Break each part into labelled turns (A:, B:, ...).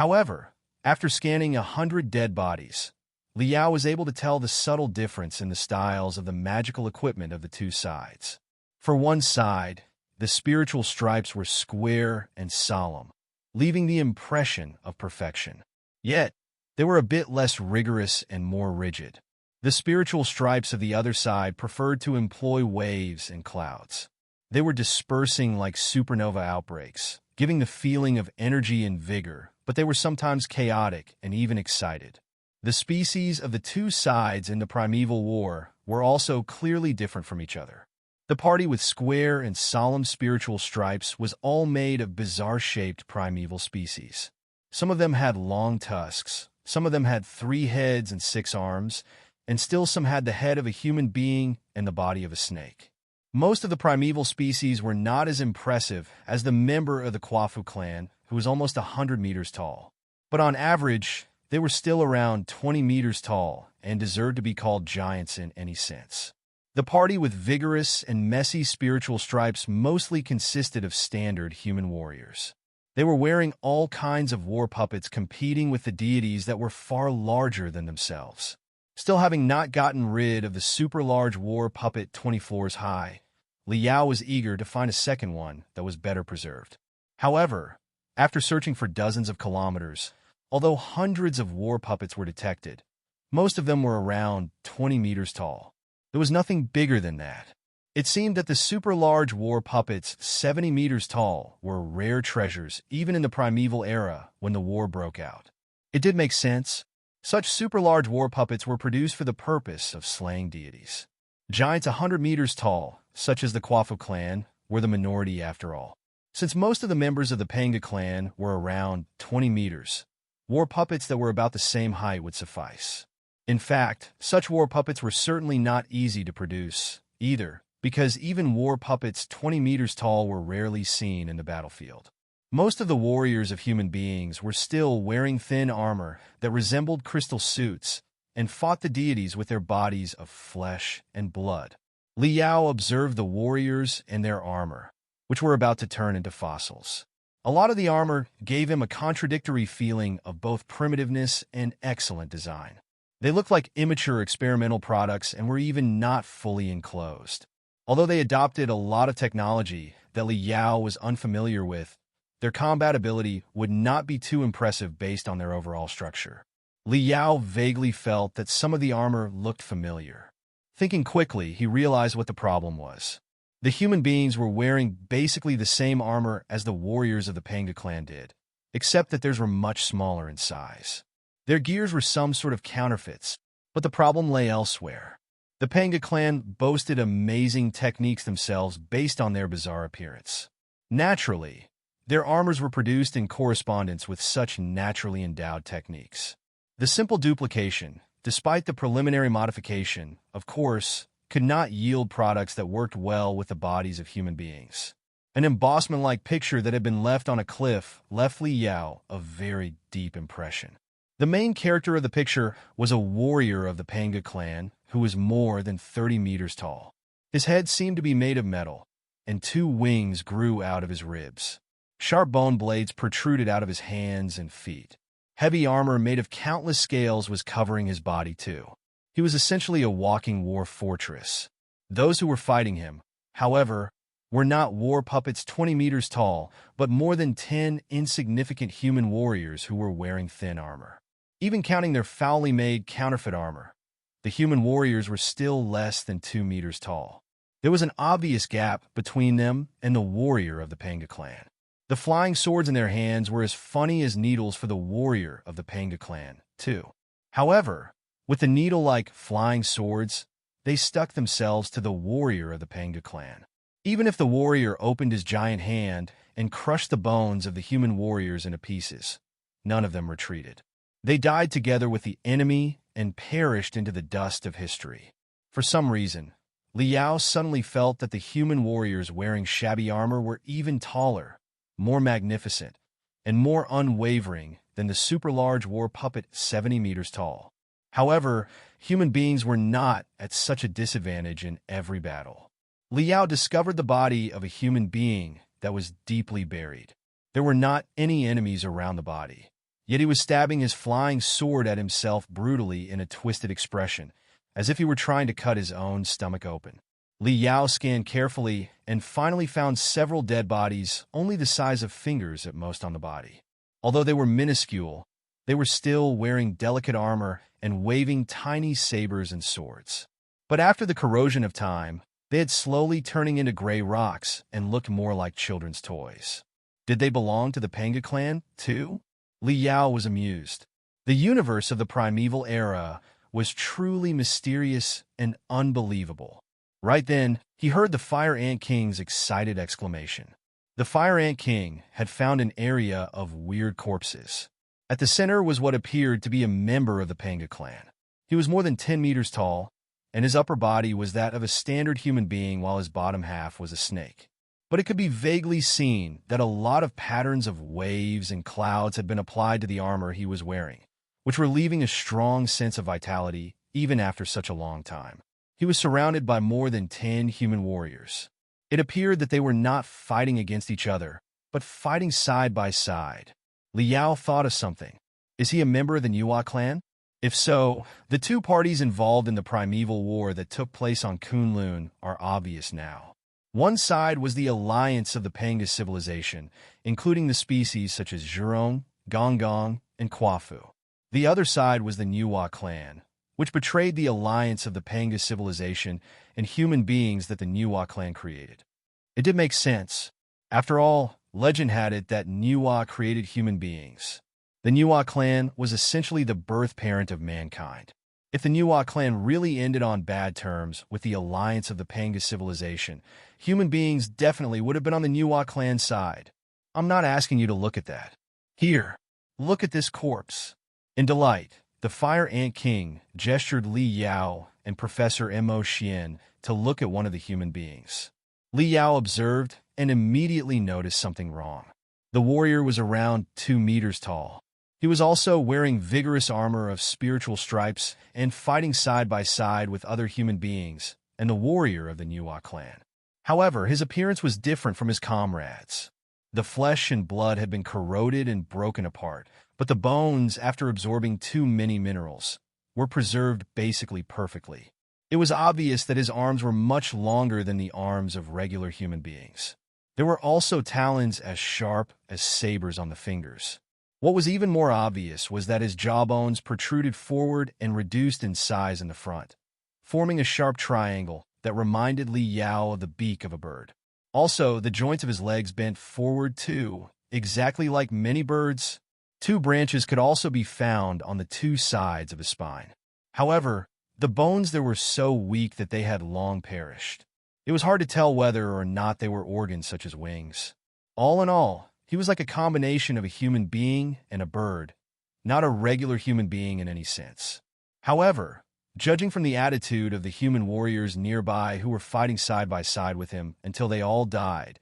A: However, after scanning 100 dead bodies, Liao was able to tell the subtle difference in the styles of the magical equipment of the two sides. For one side, the spiritual stripes were square and solemn, leaving the impression of perfection. Yet, they were a bit less rigorous and more rigid. The spiritual stripes of the other side preferred to employ waves and clouds. They were dispersing like supernova outbreaks, giving the feeling of energy and vigor, but they were sometimes chaotic and even excited. The species of the two sides in the primeval war were also clearly different from each other. The party with square and solemn spiritual stripes was all made of bizarre-shaped primeval species. Some of them had long tusks, some of them had 3 heads and 6 arms, and still some had the head of a human being and the body of a snake. Most of the primeval species were not as impressive as the member of the Quafu clan, who was almost 100 meters tall. But on average, they were still around 20 meters tall and deserved to be called giants in any sense. The party with vigorous and messy spiritual stripes mostly consisted of standard human warriors. They were wearing all kinds of war puppets competing with the deities that were far larger than themselves. Still having not gotten rid of the super-large war puppet 20 floors high, Liao was eager to find a second one that was better preserved. However, after searching for dozens of kilometers, although hundreds of war puppets were detected, most of them were around 20 meters tall. There was nothing bigger than that. It seemed that the super-large war puppets 70 meters tall were rare treasures even in the primeval era when the war broke out. It did make sense. Such super-large war puppets were produced for the purpose of slaying deities. Giants 100 meters tall, such as the Quafu clan, were the minority after all. Since most of the members of the Panga clan were around 20 meters, war puppets that were about the same height would suffice. In fact, such war puppets were certainly not easy to produce, either, because even war puppets 20 meters tall were rarely seen in the battlefield. Most of the warriors of human beings were still wearing thin armor that resembled crystal suits and fought the deities with their bodies of flesh and blood. Liao observed the warriors and their armor, which were about to turn into fossils. A lot of the armor gave him a contradictory feeling of both primitiveness and excellent design. They looked like immature experimental products and were even not fully enclosed. Although they adopted a lot of technology that Liao was unfamiliar with, their combat ability would not be too impressive based on their overall structure. Liao vaguely felt that some of the armor looked familiar. Thinking quickly, he realized what the problem was. The human beings were wearing basically the same armor as the warriors of the Panga clan did, except that theirs were much smaller in size. Their gears were some sort of counterfeits, but the problem lay elsewhere. The Panga clan boasted amazing techniques themselves based on their bizarre appearance. Naturally, their armors were produced in correspondence with such naturally endowed techniques. The simple duplication, despite the preliminary modification, of course, could not yield products that worked well with the bodies of human beings. An embossment-like picture that had been left on a cliff left Liao a very deep impression. The main character of the picture was a warrior of the Panga clan who was more than 30 meters tall. His head seemed to be made of metal, and 2 wings grew out of his ribs. Sharp bone blades protruded out of his hands and feet. Heavy armor made of countless scales was covering his body too. He was essentially a walking war fortress. Those who were fighting him, however, were not war puppets 20 meters tall, but more than 10 insignificant human warriors who were wearing thin armor. Even counting their foully made counterfeit armor, the human warriors were still less than 2 meters tall. There was an obvious gap between them and the warrior of the Panga clan. The flying swords in their hands were as funny as needles for the warrior of the Panga clan, too. However, with the needle-like flying swords, they stuck themselves to the warrior of the Panga clan. Even if the warrior opened his giant hand and crushed the bones of the human warriors into pieces, none of them retreated. They died together with the enemy and perished into the dust of history. For some reason, Liao suddenly felt that the human warriors wearing shabby armor were even taller, more magnificent, and more unwavering than the super-large war puppet 70 meters tall. However, human beings were not at such a disadvantage in every battle. Liao discovered the body of a human being that was deeply buried. There were not any enemies around the body. yet he was stabbing his flying sword at himself brutally in a twisted expression, as if he were trying to cut his own stomach open. Li Yao scanned carefully and finally found several dead bodies, only the size of fingers at most on the body. Although they were minuscule, they were still wearing delicate armor and waving tiny sabers and swords. But after the corrosion of time, they had slowly turning into gray rocks and looked more like children's toys. Did they belong to the Panga clan, too? Li Yao was amused. The universe of the primeval era was truly mysterious and unbelievable. Right then, he heard the Fire Ant King's excited exclamation. The Fire Ant King had found an area of weird corpses. At the center was what appeared to be a member of the Panga clan. He was more than 10 meters tall, and his upper body was that of a standard human being while his bottom half was a snake. But it could be vaguely seen that a lot of patterns of waves and clouds had been applied to the armor he was wearing, which were leaving a strong sense of vitality even after such a long time. He was surrounded by more than 10 human warriors. It appeared that they were not fighting against each other, but fighting side by side. Li Yao thought of something. Is he a member of the Nuwa clan? If so, the two parties involved in the primeval war that took place on Kunlun are obvious now. One side was the alliance of the Panga civilization, including the species such as Zhurong, Gonggong, and Kwafu. The other side was the Nuwa clan, which betrayed the alliance of the Panga civilization and human beings that the Nuwa clan created. It did make sense. After all, legend had it that Nuwa created human beings. The Nuwa clan was essentially the birth parent of mankind. If the Nuwa clan really ended on bad terms with the alliance of the Panga civilization, human beings definitely would have been on the Nuwa clan side. I'm not asking you to look at that. Here, look at this corpse. In delight, the Fire Ant King gestured Li Yao and Professor Mo Xian to look at one of the human beings. Li Yao observed and immediately noticed something wrong. The warrior was around 2 meters tall. He was also wearing vigorous armor of spiritual stripes and fighting side by side with other human beings and the warrior of the Nuwa clan. However, his appearance was different from his comrades. The flesh and blood had been corroded and broken apart, but the bones, after absorbing too many minerals, were preserved basically perfectly. It was obvious that his arms were much longer than the arms of regular human beings. There were also talons as sharp as sabers on the fingers. What was even more obvious was that his jawbones protruded forward and reduced in size in the front, forming a sharp triangle that reminded Li Yao of the beak of a bird. Also, the joints of his legs bent forward too, exactly like many birds. 2 branches could also be found on the 2 sides of his spine. However, the bones there were so weak that they had long perished. It was hard to tell whether or not they were organs such as wings. All in all, he was like a combination of a human being and a bird, not a regular human being in any sense. However, judging from the attitude of the human warriors nearby who were fighting side by side with him until they all died,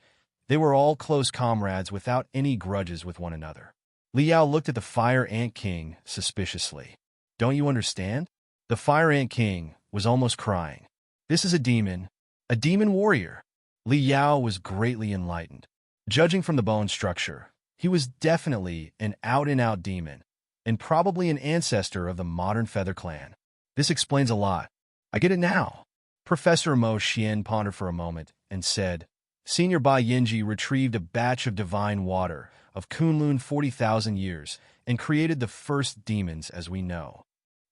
A: they were all close comrades without any grudges with one another. Li Yao looked at the Fire Ant King suspiciously. Don't you understand? The Fire Ant King was almost crying. This is a demon warrior. Li Yao was greatly enlightened. Judging from the bone structure, he was definitely an out-and-out demon, and probably an ancestor of the modern Feather Clan. This explains a lot. I get it now. Professor Mo Xian pondered for a moment and said, Senior Bai Yinji retrieved a batch of divine water of Kunlun 40,000 years and created the first demons as we know.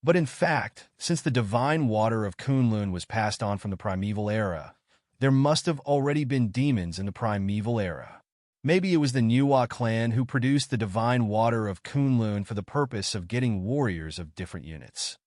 A: But in fact, since the divine water of Kunlun was passed on from the primeval era, there must have already been demons in the primeval era. Maybe it was the Nuwa clan who produced the divine water of Kunlun for the purpose of getting warriors of different units.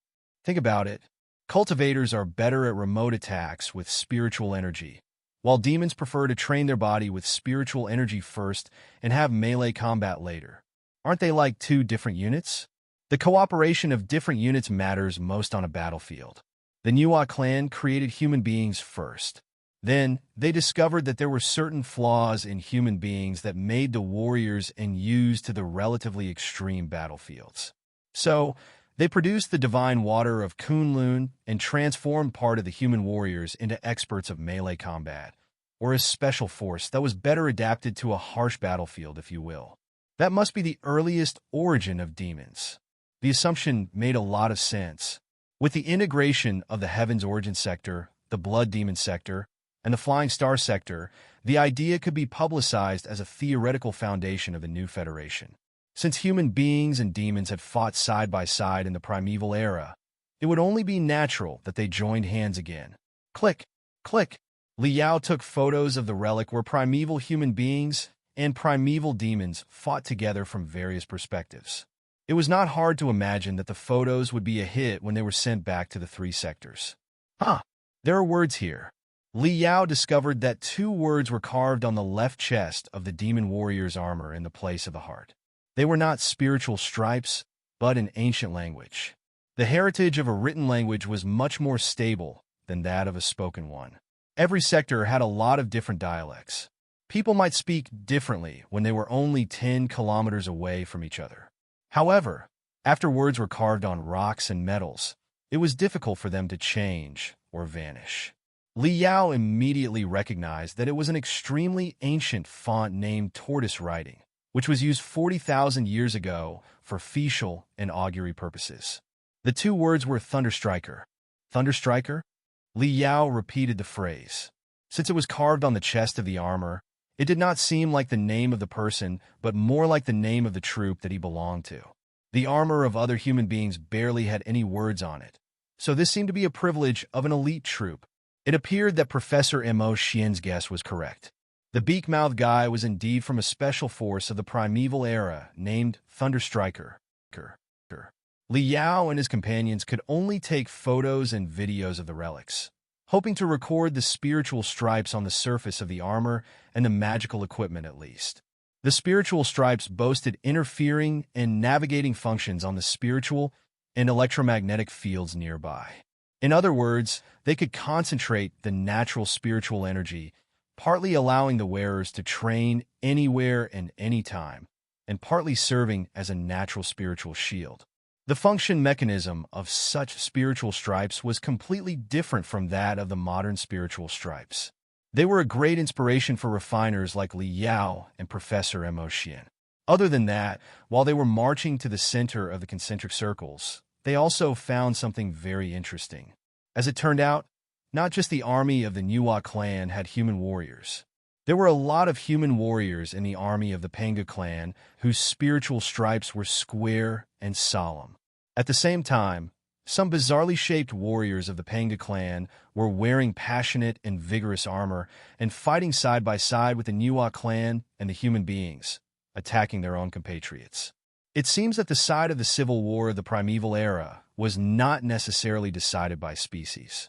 A: Think about it. Cultivators are better at remote attacks with spiritual energy, while demons prefer to train their body with spiritual energy first and have melee combat later. Aren't they like 2 different units? The cooperation of different units matters most on a battlefield. The Nuwa clan created human beings first. Then, they discovered that there were certain flaws in human beings that made the warriors unused to the relatively extreme battlefields. So, they produced the divine water of Kunlun and transformed part of the human warriors into experts of melee combat, or a special force that was better adapted to a harsh battlefield, if you will. That must be the earliest origin of demons. The assumption made a lot of sense. With the integration of the Heaven's Origin sector, the Blood Demon sector, and the Flying Star sector, the idea could be publicized as a theoretical foundation of the new Federation. Since human beings and demons had fought side by side in the primeval era, it would only be natural that they joined hands again. Click, click. Liao took photos of the relic where primeval human beings and primeval demons fought together from various perspectives. It was not hard to imagine that the photos would be a hit when they were sent back to the three sectors. There are words here. Liao discovered that 2 words were carved on the left chest of the demon warrior's armor in the place of the heart. They were not spiritual stripes, but an ancient language. The heritage of a written language was much more stable than that of a spoken one. Every sector had a lot of different dialects. People might speak differently when they were only 10 kilometers away from each other. However, after words were carved on rocks and metals, it was difficult for them to change or vanish. Liao immediately recognized that it was an extremely ancient font named tortoise writing, which was used 40,000 years ago for facial and augury purposes. The 2 words were Thunderstriker. Thunderstriker? Liao repeated the phrase. Since it was carved on the chest of the armor, it did not seem like the name of the person, but more like the name of the troop that he belonged to. The armor of other human beings barely had any words on it, so this seemed to be a privilege of an elite troop. It appeared that Professor Mo Xian's guess was correct. The beak-mouthed guy was indeed from a special force of the primeval era named Thunderstriker. Liao and his companions could only take photos and videos of the relics, hoping to record the spiritual stripes on the surface of the armor and the magical equipment at least. The spiritual stripes boasted interfering and navigating functions on the spiritual and electromagnetic fields nearby. In other words, they could concentrate the natural spiritual energy, partly allowing the wearers to train anywhere and anytime, and partly serving as a natural spiritual shield. The function mechanism of such spiritual stripes was completely different from that of the modern spiritual stripes. They were a great inspiration for refiners like Liao and Professor Mo Xian. Other than that, while they were marching to the center of the concentric circles, they also found something very interesting. As it turned out, not just the army of the Nuwa clan had human warriors. There were a lot of human warriors in the army of the Panga clan whose spiritual stripes were square and solemn. At the same time, some bizarrely shaped warriors of the Panga clan were wearing passionate and vigorous armor and fighting side by side with the Nuwa clan and the human beings, attacking their own compatriots. It seems that the side of the civil war of the primeval era was not necessarily decided by species.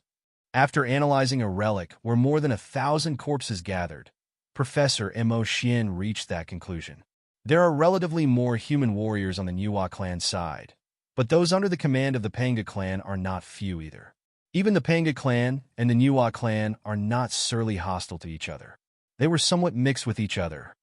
A: After analyzing a relic where more than 1,000 corpses gathered, Professor Mo Xian reached that conclusion. There are relatively more human warriors on the Nuwa clan side, but those under the command of the Panga clan are not few either. Even the Panga clan and the Nuwa clan are not surely hostile to each other. They were somewhat mixed with each other.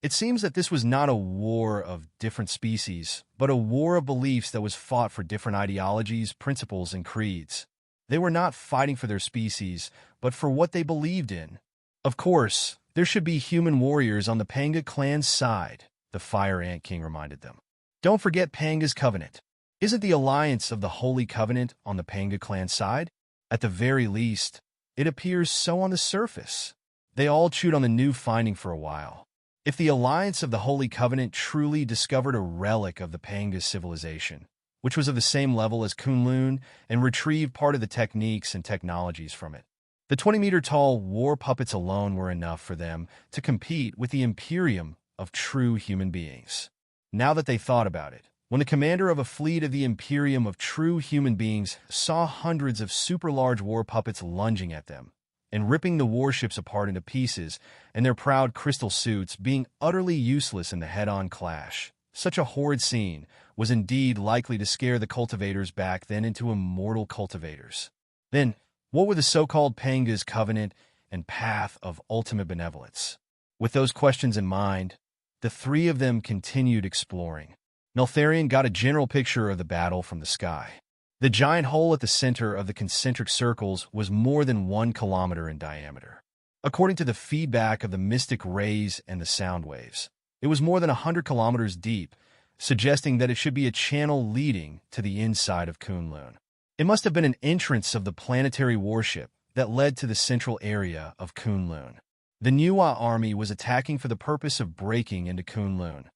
A: It seems that this was not a war of different species, but a war of beliefs that was fought for different ideologies, principles, and creeds. They were not fighting for their species, but for what they believed in. Of course, there should be human warriors on the Panga clan's side, the Fire Ant King reminded them. Don't forget Panga's covenant. Isn't the alliance of the Holy Covenant on the Panga clan side? At the very least, it appears so on the surface. They all chewed on the new finding for a while. If the alliance of the Holy Covenant truly discovered a relic of the Panga civilization, which was of the same level as Kunlun, and retrieved part of the techniques and technologies from it, the 20-meter-tall war puppets alone were enough for them to compete with the Imperium of true human beings. Now that they thought about it, when the commander of a fleet of the Imperium of true human beings saw hundreds of super-large war puppets lunging at them and ripping the warships apart into pieces, and their proud crystal suits being utterly useless in the head-on clash, such a horrid scene was indeed likely to scare the cultivators back then into immortal cultivators. Then, what were the so-called Panga's covenant and path of ultimate benevolence? With those questions in mind, the three of them continued exploring. Neltharion got a general picture of the battle from the sky. The giant hole at the center of the concentric circles was more than 1 kilometer in diameter. According to the feedback of the mystic rays and the sound waves, It was more than 100 kilometers deep, suggesting that it should be a channel leading to the inside of Kunlun. It must have been an entrance of the planetary warship that led to the central area of Kunlun. The Nuwa army was attacking for the purpose of breaking into Kunlun,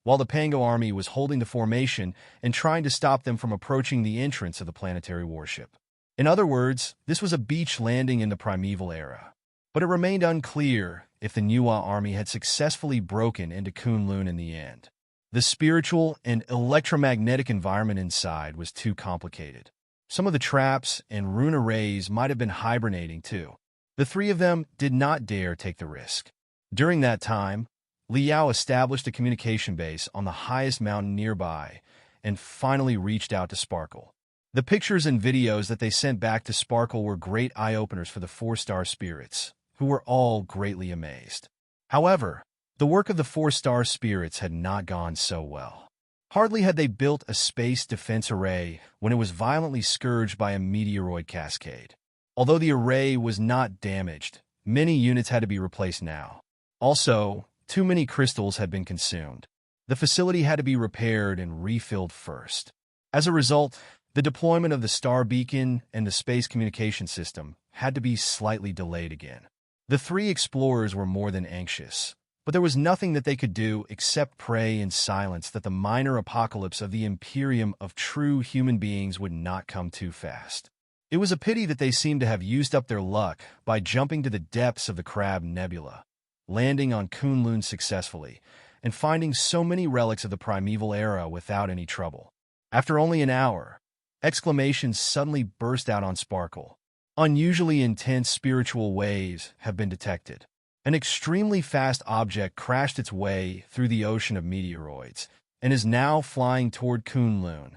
A: while the Pango army was holding the formation and trying to stop them from approaching the entrance of the planetary warship. In other words, this was a beach landing in the primeval era. But it remained unclear if the Nuwa army had successfully broken into Kunlun in the end. The spiritual and electromagnetic environment inside was too complicated. Some of the traps and rune arrays might have been hibernating too. The three of them did not dare take the risk. During that time, Liao established a communication base on the highest mountain nearby and finally reached out to Sparkle. The pictures and videos that they sent back to Sparkle were great eye-openers for the four-star spirits, who were all greatly amazed. However, the work of the four-star spirits had not gone so well. Hardly had they built a space defense array when it was violently scourged by a meteoroid cascade. Although the array was not damaged, many units had to be replaced now. Also, too many crystals had been consumed. The facility had to be repaired and refilled first. As a result, the deployment of the star beacon and the space communication system had to be slightly delayed again. The three explorers were more than anxious, but there was nothing that they could do except pray in silence that the minor apocalypse of the Imperium of true human beings would not come too fast. It was a pity that they seemed to have used up their luck by jumping to the depths of the Crab Nebula, landing on Kunlun successfully, and finding so many relics of the primeval era without any trouble. After only an hour, exclamations suddenly burst out on Sparkle. Unusually intense spiritual waves have been detected. An extremely fast object crashed its way through the ocean of meteoroids and is now flying toward Kunlun.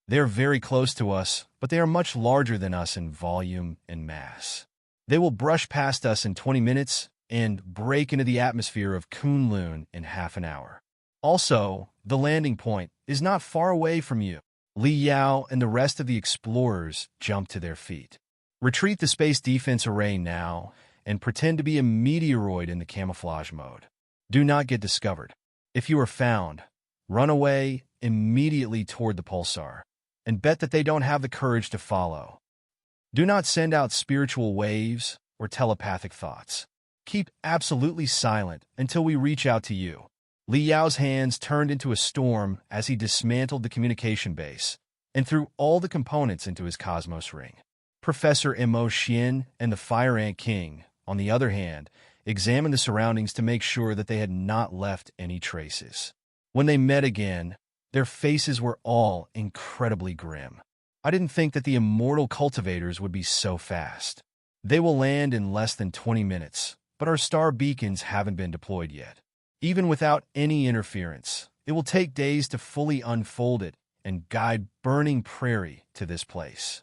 A: They are very close to us, but they are much larger than us in volume and mass. They will brush past us in 20 minutes and break into the atmosphere of Kunlun in half an hour. Also, the landing point is not far away from you. Li Yao and the rest of the explorers jumped to their feet. Retreat the space defense array now and pretend to be a meteoroid in the camouflage mode. Do not get discovered. If you are found, run away immediately toward the pulsar and bet that they don't have the courage to follow. Do not send out spiritual waves or telepathic thoughts. Keep absolutely silent until we reach out to you. Li Yao's hands turned into a storm as he dismantled the communication base and threw all the components into his cosmos ring. Professor Mo Xian and the Fire Ant King, on the other hand, examined the surroundings to make sure that they had not left any traces. When they met again, their faces were all incredibly grim. I didn't think that the immortal cultivators would be so fast. They will land in less than 20 minutes, but our star beacons haven't been deployed yet. Even without any interference, it will take days to fully unfold it and guide Burning Prairie to this place.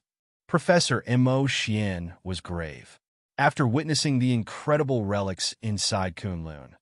A: Professor Mo Xian was grave. After witnessing the incredible relics inside Kunlun,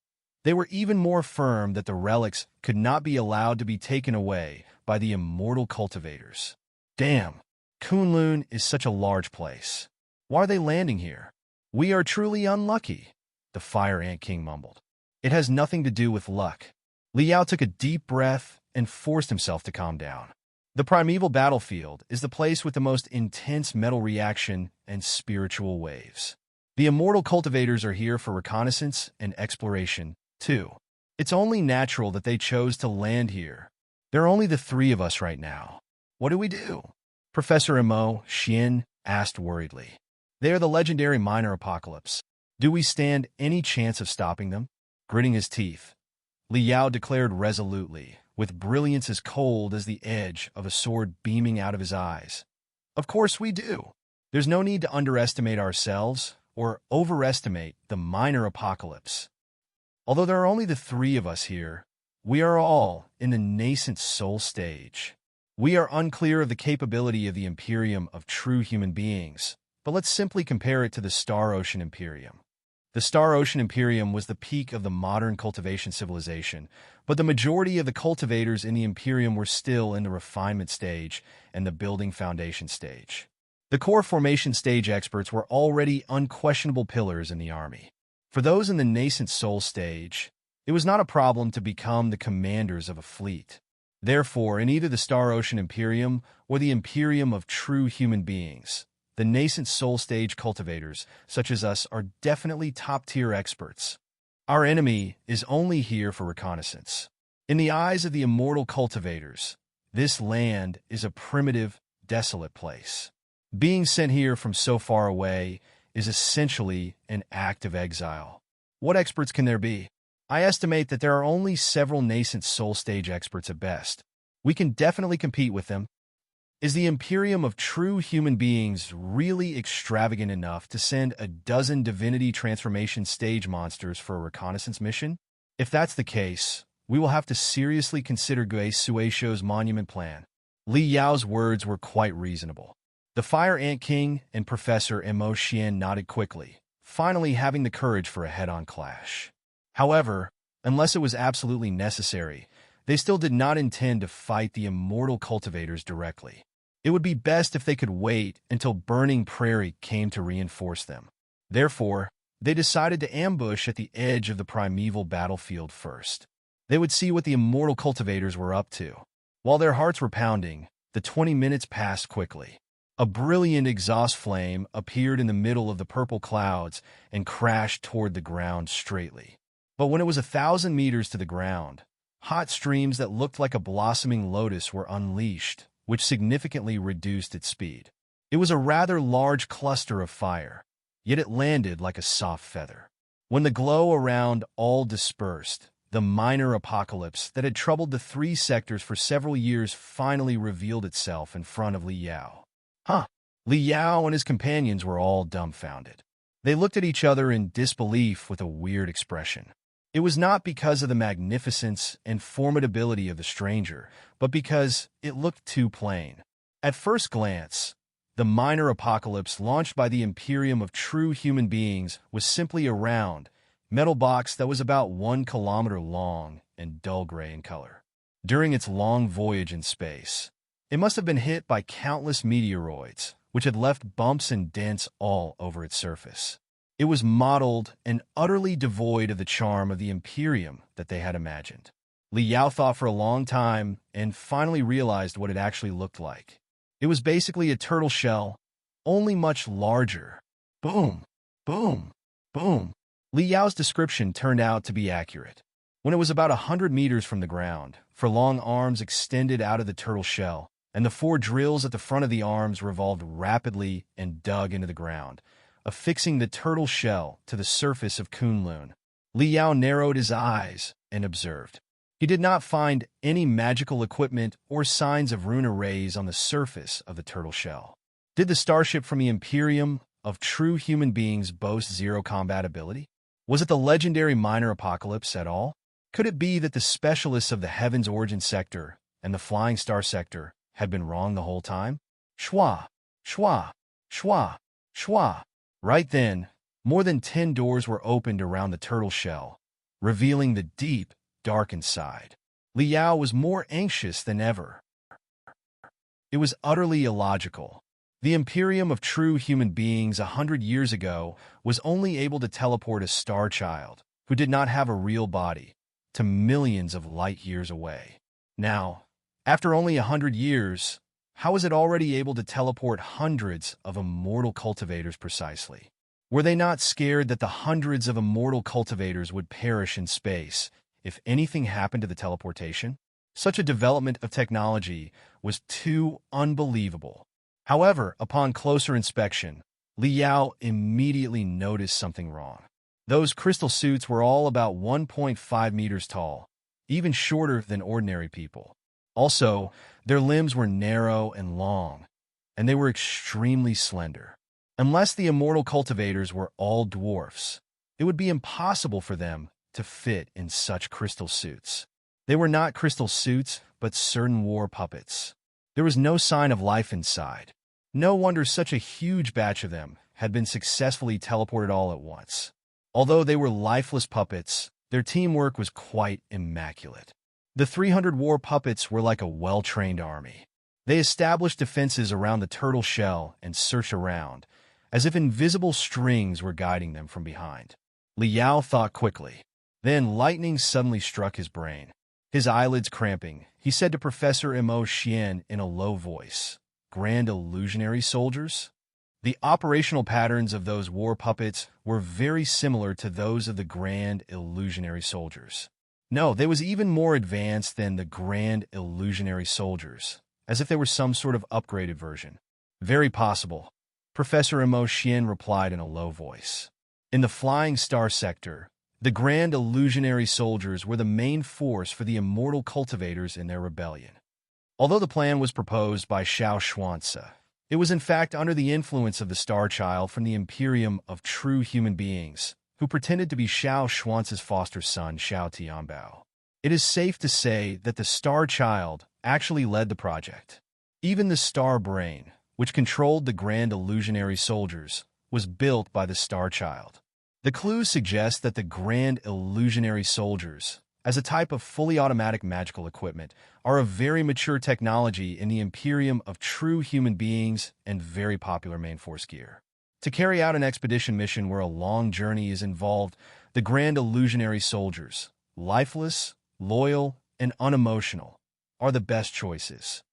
A: they were even more firm that the relics could not be allowed to be taken away by the immortal cultivators. Damn, Kunlun is such a large place. Why are they landing here? We are truly unlucky, the Fire Ant King mumbled. It has nothing to do with luck. Liao took a deep breath and forced himself to calm down. The primeval battlefield is the place with the most intense metal reaction and spiritual waves. The immortal cultivators are here for reconnaissance and exploration, too. It's only natural that they chose to land here. There are only the three of us right now. What do we do? Professor Mo Xian asked worriedly. They are the legendary minor apocalypse. Do we stand any chance of stopping them? Gritting his teeth, Li Yao declared resolutely, with brilliance as cold as the edge of a sword beaming out of his eyes. Of course we do. There's no need to underestimate ourselves or overestimate the minor apocalypse. Although there are only the three of us here, we are all in the nascent soul stage. We are unclear of the capability of the Imperium of true human beings, but let's simply compare it to the Star Ocean Imperium. The Star Ocean Imperium was the peak of the modern cultivation civilization, but the majority of the cultivators in the Imperium were still in the refinement stage and the building foundation stage. The core formation stage experts were already unquestionable pillars in the army. For those in the nascent soul stage, It was not a problem to become the commanders of a fleet. Therefore, in either the Star Ocean Imperium or the Imperium of true human beings, the nascent soul stage cultivators, such as us, are definitely top-tier experts. Our enemy is only here for reconnaissance. In the eyes of the immortal cultivators, this land is a primitive, desolate place. Being sent here from so far away is essentially an act of exile. What experts can there be? I estimate that there are only several nascent soul stage experts at best. We can definitely compete with them. Is the Imperium of true human beings really extravagant enough to send a dozen divinity transformation stage monsters for a reconnaissance mission? If that's the case, we will have to seriously consider Gue Suesho's monument plan. Li Yao's words were quite reasonable. The Fire Ant King and Professor Mo Xian nodded quickly, finally having the courage for a head-on clash. However, unless it was absolutely necessary, they still did not intend to fight the immortal cultivators directly. It would be best if they could wait until Burning Prairie came to reinforce them. Therefore, they decided to ambush at the edge of the primeval battlefield first. They would see what the immortal cultivators were up to. While their hearts were pounding, the 20 minutes passed quickly. A brilliant exhaust flame appeared in the middle of the purple clouds and crashed toward the ground straightly. But when it was 1,000 meters to the ground, hot streams that looked like a blossoming lotus were unleashed, which significantly reduced its speed. It was a rather large cluster of fire, yet it landed like a soft feather. When the glow around all dispersed, the minor apocalypse that had troubled the three sectors for several years finally revealed itself in front of Li Yao. Li Yao and his companions were all dumbfounded. They looked at each other in disbelief with a weird expression. It was not because of the magnificence and formidability of the stranger, but because it looked too plain. At first glance, the minor apocalypse launched by the Imperium of true human beings was simply a round, metal box that was about 1 kilometer long and dull gray in color. During its long voyage in space, it must have been hit by countless meteoroids, which had left bumps and dents all over its surface. It was mottled and utterly devoid of the charm of the Imperium that they had imagined. Li Yao thought for a long time and finally realized what it actually looked like. It was basically a turtle shell, only much larger. Boom, boom, boom. Li Yao's description turned out to be accurate. When it was about 100 meters from the ground, for long arms extended out of the turtle shell, and the 4 drills at the front of the arms revolved rapidly and dug into the ground, affixing the turtle shell to the surface of Kunlun. Li Yao narrowed his eyes and observed. He did not find any magical equipment or signs of rune arrays on the surface of the turtle shell. Did the starship from the Imperium of true human beings boast zero combat ability? Was it the legendary minor apocalypse at all? Could it be that the specialists of the Heaven's Origin sector and the Flying Star sector had been wrong the whole time? Schwa, schwa, schwa, schwa. Right then, more than 10 doors were opened around the turtle shell, revealing the deep, dark inside. Li Yao was more anxious than ever. It was utterly illogical. The Imperium of true human beings 100 years ago was only able to teleport a star child, who did not have a real body, to millions of light years away. Now, after only 100 years, how was it already able to teleport hundreds of immortal cultivators precisely? Were they not scared that the hundreds of immortal cultivators would perish in space if anything happened to the teleportation? Such a development of technology was too unbelievable. However, upon closer inspection, Li Yao immediately noticed something wrong. Those crystal suits were all about 1.5 meters tall, even shorter than ordinary people. Also, their limbs were narrow and long, and they were extremely slender. Unless the immortal cultivators were all dwarfs, it would be impossible for them to fit in such crystal suits. They were not crystal suits, but certain war puppets. There was no sign of life inside. No wonder such a huge batch of them had been successfully teleported all at once. Although they were lifeless puppets, their teamwork was quite immaculate. The 300 war puppets were like a well-trained army. They established defenses around the turtle shell and searched around, as if invisible strings were guiding them from behind. Li Yao thought quickly. Then lightning suddenly struck his brain. His eyelids cramping, he said to Professor Mo Xian in a low voice, "Grand illusionary soldiers?" The operational patterns of those war puppets were very similar to those of the Grand Illusionary Soldiers. No, they was even more advanced than the Grand Illusionary Soldiers, as if they were some sort of upgraded version. Very possible, Professor Mo Xian replied in a low voice. In the Flying Star sector, the Grand Illusionary Soldiers were the main force for the immortal cultivators in their rebellion. Although the plan was proposed by Xiao Xuanzi, it was in fact under the influence of the Star Child from the Imperium of True Human Beings, who pretended to be Xiao Xuanzi's foster son, Xiao Tianbao. It is safe to say that the Star Child actually led the project. Even the Star Brain, which controlled the Grand Illusionary Soldiers, was built by the Star Child. The clues suggest that the Grand Illusionary Soldiers, as a type of fully automatic magical equipment, are a very mature technology in the Imperium of True Human Beings and very popular main force gear. To carry out an expedition mission where a long journey is involved, the Grand Illusionary Soldiers, lifeless, loyal, and unemotional, are the best choices.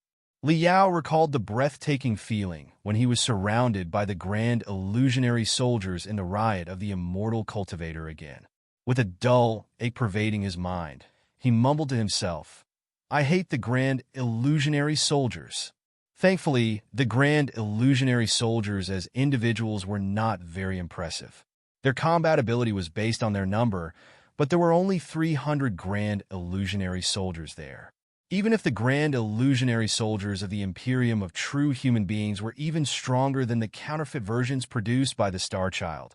A: Li Yao recalled the breathtaking feeling when he was surrounded by the Grand Illusionary Soldiers in the riot of the Immortal Cultivator again. With a dull ache pervading his mind, he mumbled to himself, "I hate the Grand Illusionary Soldiers." Thankfully, the Grand Illusionary Soldiers as individuals were not very impressive. Their combat ability was based on their number, but there were only 300 Grand Illusionary Soldiers there. Even if the Grand Illusionary Soldiers of the Imperium of True Human Beings were even stronger than the counterfeit versions produced by the Star Child,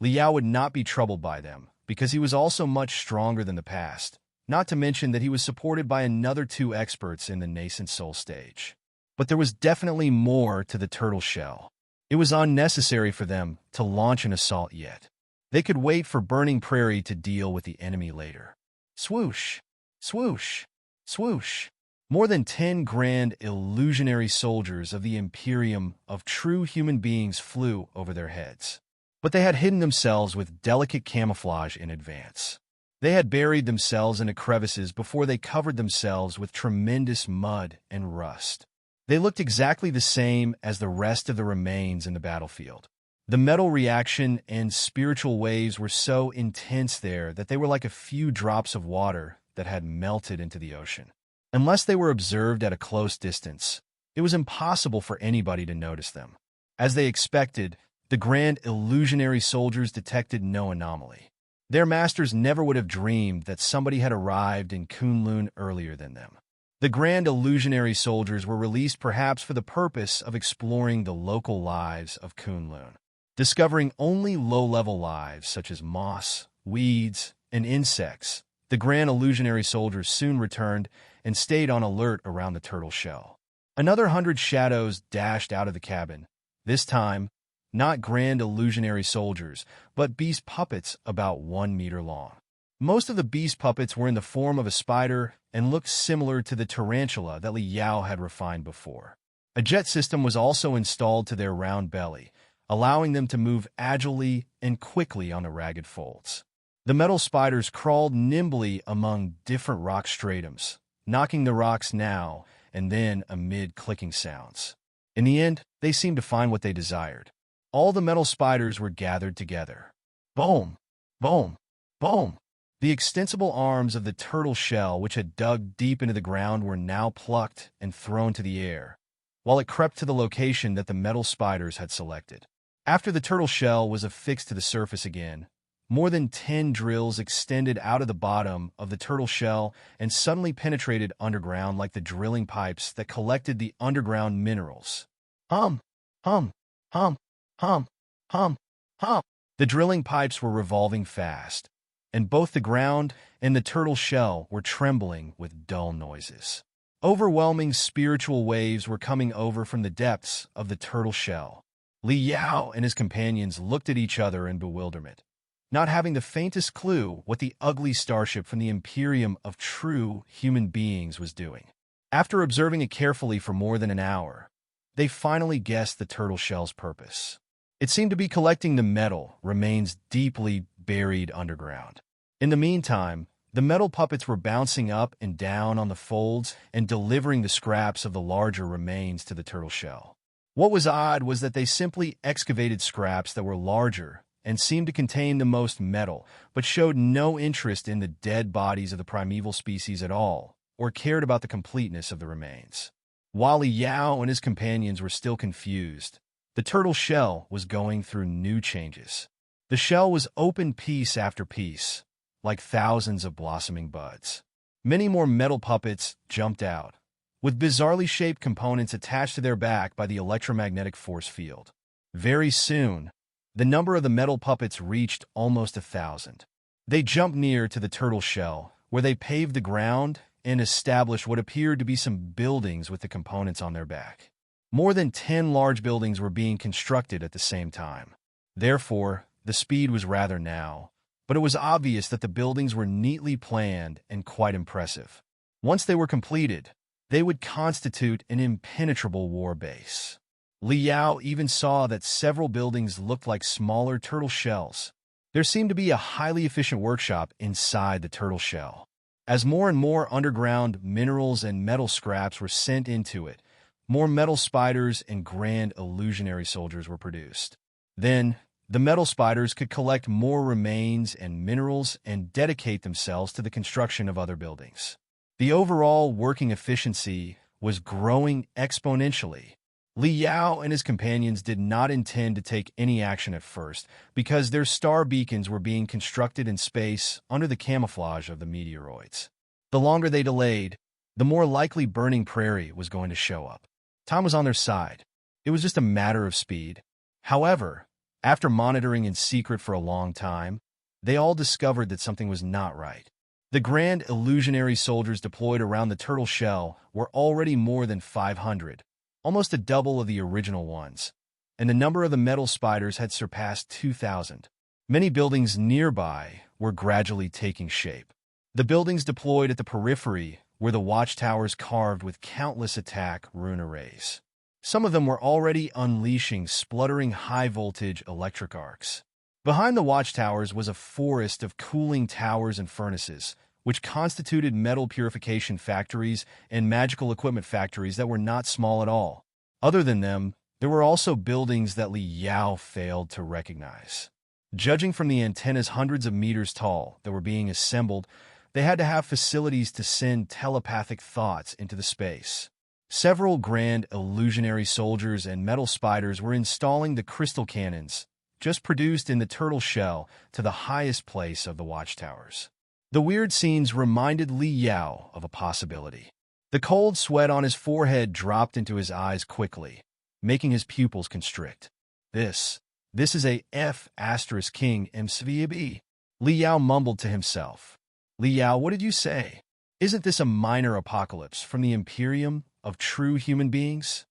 A: Li Yao would not be troubled by them, because he was also much stronger than the past, not to mention that he was supported by another 2 experts in the nascent soul stage. But there was definitely more to the turtle shell. It was unnecessary for them to launch an assault yet. They could wait for Burning Prairie to deal with the enemy later. Swoosh! Swoosh! Swoosh! More than 10 Grand Illusionary Soldiers of the Imperium of True Human Beings flew over their heads. But they had hidden themselves with delicate camouflage in advance. They had buried themselves into crevices before they covered themselves with tremendous mud and rust. They looked exactly the same as the rest of the remains in the battlefield. The metal reaction and spiritual waves were so intense there that they were like a few drops of water that had melted into the ocean. Unless they were observed at a close distance, it was impossible for anybody to notice them. As they expected, the Grand Illusionary Soldiers detected no anomaly. Their masters never would have dreamed that somebody had arrived in Kunlun earlier than them. The Grand Illusionary Soldiers were released perhaps for the purpose of exploring the local lives of Kunlun. Discovering only low-level lives such as moss, weeds, and insects, the Grand Illusionary Soldiers soon returned and stayed on alert around the turtle shell. Another 100 shadows dashed out of the cabin, this time not Grand Illusionary Soldiers, but beast puppets about 1 meter long. Most of the beast puppets were in the form of a spider and looked similar to the tarantula that Li Yao had refined before. A jet system was also installed to their round belly, allowing them to move agilely and quickly on the ragged folds. The metal spiders crawled nimbly among different rock stratums, knocking the rocks now and then amid clicking sounds. In the end, they seemed to find what they desired. All the metal spiders were gathered together. Boom! Boom! Boom! The extensible arms of the turtle shell, which had dug deep into the ground, were now plucked and thrown to the air, while it crept to the location that the metal spiders had selected. After the turtle shell was affixed to the surface again, more than 10 drills extended out of the bottom of the turtle shell and suddenly penetrated underground like the drilling pipes that collected the underground minerals. Hum, hum, hum, hum, hum, hum. The drilling pipes were revolving fast, and both the ground and the turtle shell were trembling with dull noises. Overwhelming spiritual waves were coming over from the depths of the turtle shell. Li Yao and his companions looked at each other in bewilderment, not having the faintest clue what the ugly starship from the Imperium of True Human Beings was doing. After observing it carefully for more than an hour, they finally guessed the turtle shell's purpose. It seemed to be collecting the metal remains deeply buried underground. In the meantime, the metal puppets were bouncing up and down on the folds and delivering the scraps of the larger remains to the turtle shell. What was odd was that they simply excavated scraps that were larger and seemed to contain the most metal, but showed no interest in the dead bodies of the primeval species at all, or cared about the completeness of the remains. While Li Yao and his companions were still confused, the turtle shell was going through new changes. The shell was open piece after piece, like thousands of blossoming buds. Many more metal puppets jumped out, with bizarrely shaped components attached to their back by the electromagnetic force field. Very soon, the number of the metal puppets reached almost 1,000. They jumped near to the turtle shell, where they paved the ground and established what appeared to be some buildings with the components on their back. More than 10 large buildings were being constructed at the same time. Therefore, the speed was rather now, but it was obvious that the buildings were neatly planned and quite impressive. Once they were completed, they would constitute an impenetrable war base. Li Yao even saw that several buildings looked like smaller turtle shells. There seemed to be a highly efficient workshop inside the turtle shell. As more and more underground minerals and metal scraps were sent into it, more metal spiders and grand illusionary soldiers were produced. Then, the metal spiders could collect more remains and minerals and dedicate themselves to the construction of other buildings. The overall working efficiency was growing exponentially. Li Yao and his companions did not intend to take any action at first because their star beacons were being constructed in space under the camouflage of the meteoroids. The longer they delayed, the more likely burning prairie was going to show up. Time was on their side. It was just a matter of speed. However, after monitoring in secret for a long time, they all discovered that something was not right. The grand illusionary soldiers deployed around the turtle shell were already more than 500, almost a double of the original ones, and the number of the metal spiders had surpassed 2,000. Many buildings nearby were gradually taking shape. The buildings deployed at the periphery were the watchtowers carved with countless attack rune arrays. Some of them were already unleashing spluttering high-voltage electric arcs. Behind the watchtowers was a forest of cooling towers and furnaces, which constituted metal purification factories and magical equipment factories that were not small at all. Other than them, there were also buildings that Li Yao failed to recognize. Judging from the antennas hundreds of meters tall that were being assembled, they had to have facilities to send telepathic thoughts into the space. Several grand illusionary soldiers and metal spiders were installing the crystal cannons, just produced in the turtle shell, to the highest place of the watchtowers. The weird scenes reminded Li Yao of a possibility. The cold sweat on his forehead dropped into his eyes quickly, making his pupils constrict. This is a F***king MSVB. Li Yao mumbled to himself. Li Yao, what did you say? Isn't this a minor apocalypse from the Imperium of true human beings?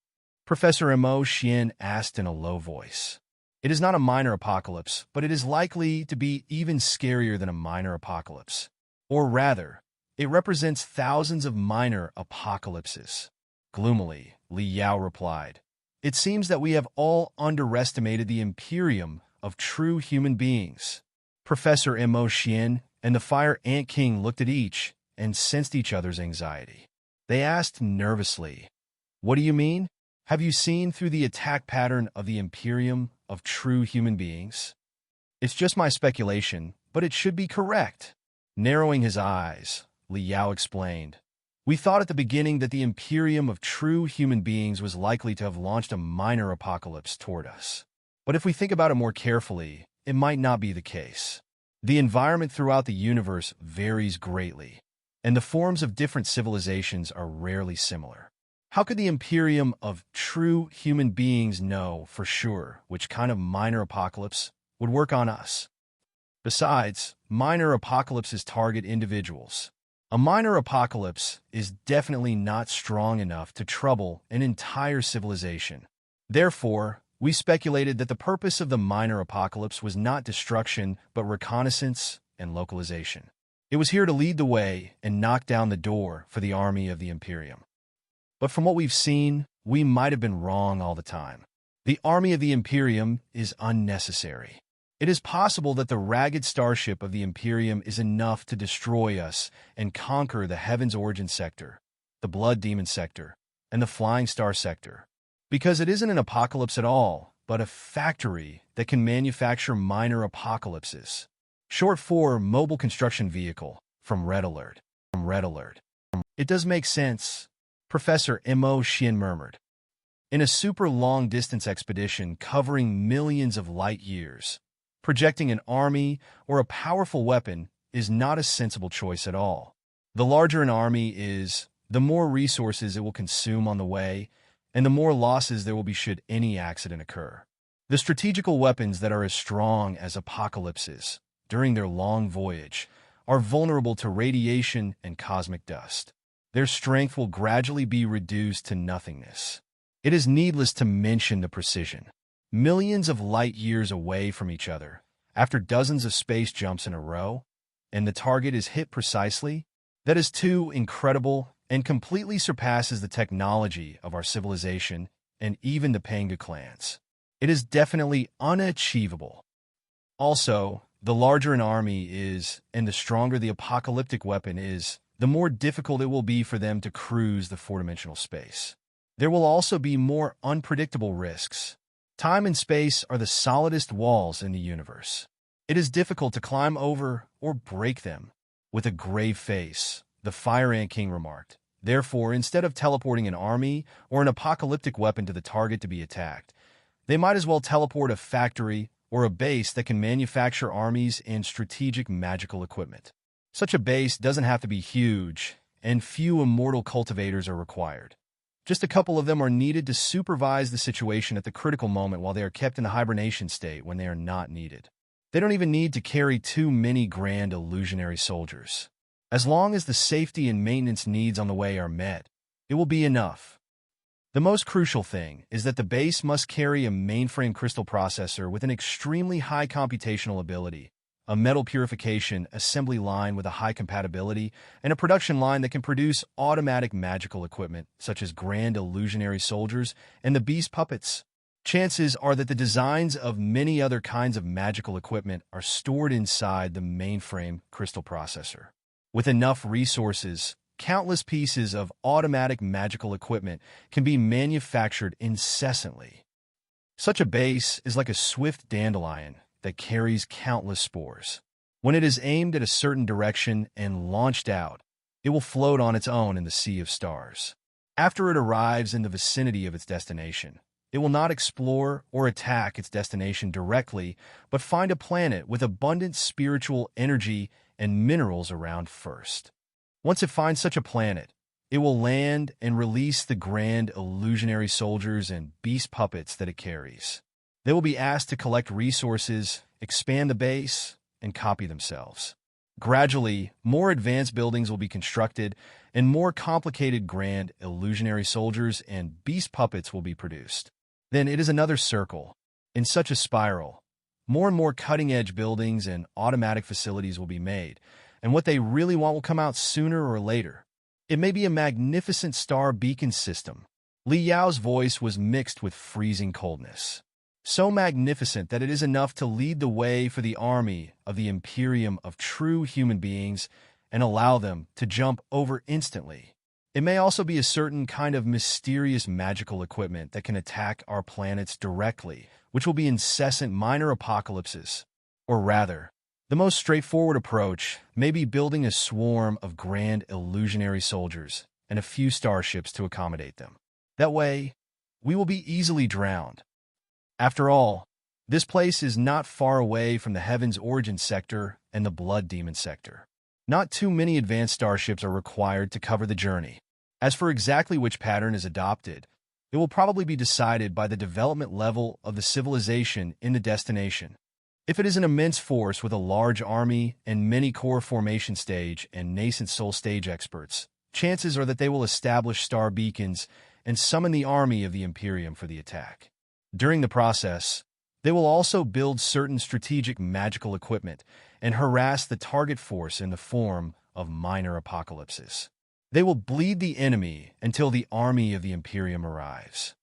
A: Professor Mo Xian asked in a low voice. It is not a minor apocalypse, but it is likely to be even scarier than a minor apocalypse. Or rather, it represents thousands of minor apocalypses. Gloomily, Li Yao replied, "It seems that we have all underestimated the Imperium of true human beings." Professor Mo Xian and the Fire Ant King looked at each and sensed each other's anxiety. They asked nervously, "What do you mean? Have you seen through the attack pattern of the Imperium of true human beings?" "It's just my speculation, but it should be correct." Narrowing his eyes, Li Yao explained, "We thought at the beginning that the Imperium of true human beings was likely to have launched a minor apocalypse toward us. But if we think about it more carefully, it might not be the case. The environment throughout the universe varies greatly, and the forms of different civilizations are rarely similar. How could the Imperium of true human beings know for sure which kind of minor apocalypse would work on us? Besides, minor apocalypses target individuals. A minor apocalypse is definitely not strong enough to trouble an entire civilization. Therefore, we speculated that the purpose of the minor apocalypse was not destruction, but reconnaissance and localization. It was here to lead the way and knock down the door for the army of the Imperium. But from what we've seen, we might have been wrong all the time. The army of the Imperium is unnecessary. It is possible that the ragged starship of the Imperium is enough to destroy us and conquer the Heaven's Origin sector, the Blood Demon sector, and the Flying Star sector. Because it isn't an apocalypse at all, but a factory that can manufacture minor apocalypses. Short for Mobile Construction Vehicle, from Red Alert. It does make sense, Professor Mo Shin murmured. In a super long-distance expedition covering millions of light years, projecting an army or a powerful weapon is not a sensible choice at all. The larger an army is, the more resources it will consume on the way, and the more losses there will be should any accident occur. The strategical weapons that are as strong as apocalypses during their long voyage are vulnerable to radiation and cosmic dust. Their strength will gradually be reduced to nothingness. It is needless to mention the precision. Millions of light years away from each other, after dozens of space jumps in a row, and the target is hit precisely, that is too incredible and completely surpasses the technology of our civilization and even the Panga clans. It is definitely unachievable. Also, the larger an army is, and the stronger the apocalyptic weapon is, the more difficult it will be for them to cruise the four-dimensional space. There will also be more unpredictable risks. Time and space are the solidest walls in the universe. It is difficult to climb over or break them. With a grave face, the Fire Ant King remarked. Therefore, instead of teleporting an army or an apocalyptic weapon to the target to be attacked, they might as well teleport a factory or a base that can manufacture armies and strategic magical equipment. Such a base doesn't have to be huge, and few immortal cultivators are required. Just a couple of them are needed to supervise the situation at the critical moment while they are kept in the hibernation state when they are not needed. They don't even need to carry too many grand illusionary soldiers. As long as the safety and maintenance needs on the way are met, it will be enough. The most crucial thing is that the base must carry a mainframe crystal processor with an extremely high computational ability, a metal purification assembly line with a high compatibility, and a production line that can produce automatic magical equipment, such as grand illusionary soldiers and the beast puppets. Chances are that the designs of many other kinds of magical equipment are stored inside the mainframe crystal processor. With enough resources, countless pieces of automatic magical equipment can be manufactured incessantly. Such a base is like a swift dandelion that carries countless spores. When it is aimed at a certain direction and launched out, it will float on its own in the sea of stars. After it arrives in the vicinity of its destination, it will not explore or attack its destination directly, but find a planet with abundant spiritual energy and minerals around first. Once it finds such a planet, it will land and release the grand illusionary soldiers and beast puppets that it carries. They will be asked to collect resources, expand the base, and copy themselves. Gradually, more advanced buildings will be constructed, and more complicated grand illusionary soldiers and beast puppets will be produced. Then it is another circle. In such a spiral, more and more cutting-edge buildings and automatic facilities will be made, and what they really want will come out sooner or later. It may be a magnificent star beacon system. Li Yao's voice was mixed with freezing coldness. So magnificent that it is enough to lead the way for the army of the Imperium of true human beings and allow them to jump over instantly. It may also be a certain kind of mysterious magical equipment that can attack our planets directly, which will be incessant minor apocalypses. Or rather, the most straightforward approach may be building a swarm of grand illusionary soldiers and a few starships to accommodate them. That way, we will be easily drowned. After all, this place is not far away from the Heaven's Origin sector and the Blood Demon sector. Not too many advanced starships are required to cover the journey. As for exactly which pattern is adopted, it will probably be decided by the development level of the civilization in the destination. If it is an immense force with a large army and many core formation stage and nascent soul stage experts, chances are that they will establish star beacons and summon the army of the Imperium for the attack. During the process, they will also build certain strategic magical equipment and harass the target force in the form of minor apocalypses. They will bleed the enemy until the army of the Imperium arrives.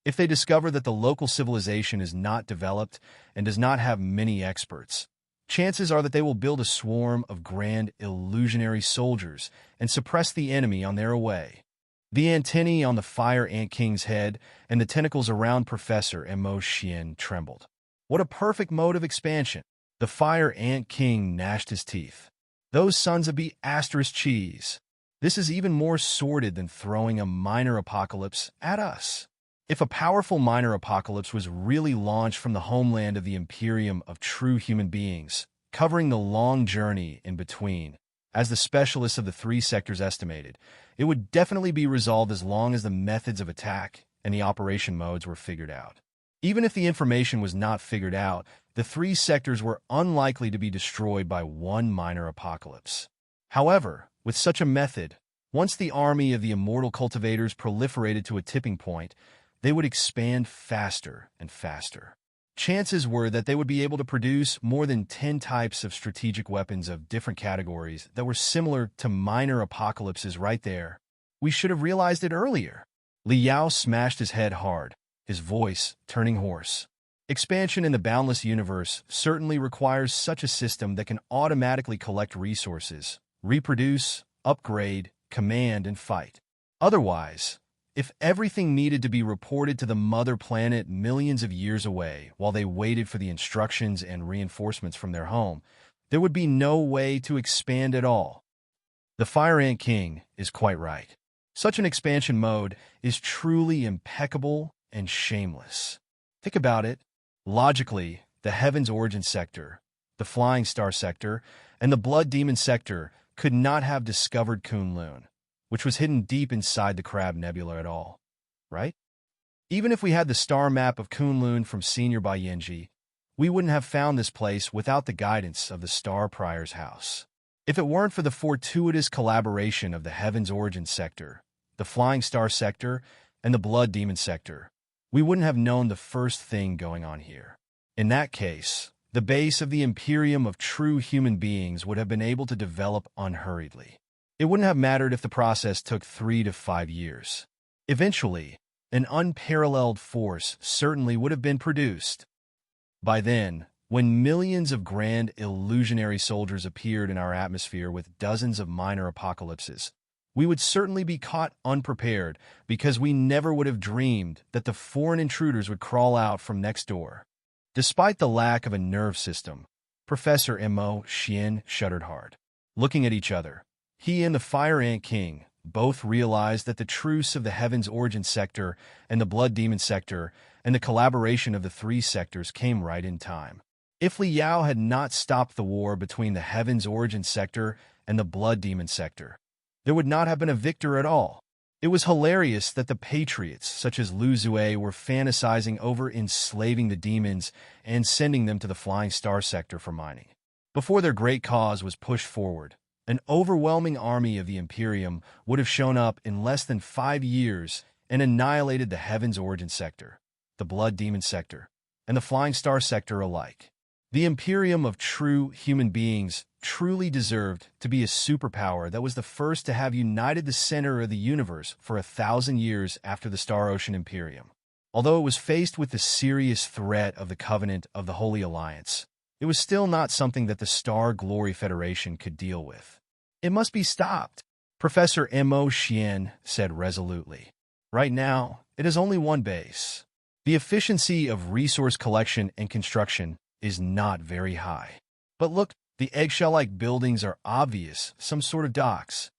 A: If they discover that the local civilization is not developed and does not have many experts, chances are that they will build a swarm of grand illusionary soldiers and suppress the enemy on their way. The antennae on the Fire Ant King's head and the tentacles around Professor Mo Xian trembled. What a perfect mode of expansion! The Fire Ant King gnashed his teeth. Those sons of asterisk cheese. This is even more sordid than throwing a minor apocalypse at us. If a powerful minor apocalypse was really launched from the homeland of the Imperium of true human beings, covering the long journey in between, as the specialists of the three sectors estimated, it would definitely be resolved as long as the methods of attack and the operation modes were figured out. Even if the information was not figured out, the three sectors were unlikely to be destroyed by one minor apocalypse. However, with such a method, once the army of the immortal cultivators proliferated to a tipping point, they would expand faster and faster. Chances were that they would be able to produce more than 10 types of strategic weapons of different categories that were similar to minor apocalypses right there. We should have realized it earlier. Li Yao smashed his head hard, his voice turning hoarse. Expansion in the boundless universe certainly requires such a system that can automatically collect resources, reproduce, upgrade, command, and fight. Otherwise, if everything needed to be reported to the mother planet millions of years away while they waited for the instructions and reinforcements from their home, there would be no way to expand at all. The Fire Ant King is quite right. Such an expansion mode is truly impeccable and shameless. Think about it. Logically, the Heaven's Origin sector, the Flying Star sector, and the Blood Demon sector could not have discovered Kunlun, which was hidden deep inside the Crab Nebula at all, right? Even if we had the star map of Kunlun from Senior by Yenji, we wouldn't have found this place without the guidance of the Star Prior's house. If it weren't for the fortuitous collaboration of the Heaven's Origin sector, the Flying Star sector, and the Blood Demon sector, we wouldn't have known the first thing going on here. In that case, the base of the Imperium of true human beings would have been able to develop unhurriedly. It wouldn't have mattered if the process took 3 to 5 years. Eventually, an unparalleled force certainly would have been produced. By then, when millions of grand illusionary soldiers appeared in our atmosphere with dozens of minor apocalypses, we would certainly be caught unprepared because we never would have dreamed that the foreign intruders would crawl out from next door. Despite the lack of a nerve system, Professor Mo Xian shuddered hard. Looking at each other, he and the Fire Ant King both realized that the truce of the Heaven's Origin sector and the Blood Demon sector and the collaboration of the three sectors came right in time. If Li Yao had not stopped the war between the Heaven's Origin sector and the Blood Demon sector, there would not have been a victor at all. It was hilarious that the patriots, such as Lu Zue, were fantasizing over enslaving the demons and sending them to the Flying Star sector for mining. Before their great cause was pushed forward, an overwhelming army of the Imperium would have shown up in less than 5 years and annihilated the Heaven's Origin sector, the Blood Demon sector, and the Flying Star sector alike. The Imperium of true human beings truly deserved to be a superpower that was the first to have united the center of the universe for 1,000 years after the Star Ocean Imperium. Although it was faced with the serious threat of the Covenant of the Holy Alliance, it was still not something that the Star Glory Federation could deal with. It must be stopped, Professor Mo Xian said resolutely. Right now, it has only one base. The efficiency of resource collection and construction is not very high. But look, the eggshell-like buildings are obvious, some sort of docks.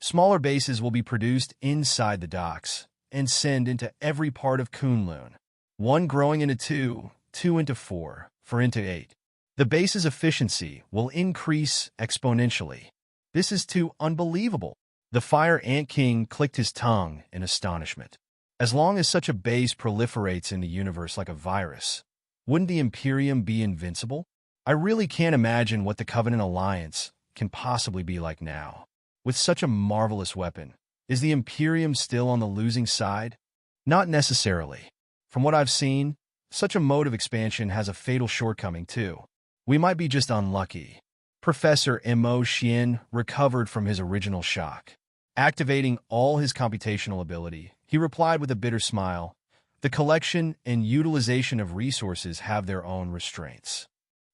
A: Smaller bases will be produced inside the docks and sent into every part of Kunlun. 1 growing into 2, 2 into 4, 4 into 8. The base's efficiency will increase exponentially. This is too unbelievable. The Fire Ant King clicked his tongue in astonishment. As long as such a base proliferates in the universe like a virus, wouldn't the Imperium be invincible? I really can't imagine what the Covenant Alliance can possibly be like now. With such a marvelous weapon, is the Imperium still on the losing side? Not necessarily. From what I've seen, such a mode of expansion has a fatal shortcoming too. We might be just unlucky. Professor Mo Xian recovered from his original shock. Activating all his computational ability, he replied with a bitter smile, The collection and utilization of resources have their own restraints.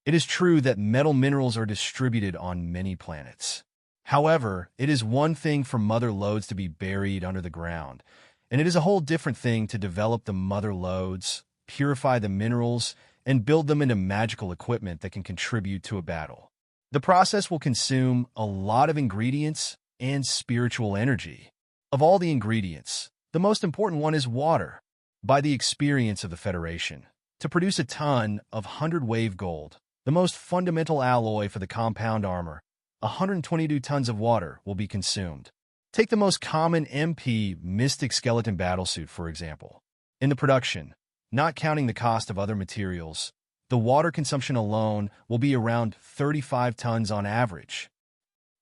A: It is true that metal minerals are distributed on many planets. However, it is one thing for mother lodes to be buried under the ground, and it is a whole different thing to develop the mother lodes, purify the minerals, and build them into magical equipment that can contribute to a battle. The process will consume a lot of ingredients and spiritual energy. Of all the ingredients, the most important one is water. By the experience of the Federation, to produce a ton of 100-wave gold, the most fundamental alloy for the compound armor, 122 tons of water will be consumed. Take the most common MP Mystic Skeleton battlesuit, for example. In the production, not counting the cost of other materials, the water consumption alone will be around 35 tons on average.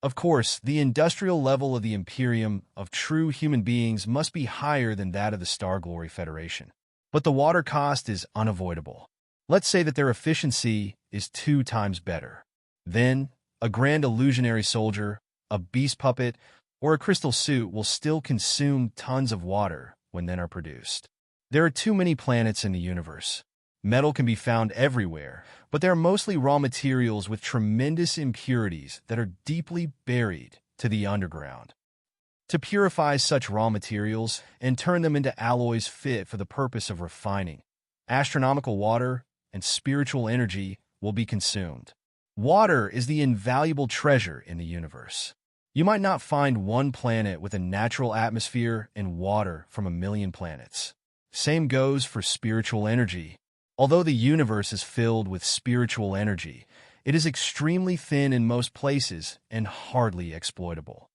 A: Of course, the industrial level of the Imperium of true human beings must be higher than that of the Starglory Federation. But the water cost is unavoidable. Let's say that their efficiency is 2 times better. Then, a grand illusionary soldier, a beast puppet, or a crystal suit will still consume tons of water when then are produced. There are too many planets in the universe. Metal can be found everywhere, but they are mostly raw materials with tremendous impurities that are deeply buried to the underground. To purify such raw materials and turn them into alloys fit for the purpose of refining, astronomical water and spiritual energy will be consumed. Water is the invaluable treasure in the universe. You might not find one planet with a natural atmosphere and water from 1,000,000 planets. Same goes for spiritual energy. Although the universe is filled with spiritual energy, it is extremely thin in most places and hardly exploitable.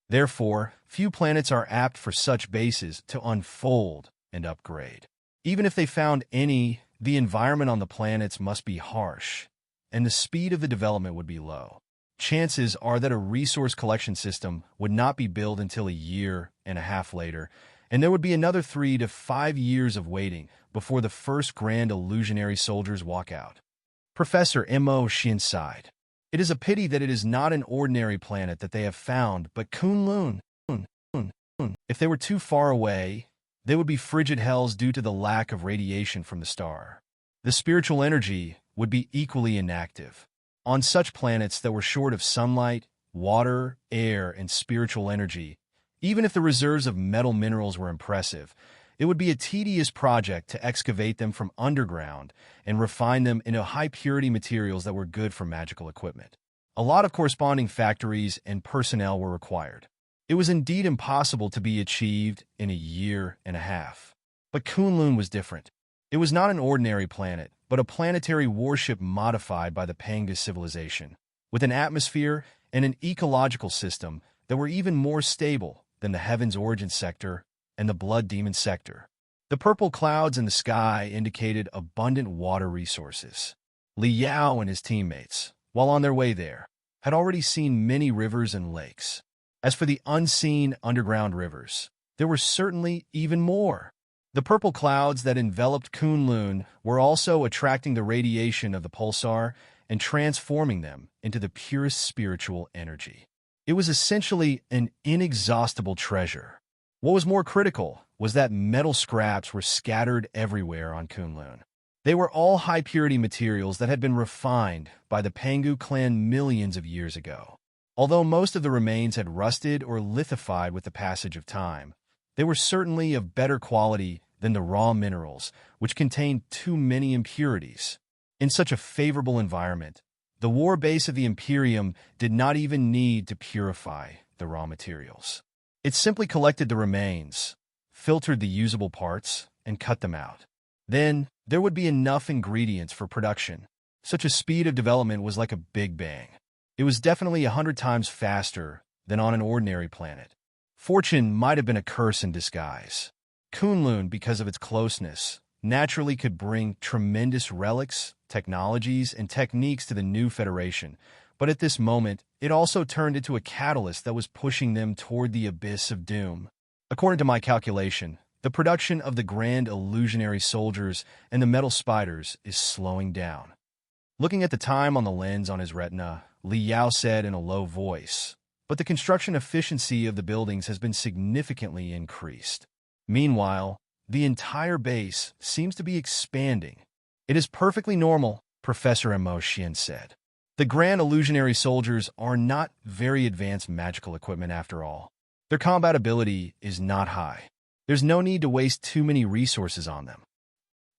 A: Therefore, few planets are apt for such bases to unfold and upgrade. Even if they found any, the environment on the planets must be harsh, and the speed of the development would be low. Chances are that a resource collection system would not be built until a year and a half later, and there would be another 3 to 5 years of waiting before the first grand illusionary soldiers walk out. Professor M.O. Shin sighed. It is a pity that it is not an ordinary planet that they have found, but Kunlun. If they were too far away, they would be frigid hells due to the lack of radiation from the star. The spiritual energy would be equally inactive. On such planets that were short of sunlight, water, air, and spiritual energy, even if the reserves of metal minerals were impressive, it would be a tedious project to excavate them from underground and refine them into high-purity materials that were good for magical equipment. A lot of corresponding factories and personnel were required. It was indeed impossible to be achieved in a year and a half. But Kunlun was different. It was not an ordinary planet, but a planetary warship modified by the Pangu civilization, with an atmosphere and an ecological system that were even more stable than the Heaven's Origin sector and the Blood Demon sector. The purple clouds in the sky indicated abundant water resources. Li Yao and his teammates, while on their way there, had already seen many rivers and lakes. As for the unseen underground rivers, there were certainly even more. The purple clouds that enveloped Kunlun were also attracting the radiation of the pulsar and transforming them into the purest spiritual energy. It was essentially an inexhaustible treasure. What was more critical was that metal scraps were scattered everywhere on Kunlun. They were all high-purity materials that had been refined by the Pangu clan millions of years ago. Although most of the remains had rusted or lithified with the passage of time, they were certainly of better quality than the raw minerals, which contained too many impurities. In such a favorable environment, the war base of the Imperium did not even need to purify the raw materials. It simply collected the remains, filtered the usable parts, and cut them out. Then, there would be enough ingredients for production. Such a speed of development was like a big bang. It was definitely 100 times faster than on an ordinary planet. Fortune might have been a curse in disguise. Kunlun, because of its closeness, naturally could bring tremendous relics, technologies, and techniques to the new Federation, but at this moment, it also turned into a catalyst that was pushing them toward the abyss of doom. According to my calculation, the production of the grand illusionary soldiers and the metal spiders is slowing down. Looking at the time on the lens on his retina, Li Yao said in a low voice, but the construction efficiency of the buildings has been significantly increased. Meanwhile, The entire base seems to be expanding. It is perfectly normal, Professor Emotion said. The Grand Illusionary Soldiers are not very advanced magical equipment after all. Their combat ability is not high. There's no need to waste too many resources on them.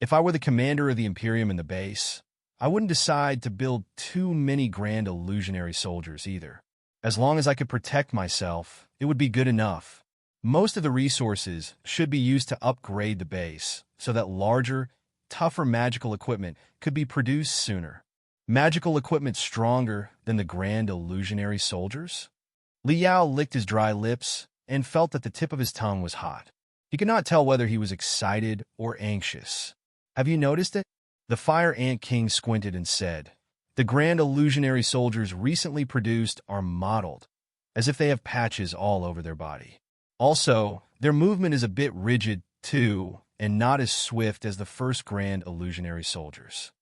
A: If I were the commander of the Imperium in the base, I wouldn't decide to build too many Grand Illusionary Soldiers either. As long as I could protect myself, it would be good enough. Most of the resources should be used to upgrade the base so that larger, tougher magical equipment could be produced sooner. Magical equipment stronger than the Grand Illusionary Soldiers? Liao licked his dry lips and felt that the tip of his tongue was hot. He could not tell whether he was excited or anxious. Have you noticed it? The Fire Ant King squinted and said, the Grand Illusionary Soldiers recently produced are modeled, as if they have patches all over their body. Also, their movement is a bit rigid, too, and not as swift as the first Grand Illusionary Soldiers.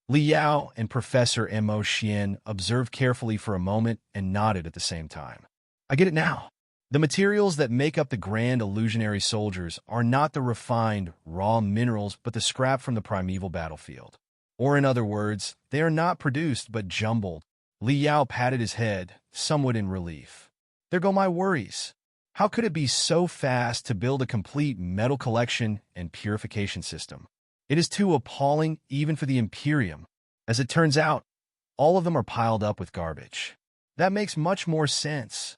A: Liao and Professor Mo Xian observed carefully for a moment and nodded at the same time. I get it now. The materials that make up the Grand Illusionary Soldiers are not the refined, raw minerals but the scrap from the primeval battlefield. Or in other words, they are not produced but jumbled. Liao patted his head, somewhat in relief. There go my worries. How could it be so fast to build a complete metal collection and purification system? It is too appalling even for the Imperium. As it turns out, all of them are piled up with garbage. That makes much more sense.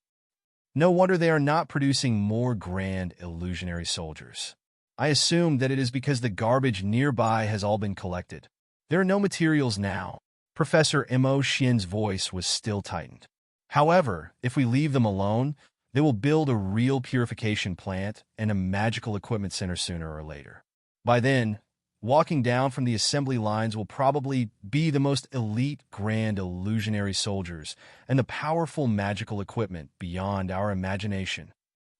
A: No wonder they are not producing more Grand Illusionary Soldiers. I assume that it is because the garbage nearby has all been collected. There are no materials now. Professor Mo Xian's voice was still tightened. However, if we leave them alone, they will build a real purification plant and a magical equipment center sooner or later. By then, walking down from the assembly lines will probably be the most elite Grand Illusionary Soldiers and the powerful magical equipment beyond our imagination.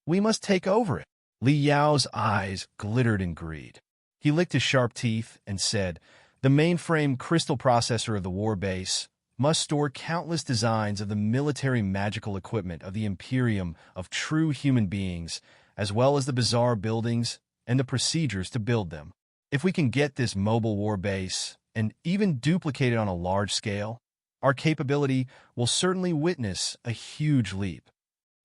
A: We must take over it. Li Yao's eyes glittered in greed. He licked his sharp teeth and said, the mainframe crystal processor of the war base must store countless designs of the military magical equipment of the Imperium of true human beings, as well as the bizarre buildings and the procedures to build them. If we can get this mobile war base, and even duplicate it on a large scale, our capability will certainly witness a huge leap.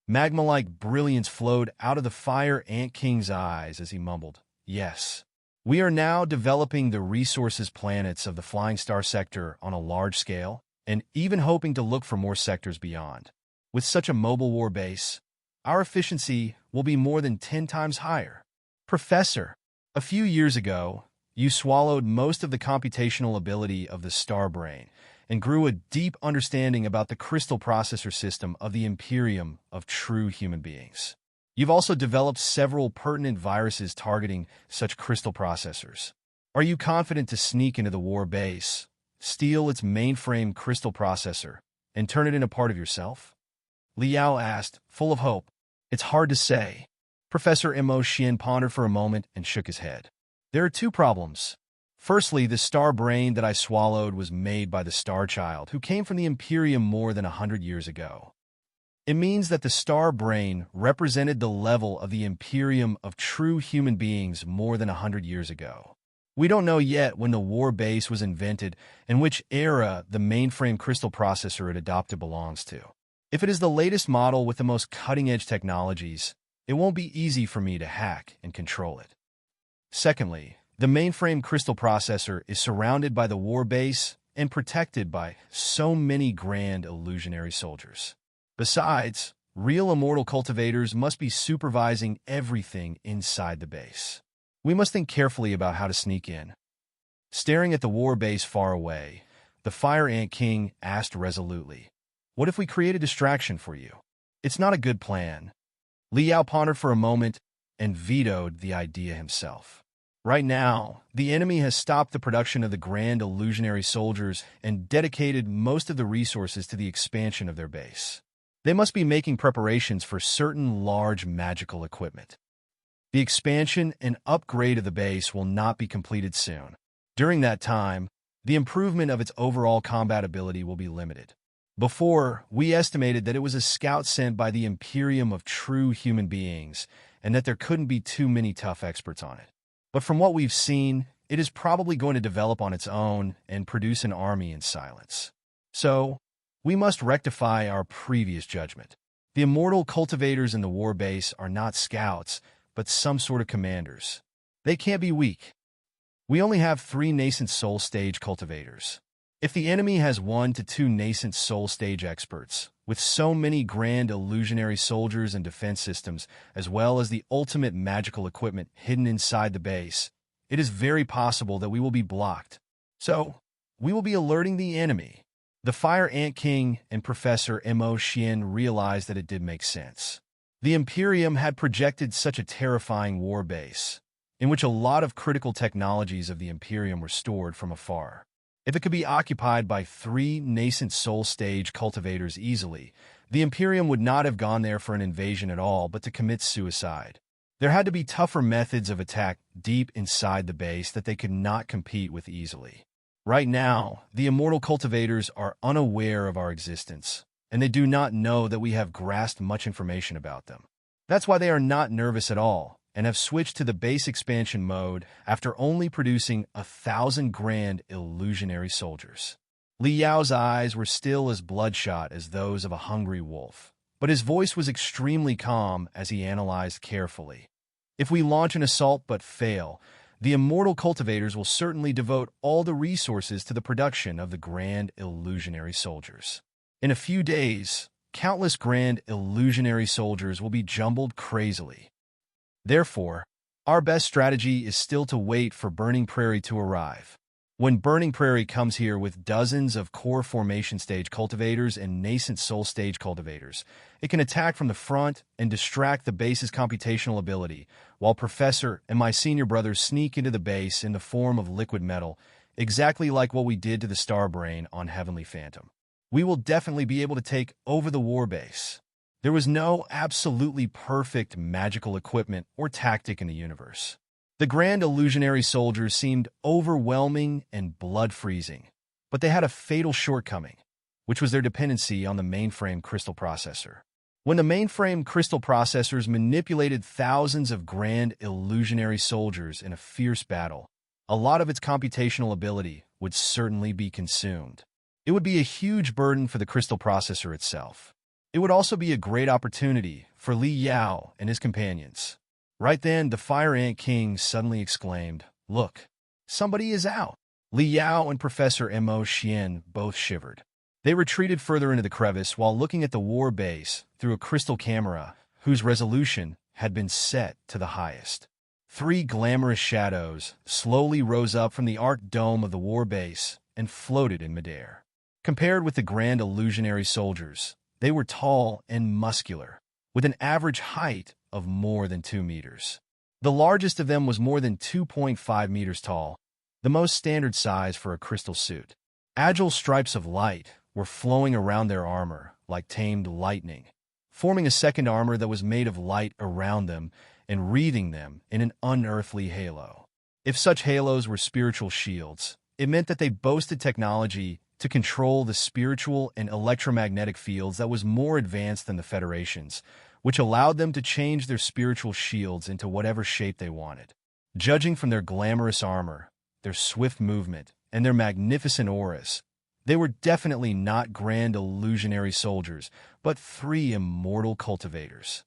A: Magma-like brilliance flowed out of the Fire Ant King's eyes as he mumbled, yes. We are now developing the resources planets of the Flying Star sector on a large scale, and even hoping to look for more sectors beyond. With such a mobile war base, our efficiency will be more than 10 times higher. Professor, a few years ago, you swallowed most of the computational ability of the Star Brain and grew a deep understanding about the crystal processor system of the Imperium of true human beings. You've also developed several pertinent viruses targeting such crystal processors. Are you confident to sneak into the war base, steal its mainframe crystal processor, and turn it into part of yourself? Liao asked, full of hope. It's hard to say. Professor Mo Xian pondered for a moment and shook his head. There are two problems. Firstly, the star brain that I swallowed was made by the Star Child, who came from the Imperium more than 100 years ago. It means that the star brain represented the level of the Imperium of true human beings more than 100 years ago. We don't know yet when the war base was invented and which era the mainframe crystal processor it adopted belongs to. If it is the latest model with the most cutting-edge technologies, it won't be easy for me to hack and control it. Secondly, the mainframe crystal processor is surrounded by the war base and protected by so many Grand Illusionary Soldiers. Besides, real immortal cultivators must be supervising everything inside the base. We must think carefully about how to sneak in. Staring at the war base far away, the Fire Ant King asked resolutely, what if we create a distraction for you? It's not a good plan. Liao pondered for a moment and vetoed the idea himself. Right now, the enemy has stopped the production of the Grand Illusionary Soldiers and dedicated most of the resources to the expansion of their base. They must be making preparations for certain large magical equipment. The expansion and upgrade of the base will not be completed soon. During that time, the improvement of its overall combat ability will be limited. Before, we estimated that it was a scout sent by the Imperium of true human beings, and that there couldn't be too many tough experts on it. But from what we've seen, it is probably going to develop on its own and produce an army in silence. So, we must rectify our previous judgment. The immortal cultivators in the war base are not scouts, but some sort of commanders. They can't be weak. We only have 3 nascent soul stage cultivators. If the enemy has 1 to 2 nascent soul stage experts, with so many grand illusionary soldiers and defense systems, as well as the ultimate magical equipment hidden inside the base, it is very possible that we will be blocked. So, we will be alerting the enemy. The Fire Ant King and Professor Mo Xian realized that it did make sense. The Imperium had projected such a terrifying war base, in which a lot of critical technologies of the Imperium were stored from afar. If it could be occupied by 3 nascent soul stage cultivators easily, the Imperium would not have gone there for an invasion at all, but to commit suicide. There had to be tougher methods of attack deep inside the base that they could not compete with easily. Right now, the immortal cultivators are unaware of our existence, and they do not know that we have grasped much information about them. That's why they are not nervous at all, and have switched to the base expansion mode after only producing 1,000 grand illusionary soldiers. Li Yao's eyes were still as bloodshot as those of a hungry wolf, but his voice was extremely calm as he analyzed carefully. If we launch an assault but fail, the immortal cultivators will certainly devote all the resources to the production of the grand illusionary soldiers. In a few days, countless grand illusionary soldiers will be jumbled crazily. Therefore, our best strategy is still to wait for Burning Prairie to arrive. When Burning Prairie comes here with dozens of core formation stage cultivators and nascent soul stage cultivators, it can attack from the front and distract the base's computational ability, while Professor and my senior brothers sneak into the base in the form of liquid metal, exactly like what we did to the Starbrain on Heavenly Phantom. We will definitely be able to take over the war base. There was no absolutely perfect magical equipment or tactic in the universe. The grand illusionary soldiers seemed overwhelming and blood-freezing, but they had a fatal shortcoming, which was their dependency on the mainframe crystal processor. When the mainframe crystal processors manipulated thousands of grand illusionary soldiers in a fierce battle, a lot of its computational ability would certainly be consumed. It would be a huge burden for the crystal processor itself. It would also be a great opportunity for Li Yao and his companions. Right then, the Fire Ant King suddenly exclaimed, "Look, somebody is out!" Li Yao and Professor Mo Xian both shivered. They retreated further into the crevice while looking at the war base through a crystal camera whose resolution had been set to the highest. 3 glamorous shadows slowly rose up from the arched dome of the war base and floated in midair. Compared with the grand illusionary soldiers, they were tall and muscular, with an average height of more than 2 meters. The largest of them was more than 2.5 meters tall, the most standard size for a crystal suit. Agile stripes of light were flowing around their armor like tamed lightning, forming a second armor that was made of light around them and wreathing them in an unearthly halo. If such halos were spiritual shields, it meant that they boasted technology to control the spiritual and electromagnetic fields that was more advanced than the Federation's, which allowed them to change their spiritual shields into whatever shape they wanted. Judging from their glamorous armor, their swift movement, and their magnificent auras, they were definitely not grand illusionary soldiers, but 3 immortal cultivators.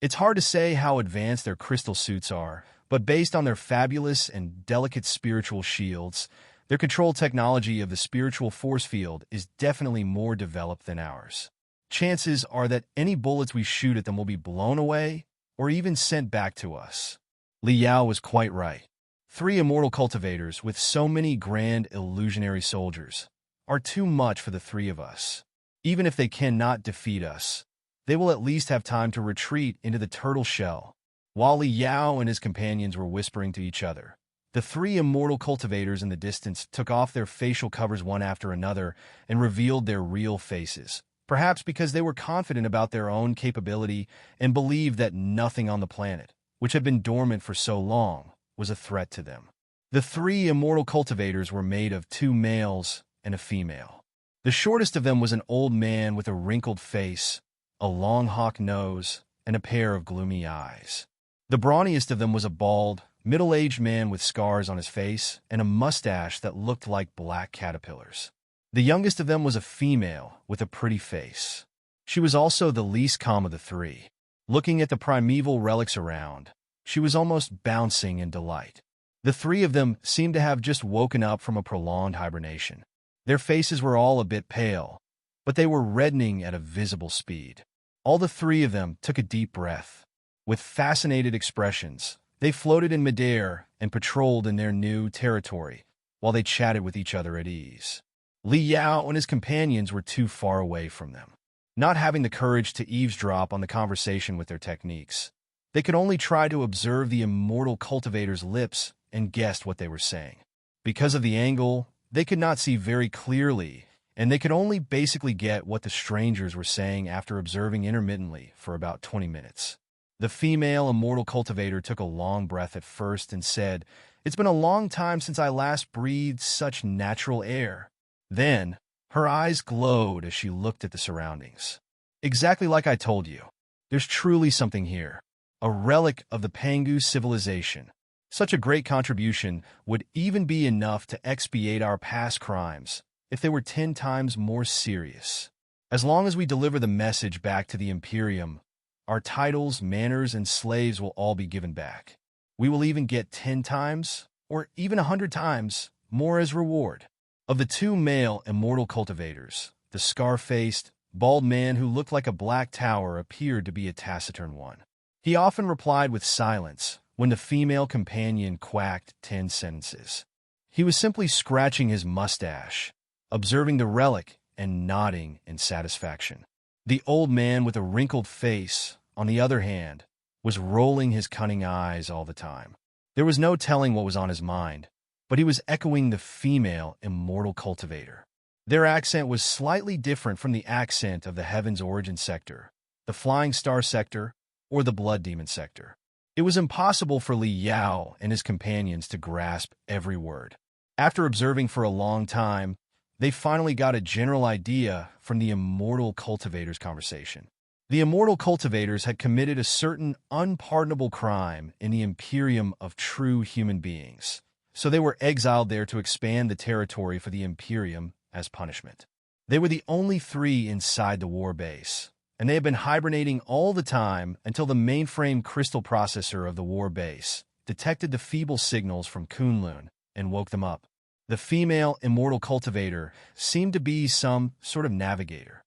A: It's hard to say how advanced their crystal suits are, but based on their fabulous and delicate spiritual shields, their control technology of the spiritual force field is definitely more developed than ours. Chances are that any bullets we shoot at them will be blown away or even sent back to us. Li Yao was quite right. 3 immortal cultivators with so many grand illusionary soldiers are too much for the 3 of us. Even if they cannot defeat us, they will at least have time to retreat into the turtle shell. While Li Yao and his companions were whispering to each other, the 3 immortal cultivators in the distance took off their facial covers one after another and revealed their real faces, perhaps because they were confident about their own capability and believed that nothing on the planet, which had been dormant for so long, was a threat to them. The 3 immortal cultivators were made of 2 males and a female. The shortest of them was an old man with a wrinkled face, a long hawk nose, and a pair of gloomy eyes. The brawniest of them was a bald, middle-aged man with scars on his face and a mustache that looked like black caterpillars. The youngest of them was a female with a pretty face. She was also the least calm of the three. Looking at the primeval relics around, she was almost bouncing in delight. The three of them seemed to have just woken up from a prolonged hibernation. Their faces were all a bit pale, but they were reddening at a visible speed. All the three of them took a deep breath. With fascinated expressions, they floated in midair and patrolled in their new territory while they chatted with each other at ease. Li Yao and his companions were too far away from them, not having the courage to eavesdrop on the conversation with their techniques. They could only try to observe the immortal cultivator's lips and guess what they were saying. Because of the angle, they could not see very clearly, and they could only basically get what the strangers were saying after observing intermittently for about 20 minutes. The female immortal cultivator took a long breath at first and said, "It's been a long time since I last breathed such natural air." Then, her eyes glowed as she looked at the surroundings. "Exactly like I told you. There's truly something here. A relic of the Pangu civilization. Such a great contribution would even be enough to expiate our past crimes if they were 10 times more serious. As long as we deliver the message back to the Imperium, our titles, manors, and slaves will all be given back. We will even get 10 times, or even 100 times, more as reward." Of the two male immortal cultivators, the scar-faced, bald man who looked like a black tower appeared to be a taciturn one. He often replied with silence when the female companion quacked 10 sentences. He was simply scratching his mustache, observing the relic, and nodding in satisfaction. The old man with a wrinkled face, on the other hand, was rolling his cunning eyes all the time. There was no telling what was on his mind, but he was echoing the female immortal cultivator. Their accent was slightly different from the accent of the Heaven's Origin sector, the Flying Star sector, or the Blood Demon sector. It was impossible for Li Yao and his companions to grasp every word. After observing for a long time, they finally got a general idea from the immortal cultivators' conversation. The immortal cultivators had committed a certain unpardonable crime in the Imperium of true human beings, so they were exiled there to expand the territory for the Imperium as punishment. They were the only three inside the war base, and they had been hibernating all the time until the mainframe crystal processor of the war base detected the feeble signals from Kunlun and woke them up. The female immortal cultivator seemed to be some sort of navigator.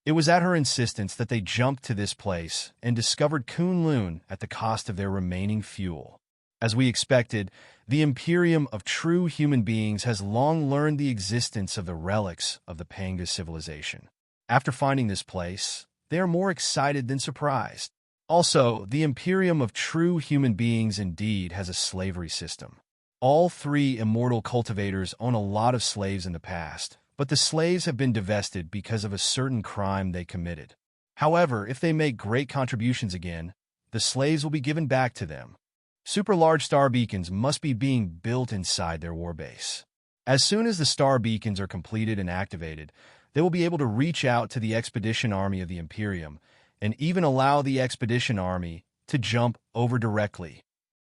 A: It was at her insistence that they jumped to this place and discovered Kunlun at the cost of their remaining fuel. As we expected, the Imperium of true human beings has long learned the existence of the relics of the Panga civilization. After finding this place, they are more excited than surprised. Also, the Imperium of true human beings indeed has a slavery system. All three immortal cultivators own a lot of slaves in the past, but the slaves have been divested because of a certain crime they committed. However, if they make great contributions again, the slaves will be given back to them. Super large star beacons must be being built inside their warbase. As soon as the star beacons are completed and activated, they will be able to reach out to the expedition army of the Imperium and even allow the expedition army to jump over directly.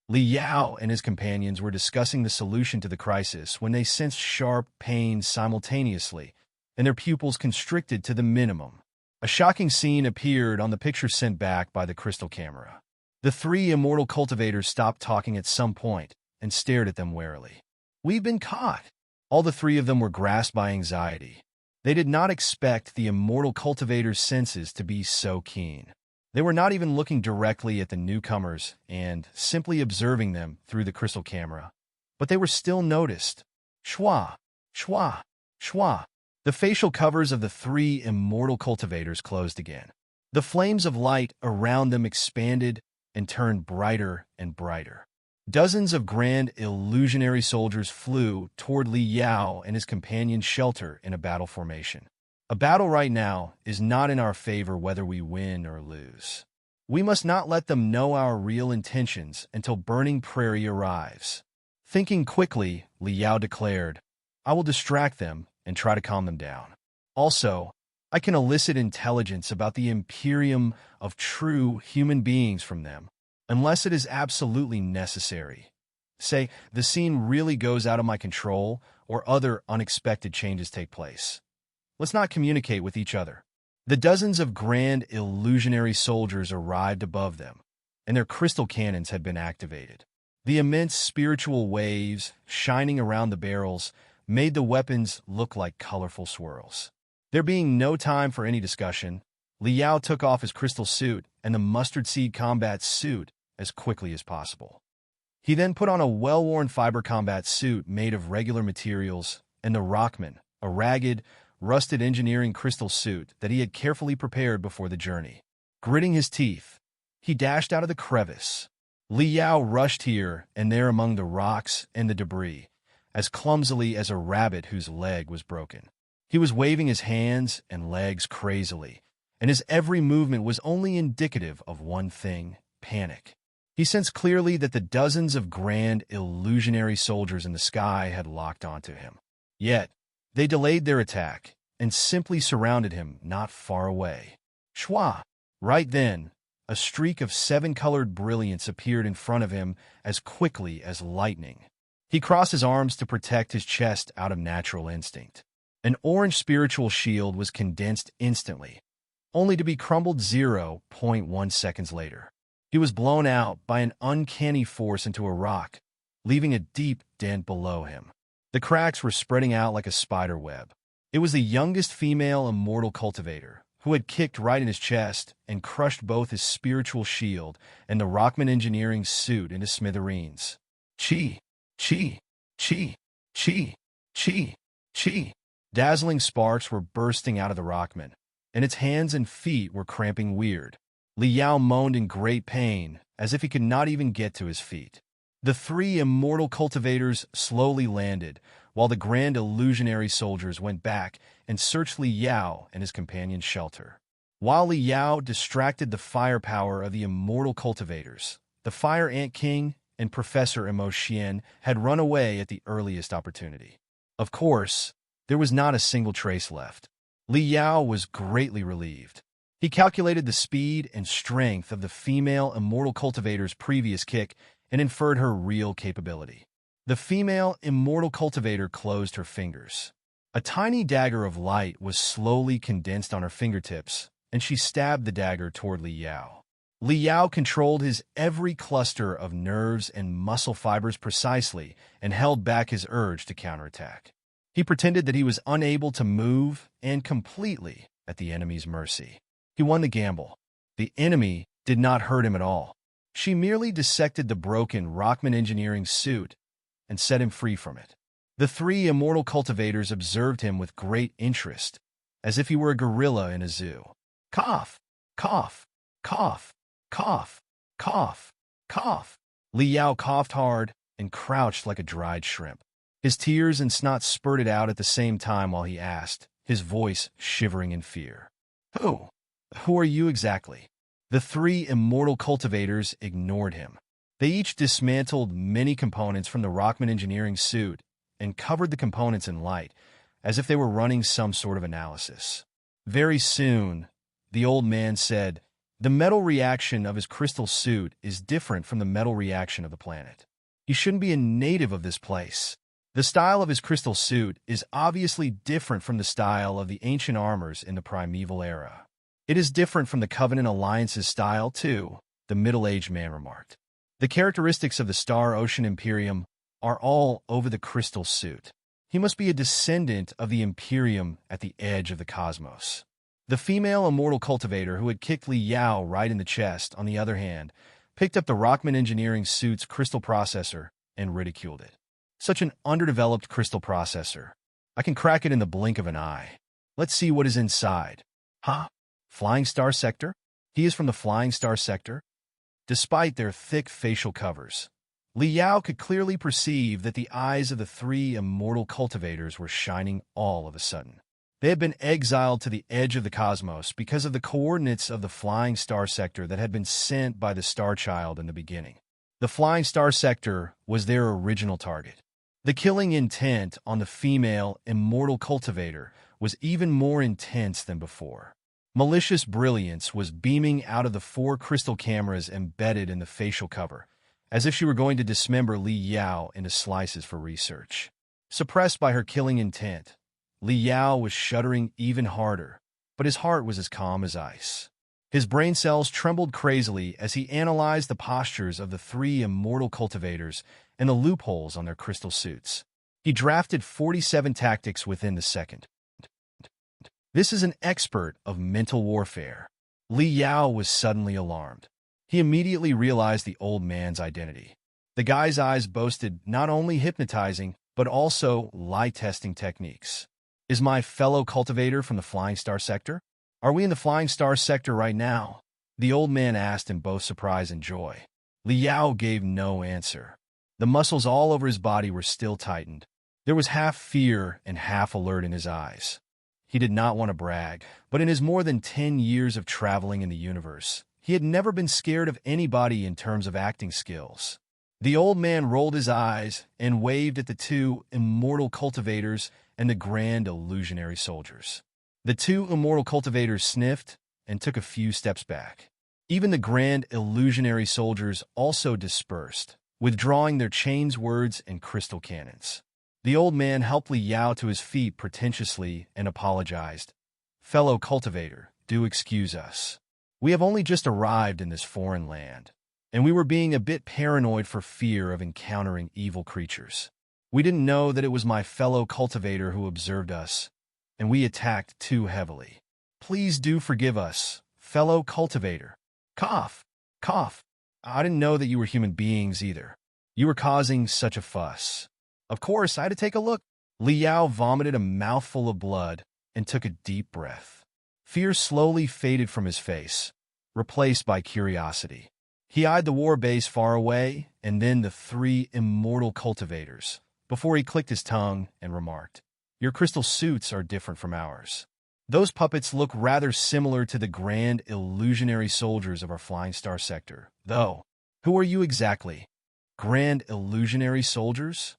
A: Li Yao and his companions were discussing the solution to the crisis when they sensed sharp pain simultaneously, and their pupils constricted to the minimum. A shocking scene appeared on the picture sent back by the crystal camera. The three immortal cultivators stopped talking at some point and stared at them warily. "We've been caught." All the three of them were grasped by anxiety. They did not expect the immortal cultivators' senses to be so keen. They were not even looking directly at the newcomers and simply observing them through the crystal camera. But they were still noticed. Schwa, schwa, schwa. The facial covers of the three immortal cultivators closed again. The flames of light around them expanded and turned brighter and brighter. Dozens of grand illusionary soldiers flew toward Li Yao and his companion's shelter in a battle formation. A battle right now is not in our favor whether we win or lose. We must not let them know our real intentions until Burning Prairie arrives. Thinking quickly, Li Yao declared, "I will distract them and try to calm them down. Also, I can elicit intelligence about the Imperium of true human beings from them. unless it is absolutely necessary. Say, the scene really goes out of my control or other unexpected changes take place. Let's not communicate with each other. The dozens of grand illusionary soldiers arrived above them, and their crystal cannons had been activated. The immense spiritual waves shining around the barrels made the weapons look like colorful swirls. There being no time for any discussion, Liao took off his crystal suit and the mustard seed combat suit as quickly as possible. He then put on a well-worn fiber combat suit made of regular materials and the Rockman, a ragged, rusted engineering crystal suit that he had carefully prepared before the journey. Gritting his teeth, he dashed out of the crevice. Liao rushed here and there among the rocks and the debris, as clumsily as a rabbit whose leg was broken. He was waving his hands and legs crazily, and his every movement was only indicative of one thing: panic. He sensed clearly that the dozens of grand illusionary soldiers in the sky had locked onto him. Yet, they delayed their attack and simply surrounded him not far away. Shwa! Right then, a streak of seven-colored brilliance appeared in front of him as quickly as lightning. He crossed his arms to protect his chest out of natural instinct. An orange spiritual shield was condensed instantly, only to be crumbled 0.1 seconds later. He was blown out by an uncanny force into a rock, leaving a deep dent below him. The cracks were spreading out like a spider web. It was the youngest female immortal cultivator, who had kicked right in his chest and crushed both his spiritual shield and the Rockman engineering suit into smithereens. Chi! Chi! Chi! Chi! Chi! Chi! Dazzling sparks were bursting out of the Rockman, and its hands and feet were cramping weird. Liao moaned in great pain, as if he could not even get to his feet. The three immortal cultivators slowly landed, while the grand illusionary soldiers went back and searched Liao and his companion's shelter. While Liao distracted the firepower of the immortal cultivators, the Fire Ant King and Professor Emo Xian had run away at the earliest opportunity. Of course, there was not a single trace left. Liao was greatly relieved. He calculated the speed and strength of the female immortal cultivator's previous kick and inferred her real capability. The female immortal cultivator closed her fingers. A tiny dagger of light was slowly condensed on her fingertips, and she stabbed the dagger toward Liao. Liao controlled his every cluster of nerves and muscle fibers precisely and held back his urge to counterattack. He pretended that he was unable to move and completely at the enemy's mercy. He won the gamble. The enemy did not hurt him at all. She merely dissected the broken Rockman engineering suit and set him free from it. The three immortal cultivators observed him with great interest, as if he were a gorilla in a zoo. Cough! Cough! Cough! Cough! Cough! Cough! Liao coughed hard and crouched like a dried shrimp. His tears and snot spurted out at the same time while he asked, his voice shivering in fear. Who? Who are you exactly? The three immortal cultivators ignored him. They each dismantled many components from the Rockman engineering suit and covered the components in light, as if they were running some sort of analysis. Very soon, the old man said, the metal reaction of his crystal suit is different from the metal reaction of the planet. He shouldn't be a native of this place. The style of his crystal suit is obviously different from the style of the ancient armors in the primeval era. It is different from the Covenant Alliance's style, too, the middle-aged man remarked. The characteristics of the Star Ocean Imperium are all over the crystal suit. He must be a descendant of the Imperium at the edge of the cosmos. The female immortal cultivator who had kicked Liao right in the chest, on the other hand, picked up the Rockman engineering suit's crystal processor and ridiculed it. Such an underdeveloped crystal processor. I can crack it in the blink of an eye. Let's see what is inside. Huh? Flying Star Sector? He is from the Flying Star Sector? Despite their thick facial covers, Liao could clearly perceive that the eyes of the three immortal cultivators were shining all of a sudden. They had been exiled to the edge of the cosmos because of the coordinates of the Flying Star Sector that had been sent by the Star Child in the beginning. The Flying Star Sector was their original target. The killing intent on the female immortal cultivator was even more intense than before. Malicious brilliance was beaming out of the 4 crystal cameras embedded in the facial cover, as if she were going to dismember Li Yao into slices for research. Suppressed by her killing intent, Li Yao was shuddering even harder, but his heart was as calm as ice. His brain cells trembled crazily as he analyzed the postures of the 3 immortal cultivators and the loopholes on their crystal suits. He drafted 47 tactics within the second. This is an expert of mental warfare. Li Yao was suddenly alarmed. He immediately realized the old man's identity. The guy's eyes boasted not only hypnotizing, but also lie-testing techniques. Is my fellow cultivator from the Flying Star sector? Are we in the Flying Star sector right now? The old man asked in both surprise and joy. Li Yao gave no answer. The muscles all over his body were still tightened. There was half fear and half alert in his eyes. He did not want to brag, but in his more than 10 years of traveling in the universe, he had never been scared of anybody in terms of acting skills. The old man rolled his eyes and waved at the 2 immortal cultivators and the grand illusionary soldiers. The 2 immortal cultivators sniffed and took a few steps back. Even the grand illusionary soldiers also dispersed, withdrawing their chains, words, and crystal cannons. The old man helped Li Yao to his feet pretentiously and apologized. Fellow cultivator, do excuse us. We have only just arrived in this foreign land, and we were being a bit paranoid for fear of encountering evil creatures. We didn't know that it was my fellow cultivator who observed us, and we attacked too heavily. Please do forgive us, fellow cultivator. Cough, cough. I didn't know that you were human beings either. You were causing such a fuss. Of course, I had to take a look. Li Yao vomited a mouthful of blood and took a deep breath. Fear slowly faded from his face, replaced by curiosity. He eyed the war base far away and then the 3 immortal cultivators, before he clicked his tongue and remarked, "Your crystal suits are different from ours. Those puppets look rather similar to the grand illusionary soldiers of our Flying Star sector, though. Who are you exactly? Grand illusionary soldiers?"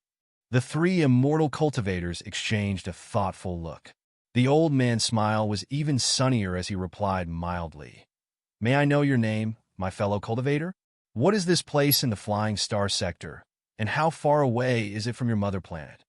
A: The 3 immortal cultivators exchanged a thoughtful look. The old man's smile was even sunnier as he replied mildly, "May I know your name, my fellow cultivator? What is this place in the Flying Star sector, and how far away is it from your mother planet?"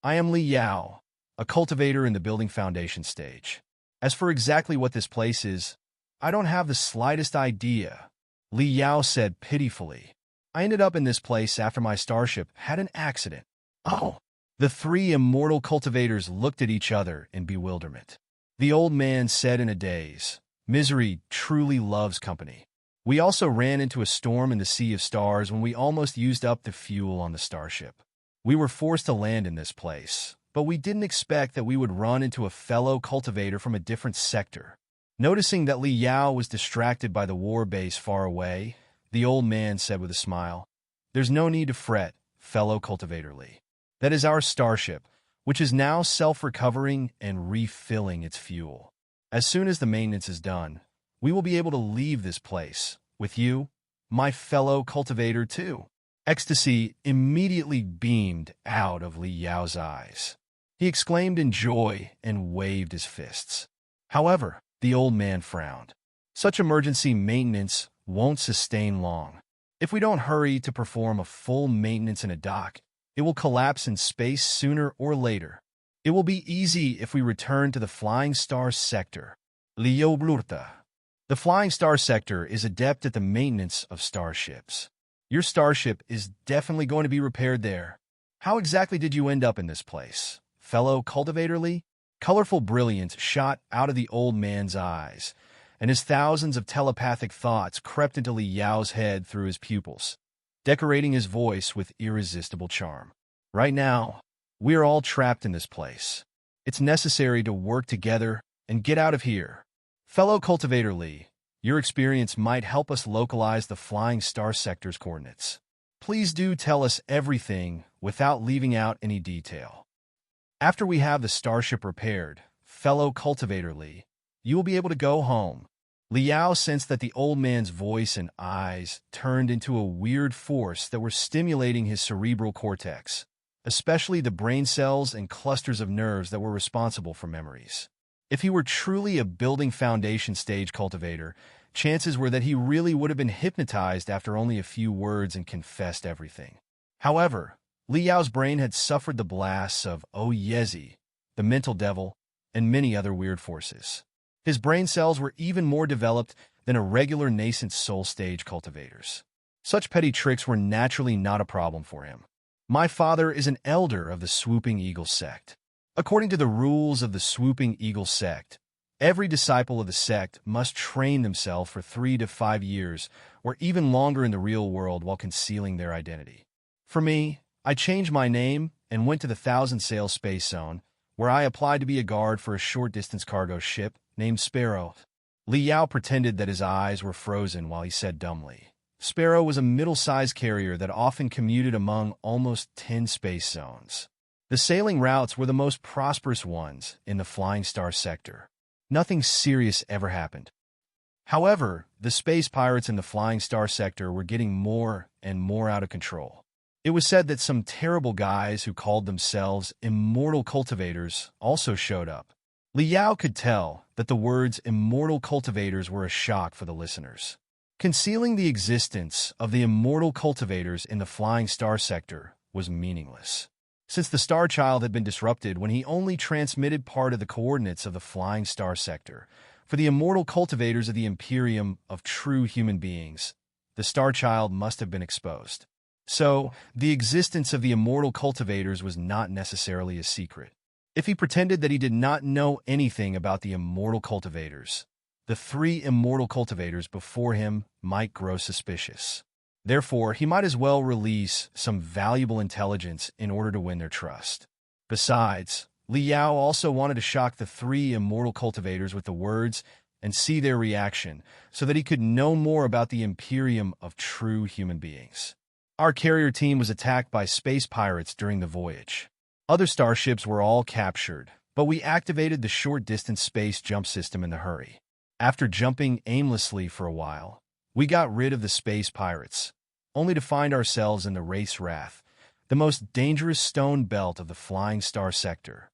A: "I am Li Yao, a cultivator in the building foundation stage. As for exactly what this place is, I don't have the slightest idea," Li Yao said pitifully. "I ended up in this place after my starship had an accident." "Oh!" The 3 immortal cultivators looked at each other in bewilderment. The old man said in a daze, "Misery truly loves company. We also ran into a storm in the Sea of Stars when we almost used up the fuel on the starship. We were forced to land in this place, but we didn't expect that we would run into a fellow cultivator from a different sector." Noticing that Li Yao was distracted by the war base far away, the old man said with a smile, "There's no need to fret, fellow cultivator Li. That is our starship, which is now self-recovering and refilling its fuel. As soon as the maintenance is done, we will be able to leave this place, with you, my fellow cultivator too." Ecstasy immediately beamed out of Li Yao's eyes. He exclaimed in joy and waved his fists. However, the old man frowned. Such emergency maintenance won't sustain long. If we don't hurry to perform a full maintenance in a dock, it will collapse in space sooner or later. It will be easy if we return to the Flying Star sector. Leo Blurta. The Flying Star sector is adept at the maintenance of starships. Your starship is definitely going to be repaired there. How exactly did you end up in this place, fellow cultivator Li? Colorful brilliance shot out of the old man's eyes, and his thousands of telepathic thoughts crept into Li Yao's head through his pupils, decorating his voice with irresistible charm. "Right now, we are all trapped in this place. It's necessary to work together and get out of here. Fellow cultivator Li, your experience might help us localize the Flying Star sector's coordinates. Please do tell us everything without leaving out any detail. After we have the starship repaired, fellow cultivator Li, you will be able to go home." Li Yao sensed that the old man's voice and eyes turned into a weird force that were stimulating his cerebral cortex, especially the brain cells and clusters of nerves that were responsible for memories. If he were truly a building foundation stage cultivator, chances were that he really would have been hypnotized after only a few words and confessed everything. However, Liao's brain had suffered the blasts of Yezi, the mental devil, and many other weird forces. His brain cells were even more developed than a regular nascent soul stage cultivator's. Such petty tricks were naturally not a problem for him. My father is an elder of the Swooping Eagle sect. According to the rules of the Swooping Eagle sect, every disciple of the sect must train themselves for 3 to 5 years or even longer in the real world while concealing their identity. For me, I changed my name and went to the Thousand Sail Space Zone, where I applied to be a guard for a short-distance cargo ship named Sparrow. Liao pretended that his eyes were frozen while he said dumbly, Sparrow was a middle-sized carrier that often commuted among almost 10 space zones. The sailing routes were the most prosperous ones in the Flying Star sector. Nothing serious ever happened. However, the space pirates in the Flying Star sector were getting more and more out of control. It was said that some terrible guys who called themselves immortal cultivators also showed up. Liao could tell that the words immortal cultivators were a shock for the listeners. Concealing the existence of the immortal cultivators in the Flying Star sector was meaningless, since the Star Child had been disrupted when he only transmitted part of the coordinates of the Flying Star sector. For the immortal cultivators of the Imperium of true human beings, the Star Child must have been exposed. So, the existence of the immortal cultivators was not necessarily a secret. If he pretended that he did not know anything about the immortal cultivators, the 3 immortal cultivators before him might grow suspicious. Therefore, he might as well release some valuable intelligence in order to win their trust. Besides, Liao also wanted to shock the 3 immortal cultivators with the words and see their reaction so that he could know more about the Imperium of true human beings. Our carrier team was attacked by space pirates during the voyage. Other starships were all captured, but we activated the short-distance space jump system in a hurry. After jumping aimlessly for a while, we got rid of the space pirates, only to find ourselves in the Race Wrath, the most dangerous stone belt of the Flying Star sector.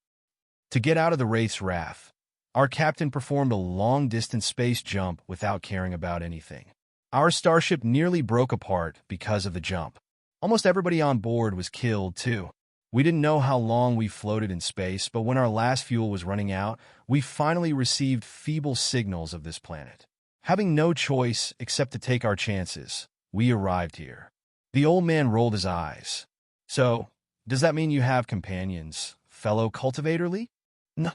A: To get out of the Race Wrath, our captain performed a long-distance space jump without caring about anything. Our starship nearly broke apart because of the jump. Almost everybody on board was killed, too. We didn't know how long we floated in space, but when our last fuel was running out, we finally received feeble signals of this planet. Having no choice except to take our chances, we arrived here. The old man rolled his eyes. So, does that mean you have companions, fellow cultivator Li? No.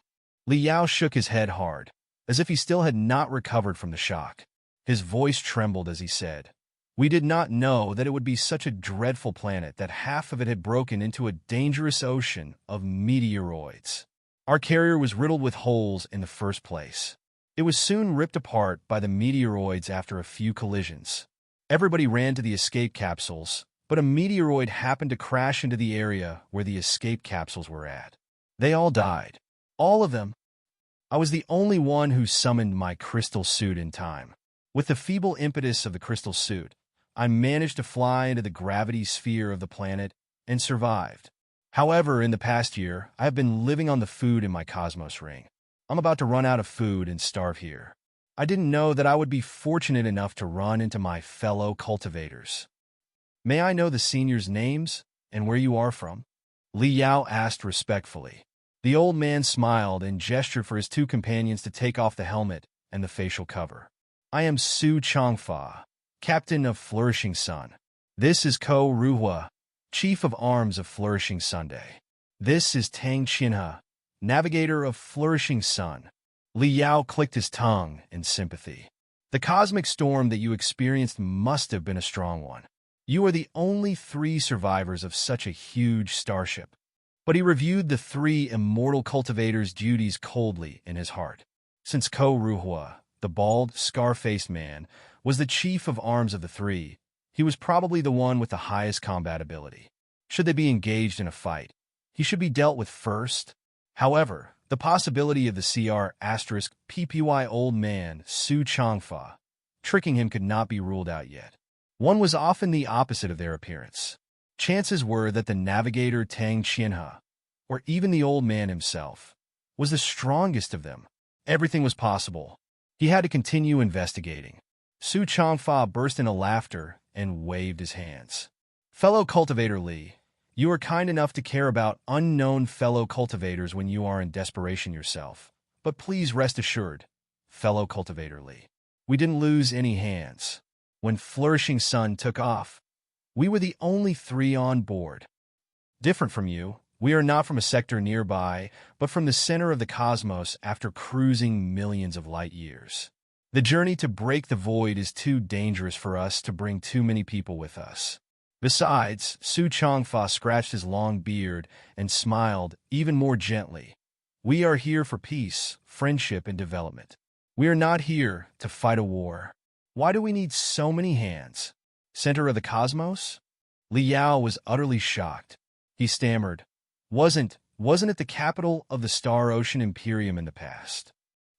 A: Liao shook his head hard, as if he still had not recovered from the shock. His voice trembled as he said, We did not know that it would be such a dreadful planet that half of it had broken into a dangerous ocean of meteoroids. Our carrier was riddled with holes in the first place. It was soon ripped apart by the meteoroids after a few collisions. Everybody ran to the escape capsules, but a meteoroid happened to crash into the area where the escape capsules were at. They all died. All of them. I was the only one who summoned my crystal suit in time. With the feeble impetus of the crystal suit, I managed to fly into the gravity sphere of the planet and survived. However, in the past year, I have been living on the food in my cosmos ring. I'm about to run out of food and starve here. I didn't know that I would be fortunate enough to run into my fellow cultivators. May I know the seniors' names and where you are from? Liao asked respectfully. The old man smiled and gestured for his 2 companions to take off the helmet and the facial cover. I am Su Changfa, Captain of Flourishing Sun. This is Ko Ruhua, Chief of Arms of Flourishing Sunday. This is Tang Qianhe, Navigator of Flourishing Sun. Liao clicked his tongue in sympathy. The cosmic storm that you experienced must have been a strong one. You are the only 3 survivors of such a huge starship. But he reviewed the 3 immortal cultivators' duties coldly in his heart. Since Ko Ruhua, the bald, scar-faced man, was the chief of arms of the 3, he was probably the one with the highest combat ability. Should they be engaged in a fight, he should be dealt with first. However, the possibility of the CR*PPY old man, Su Changfa, tricking him could not be ruled out yet. One was often the opposite of their appearance. Chances were that the navigator Tang Qianhe, or even the old man himself, was the strongest of them. Everything was possible. He had to continue investigating. Su Changfa burst into laughter and waved his hands. Fellow Cultivator Li, you are kind enough to care about unknown fellow cultivators when you are in desperation yourself. But please rest assured, fellow Cultivator Li, we didn't lose any hands. When Flourishing Sun took off, we were the only 3 on board. Different from you, we are not from a sector nearby, but from the center of the cosmos after cruising millions of light years. The journey to break the void is too dangerous for us to bring too many people with us. Besides, Su Changfa scratched his long beard and smiled even more gently. We are here for peace, friendship, and development. We are not here to fight a war. Why do we need so many hands? Center of the cosmos? Li Yao was utterly shocked. He stammered, Wasn't it the capital of the Star Ocean Imperium in the past?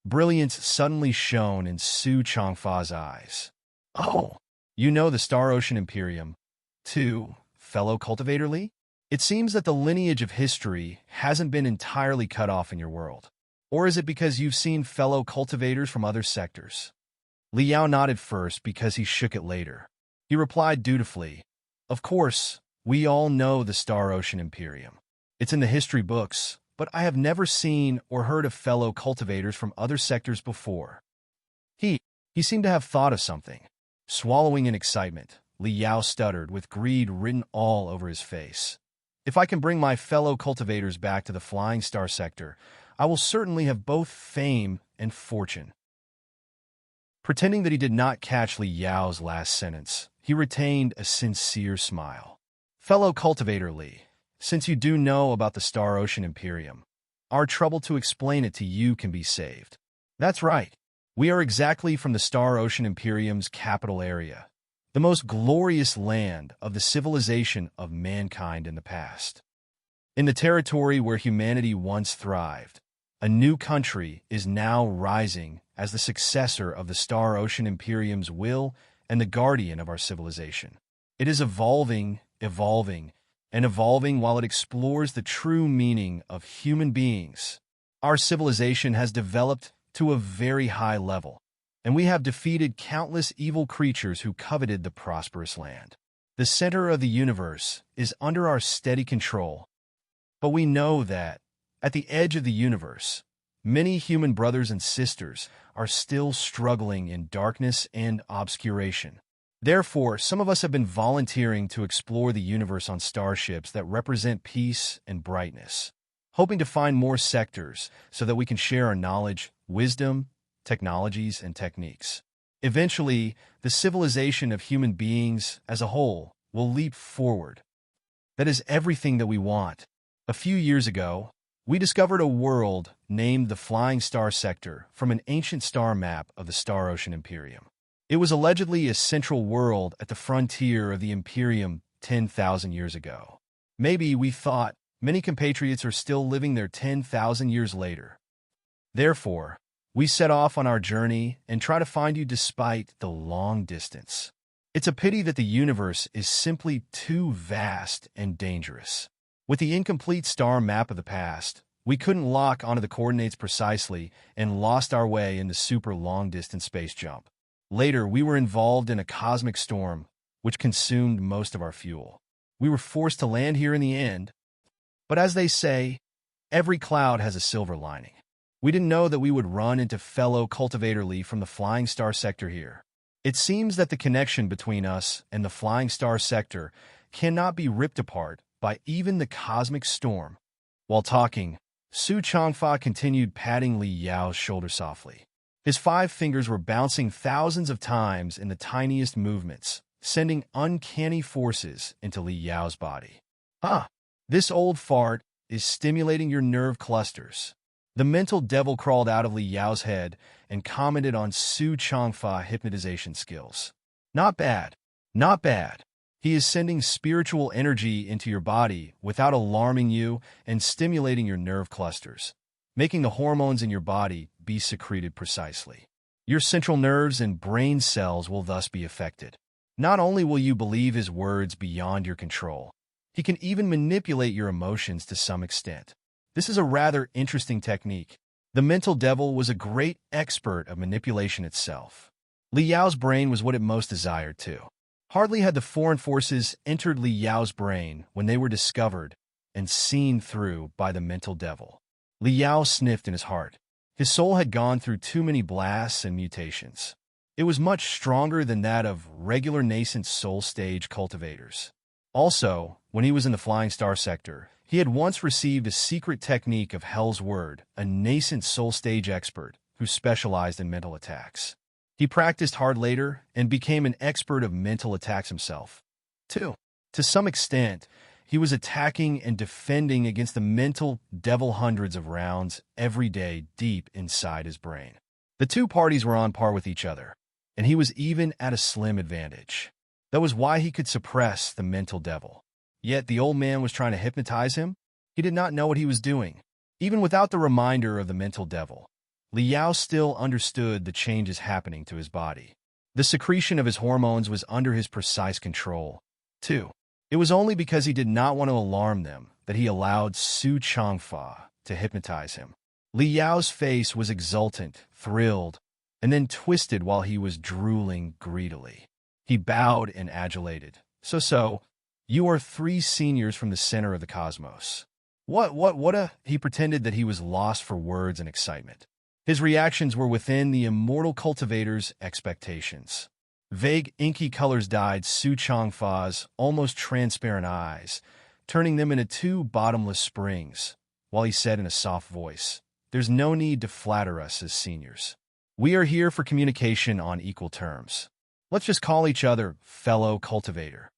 A: Brilliance suddenly shone in Su Changfa's eyes. Oh, you know the Star Ocean Imperium, too, fellow Cultivator Li? It seems that the lineage of history hasn't been entirely cut off in your world. Or is it because you've seen fellow cultivators from other sectors? Li Yao nodded first because he shook it later. He replied dutifully, Of course, we all know the Star Ocean Imperium. It's in the history books, but I have never seen or heard of fellow cultivators from other sectors before. He seemed to have thought of something. Swallowing in excitement, Li Yao stuttered with greed written all over his face. If I can bring my fellow cultivators back to the Flying Star sector, I will certainly have both fame and fortune. Pretending that he did not catch Li Yao's last sentence, he retained a sincere smile. Fellow Cultivator Li, since you do know about the Star Ocean Imperium, our trouble to explain it to you can be saved. That's right. We are exactly from the Star Ocean Imperium's capital area, the most glorious land of the civilization of mankind in the past. In the territory where humanity once thrived, a new country is now rising as the successor of the Star Ocean Imperium's will and the guardian of our civilization. It is evolving while it explores the true meaning of human beings. Our civilization has developed to a very high level, and we have defeated countless evil creatures who coveted the prosperous land. The center of the universe is under our steady control, but we know that, at the edge of the universe, many human brothers and sisters are still struggling in darkness and obscuration. Therefore, some of us have been volunteering to explore the universe on starships that represent peace and brightness, hoping to find more sectors so that we can share our knowledge, wisdom, technologies, and techniques. Eventually, the civilization of human beings as a whole will leap forward. That is everything that we want. A few years ago, we discovered a world named the Flying Star Sector from an ancient star map of the Star Ocean Imperium. It was allegedly a central world at the frontier of the Imperium 10,000 years ago. Maybe we thought many compatriots are still living there 10,000 years later. Therefore, we set off on our journey and try to find you despite the long distance. It's a pity that the universe is simply too vast and dangerous. With the incomplete star map of the past, we couldn't lock onto the coordinates precisely and lost our way in the super long-distance space jump. Later, we were involved in a cosmic storm, which consumed most of our fuel. We were forced to land here in the end. But as they say, every cloud has a silver lining. We didn't know that we would run into fellow Cultivator Li from the Flying Star sector here. It seems that the connection between us and the Flying Star sector cannot be ripped apart by even the cosmic storm. While talking, Su Changfa continued patting Li Yao's shoulder softly. His 5 fingers were bouncing thousands of times in the tiniest movements, sending uncanny forces into Li Yao's body. This old fart is stimulating your nerve clusters. The mental devil crawled out of Li Yao's head and commented on Su Changfa hypnotization skills. Not bad. He is sending spiritual energy into your body without alarming you and stimulating your nerve clusters, making the hormones in your body be secreted precisely. Your central nerves and brain cells will thus be affected. Not only will you believe his words beyond your control, he can even manipulate your emotions to some extent. This is a rather interesting technique. The mental devil was a great expert of manipulation itself. Li Yao's brain was what it most desired to. Hardly had the foreign forces entered Li Yao's brain when they were discovered and seen through by the mental devil. Li Yao sniffed in his heart. His soul had gone through too many blasts and mutations. It was much stronger than that of regular nascent soul stage cultivators. Also, when he was in the Flying Star sector, he had once received a secret technique of Hell's Word, a nascent soul stage expert who specialized in mental attacks. He practiced hard later and became an expert of mental attacks himself, too. To some extent, he was attacking and defending against the mental devil hundreds of rounds every day deep inside his brain. The two parties were on par with each other, and he was even at a slim advantage. That was why he could suppress the mental devil. Yet the old man was trying to hypnotize him. He did not know what he was doing. Even without the reminder of the mental devil, Li Yao still understood the changes happening to his body. The secretion of his hormones was under his precise control, too. It was only because he did not want to alarm them that he allowed Su Changfa to hypnotize him. Li Yao's face was exultant, thrilled, and then twisted while he was drooling greedily. He bowed and adulated. So, you are 3 seniors from the center of the cosmos. What? He pretended that he was lost for words and excitement. His reactions were within the immortal cultivator's expectations. Vague, inky colors dyed Su Changfa's almost transparent eyes, turning them into 2 bottomless springs, while he said in a soft voice, "There's no need to flatter us as seniors. We are here for communication on equal terms. Let's just call each other fellow cultivator."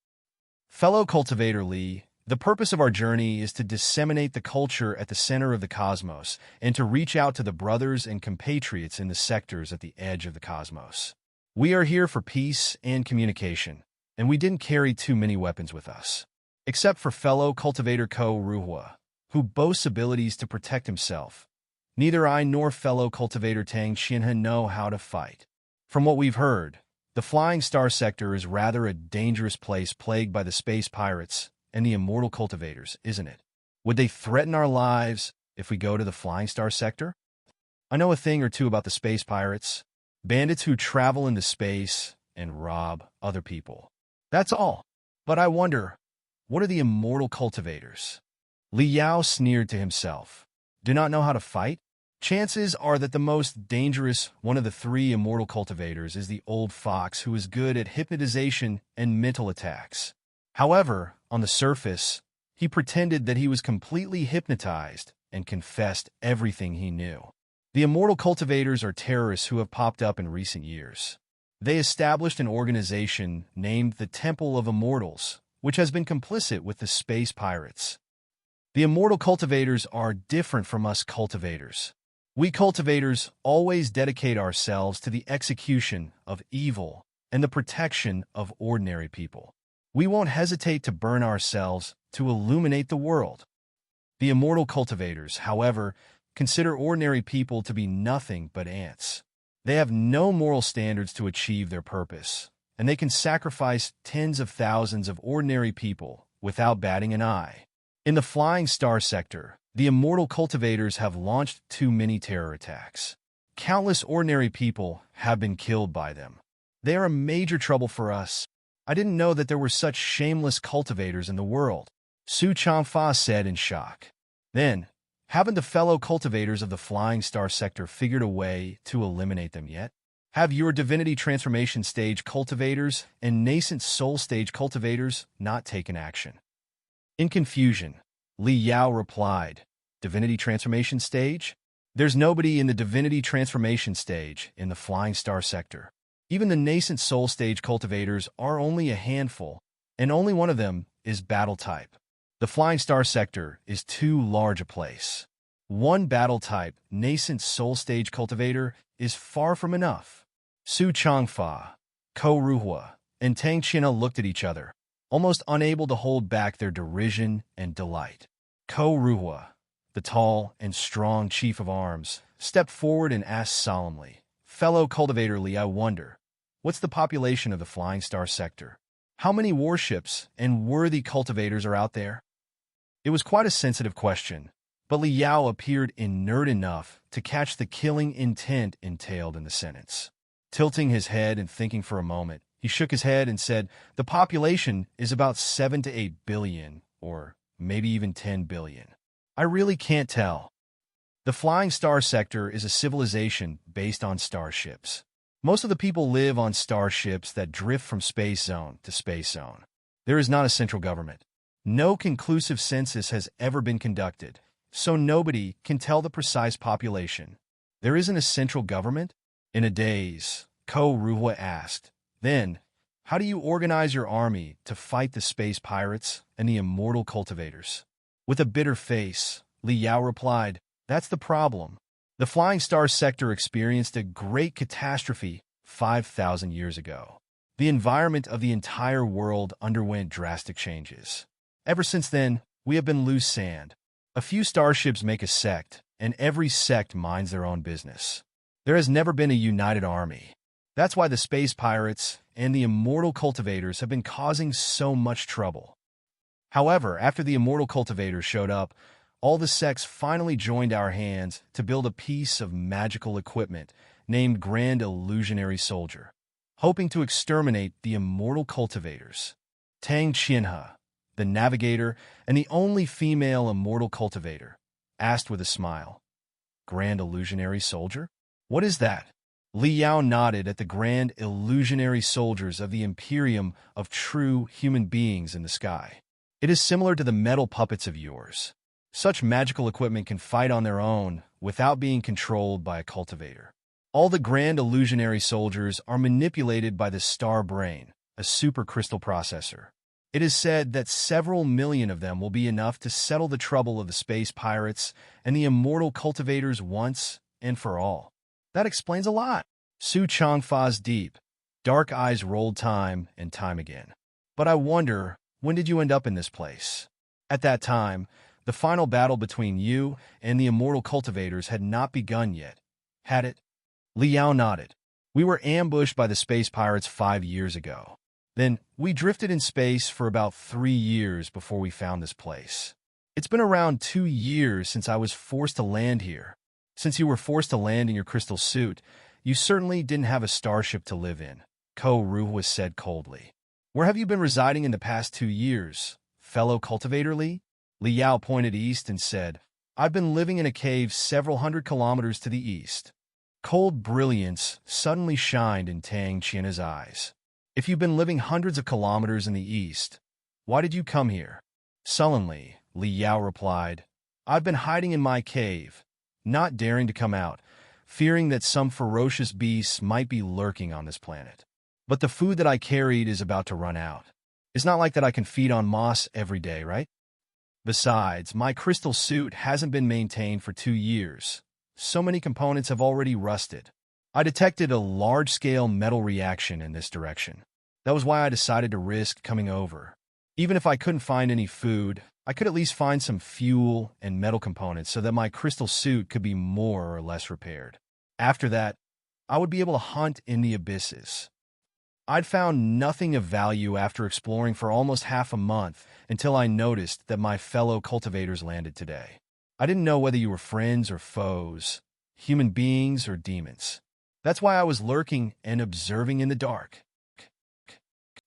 A: Fellow cultivator Li, the purpose of our journey is to disseminate the culture at the center of the cosmos and to reach out to the brothers and compatriots in the sectors at the edge of the cosmos. We are here for peace and communication, and we didn't carry too many weapons with us. Except for fellow cultivator Ko Ruhua, who boasts abilities to protect himself. Neither I nor fellow cultivator Tang Xianhe know how to fight. From what we've heard, the Flying Star sector is rather a dangerous place plagued by the space pirates and the immortal cultivators, isn't it? Would they threaten our lives if we go to the Flying Star sector? I know a thing or two about the space pirates. Bandits who travel into space and rob other people. That's all. But I wonder, what are the immortal cultivators? Li Yao sneered to himself. Do not know how to fight? Chances are that the most dangerous one of the 3 immortal cultivators is the old fox who is good at hypnotization and mental attacks. However, on the surface, he pretended that he was completely hypnotized and confessed everything he knew. The immortal cultivators are terrorists who have popped up in recent years. They established an organization named the Temple of Immortals, which has been complicit with the space pirates. The immortal cultivators are different from us cultivators. We cultivators always dedicate ourselves to the execution of evil and the protection of ordinary people. We won't hesitate to burn ourselves to illuminate the world. The immortal cultivators, however, consider ordinary people to be nothing but ants. They have no moral standards to achieve their purpose, and they can sacrifice tens of thousands of ordinary people without batting an eye. In the Flying Star sector, the immortal cultivators have launched too many terror attacks. Countless ordinary people have been killed by them. They are a major trouble for us. I didn't know that there were such shameless cultivators in the world, Su Changfa said in shock. Then, haven't the fellow cultivators of the Flying Star sector figured a way to eliminate them yet? Have your divinity transformation stage cultivators and nascent soul stage cultivators not taken action? In confusion, Li Yao replied, "Divinity transformation stage? There's nobody in the divinity transformation stage in the Flying Star sector. Even the nascent soul stage cultivators are only a handful, and only one of them is battle type. The Flying Star sector is too large a place. One battle type, nascent soul stage cultivator, is far from enough." Su Changfa, Ko Ruhua, and Tang Xianhe looked at each other, almost unable to hold back their derision and delight. Ko Ruhua, the tall and strong chief of arms, stepped forward and asked solemnly, "Fellow cultivator Li, I wonder, what's the population of the Flying Star sector? How many warships and worthy cultivators are out there?" It was quite a sensitive question, But Liao appeared inert enough to catch the killing intent entailed in the sentence. Tilting his head and thinking for a moment, he shook his head and said, "The population is about 7 to 8 billion, or maybe even 10 billion. I really can't tell." The Flying Star sector is a civilization based on starships. Most of the people live on starships that drift from space zone to space zone. There is not a central government. No conclusive census has ever been conducted, so nobody can tell the precise population. There isn't a central government? In a daze, Ko Ruhua asked. Then, how do you organize your army to fight the space pirates and the immortal cultivators? With a bitter face, Li Yao replied, "That's the problem. The Flying Star sector experienced a great catastrophe 5,000 years ago. The environment of the entire world underwent drastic changes. Ever since then, we have been loose sand. A few starships make a sect, and every sect minds their own business. There has never been a united army. That's why the space pirates and the immortal cultivators have been causing so much trouble. However, after the immortal cultivators showed up, all the sects finally joined our hands to build a piece of magical equipment named Grand Illusionary Soldier, hoping to exterminate the immortal cultivators. Tang Qianhe, the navigator and the only female immortal cultivator, asked with a smile, "Grand Illusionary Soldier? What is that?" Li Yao nodded at the Grand Illusionary Soldiers of the Imperium of true human beings in the sky. "It is similar to the metal puppets of yours. Such magical equipment can fight on their own without being controlled by a cultivator. All the Grand Illusionary Soldiers are manipulated by the Star Brain, a supercrystal processor. It is said that several million of them will be enough to settle the trouble of the space pirates and the immortal cultivators once and for all." That explains a lot. Su Changfa's deep, dark eyes rolled time and time again. "But I wonder, when did you end up in this place?" At that time, the final battle between you and the immortal cultivators had not begun yet, had it? Li Yao nodded. "We were ambushed by the space pirates 5 years ago. Then, we drifted in space for about 3 years before we found this place. It's been around 2 years since I was forced to land here. Since you were forced to land in your crystal suit, you certainly didn't have a starship to live in," Ko Ruhua said coldly. "Where have you been residing in the past 2 years, fellow cultivator Li?" Li Yao pointed east and said, "I've been living in a cave several hundred kilometers to the east." Cold brilliance suddenly shined in Tang Qianhe's eyes. "If you've been living hundreds of kilometers in the east, why did you come here?" Sullenly, Li Yao replied, "I've been hiding in my cave, not daring to come out, fearing that some ferocious beasts might be lurking on this planet. But the food that I carried is about to run out. It's not like that I can feed on moss every day, right? Besides, my crystal suit hasn't been maintained for 2 years. So many components have already rusted. I detected a large-scale metal reaction in this direction. That was why I decided to risk coming over. Even if I couldn't find any food, I could at least find some fuel and metal components so that my crystal suit could be more or less repaired. After that, I would be able to hunt in the abysses. I'd found nothing of value after exploring for almost half a month until I noticed that my fellow cultivators landed today. I didn't know whether you were friends or foes, human beings or demons. That's why I was lurking and observing in the dark."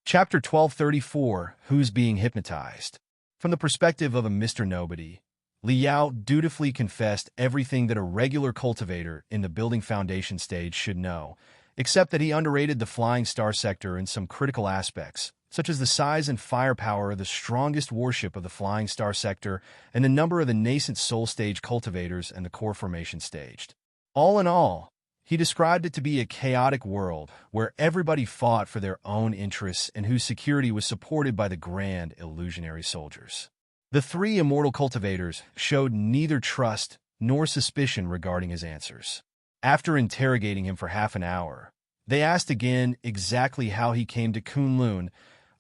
A: Chapter 1234, Who's Being Hypnotized? From the perspective of a Mr. Nobody, Li Yao dutifully confessed everything that a regular cultivator in the building foundation stage should know, except that he underrated the Flying Star sector in some critical aspects, such as the size and firepower of the strongest warship of the Flying Star sector and the number of the nascent soul stage cultivators and the core formation staged. All in all, he described it to be a chaotic world where everybody fought for their own interests and whose security was supported by the Grand Illusionary Soldiers. The 3 immortal cultivators showed neither trust nor suspicion regarding his answers. After interrogating him for half an hour, they asked again exactly how he came to Kunlun,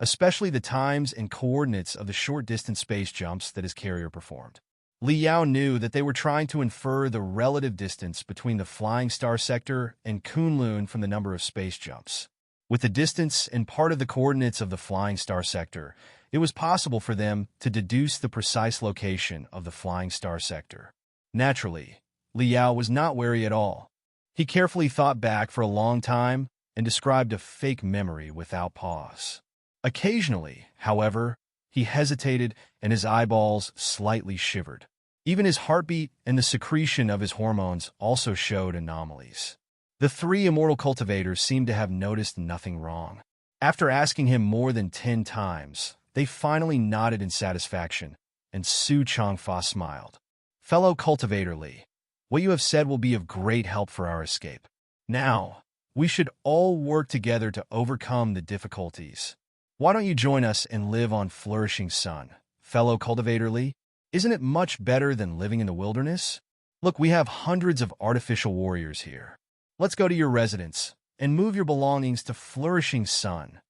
A: especially the times and coordinates of the short-distance space jumps that his carrier performed. Li Yao knew that they were trying to infer the relative distance between the Flying Star sector and Kunlun from the number of space jumps. With the distance and part of the coordinates of the Flying Star sector, it was possible for them to deduce the precise location of the flying star sector. Naturally, Liao was not wary at all. He carefully thought back for a long time and described a fake memory without pause. Occasionally, however, he hesitated and his eyeballs slightly shivered. Even his heartbeat and the secretion of his hormones also showed anomalies. The three immortal cultivators seemed to have noticed nothing wrong. After asking him more than 10 times, they finally nodded in satisfaction, and Su Changfa smiled. "Fellow cultivator Li, what you have said will be of great help for our escape. Now, we should all work together to overcome the difficulties. Why don't you join us and live on Flourishing Sun, fellow cultivator Li? Isn't it much better than living in the wilderness? Look, we have hundreds of artificial warriors here. Let's go to your residence and move your belongings to Flourishing Sun."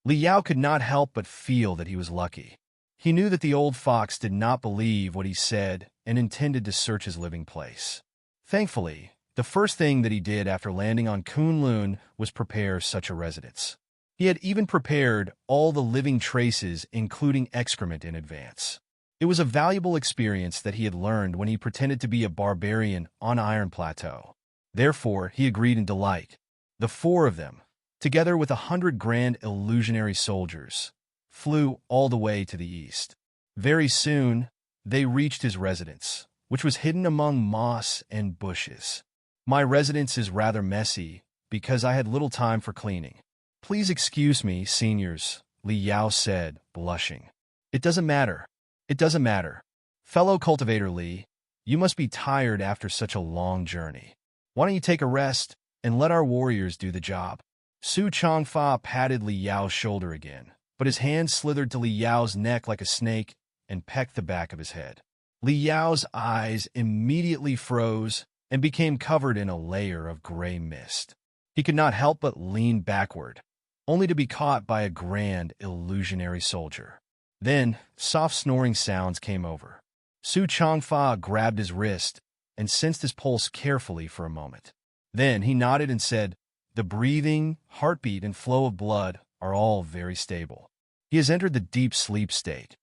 A: Liao could not help but feel that he was lucky. He knew that the old fox did not believe what he said and intended to search his living place. Thankfully, the first thing that he did after landing on Kunlun was prepare such a residence. He had even prepared all the living traces, including excrement, in advance. It was a valuable experience that he had learned when he pretended to be a barbarian on Iron Plateau. Therefore, he agreed in delight. The four of them, together with 100 grand illusionary soldiers, flew all the way to the east. Very soon, they reached his residence, which was hidden among moss and bushes. "My residence is rather messy because I had little time for cleaning. Please excuse me, seniors," Liao said, blushing. "It doesn't matter. It doesn't matter. Fellow cultivator Li, you must be tired after such a long journey. Why don't you take a rest and let our warriors do the job?" Su Changfa patted Liao's shoulder again, but his hand slithered to Liao's neck like a snake and pecked the back of his head. Liao's eyes immediately froze and became covered in a layer of gray mist. He could not help but lean backward, only to be caught by a grand illusionary soldier. Then, soft snoring sounds came over. Su Changfa grabbed his wrist and sensed his pulse carefully for a moment. Then he nodded and said, "The breathing, heartbeat, and flow of blood are all very stable. He has entered the deep sleep state."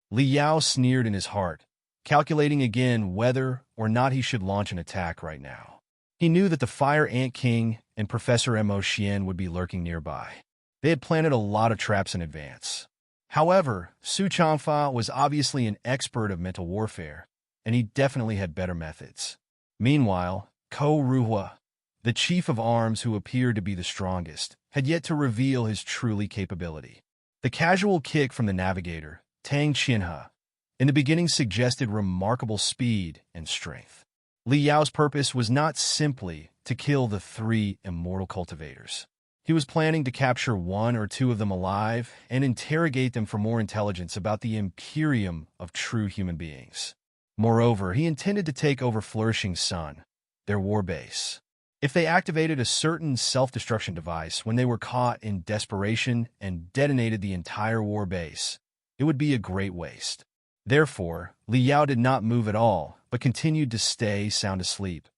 A: Liao sneered in his heart, calculating again whether or not he should launch an attack right now. He knew that the Fire Ant King and Professor Mo Xian would be lurking nearby. They had planted a lot of traps in advance. However, Su Changfa was obviously an expert of mental warfare, and he definitely had better methods. Meanwhile, Ko Ruhua, the chief of arms who appeared to be the strongest, had yet to reveal his truly capability. The casual kick from the navigator, Tang Qianhe, in the beginning suggested remarkable speed and strength. Liao's purpose was not simply to kill the three immortal cultivators. He was planning to capture one or two of them alive and interrogate them for more intelligence about the imperium of true human beings. Moreover, he intended to take over Flourishing Sun, their war base. If they activated a certain self-destruction device when they were caught in desperation and detonated the entire war base, it would be a great waste. Therefore, Liao did not move at all, but continued to stay sound asleep,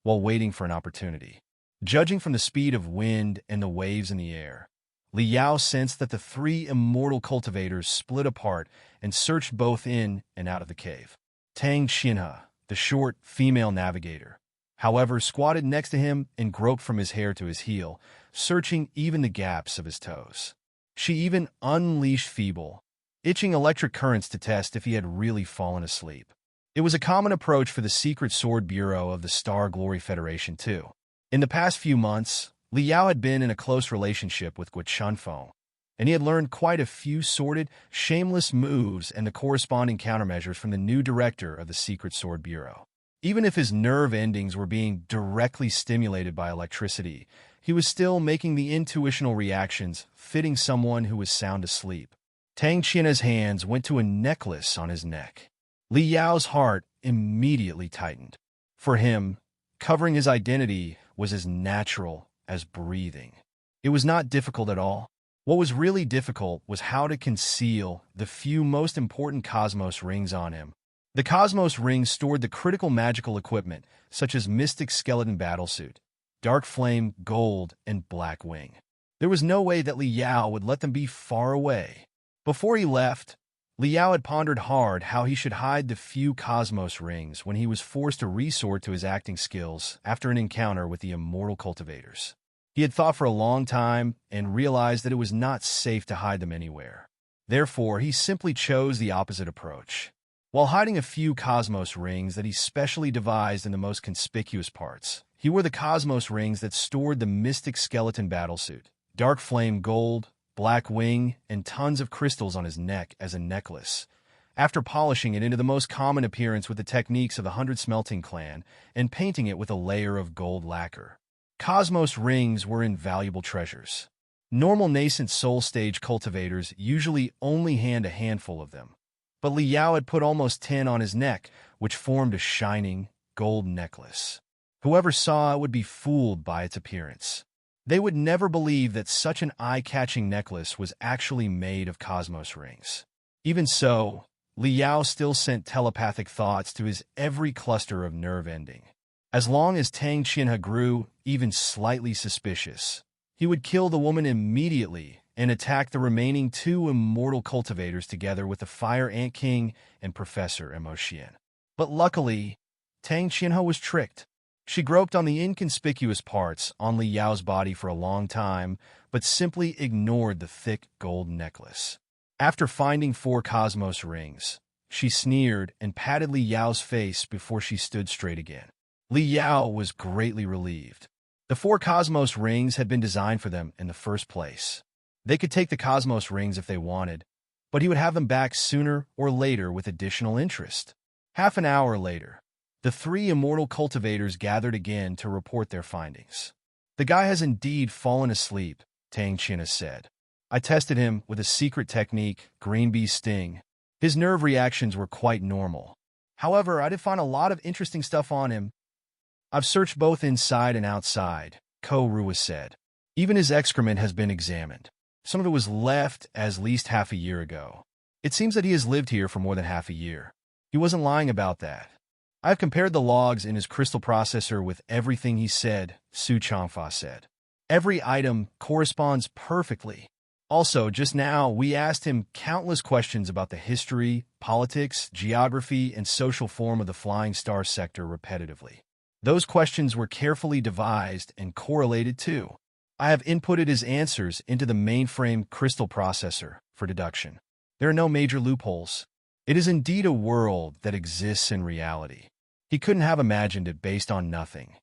A: while waiting for an opportunity. Judging from the speed of wind and the waves in the air, Liao sensed that the three immortal cultivators split apart and searched both in and out of the cave. Tang Qianhe, the short, female navigator, however, squatted next to him and groped from his hair to his heel, searching even the gaps of his toes. She even unleashed feeble, itching electric currents to test if he had really fallen asleep. It was a common approach for the Secret Sword Bureau of the Star Glory Federation, too. In the past few months, Liao had been in a close relationship with Guo, and he had learned quite a few sordid, shameless moves and the corresponding countermeasures from the new director of the Secret Sword Bureau. Even if his nerve endings were being directly stimulated by electricity, he was still making the intuitional reactions fitting someone who was sound asleep. Tang Qianhe's hands went to a necklace on his neck. Liao's heart immediately tightened. For him, covering his identity was as natural as breathing. It was not difficult at all. What was really difficult was how to conceal the few most important Cosmos rings on him. The Cosmos rings stored the critical magical equipment, such as Mystic Skeleton Battlesuit, Dark Flame, Gold, and Black Wing. There was no way that Liao would let them be far away. Before he left, Liao had pondered hard how he should hide the few cosmos rings when he was forced to resort to his acting skills after an encounter with the immortal cultivators. He had thought for a long time and realized that it was not safe to hide them anywhere. Therefore, he simply chose the opposite approach. While hiding a few cosmos rings that he specially devised in the most conspicuous parts, he wore the cosmos rings that stored the mystic skeleton battlesuit, dark flame gold, black wing, and tons of crystals on his neck as a necklace. After polishing it into the most common appearance with the techniques of the 100 Smelting Clan and painting it with a layer of gold lacquer. Cosmos rings were invaluable treasures. Normal nascent soul stage cultivators usually only hand a handful of them, but Liao had put almost 10 on his neck, which formed a shining, gold necklace. Whoever saw it would be fooled by its appearance. They would never believe that such an eye-catching necklace was actually made of cosmos rings. Even so, Liao still sent telepathic thoughts to his every cluster of nerve ending. As long as Tang Qianhe grew even slightly suspicious, he would kill the woman immediately and attack the remaining 2 immortal cultivators together with the Fire Ant King and Professor Mo Xian. But luckily, Tang Qianhe was tricked. She groped on the inconspicuous parts on Liao's body for a long time, but simply ignored the thick gold necklace. After finding 4 cosmos rings, she sneered and patted Liao's face before she stood straight again. Liao was greatly relieved. The 4 cosmos rings had been designed for them in the first place. They could take the cosmos rings if they wanted, but he would have them back sooner or later with additional interest. Half an hour later, the 3 immortal cultivators gathered again to report their findings. "The guy has indeed fallen asleep," Tang Qianhe said. "I tested him with a secret technique, green bee sting. His nerve reactions were quite normal. However, I did find a lot of interesting stuff on him. I've searched both inside and outside," Ko Ruwa said. "Even his excrement has been examined. Some of it was left as least half a year ago. It seems that he has lived here for more than half a year. He wasn't lying about that. I've compared the logs in his crystal processor with everything he said," Su Changfa said. "Every item corresponds perfectly. Also, just now, we asked him countless questions about the history, politics, geography, and social form of the Flying Star sector repetitively. Those questions were carefully devised and correlated too. I have inputted his answers into the mainframe crystal processor for deduction. There are no major loopholes. It is indeed a world that exists in reality. He couldn't have imagined it based on nothing.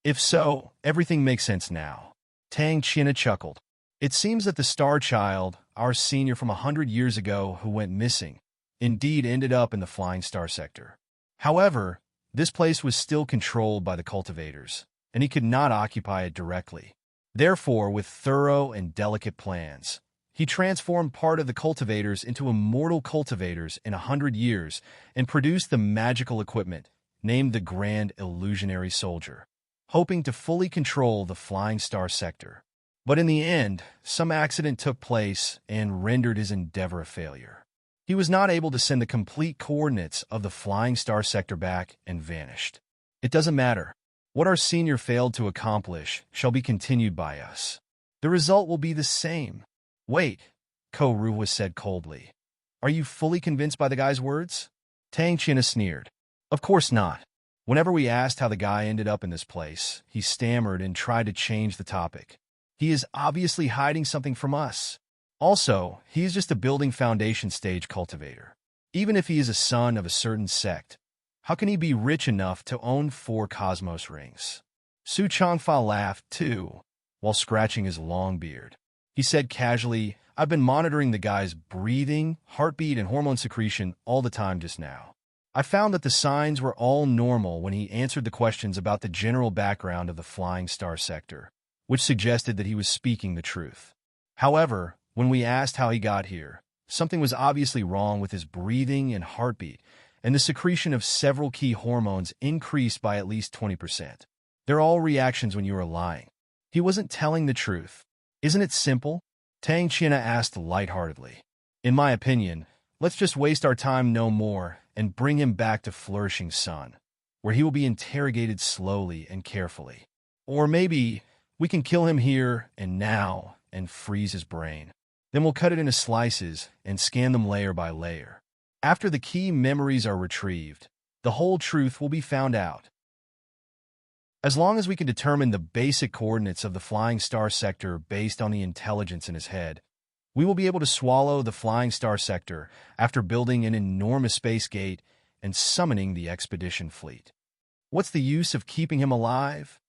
A: If so, everything makes sense now." Tang Qianhe chuckled. "It seems that the Star Child, our senior from 100 years ago who went missing, indeed ended up in the Flying Star sector. However, this place was still controlled by the cultivators, and he could not occupy it directly. Therefore, with thorough and delicate plans, he transformed part of the cultivators into immortal cultivators in 100 years and produced the magical equipment named the Grand Illusionary Soldier, hoping to fully control the Flying Star sector. But in the end, some accident took place and rendered his endeavor a failure. He was not able to send the complete coordinates of the Flying Star sector back and vanished. It doesn't matter. What our senior failed to accomplish shall be continued by us. The result will be the same." "Wait," Ko Ruwa said coldly. "Are you fully convinced by the guy's words?" Tang Qianhe sneered. "Of course not. Whenever we asked how the guy ended up in this place, he stammered and tried to change the topic. He is obviously hiding something from us. Also, he is just a building foundation stage cultivator. Even if he is a son of a certain sect, how can he be rich enough to own 4 cosmos rings?" Su Changfa laughed, too, while scratching his long beard. He said casually, "I've been monitoring the guy's breathing, heartbeat, and hormone secretion all the time just now. I found that the signs were all normal when he answered the questions about the general background of the Flying Star sector, which suggested that he was speaking the truth. However, when we asked how he got here, something was obviously wrong with his breathing and heartbeat, and the secretion of several key hormones increased by at least 20%. They're all reactions when you are lying. He wasn't telling the truth. Isn't it simple?" Tang Qianhe asked lightheartedly. "In my opinion, let's just waste our time no more and bring him back to Flourishing Sun, where he will be interrogated slowly and carefully. Or maybe we can kill him here and now and freeze his brain." Then we'll cut it into slices and scan them layer by layer. After the key memories are retrieved, the whole truth will be found out. As long as we can determine the basic coordinates of the flying star sector based on the intelligence in his head, we will be able to swallow the flying star sector after building an enormous space gate and summoning the expedition fleet. What's the use of keeping him alive?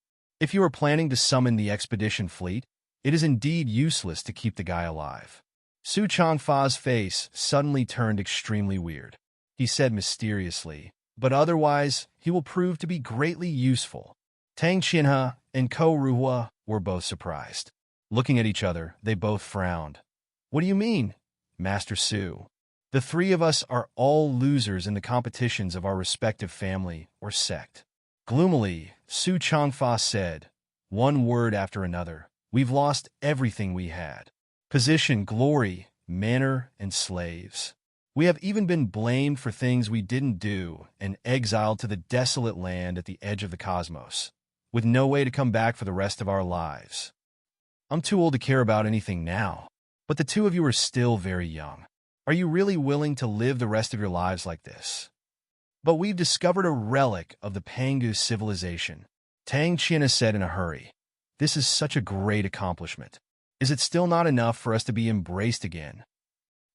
A: If you are planning to summon the expedition fleet, it is indeed useless to keep the guy alive. Su Changfa's face suddenly turned extremely weird. He said mysteriously, but otherwise, he will prove to be greatly useful. Tang Qianhe and Ko Ruhua were both surprised. Looking at each other, they both frowned. What do you mean, Master Su? The three of us are all losers in the competitions of our respective family or sect. Gloomily, Su Changfa said, one word after another, we've lost everything we had. Position, glory, manor, and slaves. We have even been blamed for things we didn't do and exiled to the desolate land at the edge of the cosmos, with no way to come back for the rest of our lives. I'm too old to care about anything now, but the two of you are still very young. Are you really willing to live the rest of your lives like this? But we've discovered a relic of the Pangu civilization, Tang Qianhe said in a hurry. This is such a great accomplishment. Is it still not enough for us to be embraced again?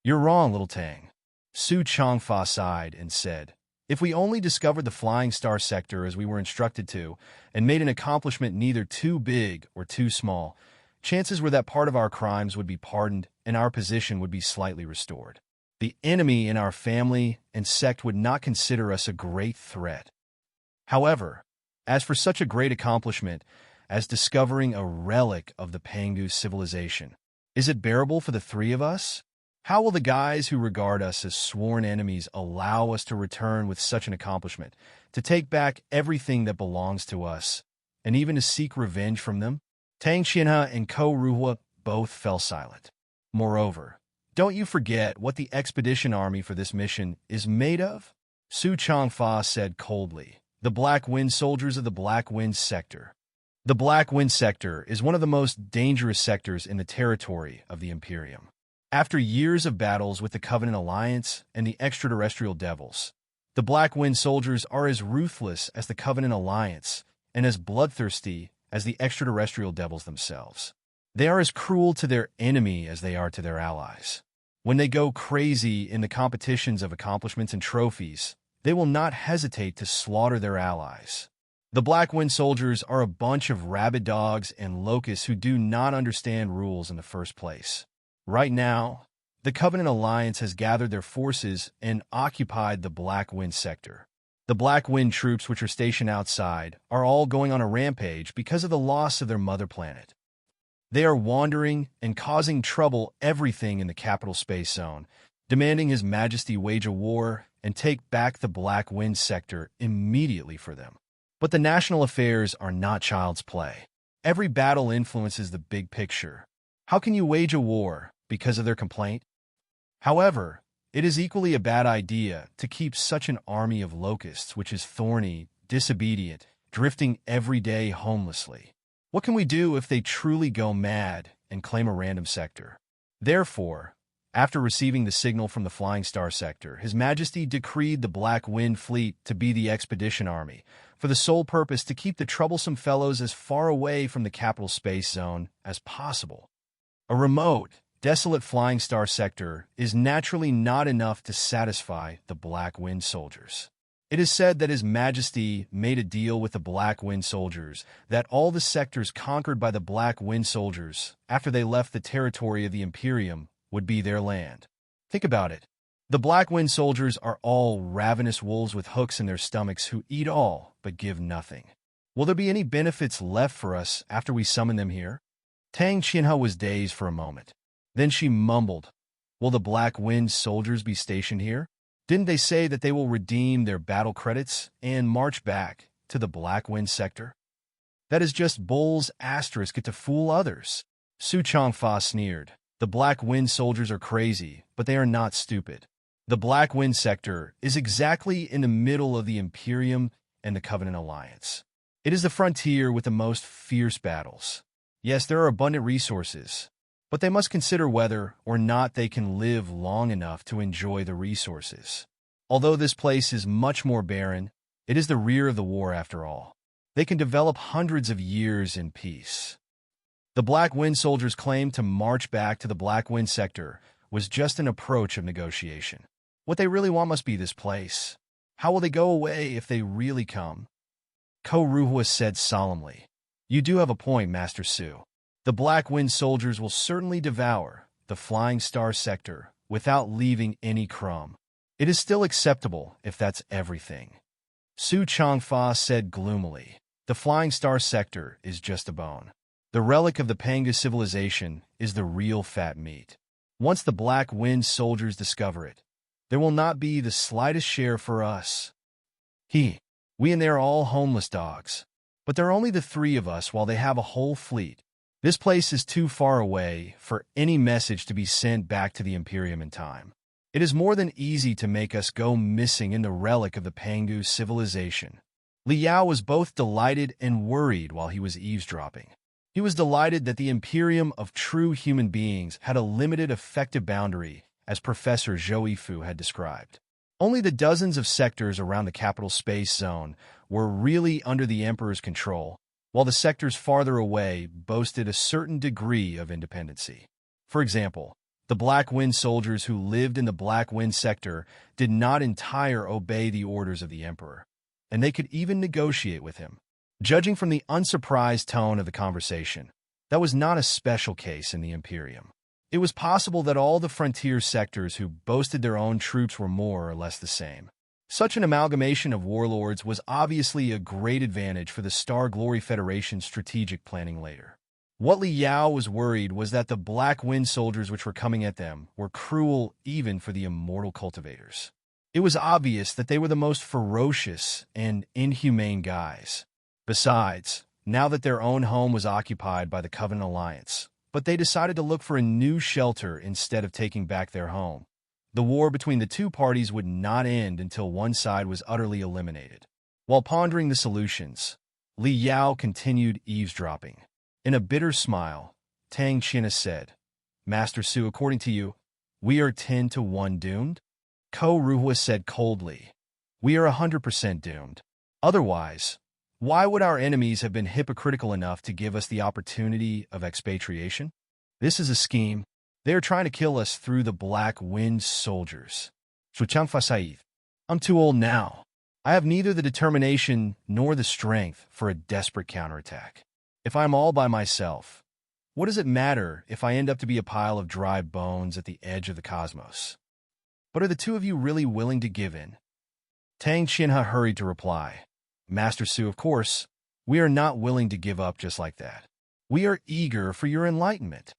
A: You're wrong, little Tang. Su Changfa sighed and said, if we only discovered the flying star sector as we were instructed to, and made an accomplishment neither too big or too small, chances were that part of our crimes would be pardoned and our position would be slightly restored. The enemy in our family and sect would not consider us a great threat. However, as for such a great accomplishment as discovering a relic of the Pangu civilization, is it bearable for the three of us? How will the guys who regard us as sworn enemies allow us to return with such an accomplishment, to take back everything that belongs to us, and even to seek revenge from them? Tang Qianhe and Ko Ruhua both fell silent. Moreover, don't you forget what the expedition army for this mission is made of? Su Changfa said coldly, the Black Wind soldiers of the Black Wind sector. The Black Wind sector is one of the most dangerous sectors in the territory of the Imperium. After years of battles with the Covenant Alliance and the extraterrestrial devils, the Black Wind soldiers are as ruthless as the Covenant Alliance and as bloodthirsty as the extraterrestrial devils themselves. They are as cruel to their enemy as they are to their allies. When they go crazy in the competitions of accomplishments and trophies, they will not hesitate to slaughter their allies. The Black Wind soldiers are a bunch of rabid dogs and locusts who do not understand rules in the first place. Right now, the Covenant Alliance has gathered their forces and occupied the Black Wind sector. The Black Wind troops which are stationed outside are all going on a rampage because of the loss of their mother planet. They are wandering and causing trouble everything in the capital space zone, demanding His Majesty wage a war and take back the Black Wind sector immediately for them. But the national affairs are not child's play. Every battle influences the big picture. How can you wage a war because of their complaint? However, it is equally a bad idea to keep such an army of locusts which is thorny, disobedient, drifting every day homelessly. What can we do if they truly go mad and claim a random sector? Therefore, after receiving the signal from the Flying Star sector, His Majesty decreed the Black Wind fleet to be the expedition army, for the sole purpose to keep the troublesome fellows as far away from the capital space zone as possible. A remote, desolate Flying Star sector is naturally not enough to satisfy the Black Wind soldiers. It is said that His Majesty made a deal with the Black Wind soldiers that all the sectors conquered by the Black Wind soldiers after they left the territory of the Imperium would be their land. Think about it. The Black Wind soldiers are all ravenous wolves with hooks in their stomachs who eat all but give nothing. Will there be any benefits left for us after we summon them here? Tang Qianhe was dazed for a moment. Then she mumbled, will the Black Wind soldiers be stationed here? Didn't they say that they will redeem their battle credits and march back to the Black Wind sector? That is just Bull's asterisk to fool others. Su Changfa sneered. The Black Wind soldiers are crazy, but they are not stupid. The Black Wind sector is exactly in the middle of the Imperium and the Covenant Alliance. It is the frontier with the most fierce battles. Yes, there are abundant resources, but they must consider whether or not they can live long enough to enjoy the resources. Although this place is much more barren, it is the rear of the war after all. They can develop hundreds of years in peace. The Black Wind soldiers' claim to march back to the Black Wind sector was just an approach of negotiation. What they really want must be this place. How will they go away if they really come? Ko-Ruhwa said solemnly. You do have a point, Master Su. The Black Wind soldiers will certainly devour the Flying Star sector without leaving any crumb. It is still acceptable if that's everything. Su Changfa said gloomily. The Flying Star sector is just a bone. The relic of the Panga civilization is the real fat meat. Once the Black Wind soldiers discover it, there will not be the slightest share for us. We and they are all homeless dogs. But there are only the three of us while they have a whole fleet. This place is too far away for any message to be sent back to the Imperium in time. It is more than easy to make us go missing in the relic of the Pangu civilization. Li Yao was both delighted and worried while he was eavesdropping. He was delighted that the Imperium of true human beings had a limited effective boundary, as Professor Zhou Fu had described. Only the dozens of sectors around the capital space zone were really under the Emperor's control, while the sectors farther away boasted a certain degree of independency. For example, the Black Wind soldiers who lived in the Black Wind sector did not entirely obey the orders of the Emperor, and they could even negotiate with him. Judging from the unsurprised tone of the conversation, that was not a special case in the Imperium. It was possible that all the frontier sectors who boasted their own troops were more or less the same. Such an amalgamation of warlords was obviously a great advantage for the Star Glory Federation's strategic planning later. What Li Yao was worried was that the Black Wind soldiers which were coming at them were cruel even for the immortal cultivators. It was obvious that they were the most ferocious and inhumane guys. Besides, now that their own home was occupied by the Covenant Alliance, but they decided to look for a new shelter instead of taking back their home. The war between the two parties would not end until one side was utterly eliminated. While pondering the solutions, Li Yao continued eavesdropping. In a bitter smile, Tang China said, Master Su, according to you, we are 10-1 doomed? Ko-Ruhwa said coldly, we are 100% doomed. Otherwise, why would our enemies have been hypocritical enough to give us the opportunity of expatriation? This is a scheme. They are trying to kill us through the Black Wind soldiers. Suchangfa Said. I'm too old now. I have neither the determination nor the strength for a desperate counterattack. If I'm all by myself, what does it matter if I end up to be a pile of dry bones at the edge of the cosmos? But are the two of you really willing to give in? Tang Xinhe hurried to reply. Master Su, of course, we are not willing to give up just like that. We are eager for your enlightenment.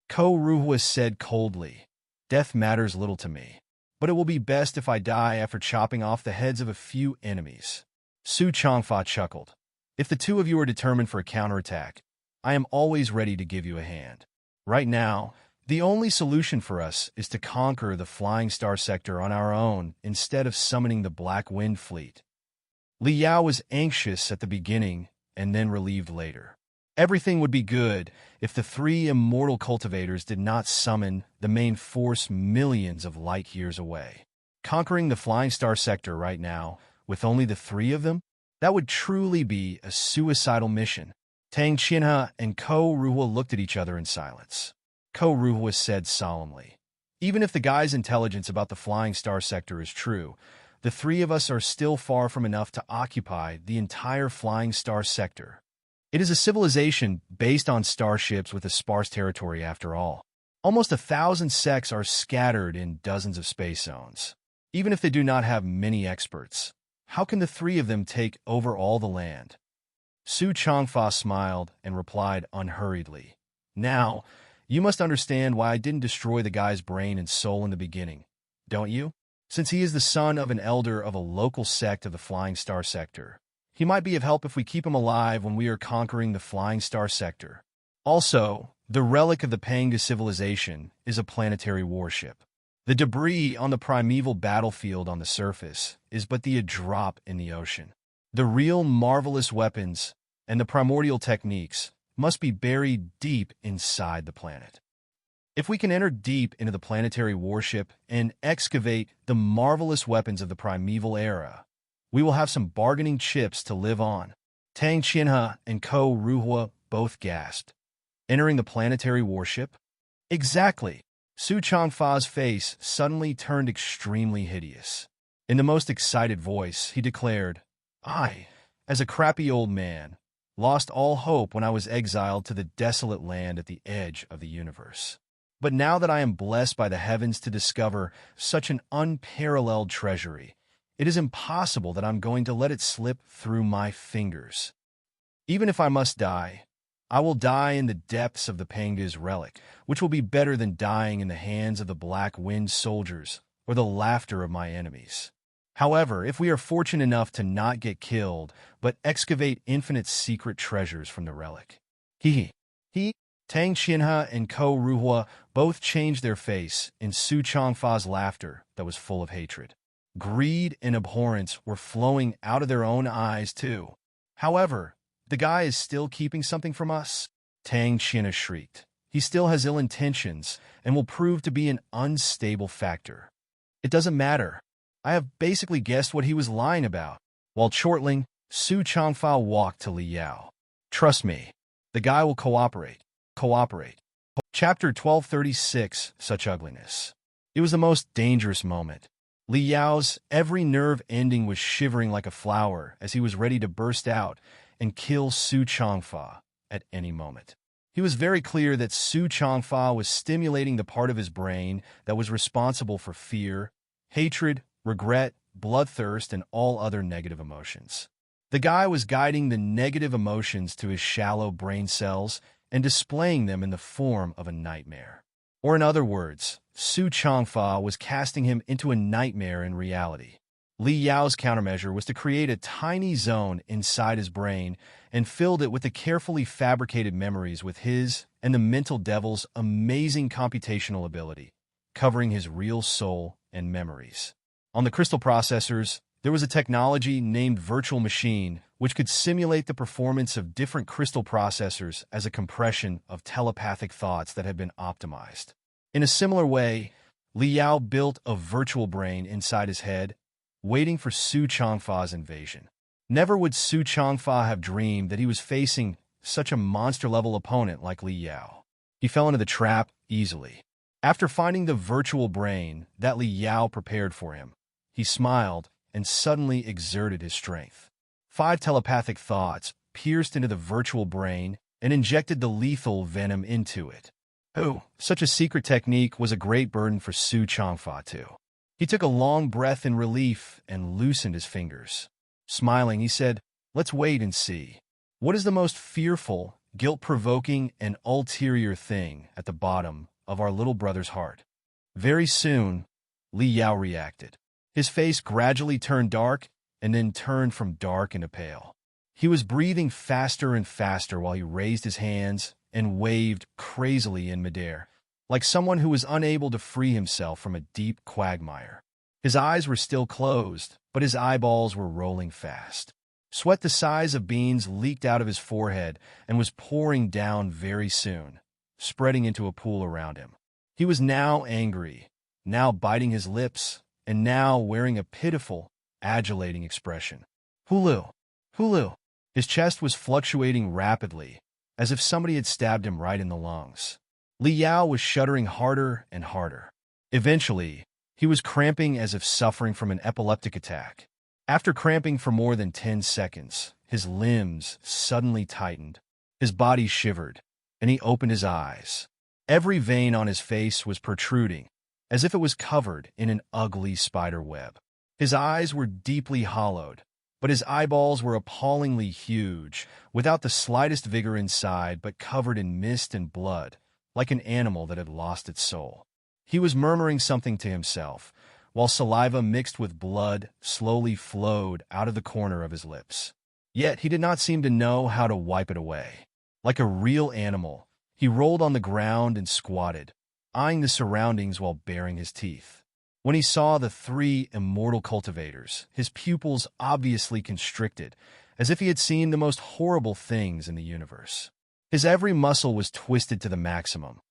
A: Ko-Ruhwa said coldly, death matters little to me, but it will be best if I die after chopping off the heads of a few enemies. Su Changfa chuckled. If the two of you are determined for a counterattack, I am always ready to give you a hand. Right now, the only solution for us is to conquer the Flying Star sector on our own instead of summoning the Black Wind fleet. Li Yao was anxious at the beginning and then relieved later. Everything would be good if the three immortal cultivators did not summon the main force millions of light years away. Conquering the Flying Star sector right now, with only the three of them, that would truly be a suicidal mission. Tang Xinhe and Ko-Ruhwa looked at each other in silence. Ko-Ruhwa said solemnly, even if the guy's intelligence about the Flying Star sector is true, the three of us are still far from enough to occupy the entire Flying Star sector. It is a civilization based on starships with a sparse territory after all. Almost 1,000 sects are scattered in dozens of space zones. Even if they do not have many experts, how can the three of them take over all the land? Su Changfa smiled and replied unhurriedly, now, you must understand why I didn't destroy the guy's brain and soul in the beginning, don't you? Since he is the son of an elder of a local sect of the Flying Star sector, he might be of help if we keep him alive when we are conquering the Flying Star sector. Also, the relic of the Panga civilization is a planetary warship. The debris on the primeval battlefield on the surface is but a drop in the ocean. The real marvelous weapons and the primordial techniques must be buried deep inside the planet. If we can enter deep into the planetary warship and excavate the marvelous weapons of the primeval era, we will have some bargaining chips to live on. Tang Qianhe and Ko Ruhua both gasped. Entering the planetary warship? Exactly. Su Changfa's face suddenly turned extremely hideous. In the most excited voice, he declared, I, as a crappy old man, lost all hope when I was exiled to the desolate land at the edge of the universe. But now that I am blessed by the heavens to discover such an unparalleled treasury, it is impossible that I'm going to let it slip through my fingers. Even if I must die, I will die in the depths of the Panga's relic, which will be better than dying in the hands of the Black Wind soldiers or the laughter of my enemies. However, if we are fortunate enough to not get killed, but excavate infinite secret treasures from the relic. He, Tang Qianhe and Ko Ruhua both changed their face in Su Changfa's laughter that was full of hatred. Greed and abhorrence were flowing out of their own eyes, too. However, the guy is still keeping something from us? Tang Qianhe shrieked. He still has ill intentions and will prove to be an unstable factor. It doesn't matter. I have basically guessed what he was lying about. While chortling, Su Changfa walked to Li Yao. Trust me, the guy will cooperate. Chapter 1236, Such Ugliness. It was the most dangerous moment. Li Yao's every nerve ending was shivering like a flower as he was ready to burst out and kill Su Changfa at any moment. He was very clear that Su Changfa was stimulating the part of his brain that was responsible for fear, hatred, regret, bloodthirst, and all other negative emotions. The guy was guiding the negative emotions to his shallow brain cells and displaying them in the form of a nightmare. Or in other words, Su Changfa was casting him into a nightmare in reality. Li Yao's countermeasure was to create a tiny zone inside his brain and filled it with the carefully fabricated memories with his and the mental devil's amazing computational ability, covering his real soul and memories. On the crystal processors, there was a technology named virtual machine which could simulate the performance of different crystal processors as a compression of telepathic thoughts that had been optimized. In a similar way, Li Yao built a virtual brain inside his head, waiting for Su Changfa's invasion. Never would Su Changfa have dreamed that he was facing such a monster-level opponent like Li Yao. He fell into the trap easily. After finding the virtual brain that Li Yao prepared for him, he smiled and suddenly exerted his strength. 5 telepathic thoughts pierced into the virtual brain and injected the lethal venom into it. Such a secret technique was a great burden for Su Changfa too. He took a long breath in relief and loosened his fingers. Smiling, he said, "Let's wait and see. What is the most fearful, guilt-provoking, and ulterior thing at the bottom of our little brother's heart?" Very soon, Li Yao reacted. His face gradually turned dark and then turned from dark into pale. He was breathing faster and faster while he raised his hands and waved crazily in midair, like someone who was unable to free himself from a deep quagmire. His eyes were still closed, but his eyeballs were rolling fast. Sweat the size of beans leaked out of his forehead and was pouring down very soon, spreading into a pool around him. He was now angry, now biting his lips, and now wearing a pitiful, adulating expression. Hulu! His chest was fluctuating rapidly, as if somebody had stabbed him right in the lungs. Li Yao was shuddering harder and harder. Eventually, he was cramping as if suffering from an epileptic attack. After cramping for more than 10 seconds, his limbs suddenly tightened, his body shivered, and he opened his eyes. Every vein on his face was protruding, as if it was covered in an ugly spider web. His eyes were deeply hollowed, but his eyeballs were appallingly huge, without the slightest vigor inside but covered in mist and blood, like an animal that had lost its soul. He was murmuring something to himself, while saliva mixed with blood slowly flowed out of the corner of his lips. Yet he did not seem to know how to wipe it away. Like a real animal, he rolled on the ground and squatted, eyeing the surroundings while baring his teeth. When he saw the 3 immortal cultivators, his pupils obviously constricted, as if he had seen the most horrible things in the universe. His every muscle was twisted to the maximum,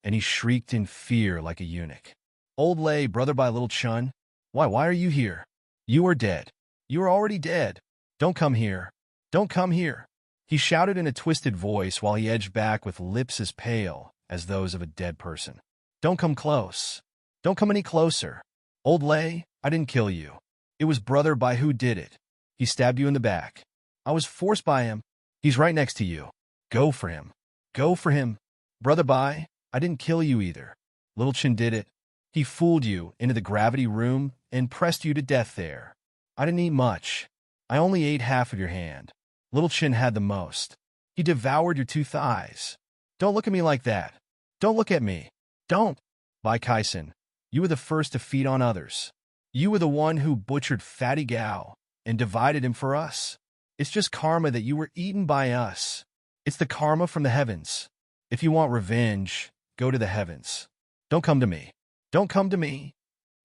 A: and he shrieked in fear like a eunuch. Old Lay, brother by little Chun, why are you here? You are dead. You are already dead. Don't come here. Don't come here. He shouted in a twisted voice while he edged back with lips as pale as those of a dead person. Don't come close. Don't come any closer. Old Lay, I didn't kill you. It was brother by who did it. He stabbed you in the back. I was forced by him. He's right next to you. Go for him. Go for him. Brother Bai, I didn't kill you either. Little Chin did it. He fooled you into the gravity room and pressed you to death there. I didn't eat much. I only ate half of your hand. Little Chin had the most. He devoured your 2 thighs. Don't look at me like that. Don't look at me. Don't. Bai Kaisen, you were the first to feed on others. You were the one who butchered Fatty Gao and divided him for us. It's just karma that you were eaten by us. It's the karma from the heavens. If you want revenge, go to the heavens. Don't come to me. Don't come to me.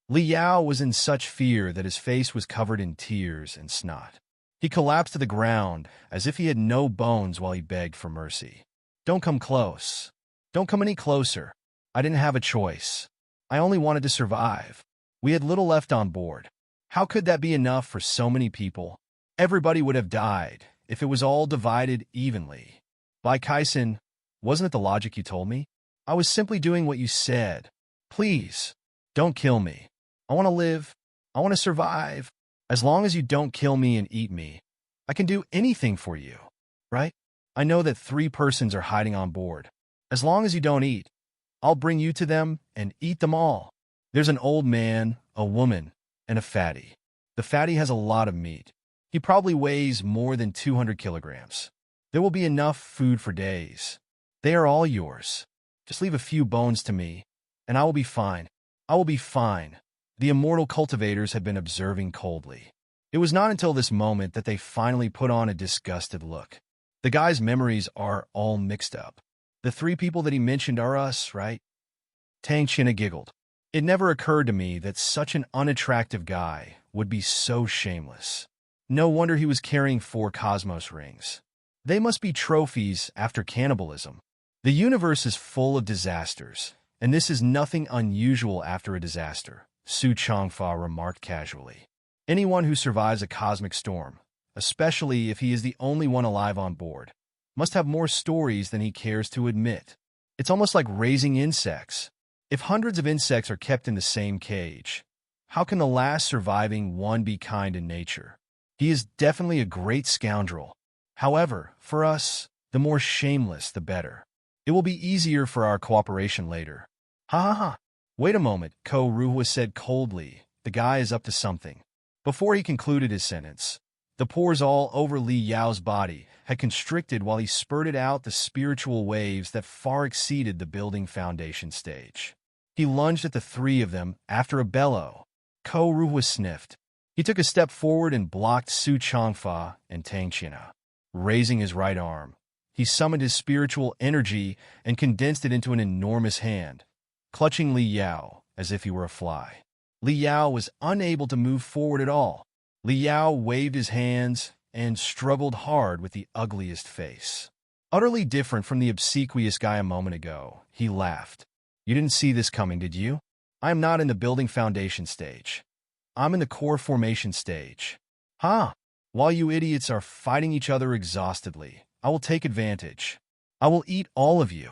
A: Li Yao was in such fear that his face was covered in tears and snot. He collapsed to the ground as if he had no bones while he begged for mercy. Don't come close. Don't come any closer. I didn't have a choice. I only wanted to survive. We had little left on board. How could that be enough for so many people? Everybody would have died if it was all divided evenly. Bai Kaisen, wasn't it the logic you told me? I was simply doing what you said. Please, don't kill me. I want to live. I want to survive. As long as you don't kill me and eat me, I can do anything for you, right? I know that 3 persons are hiding on board. As long as you don't eat, I'll bring you to them and eat them all. There's an old man, a woman, and a fatty. The fatty has a lot of meat. He probably weighs more than 200 kilograms. There will be enough food for days. They are all yours. Just leave a few bones to me, and I will be fine. I will be fine. The immortal cultivators had been observing coldly. It was not until this moment that they finally put on a disgusted look. The guy's memories are all mixed up. The 3 people that he mentioned are us, right? Tang China giggled. It never occurred to me that such an unattractive guy would be so shameless. No wonder he was carrying 4 cosmos rings. They must be trophies after cannibalism. The universe is full of disasters, and this is nothing unusual after a disaster, Su Changfa remarked casually. Anyone who survives a cosmic storm, especially if he is the only one alive on board, must have more stories than he cares to admit. It's almost like raising insects. If hundreds of insects are kept in the same cage, how can the last surviving one be kind in nature? He is definitely a great scoundrel. However, for us, the more shameless, the better. It will be easier for our cooperation later. Ha ha ha. Wait a moment, Ko Ruhua said coldly. The guy is up to something. Before he concluded his sentence, the pores all over Li Yao's body had constricted while he spurted out the spiritual waves that far exceeded the building foundation stage. He lunged at the 3 of them after a bellow. Ko Ruhua sniffed. He took a step forward and blocked Su Changfa and Tang China. Raising his right arm, he summoned his spiritual energy and condensed it into an enormous hand, clutching Li Yao as if he were a fly. Li Yao was unable to move forward at all. Li Yao waved his hands and struggled hard with the ugliest face. Utterly different from the obsequious guy a moment ago, he laughed. You didn't see this coming, did you? I am not in the building foundation stage. I'm in the core formation stage. Huh? While you idiots are fighting each other exhaustedly, I will take advantage. I will eat all of you.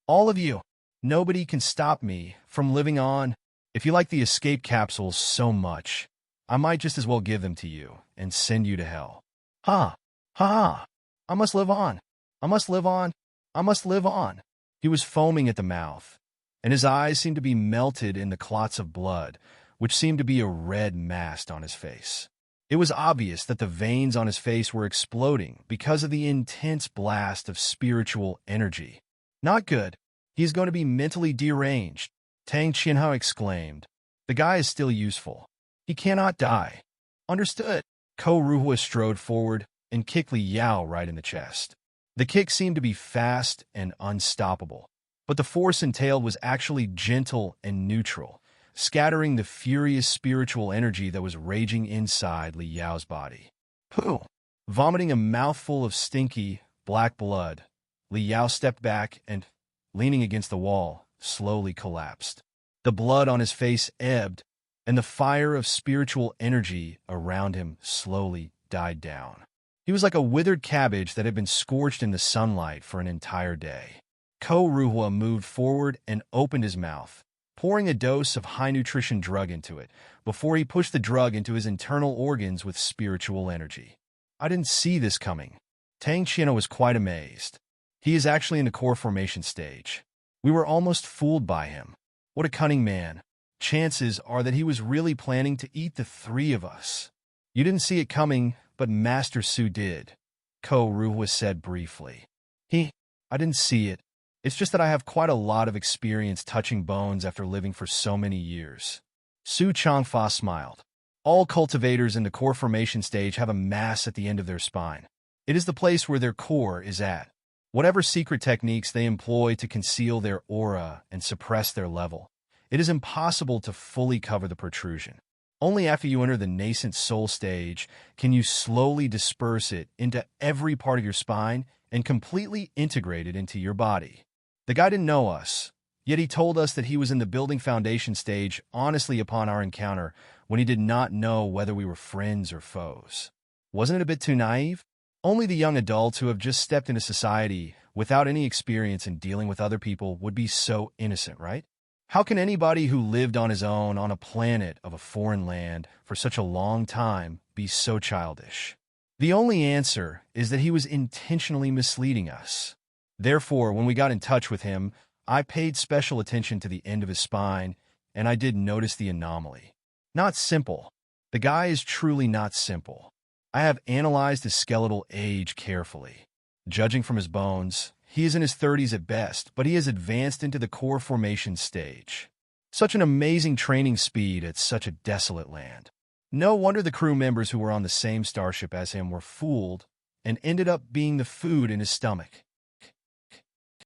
A: All of you. Nobody can stop me from living on. If you like the escape capsules so much, I might just as well give them to you and send you to hell. Ha! Ha ha! I must live on. I must live on. I must live on. He was foaming at the mouth, and his eyes seemed to be melted in the clots of blood, which seemed to be a red mass on his face. It was obvious that the veins on his face were exploding because of the intense blast of spiritual energy. Not good. He is going to be mentally deranged, Tang Chinhao exclaimed. The guy is still useful. He cannot die. Understood. Ko Ruhua strode forward and kicked Li Yao right in the chest. The kick seemed to be fast and unstoppable, but the force entailed was actually gentle and neutral, scattering the furious spiritual energy that was raging inside Li Yao's body. Pooh! Vomiting a mouthful of stinky, black blood, Li Yao stepped back and, leaning against the wall, slowly collapsed. The blood on his face ebbed, and the fire of spiritual energy around him slowly died down. He was like a withered cabbage that had been scorched in the sunlight for an entire day. Ko Ruhwa moved forward and opened his mouth, pouring a dose of high-nutrition drug into it, before he pushed the drug into his internal organs with spiritual energy. I didn't see this coming. Tang Qianna was quite amazed. He is actually in the core formation stage. We were almost fooled by him. What a cunning man. Chances are that he was really planning to eat the three of us. You didn't see it coming, but Master Su did, Ko Ruhwa said briefly. I didn't see it. It's just that I have quite a lot of experience touching bones after living for so many years. Su Changfa smiled. All cultivators in the core formation stage have a mass at the end of their spine. It is the place where their core is at. Whatever secret techniques they employ to conceal their aura and suppress their level, it is impossible to fully cover the protrusion. Only after you enter the nascent soul stage can you slowly disperse it into every part of your spine and completely integrate it into your body. The guy didn't know us, yet he told us that he was in the building foundation stage honestly upon our encounter when he did not know whether we were friends or foes. Wasn't it a bit too naive? Only the young adults who have just stepped into society without any experience in dealing with other people would be so innocent, right? How can anybody who lived on his own on a planet of a foreign land for such a long time be so childish? The only answer is that he was intentionally misleading us. Therefore, when we got in touch with him, I paid special attention to the end of his spine, and I did notice the anomaly. Not simple. The guy is truly not simple. I have analyzed his skeletal age carefully. Judging from his bones, he is in his 30s at best, but he has advanced into the core formation stage. Such an amazing training speed at such a desolate land. No wonder the crew members who were on the same starship as him were fooled and ended up being the food in his stomach.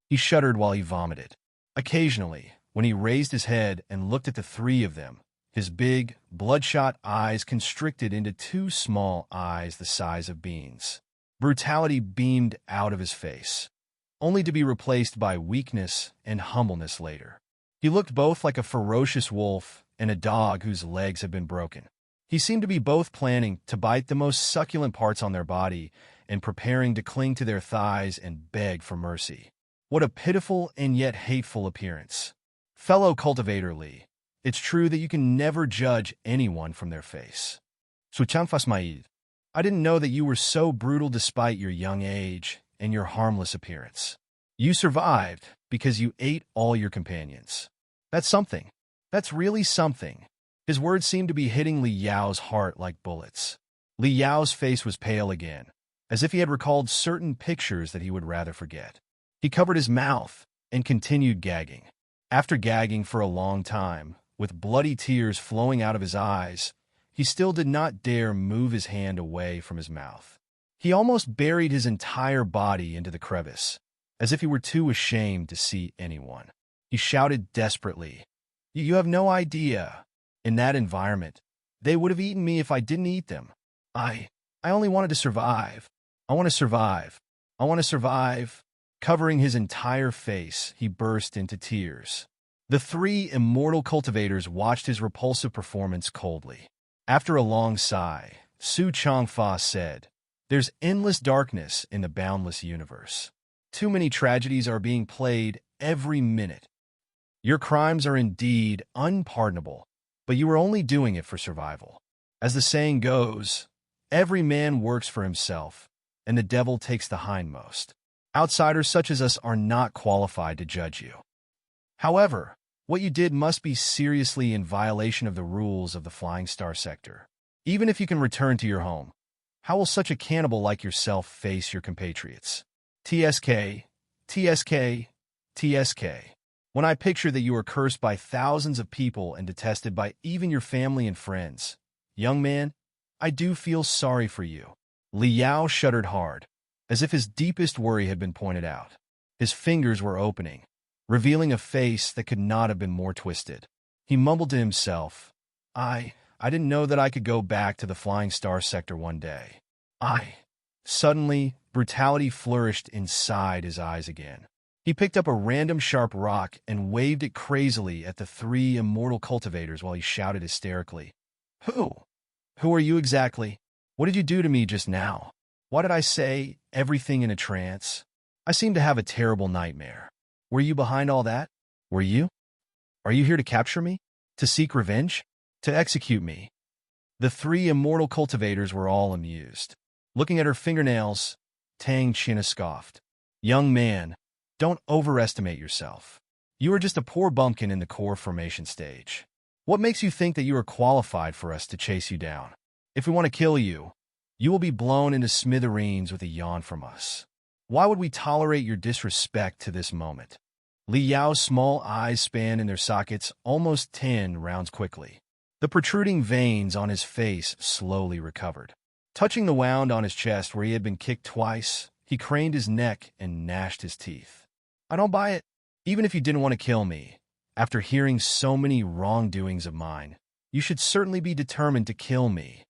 A: He shuddered while he vomited. Occasionally, when he raised his head and looked at the three of them, his big, bloodshot eyes constricted into two small eyes the size of beans. Brutality beamed out of his face, only to be replaced by weakness and humbleness later. He looked both like a ferocious wolf and a dog whose legs had been broken. He seemed to be both planning to bite the most succulent parts on their body and preparing to cling to their thighs and beg for mercy. What a pitiful and yet hateful appearance. Fellow cultivator Li, it's true that you can never judge anyone from their face. Suchamfasmaid, I didn't know that you were so brutal despite your young age and your harmless appearance. You survived because you ate all your companions. That's something. That's really something. His words seemed to be hitting Li Yao's heart like bullets. Li Yao's face was pale again, as if he had recalled certain pictures that he would rather forget. He covered his mouth and continued gagging. After gagging for a long time, with bloody tears flowing out of his eyes, he still did not dare move his hand away from his mouth. He almost buried his entire body into the crevice, as if he were too ashamed to see anyone. He shouted desperately, "You have no idea. In that environment, they would have eaten me if I didn't eat them. I only wanted to survive. I want to survive. I want to survive." Covering his entire face, he burst into tears. The three immortal cultivators watched his repulsive performance coldly. After a long sigh, Su Changfa said, "There's endless darkness in the boundless universe. Too many tragedies are being played every minute. Your crimes are indeed unpardonable, but you are only doing it for survival. As the saying goes, every man works for himself, and the devil takes the hindmost. Outsiders such as us are not qualified to judge you. However, what you did must be seriously in violation of the rules of the Flying Star sector. Even if you can return to your home, how will such a cannibal like yourself face your compatriots? TSK, TSK, TSK. When I picture that you are cursed by thousands of people and detested by even your family and friends, young man, I do feel sorry for you." Li Yao shuddered hard, as if his deepest worry had been pointed out. His fingers were opening, revealing a face that could not have been more twisted. He mumbled to himself, I didn't know that I could go back to the Flying Star sector one day. Suddenly, brutality flourished inside his eyes again. He picked up a random sharp rock and waved it crazily at the three immortal cultivators while he shouted hysterically, Who? Who are you exactly? What did you do to me just now? What did I say? Everything in a trance? I seem to have a terrible nightmare. Were you behind all that? Were you? Are you here to capture me? To seek revenge? To execute me? The three immortal cultivators were all amused. Looking at her fingernails, Tang China scoffed. Young man, don't overestimate yourself. You are just a poor bumpkin in the core formation stage. What makes you think that you are qualified for us to chase you down? If we want to kill you, you will be blown into smithereens with a yawn from us. Why would we tolerate your disrespect to this moment? Li Yao's small eyes spanned in their sockets almost 10 rounds quickly. The protruding veins on his face slowly recovered. Touching the wound on his chest where he had been kicked twice, he craned his neck and gnashed his teeth. I don't buy it. Even if you didn't want to kill me, after hearing so many wrongdoings of mine, you should certainly be determined to kill me.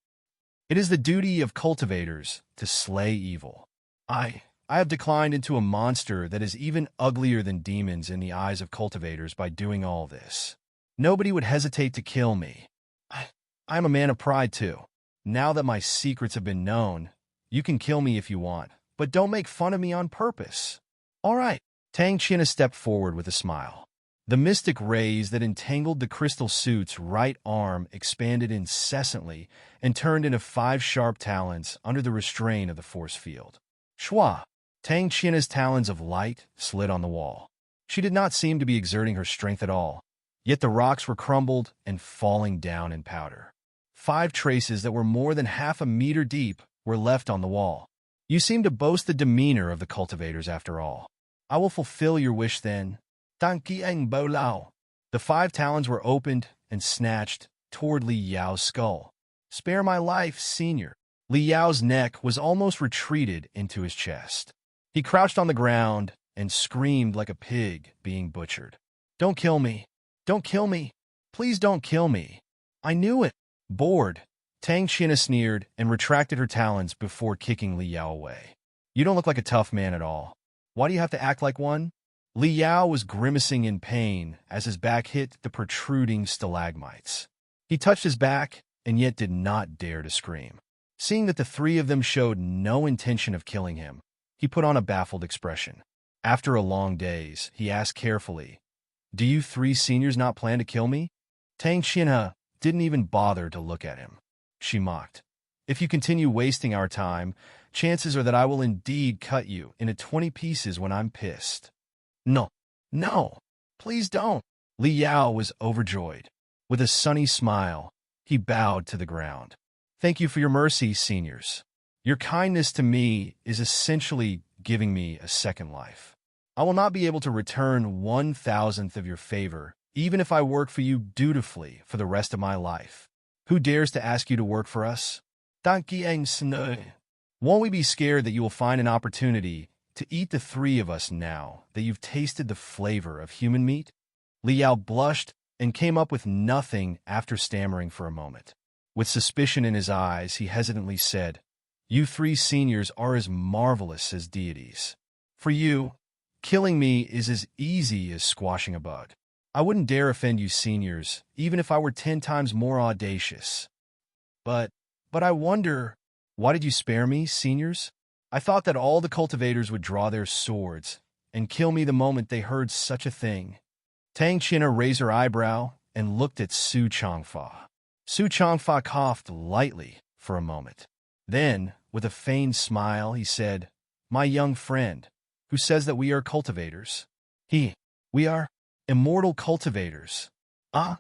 A: It is the duty of cultivators to slay evil. I have declined into a monster that is even uglier than demons in the eyes of cultivators by doing all this. Nobody would hesitate to kill me. I am a man of pride too. Now that my secrets have been known, you can kill me if you want, but don't make fun of me on purpose. All right. Tang China stepped forward with a smile. The mystic rays that entangled the crystal suit's right arm expanded incessantly and turned into 5 sharp talons under the restraint of the force field. Shwa! Tang China's talons of light slid on the wall. She did not seem to be exerting her strength at all, yet the rocks were crumbled and falling down in powder. 5 traces that were more than half a meter deep were left on the wall. You seem to boast the demeanor of the cultivators after all. I will fulfill your wish then. Dankiang Bo Lao. The 5 talons were opened and snatched toward Li Yao's skull. Spare my life, senior. Li Yao's neck was almost retreated into his chest. He crouched on the ground and screamed like a pig being butchered. Don't kill me. Don't kill me. Please don't kill me. I knew it. Bored, Tang China sneered and retracted her talons before kicking Li Yao away. You don't look like a tough man at all. Why do you have to act like one? Li Yao was grimacing in pain as his back hit the protruding stalagmites. He touched his back and yet did not dare to scream. Seeing that the 3 of them showed no intention of killing him, he put on a baffled expression. After a long daze, he asked carefully, Do you 3 seniors not plan to kill me? Tang Xinhe didn't even bother to look at him. She mocked. If you continue wasting our time, chances are that I will indeed cut you into 20 pieces when I'm pissed. No, please don't. Li Yao was overjoyed. With a sunny smile, he bowed to the ground. Thank you for your mercy, seniors. Your kindness to me is essentially giving me a second life. I will not be able to return 1,000th of your favor, even if I work for you dutifully for the rest of my life. Who dares to ask you to work for us? Won't we be scared that you will find an opportunity to eat the 3 of us now that you've tasted the flavor of human meat? Li Yao blushed and came up with nothing after stammering for a moment. With suspicion in his eyes, he hesitantly said, You 3 seniors are as marvelous as deities. For you, killing me is as easy as squashing a bug. I wouldn't dare offend you seniors, even if I were 10 times more audacious. But I wonder, why did you spare me, seniors? I thought that all the cultivators would draw their swords and kill me the moment they heard such a thing. Tang China raised her eyebrow and looked at Su Changfa. Su Changfa coughed lightly for a moment. Then, with a feigned smile, he said, My young friend, who says that we are cultivators. We are immortal cultivators. Ah?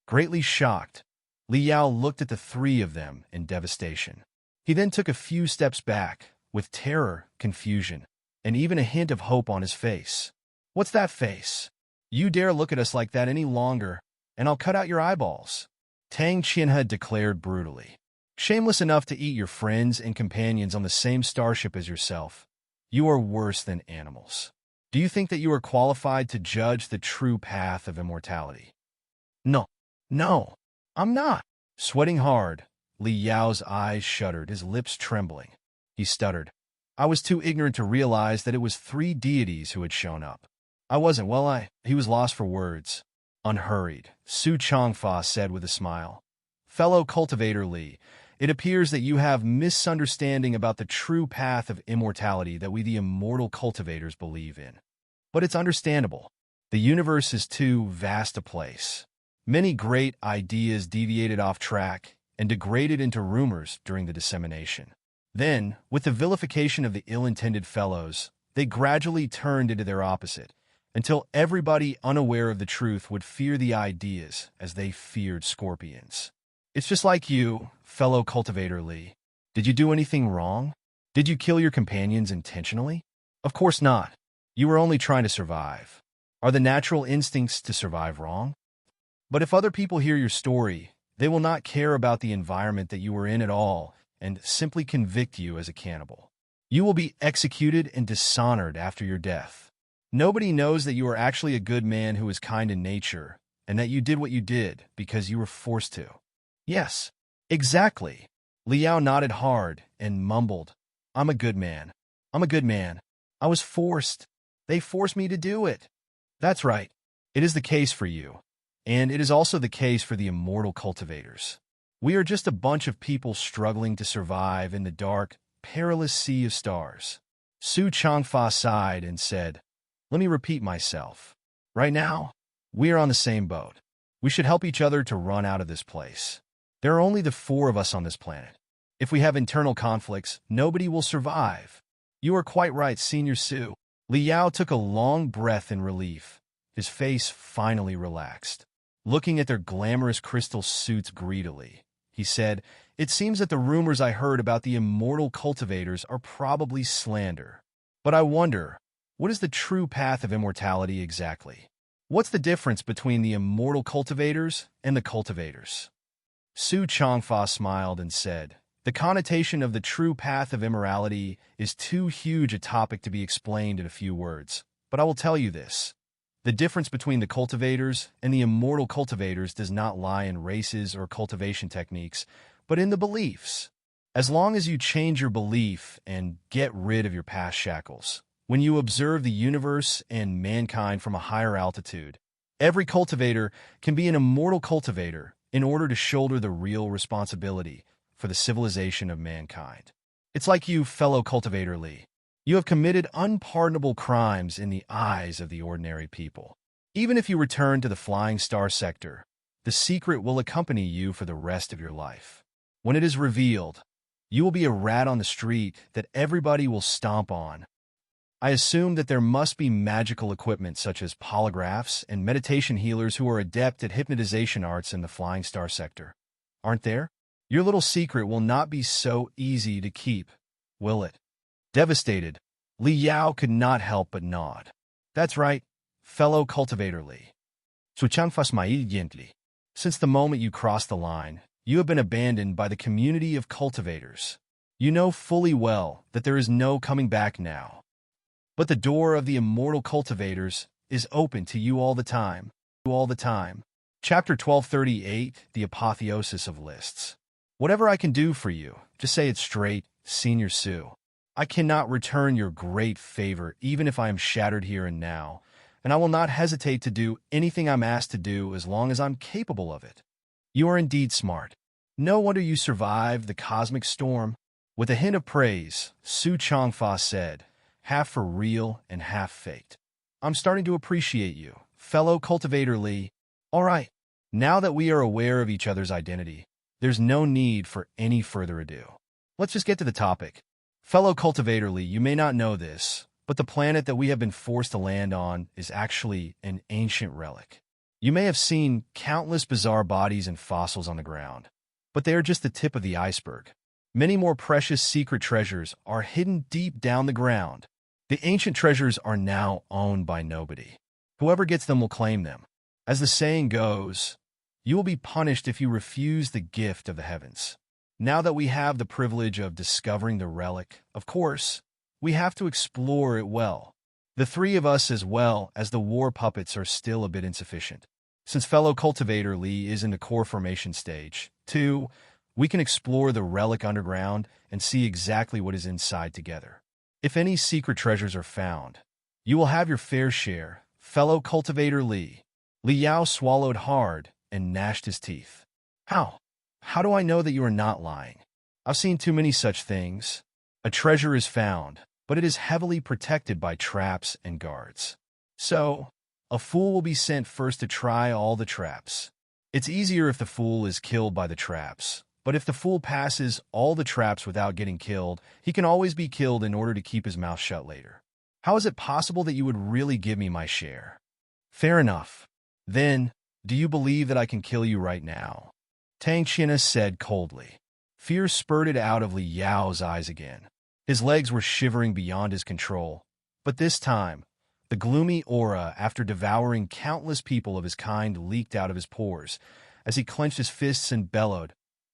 A: Greatly shocked, Li Yao looked at the 3 of them in devastation. He then took a few steps back, with terror, confusion, and even a hint of hope on his face. What's that face? You dare look at us like that any longer, and I'll cut out your eyeballs. Tang Xinhe declared brutally. Shameless enough to eat your friends and companions on the same starship as yourself, you are worse than animals. Do you think that you are qualified to judge the true path of immortality? No, I'm not. Sweating hard, Li Yao's eyes shuddered, his lips trembling. He stuttered. I was too ignorant to realize that it was 3 deities who had shown up. I wasn't, well, he was lost for words. Unhurried, Su Changfa said with a smile. Fellow cultivator Li, it appears that you have misunderstanding about the true path of immortality that we the immortal cultivators believe in. But it's understandable. The universe is too vast a place. Many great ideas deviated off track and degraded into rumors during the dissemination. Then, with the vilification of the ill-intended fellows, they gradually turned into their opposite, until everybody unaware of the truth would fear the ideas as they feared scorpions. It's just like you, fellow cultivator Li. Did you do anything wrong? Did you kill your companions intentionally? Of course not. You were only trying to survive. Are the natural instincts to survive wrong? But if other people hear your story, they will not care about the environment that you were in at all and simply convict you as a cannibal. You will be executed and dishonored after your death. Nobody knows that you are actually a good man who is kind in nature, and that you did what you did because you were forced to. Yes, exactly. Liao nodded hard and mumbled, I'm a good man. I'm a good man. I was forced. They forced me to do it. That's right. It is the case for you. And it is also the case for the immortal cultivators. We are just a bunch of people struggling to survive in the dark, perilous sea of stars. Su Changfa sighed and said, let me repeat myself. Right now, we are on the same boat. We should help each other to run out of this place. There are only the 4 of us on this planet. If we have internal conflicts, nobody will survive. You are quite right, Senior Su. Liao took a long breath in relief. His face finally relaxed. Looking at their glamorous crystal suits greedily, he said, it seems that the rumors I heard about the immortal cultivators are probably slander. But I wonder, what is the true path of immortality exactly? What's the difference between the immortal cultivators and the cultivators? Su Changfa smiled and said, the connotation of the true path of immorality is too huge a topic to be explained in a few words, but I will tell you this. The difference between the cultivators and the immortal cultivators does not lie in races or cultivation techniques, but in the beliefs. As long as you change your belief and get rid of your past shackles, when you observe the universe and mankind from a higher altitude, every cultivator can be an immortal cultivator in order to shoulder the real responsibility for the civilization of mankind. It's like you, fellow cultivator Li. You have committed unpardonable crimes in the eyes of the ordinary people. Even if you return to the flying star sector, the secret will accompany you for the rest of your life. When it is revealed, you will be a rat on the street that everybody will stomp on. I assume that there must be magical equipment such as polygraphs and meditation healers who are adept at hypnotization arts in the flying star sector. Aren't there? Your little secret will not be so easy to keep, will it? Devastated, Li Yao could not help but nod. That's right, fellow cultivator Li. Since the moment you crossed the line, you have been abandoned by the community of cultivators. You know fully well that there is no coming back now. But the door of the immortal cultivators is open to you all the time. Chapter 1238, The Apotheosis of Lists. Whatever I can do for you, just say it straight, Senior Su. I cannot return your great favor even if I am shattered here and now, and I will not hesitate to do anything I'm asked to do as long as I'm capable of it. You are indeed smart. No wonder you survived the cosmic storm. With a hint of praise, Su Changfa said, half for real and half faked. I'm starting to appreciate you, fellow cultivator Li. All right, now that we are aware of each other's identity, there's no need for any further ado. Let's just get to the topic. Fellow cultivator Li, you may not know this, but the planet that we have been forced to land on is actually an ancient relic. You may have seen countless bizarre bodies and fossils on the ground, but they are just the tip of the iceberg. Many more precious secret treasures are hidden deep down the ground. The ancient treasures are now owned by nobody. Whoever gets them will claim them. As the saying goes, you will be punished if you refuse the gift of the heavens. Now that we have the privilege of discovering the relic, of course, we have to explore it well. The 3 of us as well as the war puppets are still a bit insufficient. Since fellow cultivator Li is in the core formation stage, 2, we can explore the relic underground and see exactly what is inside together. If any secret treasures are found, you will have your fair share, fellow cultivator Li. Li Yao swallowed hard and gnashed his teeth. How? How do I know that you are not lying? I've seen too many such things. A treasure is found, but it is heavily protected by traps and guards. So, a fool will be sent first to try all the traps. It's easier if the fool is killed by the traps, but if the fool passes all the traps without getting killed, he can always be killed in order to keep his mouth shut later. How is it possible that you would really give me my share? Fair enough. Then, do you believe that I can kill you right now? Tang China said coldly. Fear spurted out of Li Yao's eyes again. His legs were shivering beyond his control, but this time, the gloomy aura after devouring countless people of his kind leaked out of his pores as he clenched his fists and bellowed,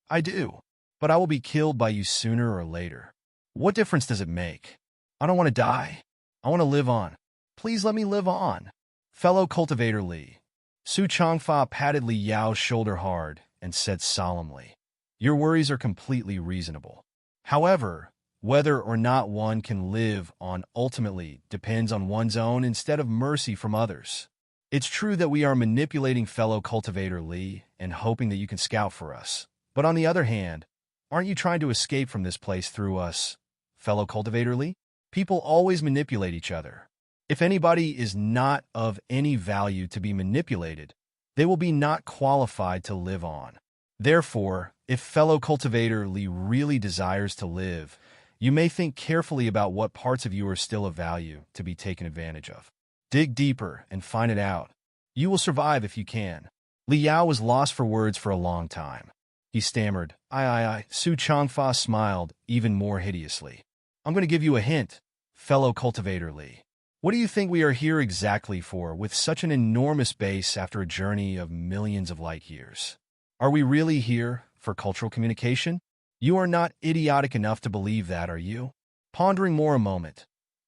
A: I do, but I will be killed by you sooner or later. What difference does it make? I don't want to die. I want to live on. Please let me live on. Fellow cultivator Li. Su Changfa patted Li Yao's shoulder hard and said solemnly, Your worries are completely reasonable. However, whether or not one can live on ultimately depends on one's own instead of mercy from others. It's true that we are manipulating fellow cultivator Li and hoping that you can scout for us. But on the other hand, aren't you trying to escape from this place through us, fellow cultivator Li? People always manipulate each other. If anybody is not of any value to be manipulated, they will be not qualified to live on. Therefore, if fellow cultivator Li really desires to live, you may think carefully about what parts of you are still of value to be taken advantage of. Dig deeper and find it out. You will survive if you can. Li Yao was lost for words for a long time. He stammered, I. Su Changfa smiled even more hideously. I'm going to give you a hint, fellow cultivator Li. What do you think we are here exactly for with such an enormous base after a journey of millions of light years? Are we really here for cultural communication? You are not idiotic enough to believe that, are you? Pondering more a moment,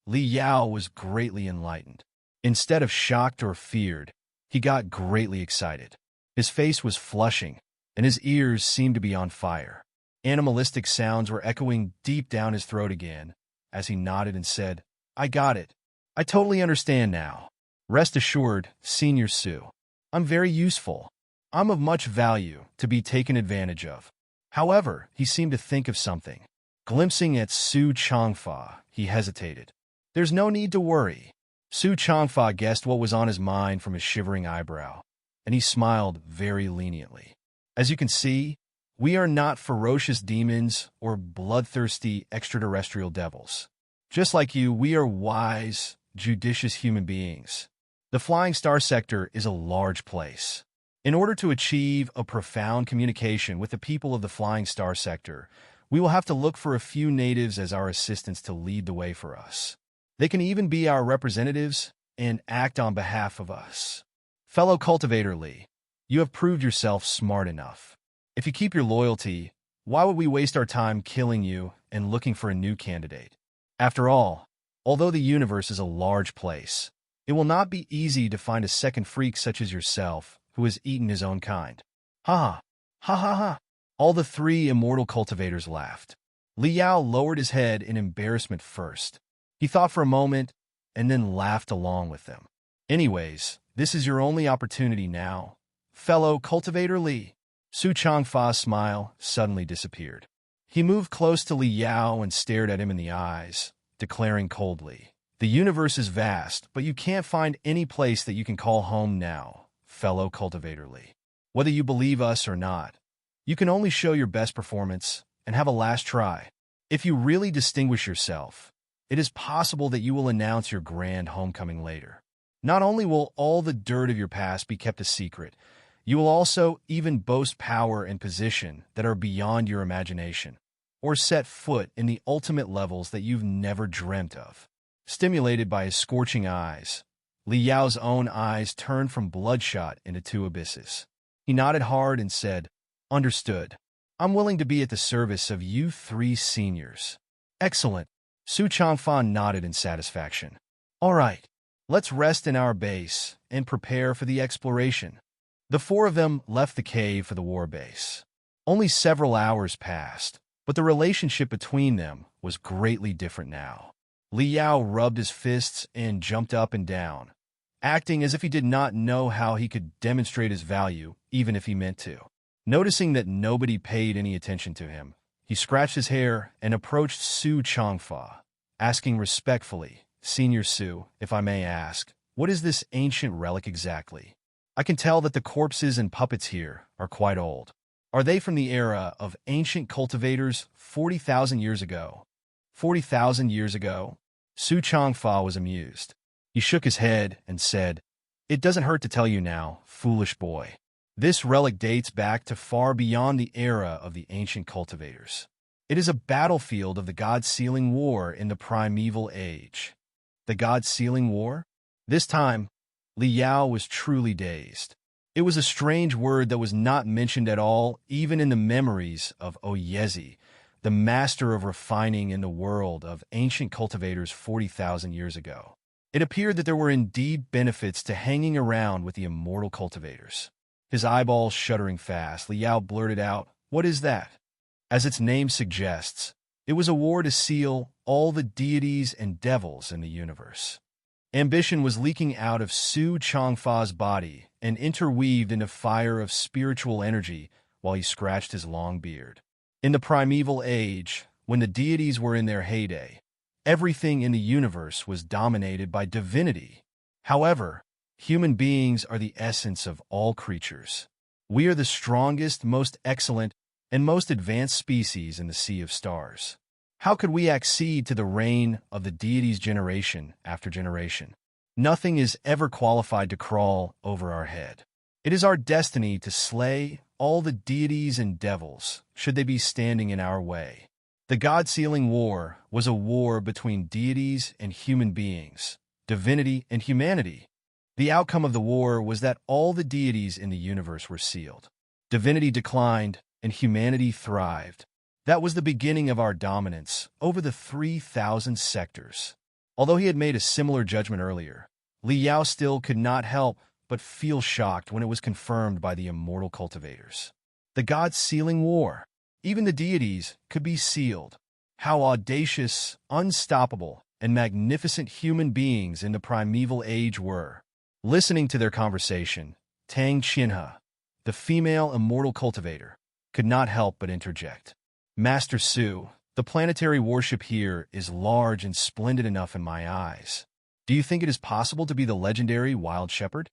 A: Li Yao was greatly enlightened. Instead of shocked or feared, he got greatly excited. His face was flushing, and his ears seemed to be on fire. Animalistic sounds were echoing deep down his throat again, as he nodded and said, I got it. I totally understand now. Rest assured, Senior Su. I'm very useful. I'm of much value to be taken advantage of. However, he seemed to think of something. Glimpsing at Su Changfa, he hesitated. There's no need to worry. Su Changfa guessed what was on his mind from his shivering eyebrow, and he smiled very leniently. As you can see, we are not ferocious demons or bloodthirsty extraterrestrial devils. Just like you, we are wise, judicious human beings. The Flying Star Sector is a large place. In order to achieve a profound communication with the people of the Flying Star Sector, we will have to look for a few natives as our assistants to lead the way for us. They can even be our representatives and act on behalf of us. Fellow cultivator Li, you have proved yourself smart enough. If you keep your loyalty, why would we waste our time killing you and looking for a new candidate? After all, although the universe is a large place, it will not be easy to find a second freak such as yourself who has eaten his own kind. Ha ha, ha ha ha. All the three immortal cultivators laughed. Li Yao lowered his head in embarrassment first. He thought for a moment and then laughed along with them. Anyways, this is your only opportunity now, fellow cultivator Li. Su Changfa's smile suddenly disappeared. He moved close to Li Yao and stared at him in the eyes, declaring coldly, The universe is vast, but you can't find any place that you can call home now, fellow cultivator Li. Whether you believe us or not, you can only show your best performance and have a last try. If you really distinguish yourself, it is possible that you will announce your grand homecoming later. Not only will all the dirt of your past be kept a secret, you will also even boast power and position that are beyond your imagination, or set foot in the ultimate levels that you've never dreamt of. Stimulated by his scorching eyes, Li Yao's own eyes turned from bloodshot into two abysses. He nodded hard and said, Understood. I'm willing to be at the service of you three seniors. Excellent. Su Changfa nodded in satisfaction. All right, let's rest in our base and prepare for the exploration. The four of them left the cave for the war base. Only several hours passed, but the relationship between them was greatly different now. Liao rubbed his fists and jumped up and down, acting as if he did not know how he could demonstrate his value, even if he meant to. Noticing that nobody paid any attention to him, he scratched his hair and approached Su Changfa, asking respectfully, "Senior Su, if I may ask, what is this ancient relic exactly? I can tell that the corpses and puppets here are quite old. Are they from the era of ancient cultivators 40,000 years ago?" 40,000 years ago? Su Changfa was amused. He shook his head and said, "It doesn't hurt to tell you now, foolish boy. This relic dates back to far beyond the era of the ancient cultivators. It is a battlefield of the God-Sealing War in the primeval age." The God-Sealing War? This time, Liao was truly dazed. It was a strange word that was not mentioned at all, even in the memories of Oyezi, the master of refining in the world of ancient cultivators 40,000 years ago. It appeared that there were indeed benefits to hanging around with the immortal cultivators. His eyeballs shuddering fast, Liao blurted out, "What is that?" As its name suggests, it was a war to seal all the deities and devils in the universe. Ambition was leaking out of Su Changfa's body and interweaved in a fire of spiritual energy while he scratched his long beard. In the primeval age, when the deities were in their heyday, everything in the universe was dominated by divinity. However, human beings are the essence of all creatures. We are the strongest, most excellent, and most advanced species in the sea of stars. How could we accede to the reign of the deities generation after generation? Nothing is ever qualified to crawl over our head. It is our destiny to slay all the deities and devils, should they be standing in our way. The God-Sealing War was a war between deities and human beings, divinity and humanity. The outcome of the war was that all the deities in the universe were sealed. Divinity declined, and humanity thrived. That was the beginning of our dominance over the 3,000 sectors. Although he had made a similar judgment earlier, Liao still could not help but feel shocked when it was confirmed by the immortal cultivators. The God-Sealing War. Even the deities could be sealed. How audacious, unstoppable, and magnificent human beings in the primeval age were. Listening to their conversation, Tang Qinhe, the female immortal cultivator, could not help but interject. "Master Su, the planetary warship here is large and splendid enough in my eyes. Do you think it is possible to be the legendary Wild Shepherd?"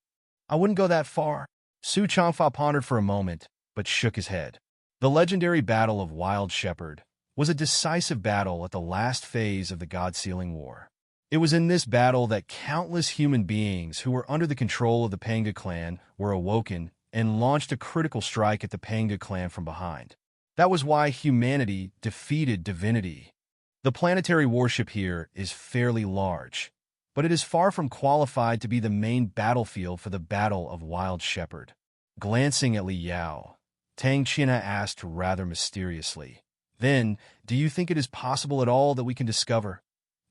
A: "I wouldn't go that far." Su Changfa pondered for a moment, but shook his head. The legendary Battle of Wild Shepherd was a decisive battle at the last phase of the God-Sealing War. It was in this battle that countless human beings who were under the control of the Panga clan were awoken and launched a critical strike at the Panga clan from behind. That was why humanity defeated divinity. The planetary warship here is fairly large, but it is far from qualified to be the main battlefield for the Battle of Wild Shepherd. Glancing at Liao, Tang Qinhe asked rather mysteriously, "Then, do you think it is possible at all that we can discover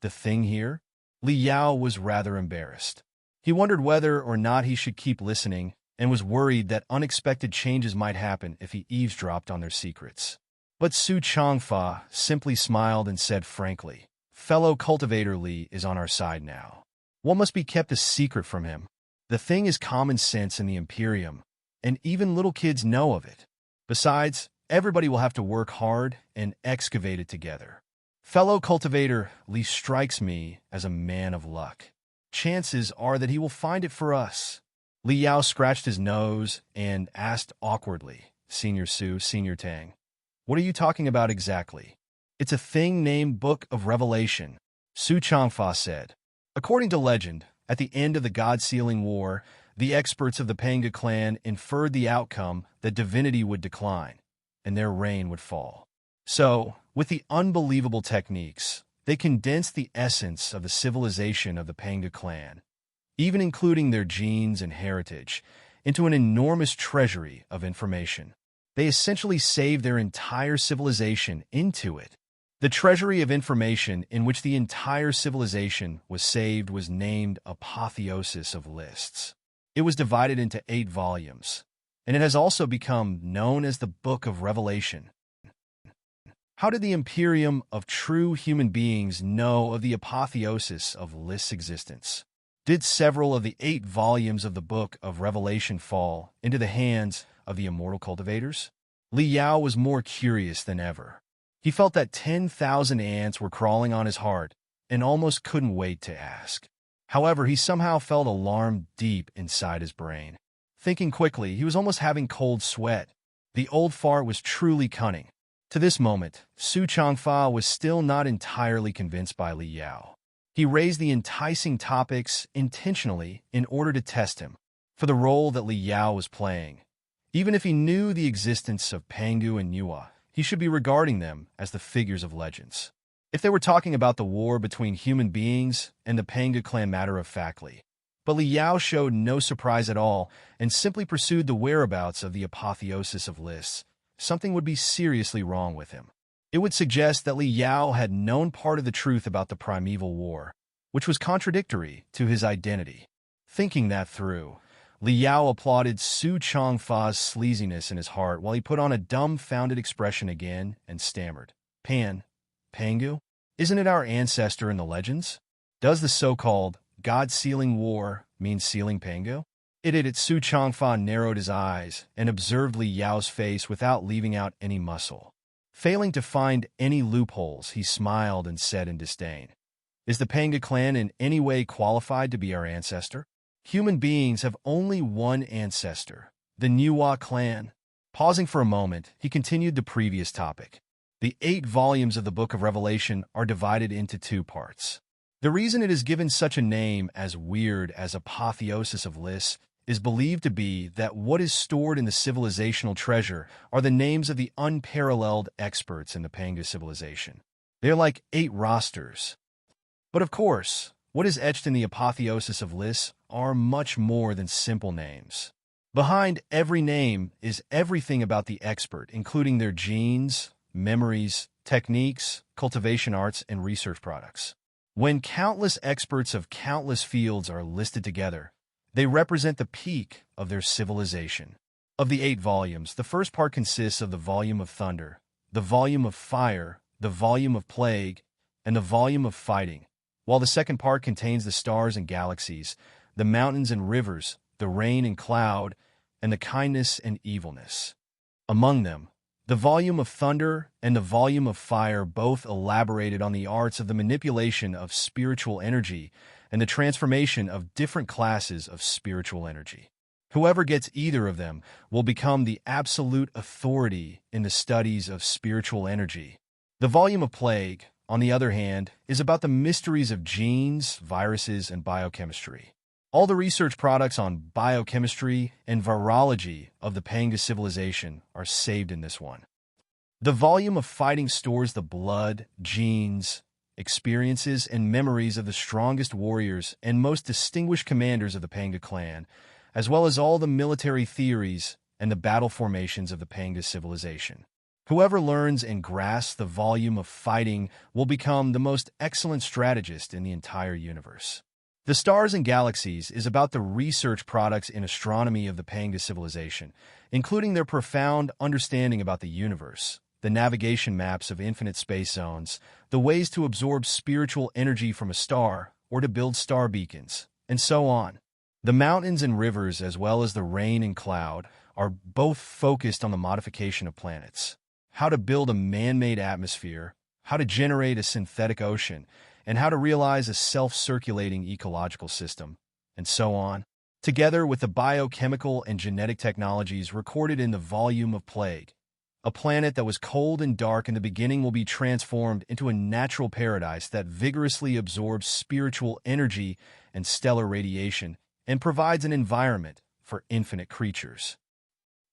A: the thing here?" Liao was rather embarrassed. He wondered whether or not he should keep listening and was worried that unexpected changes might happen if he eavesdropped on their secrets. But Su Changfa simply smiled and said frankly, "Fellow cultivator Li is on our side now. What must be kept a secret from him? The thing is common sense in the Imperium, and even little kids know of it. Besides, everybody will have to work hard and excavate it together. Fellow cultivator Li strikes me as a man of luck. Chances are that he will find it for us." Liao scratched his nose and asked awkwardly, "Senior Su, Senior Tang, what are you talking about exactly?" "It's a thing named Book of Revelation," Su Changfa said. According to legend, at the end of the God-Sealing War, the experts of the Panga clan inferred the outcome that divinity would decline, and their reign would fall. So, with the unbelievable techniques, they condensed the essence of the civilization of the Panga clan, even including their genes and heritage, into an enormous treasury of information. They essentially saved their entire civilization into it. The treasury of information in which the entire civilization was saved was named Apotheosis of Lists. It was divided into 8 volumes, and it has also become known as the Book of Revelation. How did the Imperium of true human beings know of the apotheosis of List's existence? Did several of the 8 volumes of the Book of Revelation fall into the hands of the immortal cultivators? Li Yao was more curious than ever. He felt that 10,000 ants were crawling on his heart and almost couldn't wait to ask. However, he somehow felt alarm deep inside his brain. Thinking quickly, he was almost having cold sweat. The old fart was truly cunning. To this moment, Su Changfa was still not entirely convinced by Li Yao. He raised the enticing topics intentionally in order to test him for the role that Li Yao was playing. Even if he knew the existence of Pangu and Nuwa, he should be regarding them as the figures of legends. If they were talking about the war between human beings and the Pangu clan matter-of-factly. But Li Yao showed no surprise at all and simply pursued the whereabouts of the apotheosis of lists. Something would be seriously wrong with him. It would suggest that Li Yao had known part of the truth about the primeval war, which was contradictory to his identity. Thinking that through, Li Yao applauded Su Changfa's sleaziness in his heart while he put on a dumbfounded expression again and stammered, Pangu? Isn't it our ancestor in the legends? Does the so-called God-sealing war mean sealing Pangu? Su Changfa narrowed his eyes and observed Li Yao's face without leaving out any muscle. Failing to find any loopholes, he smiled and said in disdain, Is the Pangu clan in any way qualified to be our ancestor? Human beings have only one ancestor, the Nuwa clan. Pausing for a moment, he continued the previous topic. The 8 volumes of the Book of Revelation are divided into 2 parts. The reason it is given such a name as weird as apotheosis of lists is believed to be that what is stored in the civilizational treasure are the names of the unparalleled experts in the Pangu civilization. They are like 8 rosters. But of course, what is etched in the apotheosis of lists are much more than simple names. Behind every name is everything about the expert, including their genes, memories, techniques, cultivation arts, and research products. When countless experts of countless fields are listed together, they represent the peak of their civilization. Of the 8 volumes, the first part consists of the volume of thunder, the volume of fire, the volume of plague, and the volume of fighting, while the second part contains the stars and galaxies, the mountains and rivers, the rain and cloud, and the kindness and evilness. Among them, the volume of thunder and the volume of fire both elaborated on the arts of the manipulation of spiritual energy and the transformation of different classes of spiritual energy. Whoever gets either of them will become the absolute authority in the studies of spiritual energy. The volume of plague, on the other hand, is about the mysteries of genes, viruses, and biochemistry. All the research products on biochemistry and virology of the Pangu civilization are saved in this one. The volume of fighting stores the blood, genes, experiences, and memories of the strongest warriors and most distinguished commanders of the Pangu clan, as well as all the military theories and the battle formations of the Pangu civilization. Whoever learns and grasps the volume of fighting will become the most excellent strategist in the entire universe. The Stars and Galaxies is about the research products in astronomy of the Pangu civilization, including their profound understanding about the universe, the navigation maps of infinite space zones, the ways to absorb spiritual energy from a star or to build star beacons, and so on. The mountains and rivers, as well as the rain and cloud, are both focused on the modification of planets, how to build a man-made atmosphere, how to generate a synthetic ocean, and how to realize a self-circulating ecological system, and so on, together with the biochemical and genetic technologies recorded in the volume of plague. A planet that was cold and dark in the beginning will be transformed into a natural paradise that vigorously absorbs spiritual energy and stellar radiation and provides an environment for infinite creatures.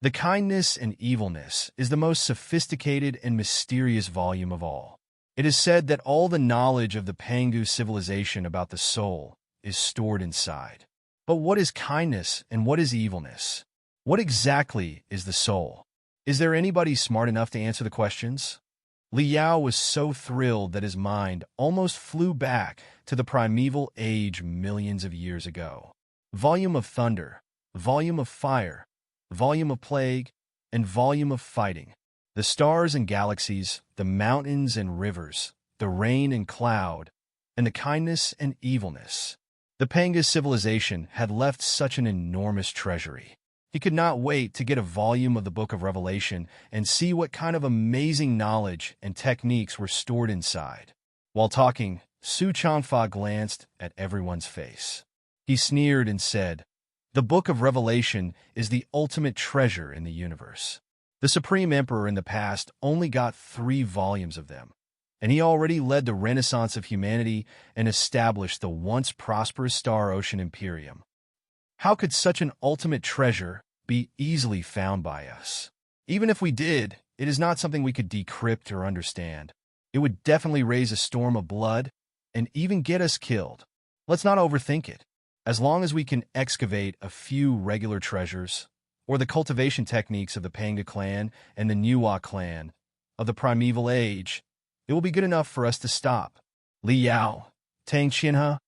A: The kindness and evilness is the most sophisticated and mysterious volume of all. It is said that all the knowledge of the Pangu civilization about the soul is stored inside. But what is kindness and what is evilness? What exactly is the soul? Is there anybody smart enough to answer the questions? Li Yao was so thrilled that his mind almost flew back to the primeval age millions of years ago. Volume of thunder, volume of fire, volume of plague, and volume of fighting. The stars and galaxies, the mountains and rivers, the rain and cloud, and the kindness and evilness. The Panga civilization had left such an enormous treasury. He could not wait to get a volume of the Book of Revelation and see what kind of amazing knowledge and techniques were stored inside. While talking, Su Changfa glanced at everyone's face. He sneered and said, "The Book of Revelation is the ultimate treasure in the universe. The Supreme Emperor in the past only got 3 volumes of them, and he already led the renaissance of humanity and established the once prosperous Star Ocean Imperium. How could such an ultimate treasure be easily found by us? Even if we did, it is not something we could decrypt or understand. It would definitely raise a storm of blood and even get us killed. Let's not overthink it. As long as we can excavate a few regular treasures, or the cultivation techniques of the Panga clan and the Nuwa clan of the primeval age, it will be good enough for us to stop." Li Yao, Tang Qianhe,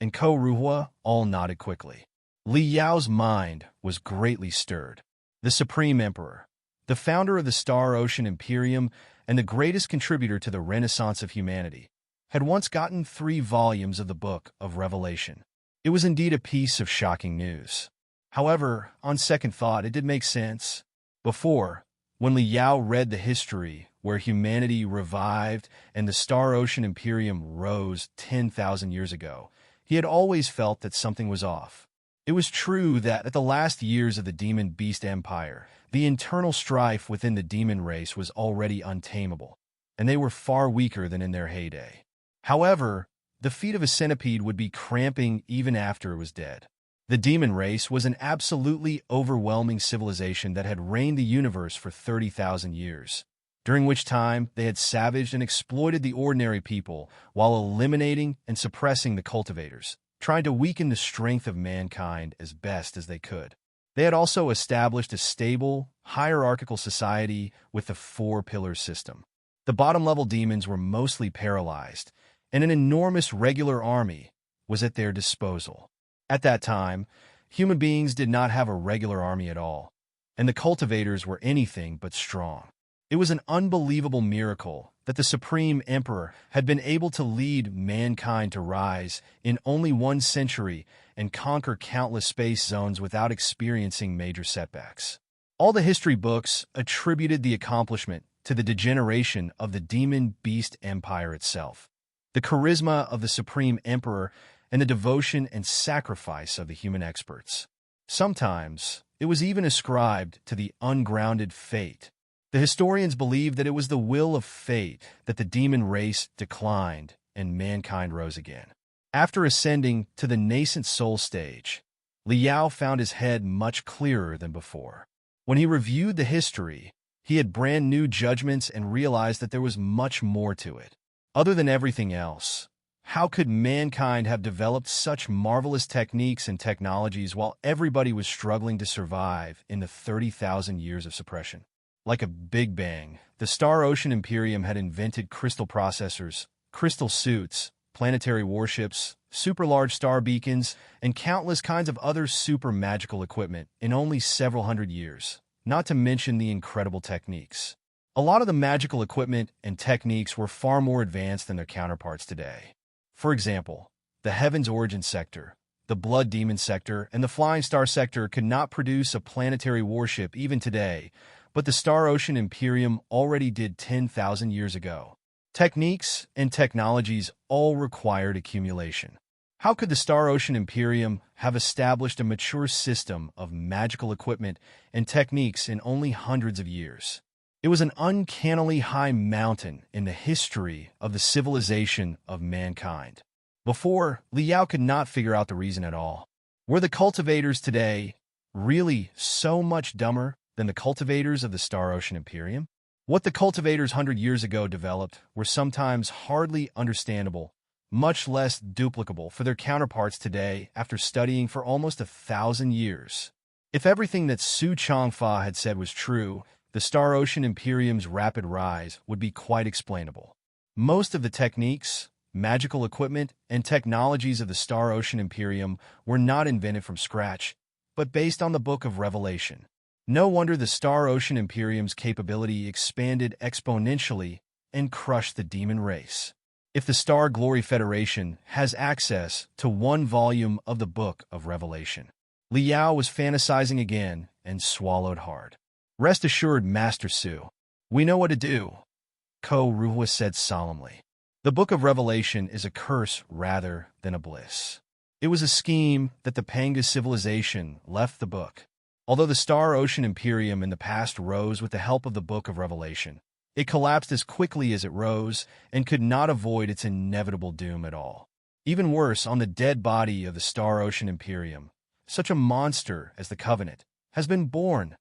A: and Ko Ruhua all nodded quickly. Li Yao's mind was greatly stirred. The Supreme Emperor, the founder of the Star Ocean Imperium and the greatest contributor to the renaissance of humanity, had once gotten 3 volumes of the Book of Revelation. It was indeed a piece of shocking news. However, on second thought, it did make sense. Before, when Li Yao read the history where humanity revived and the Star Ocean Imperium rose 10,000 years ago, he had always felt that something was off. It was true that at the last years of the Demon Beast Empire, the internal strife within the demon race was already untamable, and they were far weaker than in their heyday. However, the feat of a centipede would be cramping even after it was dead. The demon race was an absolutely overwhelming civilization that had reigned the universe for 30,000 years, during which time they had savaged and exploited the ordinary people while eliminating and suppressing the cultivators, trying to weaken the strength of mankind as best as they could. They had also established a stable, hierarchical society with the 4-pillar system. The bottom-level demons were mostly paralyzed, and an enormous regular army was at their disposal. At that time, human beings did not have a regular army at all, and the cultivators were anything but strong. It was an unbelievable miracle that the Supreme Emperor had been able to lead mankind to rise in only 1 century and conquer countless space zones without experiencing major setbacks. All the history books attributed the accomplishment to the degeneration of the Demon Beast Empire itself, the charisma of the Supreme Emperor, and the devotion and sacrifice of the human experts. Sometimes, it was even ascribed to the ungrounded fate. The historians believe that it was the will of fate that the demon race declined and mankind rose again. After ascending to the nascent soul stage, Li Yao found his head much clearer than before. When he reviewed the history, he had brand new judgments and realized that there was much more to it. Other than everything else, how could mankind have developed such marvelous techniques and technologies while everybody was struggling to survive in the 30,000 years of suppression? Like a big bang, the Star Ocean Imperium had invented crystal processors, crystal suits, planetary warships, super-large star beacons, and countless kinds of other super magical equipment in only several hundred years, not to mention the incredible techniques. A lot of the magical equipment and techniques were far more advanced than their counterparts today. For example, the Heaven's Origin sector, the Blood Demon sector, and the Flying Star sector could not produce a planetary warship even today, but the Star Ocean Imperium already did 10,000 years ago. Techniques and technologies all required accumulation. How could the Star Ocean Imperium have established a mature system of magical equipment and techniques in only hundreds of years? It was an uncannily high mountain in the history of the civilization of mankind. Before, Li Yao could not figure out the reason at all. Were the cultivators today really so much dumber than the cultivators of the Star Ocean Imperium? What the cultivators 100 years ago developed were sometimes hardly understandable, much less duplicable for their counterparts today after studying for almost 1,000 years. If everything that Su Changfa had said was true, the Star Ocean Imperium's rapid rise would be quite explainable. Most of the techniques, magical equipment, and technologies of the Star Ocean Imperium were not invented from scratch, but based on the Book of Revelation. No wonder the Star Ocean Imperium's capability expanded exponentially and crushed the demon race. If the Star Glory Federation has access to one volume of the Book of Revelation. Liao was fantasizing again and swallowed hard. Rest assured, Master Su. We know what to do, Ko Ruhua said solemnly. The Book of Revelation is a curse rather than a bliss. It was a scheme that the Panga civilization left the book. Although the Star Ocean Imperium in the past rose with the help of the Book of Revelation, it collapsed as quickly as it rose and could not avoid its inevitable doom at all. Even worse, on the dead body of the Star Ocean Imperium, such a monster as the Covenant has been born.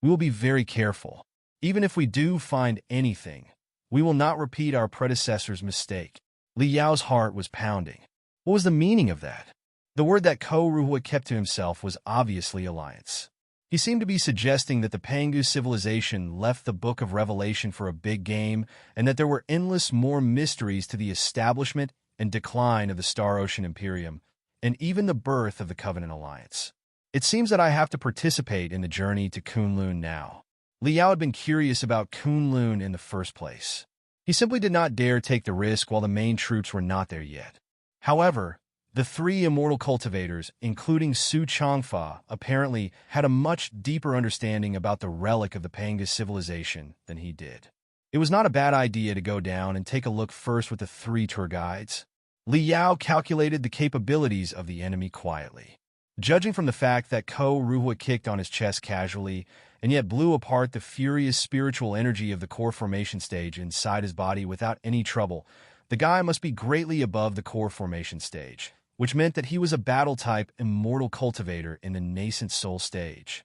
A: We will be very careful. Even if we do find anything, we will not repeat our predecessor's mistake. Li Yao's heart was pounding. What was the meaning of that? The word that Ko Ruhua kept to himself was obviously alliance. He seemed to be suggesting that the Pangu civilization left the Book of Revelation for a big game and that there were endless more mysteries to the establishment and decline of the Star Ocean Imperium and even the birth of the Covenant Alliance. It seems that I have to participate in the journey to Kunlun now. Liao had been curious about Kunlun in the first place. He simply did not dare take the risk while the main troops were not there yet. However, the three immortal cultivators, including Su Changfa, apparently had a much deeper understanding about the relic of the Panga civilization than he did. It was not a bad idea to go down and take a look first with the three tour guides. Liao calculated the capabilities of the enemy quietly. Judging from the fact that Ko Ruhua kicked on his chest casually and yet blew apart the furious spiritual energy of the core formation stage inside his body without any trouble, the guy must be greatly above the core formation stage, which meant that he was a battle-type immortal cultivator in the nascent soul stage.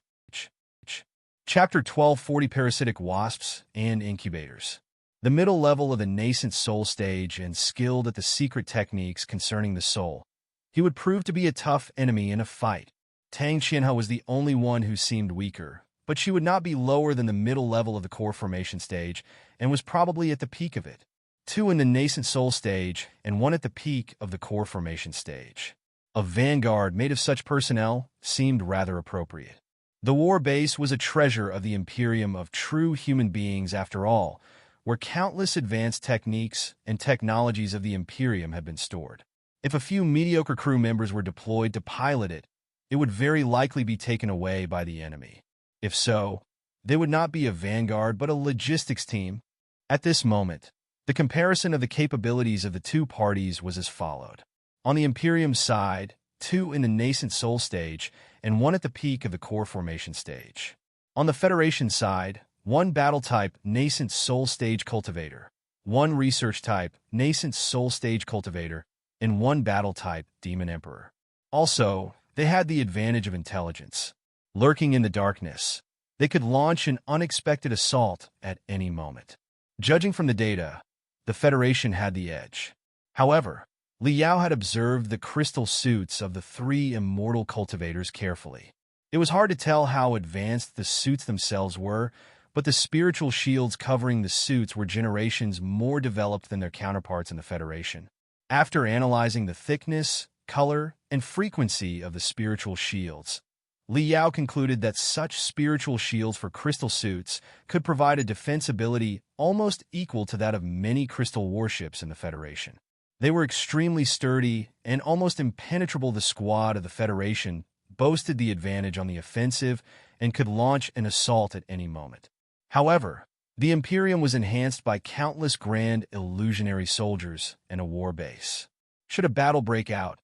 A: Chapter 1240 Parasitic Wasps and Incubators. The middle level of the nascent soul stage and skilled at the secret techniques concerning the soul. He would prove to be a tough enemy in a fight. Tang Qianhe was the only one who seemed weaker, but she would not be lower than the middle level of the core formation stage and was probably at the peak of it. Two in the nascent soul stage and one at the peak of the core formation stage. A vanguard made of such personnel seemed rather appropriate. The war base was a treasure of the Imperium of true human beings after all, where countless advanced techniques and technologies of the Imperium had been stored. If a few mediocre crew members were deployed to pilot it, it would very likely be taken away by the enemy. If so, they would not be a vanguard but a logistics team. At this moment, the comparison of the capabilities of the two parties was as followed. On the Imperium side, two in the nascent soul stage and one at the peak of the core formation stage. On the Federation side, one battle-type nascent soul stage cultivator, one research-type nascent soul stage cultivator, and one battle-type demon emperor. Also, they had the advantage of intelligence. Lurking in the darkness, they could launch an unexpected assault at any moment. Judging from the data, the Federation had the edge. However, Liao had observed the crystal suits of the three immortal cultivators carefully. It was hard to tell how advanced the suits themselves were, but the spiritual shields covering the suits were generations more developed than their counterparts in the Federation. After analyzing the thickness, color, and frequency of the spiritual shields, Liao concluded that such spiritual shields for crystal suits could provide a defense ability almost equal to that of many crystal warships in the Federation. They were extremely sturdy and almost impenetrable. The squad of the Federation boasted the advantage on the offensive and could launch an assault at any moment. However, the Imperium was enhanced by countless grand illusionary soldiers and a war base. Should a battle break out,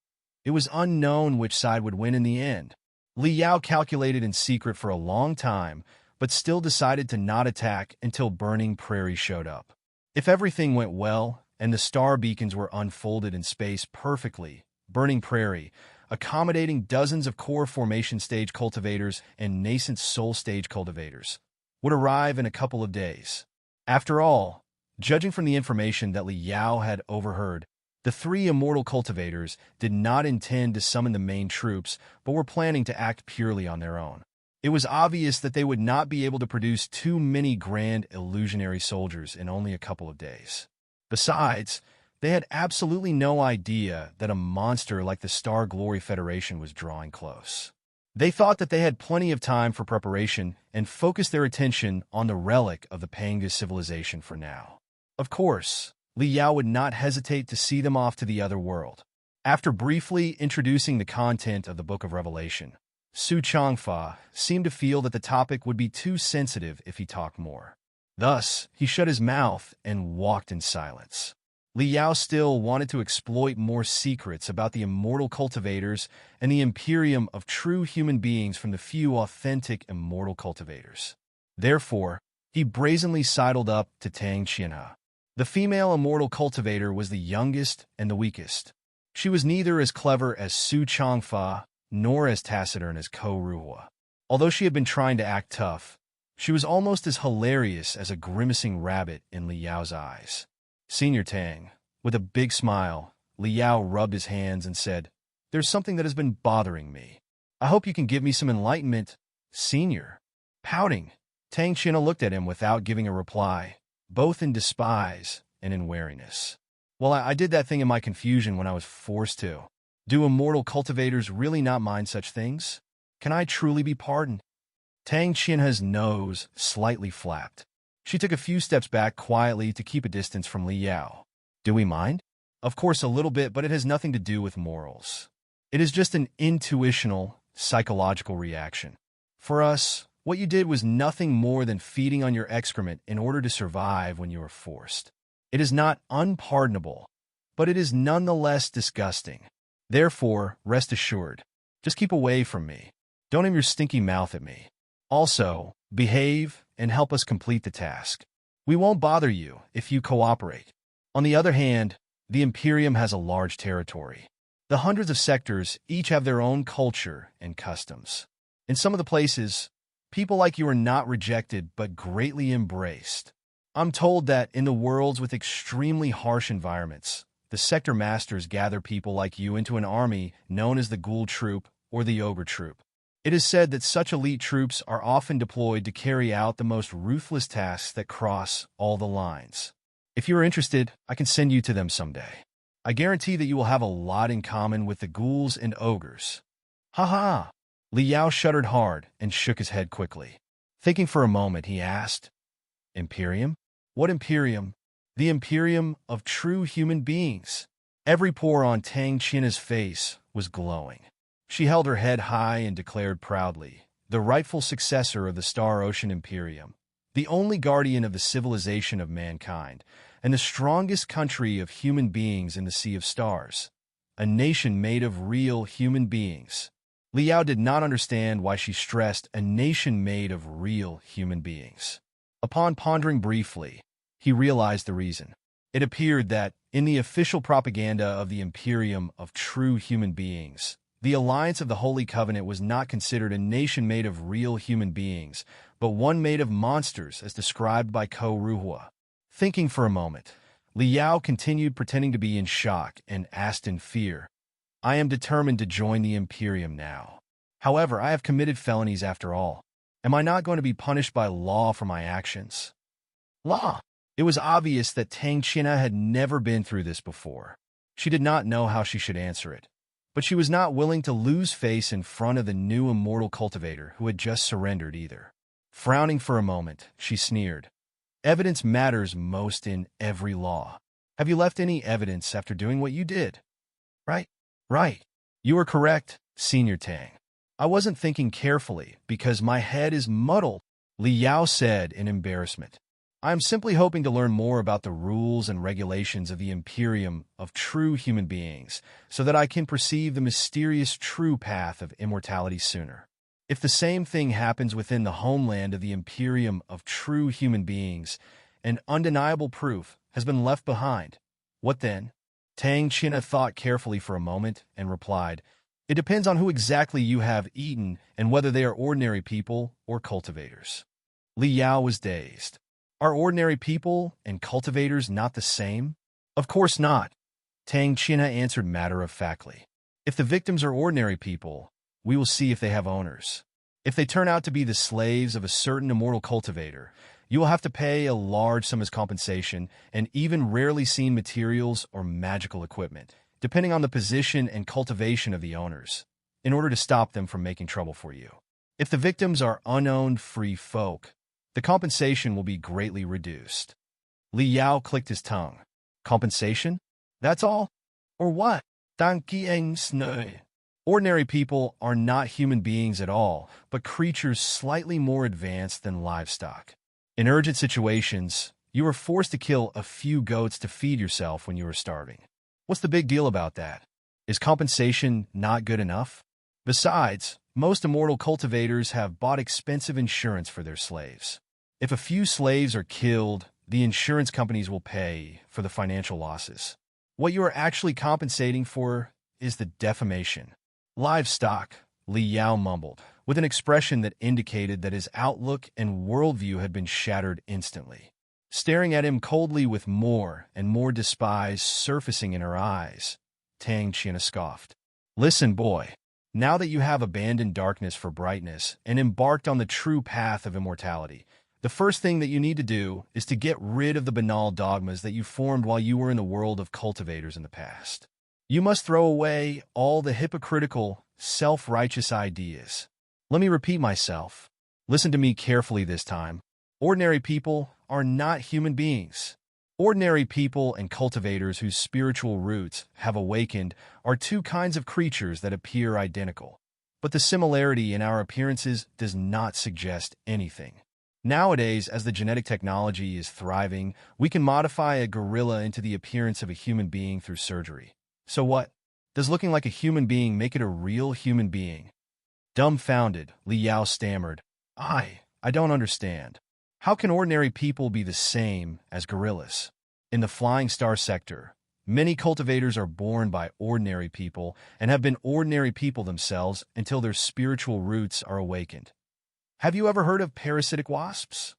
A: it was unknown which side would win in the end. Liao calculated in secret for a long time, but still decided to not attack until Burning Prairie showed up. If everything went well, and the star beacons were unfolded in space perfectly, Burning Prairie, accommodating dozens of core formation stage cultivators and nascent soul stage cultivators, would arrive in a couple of days. After all, judging from the information that Liao had overheard, the three immortal cultivators did not intend to summon the main troops, but were planning to act purely on their own. It was obvious that they would not be able to produce too many grand illusionary soldiers in only a couple of days. Besides, they had absolutely no idea that a monster like the Star Glory Federation was drawing close. They thought that they had plenty of time for preparation and focused their attention on the relic of the Panga civilization for now. Of course, Li Yao would not hesitate to see them off to the other world. After briefly introducing the content of the Book of Revelation, Su Changfa seemed to feel that the topic would be too sensitive if he talked more. Thus, he shut his mouth and walked in silence. Li Yao still wanted to exploit more secrets about the immortal cultivators and the imperium of true human beings from the few authentic immortal cultivators. Therefore, he brazenly sidled up to Tang Qianhe. The female immortal cultivator was the youngest and the weakest. She was neither as clever as Su Changfa nor as taciturn as Ko Ruhua. Although she had been trying to act tough, she was almost as hilarious as a grimacing rabbit in Li Yao's eyes. Senior Tang, with a big smile, Li Yao rubbed his hands and said, "There's something that has been bothering me. I hope you can give me some enlightenment, Senior." Pouting, Tang Qianhe looked at him without giving a reply, both in despise and in wariness. "Well, I did that thing in my confusion when I was forced to. Do immortal cultivators really not mind such things? Can I truly be pardoned?" Tang Qianhe's nose slightly flapped. She took a few steps back quietly to keep a distance from Li Yao. "Do we mind?" "Of course a little bit, but it has nothing to do with morals. It is just an intuitional, psychological reaction. For us, what you did was nothing more than feeding on your excrement in order to survive when you were forced. It is not unpardonable, but it is nonetheless disgusting. Therefore, rest assured, just keep away from me. Don't aim your stinky mouth at me. Also, behave and help us complete the task. We won't bother you if you cooperate." On the other hand, the Imperium has a large territory. The hundreds of sectors each have their own culture and customs. In some of the places, people like you are not rejected but greatly embraced. I'm told that in the worlds with extremely harsh environments, the sector masters gather people like you into an army known as the Ghoul Troop or the Ogre Troop. It is said that such elite troops are often deployed to carry out the most ruthless tasks that cross all the lines. If you are interested, I can send you to them someday. I guarantee that you will have a lot in common with the ghouls and ogres. Ha ha! Li Yao shuddered hard and shook his head quickly. Thinking for a moment, he asked, "Imperium? What Imperium?" "The Imperium of true human beings." Every pore on Tang Qianhe's face was glowing. She held her head high and declared proudly, "The rightful successor of the Star Ocean Imperium, the only guardian of the civilization of mankind, and the strongest country of human beings in the Sea of Stars. A nation made of real human beings." Li Yao did not understand why she stressed a nation made of real human beings. Upon pondering briefly, he realized the reason. It appeared that, in the official propaganda of the Imperium of true human beings, the Alliance of the Holy Covenant was not considered a nation made of real human beings, but one made of monsters as described by Ko Ruhua. Thinking for a moment, Li Yao continued pretending to be in shock and asked in fear, "I am determined to join the Imperium now. However, I have committed felonies after all. Am I not going to be punished by law for my actions?" Law? It was obvious that Tang Qianhe had never been through this before. She did not know how she should answer it, but she was not willing to lose face in front of the new immortal cultivator who had just surrendered either. Frowning for a moment, she sneered, "Evidence matters most in every law. Have you left any evidence after doing what you did?" "Right. Right. You are correct, Senior Tang. I wasn't thinking carefully because my head is muddled," Li Yao said in embarrassment. "I am simply hoping to learn more about the rules and regulations of the Imperium of true human beings so that I can perceive the mysterious true path of immortality sooner. If the same thing happens within the homeland of the Imperium of true human beings, and undeniable proof has been left behind, what then?" Tang Qianhe thought carefully for a moment and replied, "It depends on who exactly you have eaten and whether they are ordinary people or cultivators." Li Yao was dazed. Are ordinary people and cultivators not the same? Of course not, Tang Qianhe answered matter-of-factly. If the victims are ordinary people, we will see if they have owners. If they turn out to be the slaves of a certain immortal cultivator, you will have to pay a large sum as compensation and even rarely seen materials or magical equipment, depending on the position and cultivation of the owners. in order to stop them from making trouble for you. If the victims are unowned free folk, the compensation will be greatly reduced. Li Yao clicked his tongue. Compensation? That's all? Or what? Ordinary people are not human beings at all, but creatures slightly more advanced than livestock. In urgent situations, you are forced to kill a few goats to feed yourself when you are starving. What's the big deal about that? Is compensation not good enough? Besides, most immortal cultivators have bought expensive insurance for their slaves. If a few slaves are killed, the insurance companies will pay for the financial losses. What you are actually compensating for is the defamation. Livestock, Li Yao mumbled, with an expression that indicated that his outlook and worldview had been shattered instantly. Staring at him coldly with more and more despise surfacing in her eyes, Tang Qian scoffed. Listen, boy. Now that you have abandoned darkness for brightness and embarked on the true path of immortality, the first thing that you need to do is to get rid of the banal dogmas that you formed while you were in the world of cultivators in the past. You must throw away all the hypocritical, self-righteous ideas. Let me repeat myself. Listen to me carefully this time. Ordinary people are not human beings. Ordinary people and cultivators whose spiritual roots have awakened are two kinds of creatures that appear identical. But the similarity in our appearances does not suggest anything. Nowadays, as the genetic technology is thriving, we can modify a gorilla into the appearance of a human being through surgery. So what? Does looking like a human being make it a real human being? Dumbfounded, Li Yao stammered. I don't understand. How can ordinary people be the same as gorillas? In the flying star sector, many cultivators are born by ordinary people and have been ordinary people themselves until their spiritual roots are awakened. Have you ever heard of parasitic wasps?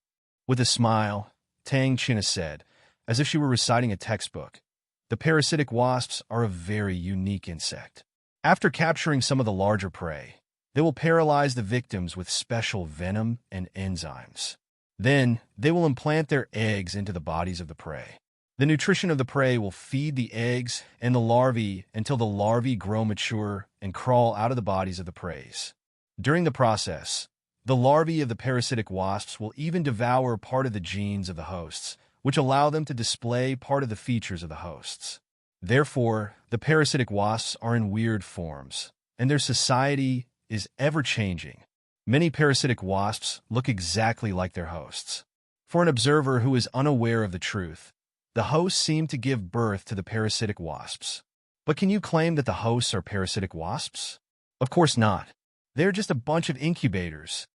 A: With a smile, Tang Qian said, as if she were reciting a textbook. The parasitic wasps are a very unique insect. After capturing some of the larger prey, they will paralyze the victims with special venom and enzymes. Then, they will implant their eggs into the bodies of the prey. The nutrition of the prey will feed the eggs and the larvae until the larvae grow mature and crawl out of the bodies of the preys. During the process, the larvae of the parasitic wasps will even devour part of the genes of the hosts, which allow them to display part of the features of the hosts. Therefore, the parasitic wasps are in weird forms, and their society is ever-changing. Many parasitic wasps look exactly like their hosts. For an observer who is unaware of the truth, the hosts seem to give birth to the parasitic wasps. But can you claim that the hosts are parasitic wasps? Of course not. They're just a bunch of incubators.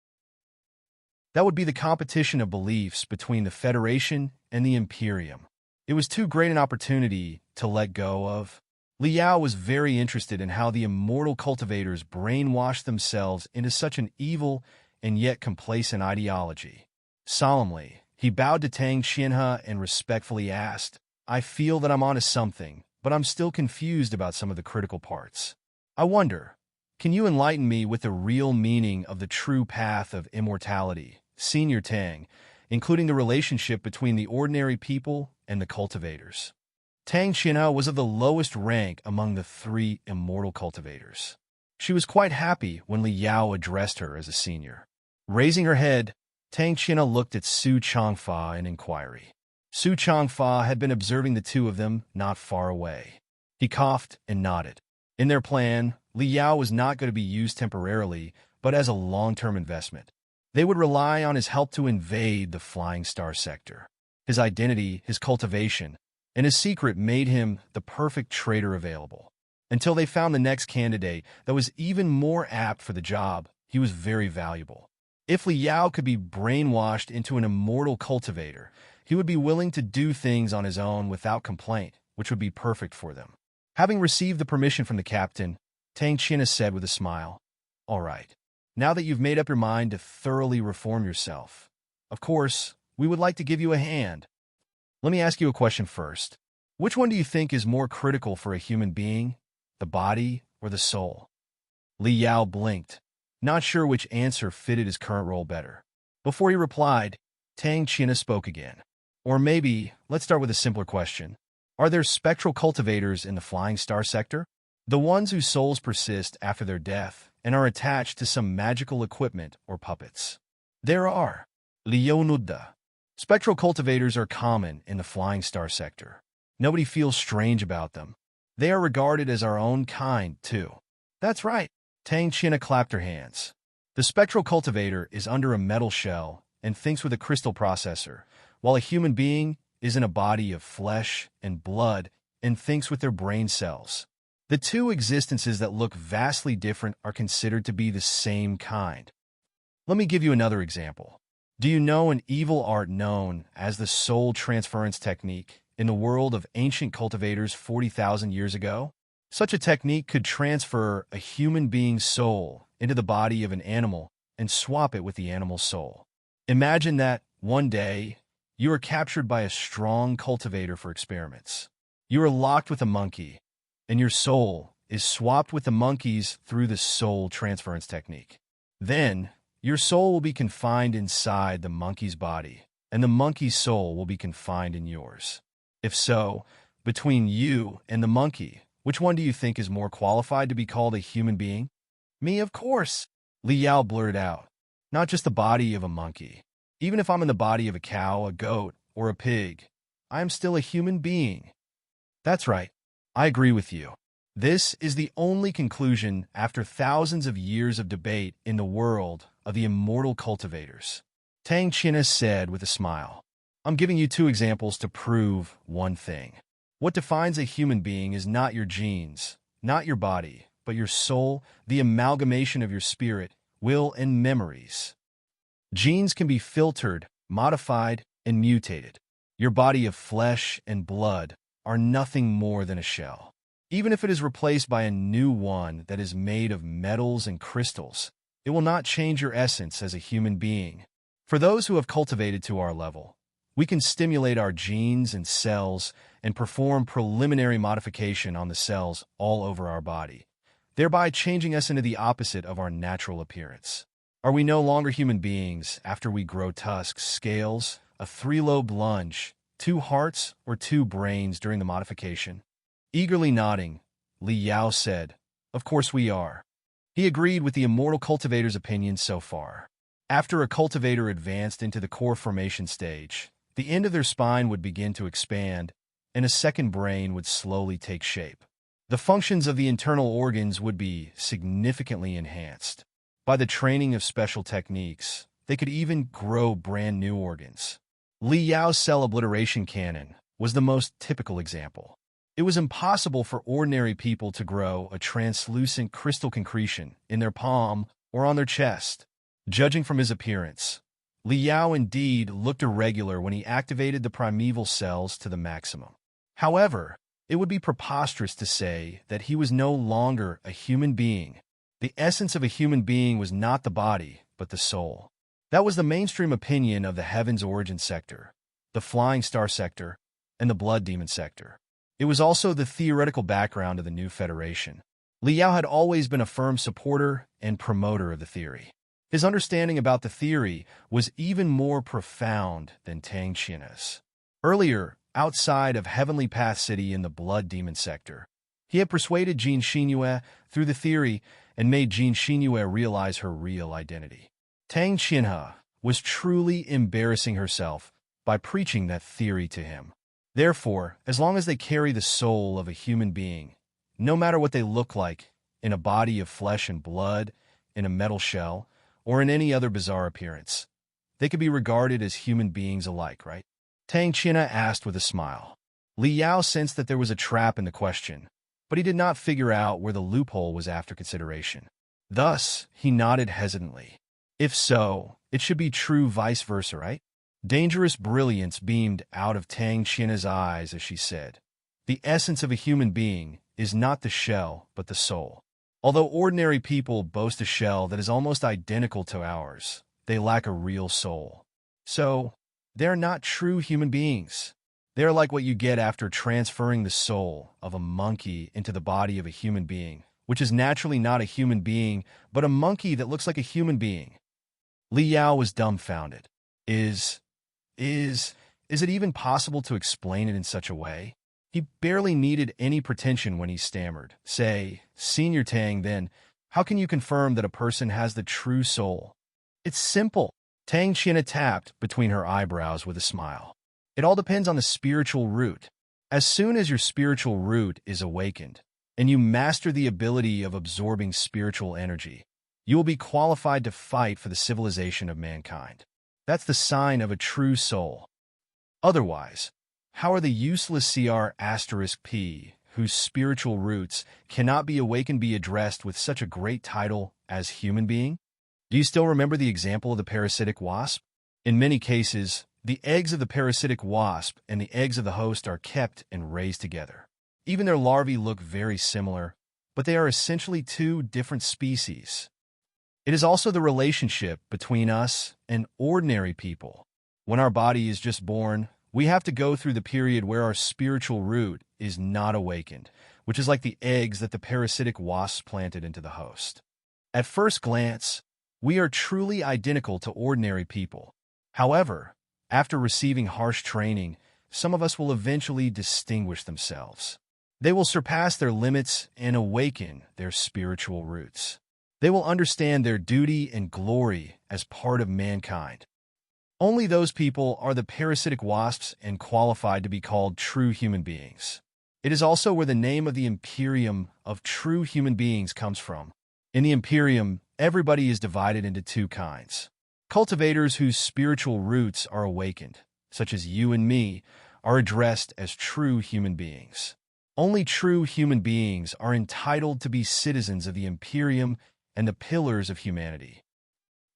A: That would be the competition of beliefs between the Federation and the Imperium. It was too great an opportunity to let go of. Li Yao was very interested in how the immortal cultivators brainwashed themselves into such an evil and yet complacent ideology. Solemnly, he bowed to Tang Qianhe and respectfully asked, I feel that I'm onto something, but I'm still confused about some of the critical parts. I wonder, can you enlighten me with the real meaning of the true path of immortality, Senior Tang, including the relationship between the ordinary people and the cultivators? Tang Qianhe was of the lowest rank among the three immortal cultivators. She was quite happy when Li Yao addressed her as a senior. Raising her head, Tang Qianhe looked at Su Changfa in inquiry. Su Changfa had been observing the two of them not far away. He coughed and nodded. In their plan, Li Yao was not going to be used temporarily, but as a long-term investment. They would rely on his help to invade the flying star sector. His identity, his cultivation, and his secret made him the perfect traitor available. Until they found the next candidate that was even more apt for the job, he was very valuable. If Li Yao could be brainwashed into an immortal cultivator, he would be willing to do things on his own without complaint, which would be perfect for them. Having received the permission from the captain, Tang Qianhe said with a smile, All right, now that you've made up your mind to thoroughly reform yourself, of course, we would like to give you a hand. Let me ask you a question first. Which one do you think is more critical for a human being, the body or the soul? Li Yao blinked, not sure which answer fitted his current role better. Before he replied, Tang Qianhe spoke again. Or maybe, let's start with a simpler question. Are there spectral cultivators in the flying star sector? The ones whose souls persist after their death and are attached to some magical equipment or puppets. There are Leonudda. Spectral cultivators are common in the flying star sector. Nobody feels strange about them. They are regarded as our own kind, too. That's right. Tang China clapped her hands. The spectral cultivator is under a metal shell and thinks with a crystal processor, while a human being is in a body of flesh and blood and thinks with their brain cells. The two existences that look vastly different are considered to be the same kind. Let me give you another example. Do you know an evil art known as the soul transference technique in the world of ancient cultivators 40,000 years ago? Such a technique could transfer a human being's soul into the body of an animal and swap it with the animal's soul. Imagine that, one day, you are captured by a strong cultivator for experiments. You are locked with a monkey, and your soul is swapped with the monkey's through the soul transference technique. Then, your soul will be confined inside the monkey's body, and the monkey's soul will be confined in yours. If so, between you and the monkey, which one do you think is more qualified to be called a human being? Me, of course, Li Yao blurted out. Not just the body of a monkey. Even if I'm in the body of a cow, a goat, or a pig, I am still a human being. That's right. I agree with you. This is the only conclusion after thousands of years of debate in the world of the immortal cultivators. Tang China said with a smile. I'm giving you two examples to prove one thing. What defines a human being is not your genes, not your body, but your soul, the amalgamation of your spirit, will, and memories. Genes can be filtered, modified, and mutated. Your body of flesh and blood are nothing more than a shell. Even if it is replaced by a new one that is made of metals and crystals, it will not change your essence as a human being. For those who have cultivated to our level, we can stimulate our genes and cells and perform preliminary modification on the cells all over our body, thereby changing us into the opposite of our natural appearance. Are we no longer human beings after we grow tusks, scales, a three-lobed lunge, 2 hearts, or 2 brains during the modification? Eagerly nodding, Li Yao said, "Of course we are." He agreed with the immortal cultivator's opinion so far. After a cultivator advanced into the core formation stage, the end of their spine would begin to expand, and a second brain would slowly take shape. The functions of the internal organs would be significantly enhanced. By the training of special techniques, they could even grow brand new organs. Li Yao's cell obliteration cannon was the most typical example. It was impossible for ordinary people to grow a translucent crystal concretion in their palm or on their chest. Judging from his appearance, Li Yao indeed looked irregular when he activated the primeval cells to the maximum. However, it would be preposterous to say that he was no longer a human being. The essence of a human being was not the body, but the soul. That was the mainstream opinion of the Heaven's Origin sector, the Flying Star sector, and the Blood Demon sector. It was also the theoretical background of the new Federation. Li Yao had always been a firm supporter and promoter of the theory. His understanding about the theory was even more profound than Tang China's. Earlier, outside of Heavenly Path City in the Blood Demon sector, he had persuaded Jean Xinyue through the theory and made Jean Xinyue realize her real identity. Tang Xinhe was truly embarrassing herself by preaching that theory to him. Therefore, as long as they carry the soul of a human being, no matter what they look like, in a body of flesh and blood, in a metal shell, or in any other bizarre appearance, they could be regarded as human beings alike, right? Tang China asked with a smile. Li Yao sensed that there was a trap in the question, but he did not figure out where the loophole was after consideration. Thus, he nodded hesitantly. If so, it should be true vice versa, right? Dangerous brilliance beamed out of Tang China's eyes as she said, "The essence of a human being is not the shell, but the soul. Although ordinary people boast a shell that is almost identical to ours, they lack a real soul. So, they're not true human beings. They're like what you get after transferring the soul of a monkey into the body of a human being, which is naturally not a human being, but a monkey that looks like a human being." Li Yao was dumbfounded. Is it even possible to explain it in such a way? He barely needed any pretension when he stammered, "Say, Senior Tang, then, how can you confirm that a person has the true soul?" "It's simple." Tang China tapped between her eyebrows with a smile. "It all depends on the spiritual root. As soon as your spiritual root is awakened, and you master the ability of absorbing spiritual energy, you will be qualified to fight for the civilization of mankind. That's the sign of a true soul. Otherwise, how are the useless CR*P, whose spiritual roots cannot be awakened, be addressed with such a great title as human being? Do you still remember the example of the parasitic wasp? In many cases, the eggs of the parasitic wasp and the eggs of the host are kept and raised together. Even their larvae look very similar, but they are essentially two different species. It is also the relationship between us and ordinary people. When our body is just born, we have to go through the period where our spiritual root is not awakened, which is like the eggs that the parasitic wasp planted into the host. At first glance, we are truly identical to ordinary people. However, after receiving harsh training, some of us will eventually distinguish themselves. They will surpass their limits and awaken their spiritual roots. They will understand their duty and glory as part of mankind. Only those people are the parasitic wasps and qualified to be called true human beings. It is also where the name of the Imperium of true human beings comes from. In the Imperium, everybody is divided into two kinds. Cultivators whose spiritual roots are awakened, such as you and me, are addressed as true human beings. Only true human beings are entitled to be citizens of the Imperium and the pillars of humanity.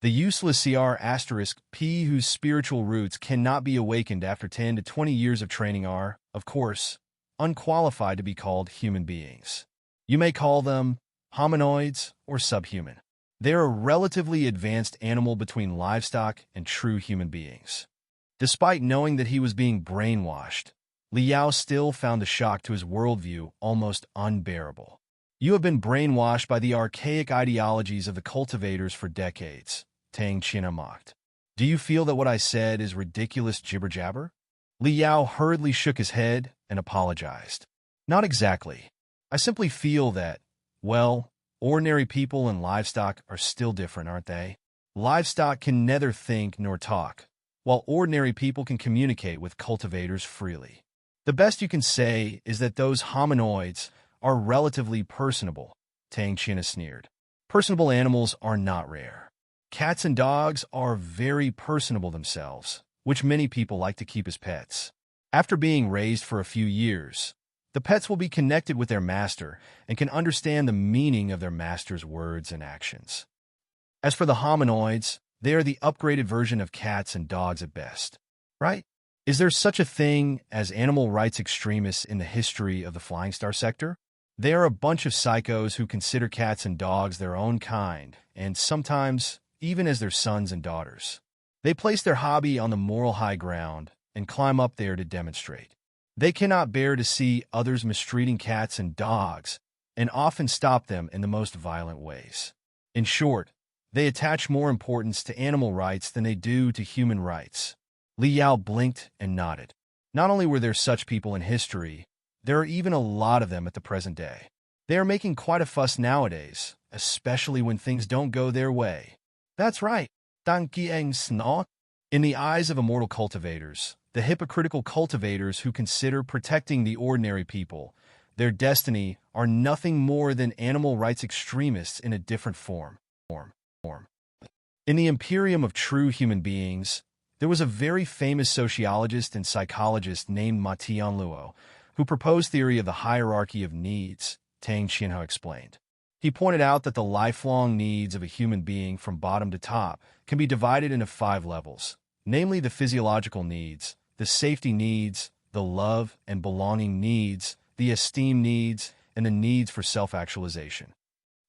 A: The useless CR*P whose spiritual roots cannot be awakened after 10 to 20 years of training are, of course, unqualified to be called human beings. You may call them hominoids or subhuman. They are a relatively advanced animal between livestock and true human beings. Despite knowing that he was being brainwashed, Liao still found the shock to his worldview almost unbearable. "You have been brainwashed by the archaic ideologies of the cultivators for decades," Tang China mocked. "Do you feel that what I said is ridiculous jibber-jabber?" Liao hurriedly shook his head and apologized. "Not exactly. I simply feel that, well, ordinary people and livestock are still different, aren't they? Livestock can neither think nor talk, while ordinary people can communicate with cultivators freely. The best you can say is that those hominoids are relatively personable," Tang China sneered. "Personable animals are not rare. Cats and dogs are very personable themselves, which many people like to keep as pets. After being raised for a few years, the pets will be connected with their master and can understand the meaning of their master's words and actions. As for the hominoids, they are the upgraded version of cats and dogs at best. Right? Is there such a thing as animal rights extremists in the history of the Flying Star sector? They are a bunch of psychos who consider cats and dogs their own kind, and sometimes even as their sons and daughters. They place their hobby on the moral high ground and climb up there to demonstrate. They cannot bear to see others mistreating cats and dogs, and often stop them in the most violent ways. In short, they attach more importance to animal rights than they do to human rights." Li Yao blinked and nodded. Not only were there such people in history, there are even a lot of them at the present day. They are making quite a fuss nowadays, especially when things don't go their way. That's right, Dan Qiang Snot. In the eyes of immortal cultivators, the hypocritical cultivators who consider protecting the ordinary people, their destiny, are nothing more than animal rights extremists in a different form. In the Imperium of true human beings, there was a very famous sociologist and psychologist named Ma Tianluo, who proposed theory of the hierarchy of needs, Tang Xinhao explained. He pointed out that the lifelong needs of a human being from bottom to top can be divided into 5 levels, namely the physiological needs, the safety needs, the love and belonging needs, the esteem needs, and the needs for self-actualization.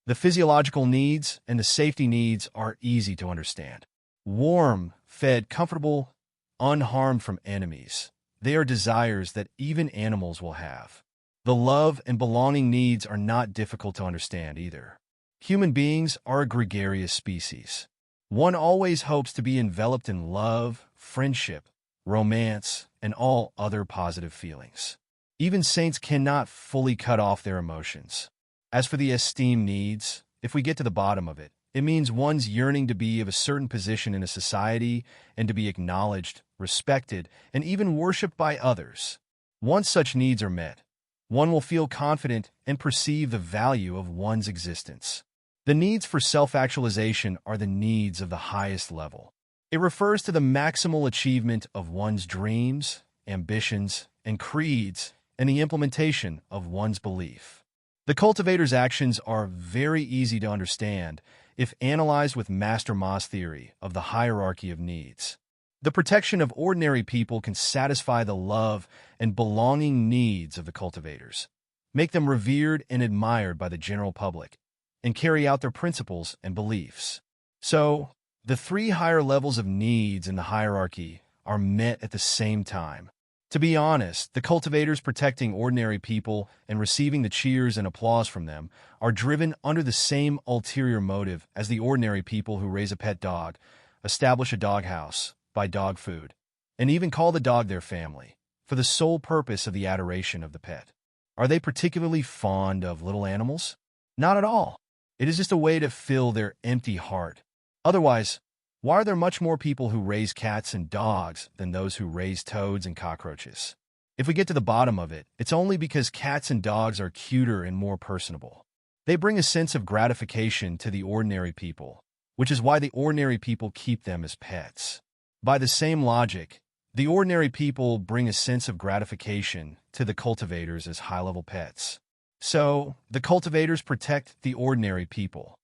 A: The physiological needs and the safety needs are easy to understand. Warm, fed, comfortable, unharmed from enemies. They are desires that even animals will have. The love and belonging needs are not difficult to understand either. Human beings are a gregarious species. One always hopes to be enveloped in love, friendship, romance, and all other positive feelings. Even saints cannot fully cut off their emotions. As for the esteem needs, if we get to the bottom of it, it means one's yearning to be of a certain position in a society and to be acknowledged, respected, and even worshipped by others. Once such needs are met, one will feel confident and perceive the value of one's existence. The needs for self-actualization are the needs of the highest level. It refers to the maximal achievement of one's dreams, ambitions, and creeds, and the implementation of one's belief. The cultivator's actions are very easy to understand if analyzed with Master Ma's theory of the hierarchy of needs. The protection of ordinary people can satisfy the love and belonging needs of the cultivators, make them revered and admired by the general public, and carry out their principles and beliefs. So, the three higher levels of needs in the hierarchy are met at the same time. To be honest, the cultivators protecting ordinary people and receiving the cheers and applause from them are driven under the same ulterior motive as the ordinary people who raise a pet dog, establish a doghouse, buy dog food, and even call the dog their family, for the sole purpose of the adoration of the pet. Are they particularly fond of little animals? Not at all. It is just a way to fill their empty heart. Otherwise, why are there much more people who raise cats and dogs than those who raise toads and cockroaches? If we get to the bottom of it, it's only because cats and dogs are cuter and more personable. They bring a sense of gratification to the ordinary people, which is why the ordinary people keep them as pets. By the same logic, the ordinary people bring a sense of gratification to the cultivators as high-level pets. So, the cultivators protect the ordinary people.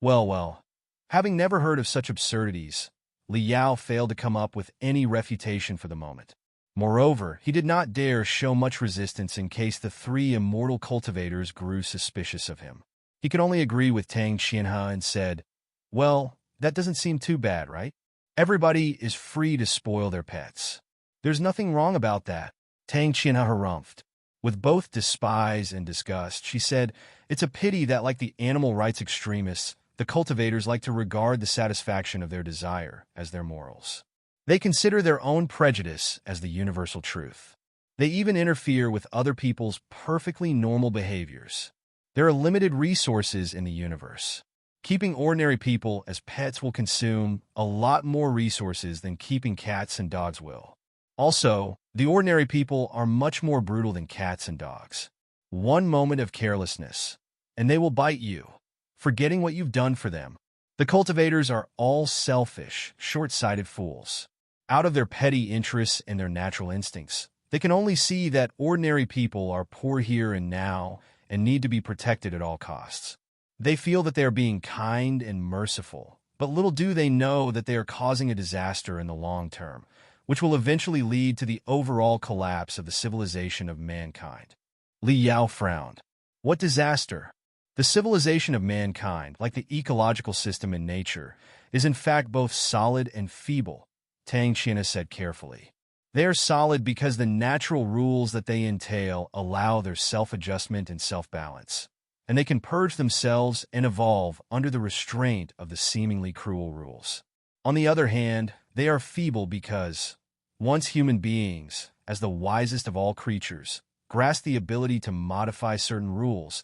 A: Well, having never heard of such absurdities, Liao failed to come up with any refutation for the moment. Moreover, he did not dare show much resistance in case the three immortal cultivators grew suspicious of him. He could only agree with Tang Qianhe and said, "Well, that doesn't seem too bad, right? Everybody is free to spoil their pets. There's nothing wrong about that." Tang Qianhe harumphed. With both despise and disgust, she said, "It's a pity that, like the animal rights extremists, the cultivators like to regard the satisfaction of their desire as their morals. They consider their own prejudice as the universal truth. They even interfere with other people's perfectly normal behaviors. There are limited resources in the universe. Keeping ordinary people as pets will consume a lot more resources than keeping cats and dogs will. Also, the ordinary people are much more brutal than cats and dogs. One moment of carelessness, and they will bite you, forgetting what you've done for them. The cultivators are all selfish, short-sighted fools. Out of their petty interests and their natural instincts, they can only see that ordinary people are poor here and now and need to be protected at all costs. They feel that they are being kind and merciful, but little do they know that they are causing a disaster in the long term, which will eventually lead to the overall collapse of the civilization of mankind. Li Yao frowned. What disaster? The civilization of mankind, like the ecological system in nature, is in fact both solid and feeble, Tang Qianhe said carefully. They are solid because the natural rules that they entail allow their self-adjustment and self-balance, and they can purge themselves and evolve under the restraint of the seemingly cruel rules. On the other hand, they are feeble because, once human beings, as the wisest of all creatures, grasp the ability to modify certain rules,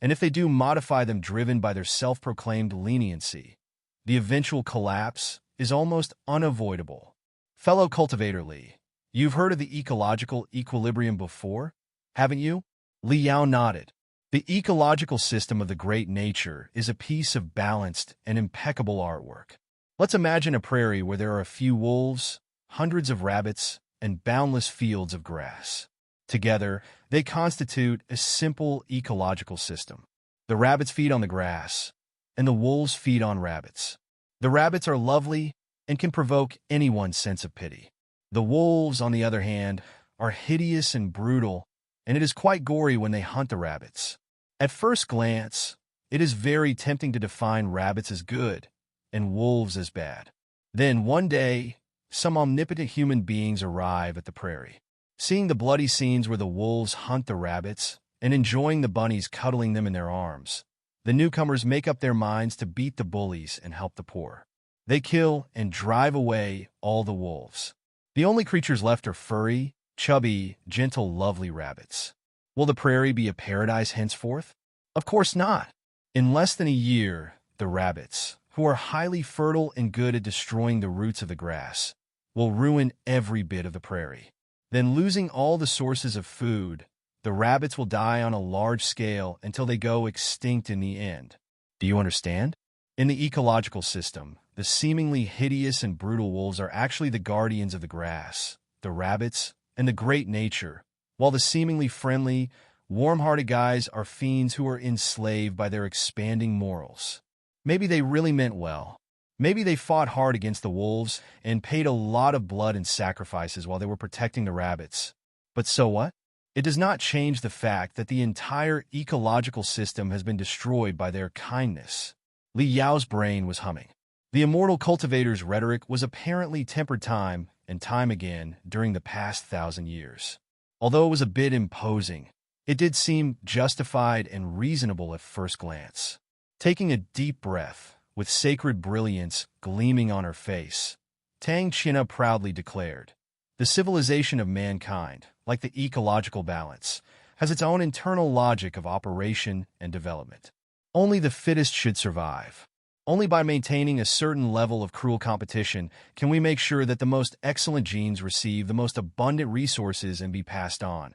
A: and if they do modify them driven by their self-proclaimed leniency, the eventual collapse is almost unavoidable. Fellow cultivator Li, you've heard of the ecological equilibrium before, haven't you? Li Yao nodded. The ecological system of the great nature is a piece of balanced and impeccable artwork. Let's imagine a prairie where there are a few wolves, hundreds of rabbits, and boundless fields of grass. Together, they constitute a simple ecological system. The rabbits feed on the grass, and the wolves feed on rabbits. The rabbits are lovely and can provoke anyone's sense of pity. The wolves, on the other hand, are hideous and brutal, and it is quite gory when they hunt the rabbits. At first glance, it is very tempting to define rabbits as good and wolves as bad. Then one day, some omnipotent human beings arrive at the prairie. Seeing the bloody scenes where the wolves hunt the rabbits and enjoying the bunnies cuddling them in their arms, the newcomers make up their minds to beat the bullies and help the poor. They kill and drive away all the wolves. The only creatures left are furry, chubby, gentle, lovely rabbits. Will the prairie be a paradise henceforth? Of course not. In less than a year, the rabbits, who are highly fertile and good at destroying the roots of the grass, will ruin every bit of the prairie. Then, losing all the sources of food, the rabbits will die on a large scale until they go extinct in the end. Do you understand? In the ecological system, the seemingly hideous and brutal wolves are actually the guardians of the grass, the rabbits, and the great nature, while the seemingly friendly, warm-hearted guys are fiends who are enslaved by their expanding morals. Maybe they really meant well. Maybe they fought hard against the wolves and paid a lot of blood and sacrifices while they were protecting the rabbits. But so what? It does not change the fact that the entire ecological system has been destroyed by their kindness. Li Yao's brain was humming. The immortal cultivator's rhetoric was apparently tempered time and time again during the past 1,000 years. Although it was a bit imposing, it did seem justified and reasonable at first glance. Taking a deep breath, with sacred brilliance gleaming on her face, Tang China proudly declared, "The civilization of mankind, like the ecological balance, has its own internal logic of operation and development. Only the fittest should survive. Only by maintaining a certain level of cruel competition can we make sure that the most excellent genes receive the most abundant resources and be passed on,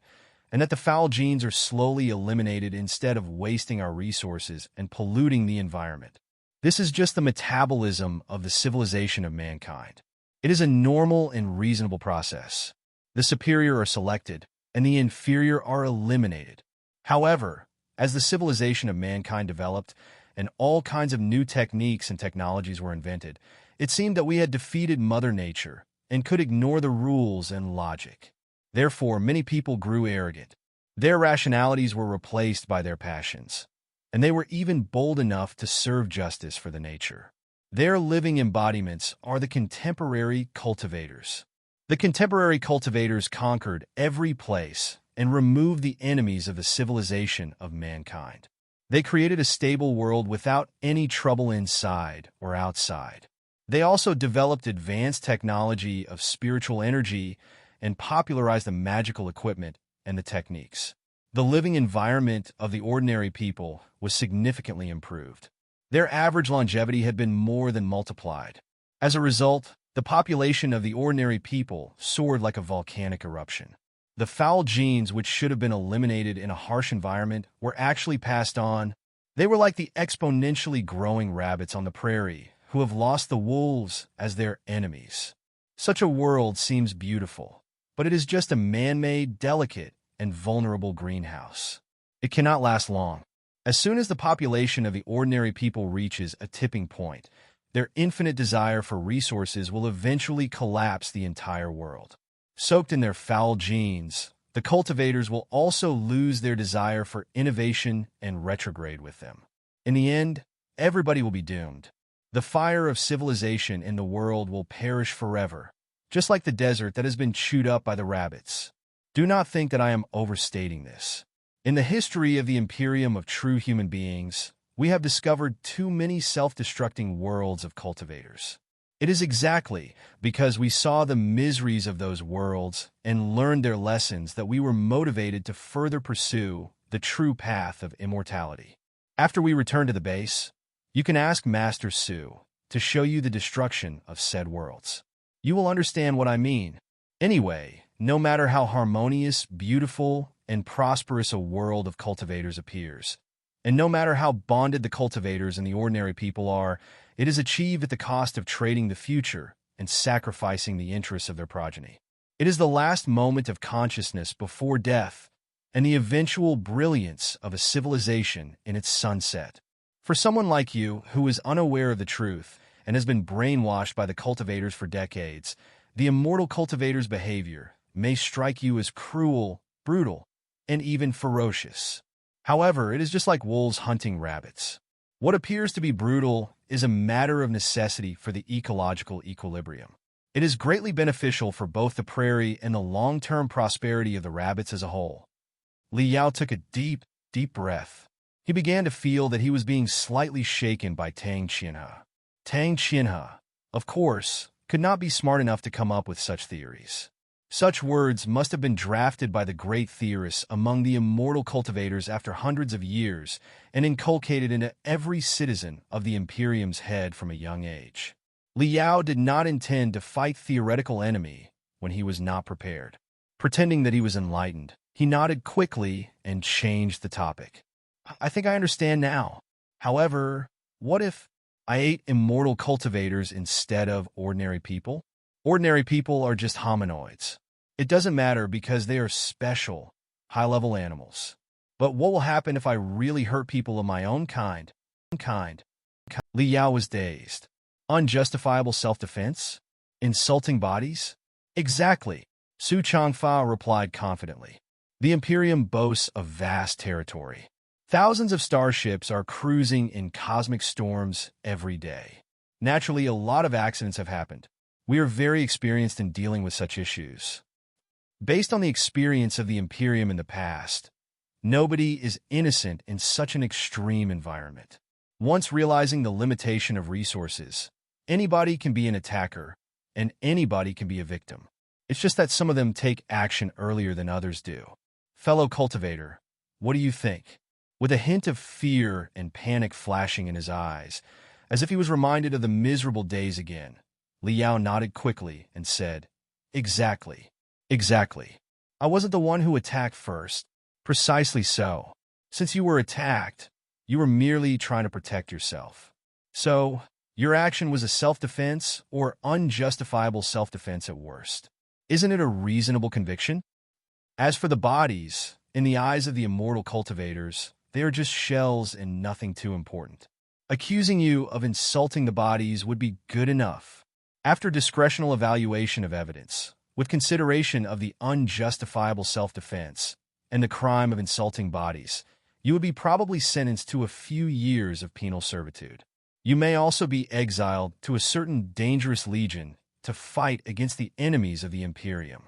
A: and that the foul genes are slowly eliminated instead of wasting our resources and polluting the environment. This is just the metabolism of the civilization of mankind. It is a normal and reasonable process. The superior are selected, and the inferior are eliminated. However, as the civilization of mankind developed, and all kinds of new techniques and technologies were invented, it seemed that we had defeated Mother Nature and could ignore the rules and logic. Therefore, many people grew arrogant. Their rationalities were replaced by their passions, and they were even bold enough to serve justice for the nature. Their living embodiments are the contemporary cultivators. The contemporary cultivators conquered every place and removed the enemies of the civilization of mankind. They created a stable world without any trouble inside or outside. They also developed advanced technology of spiritual energy and popularized the magical equipment and the techniques. The living environment of the ordinary people was significantly improved. Their average longevity had been more than multiplied. As a result, the population of the ordinary people soared like a volcanic eruption. The foul genes, which should have been eliminated in a harsh environment, were actually passed on. They were like the exponentially growing rabbits on the prairie, who have lost the wolves as their enemies. Such a world seems beautiful, but it is just a man-made, delicate, and vulnerable greenhouse. It cannot last long. As soon as the population of the ordinary people reaches a tipping point, their infinite desire for resources will eventually collapse the entire world. Soaked in their foul genes, the cultivators will also lose their desire for innovation and retrograde with them. In the end, everybody will be doomed. The fire of civilization in the world will perish forever, just like the desert that has been chewed up by the rabbits. Do not think that I am overstating this. In the history of the Imperium of true human beings, we have discovered too many self-destructing worlds of cultivators. It is exactly because we saw the miseries of those worlds and learned their lessons that we were motivated to further pursue the true path of immortality. After we return to the base, you can ask Master Su to show you the destruction of said worlds. You will understand what I mean. Anyway, no matter how harmonious, beautiful, and prosperous a world of cultivators appears, and no matter how bonded the cultivators and the ordinary people are, it is achieved at the cost of trading the future and sacrificing the interests of their progeny. It is the last moment of consciousness before death and the eventual brilliance of a civilization in its sunset. For someone like you who is unaware of the truth and has been brainwashed by the cultivators for decades, the immortal cultivator's behavior may strike you as cruel, brutal, and even ferocious. However, it is just like wolves hunting rabbits. What appears to be brutal is a matter of necessity for the ecological equilibrium. It is greatly beneficial for both the prairie and the long-term prosperity of the rabbits as a whole. Li Yao took a deep, deep breath. He began to feel that he was being slightly shaken by Tang Qianhe. Tang Qianhe, of course, could not be smart enough to come up with such theories. Such words must have been drafted by the great theorists among the immortal cultivators after hundreds of years and inculcated into every citizen of the Imperium's head from a young age. Liao did not intend to fight theoretical enemy when he was not prepared. Pretending that he was enlightened, he nodded quickly and changed the topic. I think I understand now. However, what if I ate immortal cultivators instead of ordinary people? Ordinary people are just hominoids. It doesn't matter because they are special, high-level animals. But what will happen if I really hurt people of my own kind? Li Yao was dazed. Unjustifiable self-defense? Insulting bodies? Exactly, Su Changfa replied confidently. The Imperium boasts a vast territory. Thousands of starships are cruising in cosmic storms every day. Naturally, a lot of accidents have happened. We are very experienced in dealing with such issues. Based on the experience of the Imperium in the past, nobody is innocent in such an extreme environment. Once realizing the limitation of resources, anybody can be an attacker, and anybody can be a victim. It's just that some of them take action earlier than others do. Fellow cultivator, what do you think? With a hint of fear and panic flashing in his eyes, as if he was reminded of the miserable days again, Liao nodded quickly and said, Exactly. Exactly. I wasn't the one who attacked first. Precisely so. Since you were attacked, you were merely trying to protect yourself. So, your action was a self-defense or unjustifiable self-defense at worst. Isn't it a reasonable conviction? As for the bodies, in the eyes of the immortal cultivators, they are just shells and nothing too important. Accusing you of insulting the bodies would be good enough. After discretional evaluation of evidence, with consideration of the unjustifiable self-defense and the crime of insulting bodies, you would be probably sentenced to a few years of penal servitude. You may also be exiled to a certain dangerous legion to fight against the enemies of the Imperium.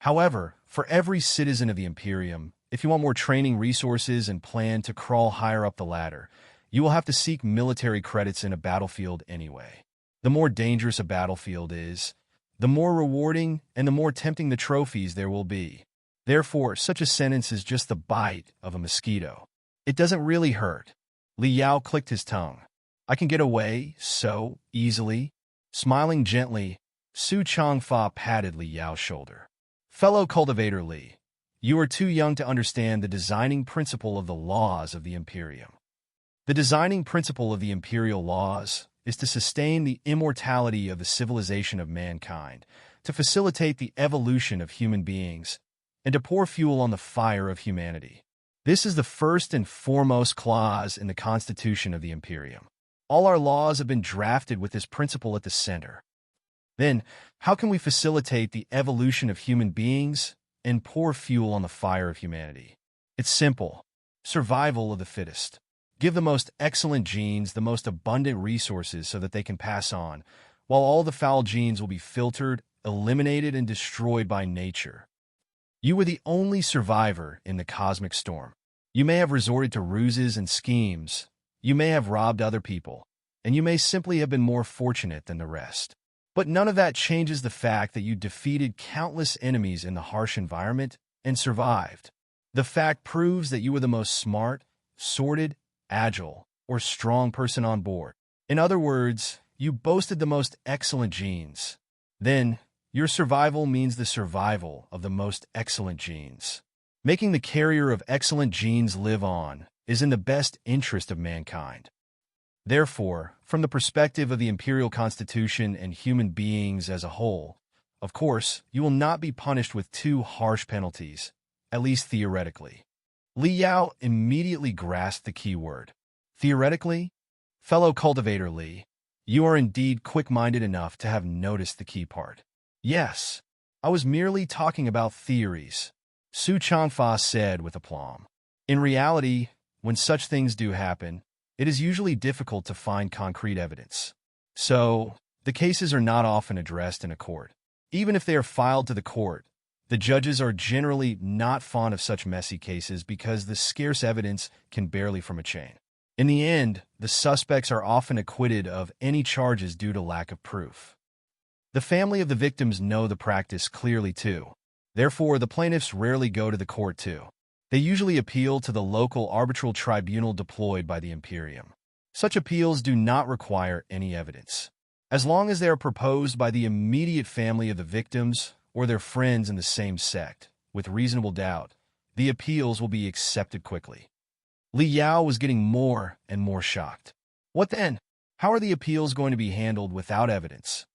A: However, for every citizen of the Imperium, if you want more training resources and plan to crawl higher up the ladder, you will have to seek military credits in a battlefield anyway. The more dangerous a battlefield is, the more rewarding and the more tempting the trophies there will be. Therefore, such a sentence is just the bite of a mosquito. It doesn't really hurt. Li Yao clicked his tongue. I can get away so easily. Smiling gently, Su Changfa patted Li Yao's shoulder. Fellow cultivator Li, you are too young to understand the designing principle of the laws of the Imperium. The designing principle of the imperial laws is to sustain the immortality of the civilization of mankind, to facilitate the evolution of human beings, and to pour fuel on the fire of humanity. This is the first and foremost clause in the Constitution of the Imperium. All our laws have been drafted with this principle at the center. Then, how can we facilitate the evolution of human beings and pour fuel on the fire of humanity? It's simple. Survival of the fittest. Give the most excellent genes the most abundant resources so that they can pass on, while all the foul genes will be filtered, eliminated, and destroyed by nature. You were the only survivor in the cosmic storm. You may have resorted to ruses and schemes, you may have robbed other people, and you may simply have been more fortunate than the rest. But none of that changes the fact that you defeated countless enemies in the harsh environment and survived. The fact proves that you were the most smart, sorted, agile, or strong person on board. In other words, you boasted the most excellent genes. Then, your survival means the survival of the most excellent genes. Making the carrier of excellent genes live on is in the best interest of mankind. Therefore, from the perspective of the Imperial Constitution and human beings as a whole, of course, you will not be punished with too harsh penalties, at least theoretically. Li Yao immediately grasped the key word. Theoretically? Fellow cultivator Li, you are indeed quick-minded enough to have noticed the key part. Yes, I was merely talking about theories, Su Changfa said with aplomb. In reality, when such things do happen, it is usually difficult to find concrete evidence. So, the cases are not often addressed in a court. Even if they are filed to the court, the judges are generally not fond of such messy cases because the scarce evidence can barely form a chain. In the end, the suspects are often acquitted of any charges due to lack of proof. The family of the victims know the practice clearly too. Therefore, the plaintiffs rarely go to the court too. They usually appeal to the local arbitral tribunal deployed by the Imperium. Such appeals do not require any evidence. As long as they are proposed by the immediate family of the victims or their friends in the same sect, with reasonable doubt, the appeals will be accepted quickly. Li Yao was getting more and more shocked. What then? How are the appeals going to be handled without evidence?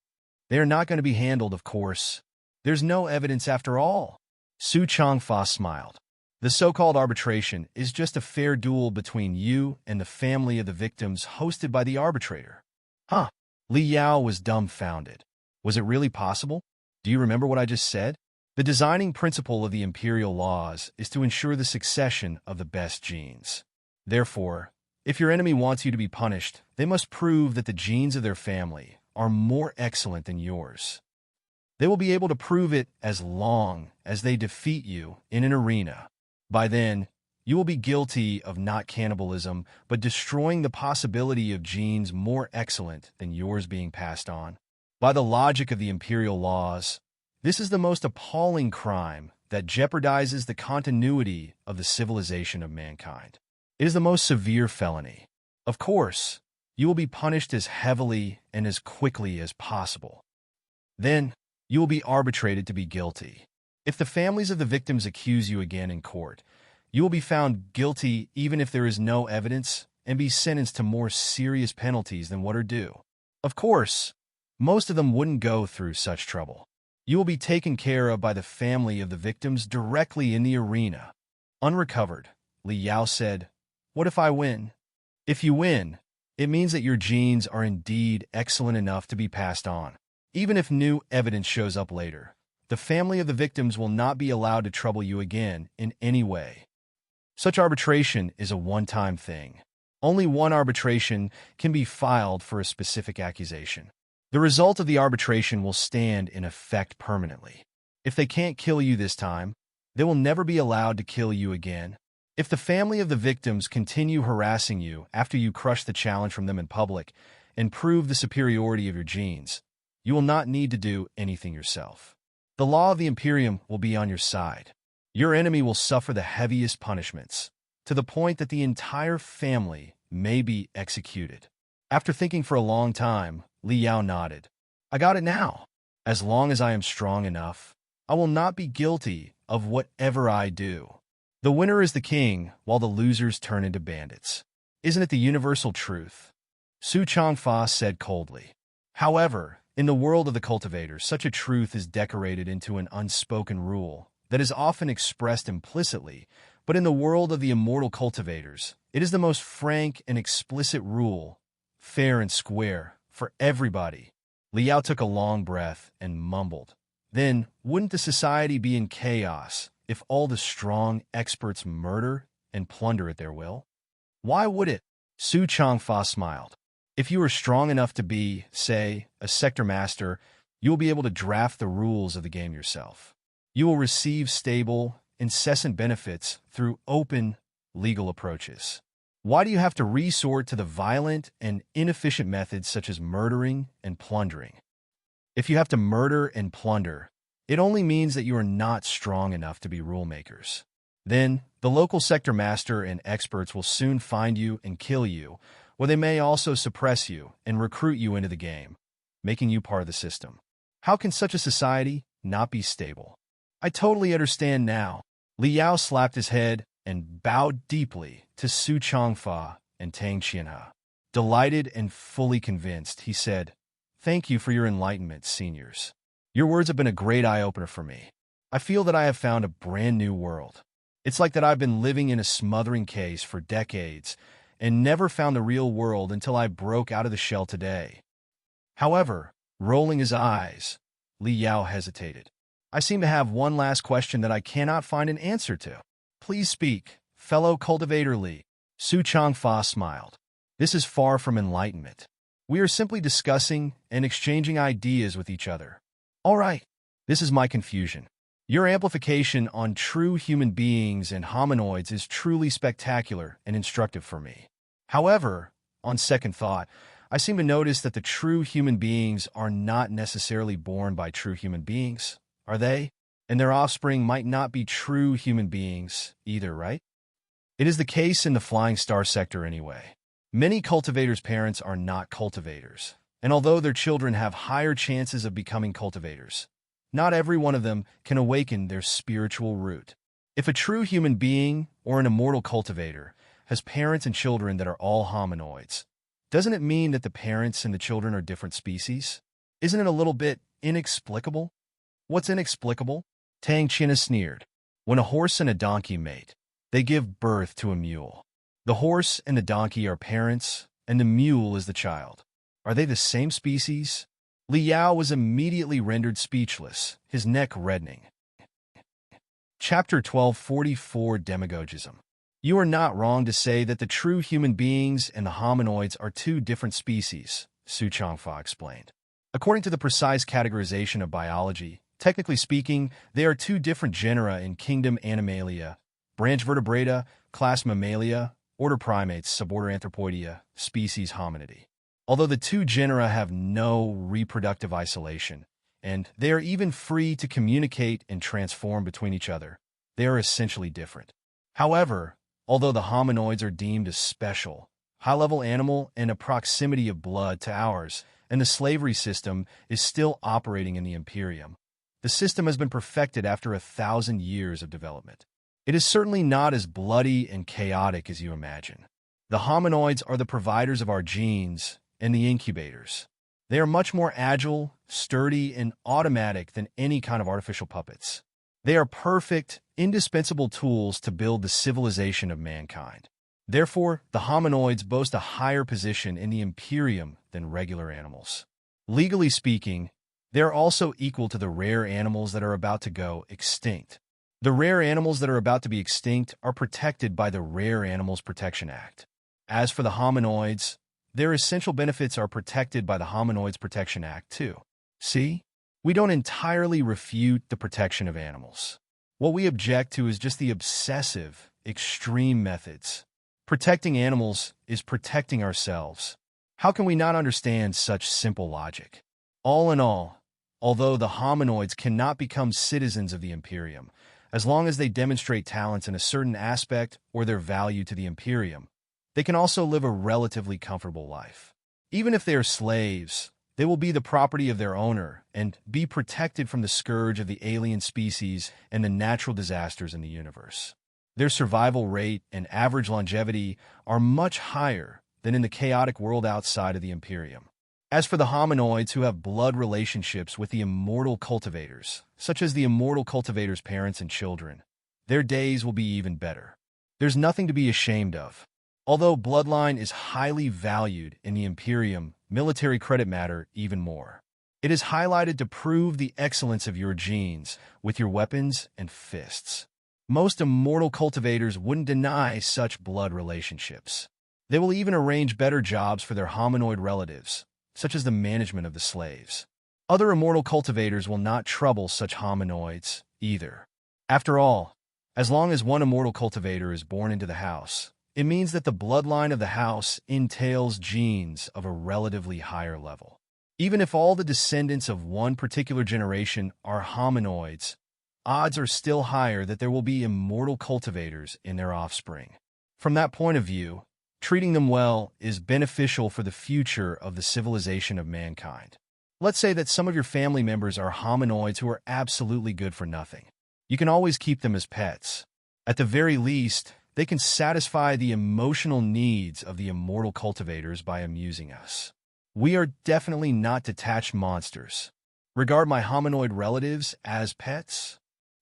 A: They are not going to be handled, of course. There's no evidence after all. Su Changfa smiled. The so-called arbitration is just a fair duel between you and the family of the victims hosted by the arbitrator. Huh? Li Yao was dumbfounded. Was it really possible? Do you remember what I just said? The designing principle of the imperial laws is to ensure the succession of the best genes. Therefore, if your enemy wants you to be punished, they must prove that the genes of their family are more excellent than yours. They will be able to prove it as long as they defeat you in an arena. By then, you will be guilty of not cannibalism, but destroying the possibility of genes more excellent than yours being passed on. By the logic of the imperial laws, this is the most appalling crime that jeopardizes the continuity of the civilization of mankind. It is the most severe felony. Of course, you will be punished as heavily and as quickly as possible. Then, you will be arbitrated to be guilty. If the families of the victims accuse you again in court, you will be found guilty even if there is no evidence and be sentenced to more serious penalties than what are due. Of course, most of them wouldn't go through such trouble. You will be taken care of by the family of the victims directly in the arena. Unrecovered, Li Yao said, "What if I win?" If you win, it means that your genes are indeed excellent enough to be passed on. Even if new evidence shows up later, the family of the victims will not be allowed to trouble you again in any way. Such arbitration is a one-time thing. Only one arbitration can be filed for a specific accusation. The result of the arbitration will stand in effect permanently. If they can't kill you this time, they will never be allowed to kill you again. If the family of the victims continue harassing you after you crush the challenge from them in public and prove the superiority of your genes, you will not need to do anything yourself. The law of the Imperium will be on your side. Your enemy will suffer the heaviest punishments, to the point that the entire family may be executed. After thinking for a long time, Li Yao nodded. I got it now. As long as I am strong enough, I will not be guilty of whatever I do. The winner is the king, while the losers turn into bandits. Isn't it the universal truth? Su Changfa said coldly. However, in the world of the cultivators, such a truth is decorated into an unspoken rule that is often expressed implicitly, but in the world of the immortal cultivators, it is the most frank and explicit rule, fair and square, for everybody. Li Yao took a long breath and mumbled. Then, wouldn't the society be in chaos if all the strong experts murder and plunder at their will? Why would it? Su Changfa smiled. If you are strong enough to be, say, a sector master, you will be able to draft the rules of the game yourself. You will receive stable, incessant benefits through open, legal approaches. Why do you have to resort to the violent and inefficient methods such as murdering and plundering? If you have to murder and plunder, it only means that you are not strong enough to be rule makers. Then, the local sector master and experts will soon find you and kill you, or they may also suppress you and recruit you into the game, making you part of the system. How can such a society not be stable? I totally understand now. Li Yao slapped his head and bowed deeply to Su Changfa and Tang Qianhe. Delighted and fully convinced, he said, "Thank you for your enlightenment, seniors. Your words have been a great eye-opener for me. I feel that I have found a brand new world. It's like that I've been living in a smothering case for decades and never found the real world until I broke out of the shell today." However, rolling his eyes, Li Yao hesitated. "I seem to have one last question that I cannot find an answer to." "Please speak, fellow cultivator Li." Su Changfa smiled. "This is far from enlightenment. We are simply discussing and exchanging ideas with each other." "All right, this is my confusion. Your amplification on true human beings and hominoids is truly spectacular and instructive for me. However, on second thought, I seem to notice that the true human beings are not necessarily born by true human beings, are they? And their offspring might not be true human beings either, right? It is the case in the flying star sector anyway. Many cultivators' parents are not cultivators, and although their children have higher chances of becoming cultivators, not every one of them can awaken their spiritual root. If a true human being or an immortal cultivator has parents and children that are all hominoids, doesn't it mean that the parents and the children are different species? Isn't it a little bit inexplicable? What's inexplicable? Tang China sneered. When a horse and a donkey mate, they give birth to a mule. The horse and the donkey are parents, and the mule is the child. Are they the same species? Li Yao was immediately rendered speechless, his neck reddening. Chapter 1244 Demagogism. You are not wrong to say that the true human beings and the hominoids are two different species, Su Changfa explained. According to the precise categorization of biology, technically speaking, they are two different genera in kingdom Animalia, branch Vertebrata, class Mammalia, order Primates, suborder Anthropoidea, species Hominidae. Although the two genera have no reproductive isolation, and they are even free to communicate and transform between each other, they are essentially different. However, although the hominoids are deemed a special, high-level animal and a proximity of blood to ours, and the slavery system is still operating in the Imperium, the system has been perfected after 1,000 years of development. It is certainly not as bloody and chaotic as you imagine. The hominoids are the providers of our genes and the incubators. They are much more agile, sturdy, and automatic than any kind of artificial puppets. They are perfect, indispensable tools to build the civilization of mankind. Therefore, the hominoids boast a higher position in the Imperium than regular animals. Legally speaking, they are also equal to the rare animals that are about to go extinct. The rare animals that are about to be extinct are protected by the Rare Animals Protection Act. As for the hominoids, their essential benefits are protected by the Hominoids Protection Act, too. See? We don't entirely refute the protection of animals. What we object to is just the obsessive, extreme methods. Protecting animals is protecting ourselves. How can we not understand such simple logic? All in all, although the hominoids cannot become citizens of the Imperium, as long as they demonstrate talents in a certain aspect or their value to the Imperium, they can also live a relatively comfortable life. Even if they are slaves, they will be the property of their owner and be protected from the scourge of the alien species and the natural disasters in the universe. Their survival rate and average longevity are much higher than in the chaotic world outside of the Imperium. As for the hominoids who have blood relationships with the immortal cultivators, such as the immortal cultivators' parents and children, their days will be even better. There's nothing to be ashamed of. Although bloodline is highly valued in the Imperium, military credit matter even more. It is highlighted to prove the excellence of your genes with your weapons and fists. Most immortal cultivators wouldn't deny such blood relationships. They will even arrange better jobs for their hominoid relatives, such as the management of the slaves. Other immortal cultivators will not trouble such hominoids either. After all, as long as one immortal cultivator is born into the house, it means that the bloodline of the house entails genes of a relatively higher level. Even if all the descendants of one particular generation are hominoids, odds are still higher that there will be immortal cultivators in their offspring. From that point of view, treating them well is beneficial for the future of the civilization of mankind. Let's say that some of your family members are hominoids who are absolutely good for nothing. You can always keep them as pets. At the very least, they can satisfy the emotional needs of the immortal cultivators by amusing us. We are definitely not detached monsters. Regard my hominoid relatives as pets?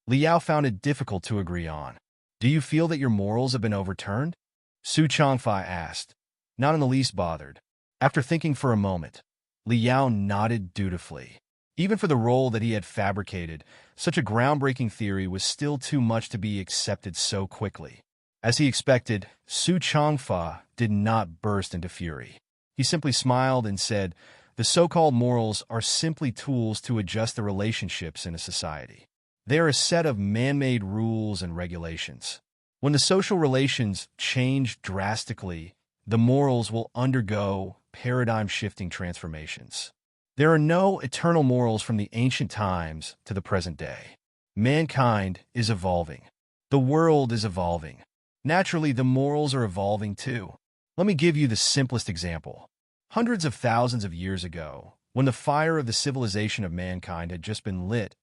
A: Liao found it difficult to agree on. Do you feel that your morals have been overturned? Su Changfei asked, not in the least bothered. After thinking for a moment, Liao nodded dutifully. Even for the role that he had fabricated, such a groundbreaking theory was still too much to be accepted so quickly. As he expected, Su Changfa did not burst into fury. He simply smiled and said, the so-called morals are simply tools to adjust the relationships in a society. They are a set of man-made rules and regulations. When the social relations change drastically, the morals will undergo paradigm-shifting transformations. There are no eternal morals from the ancient times to the present day. Mankind is evolving. The world is evolving. Naturally, the morals are evolving too. Let me give you the simplest example. Hundreds of thousands of years ago, when the fire of the civilization of mankind had just been lit,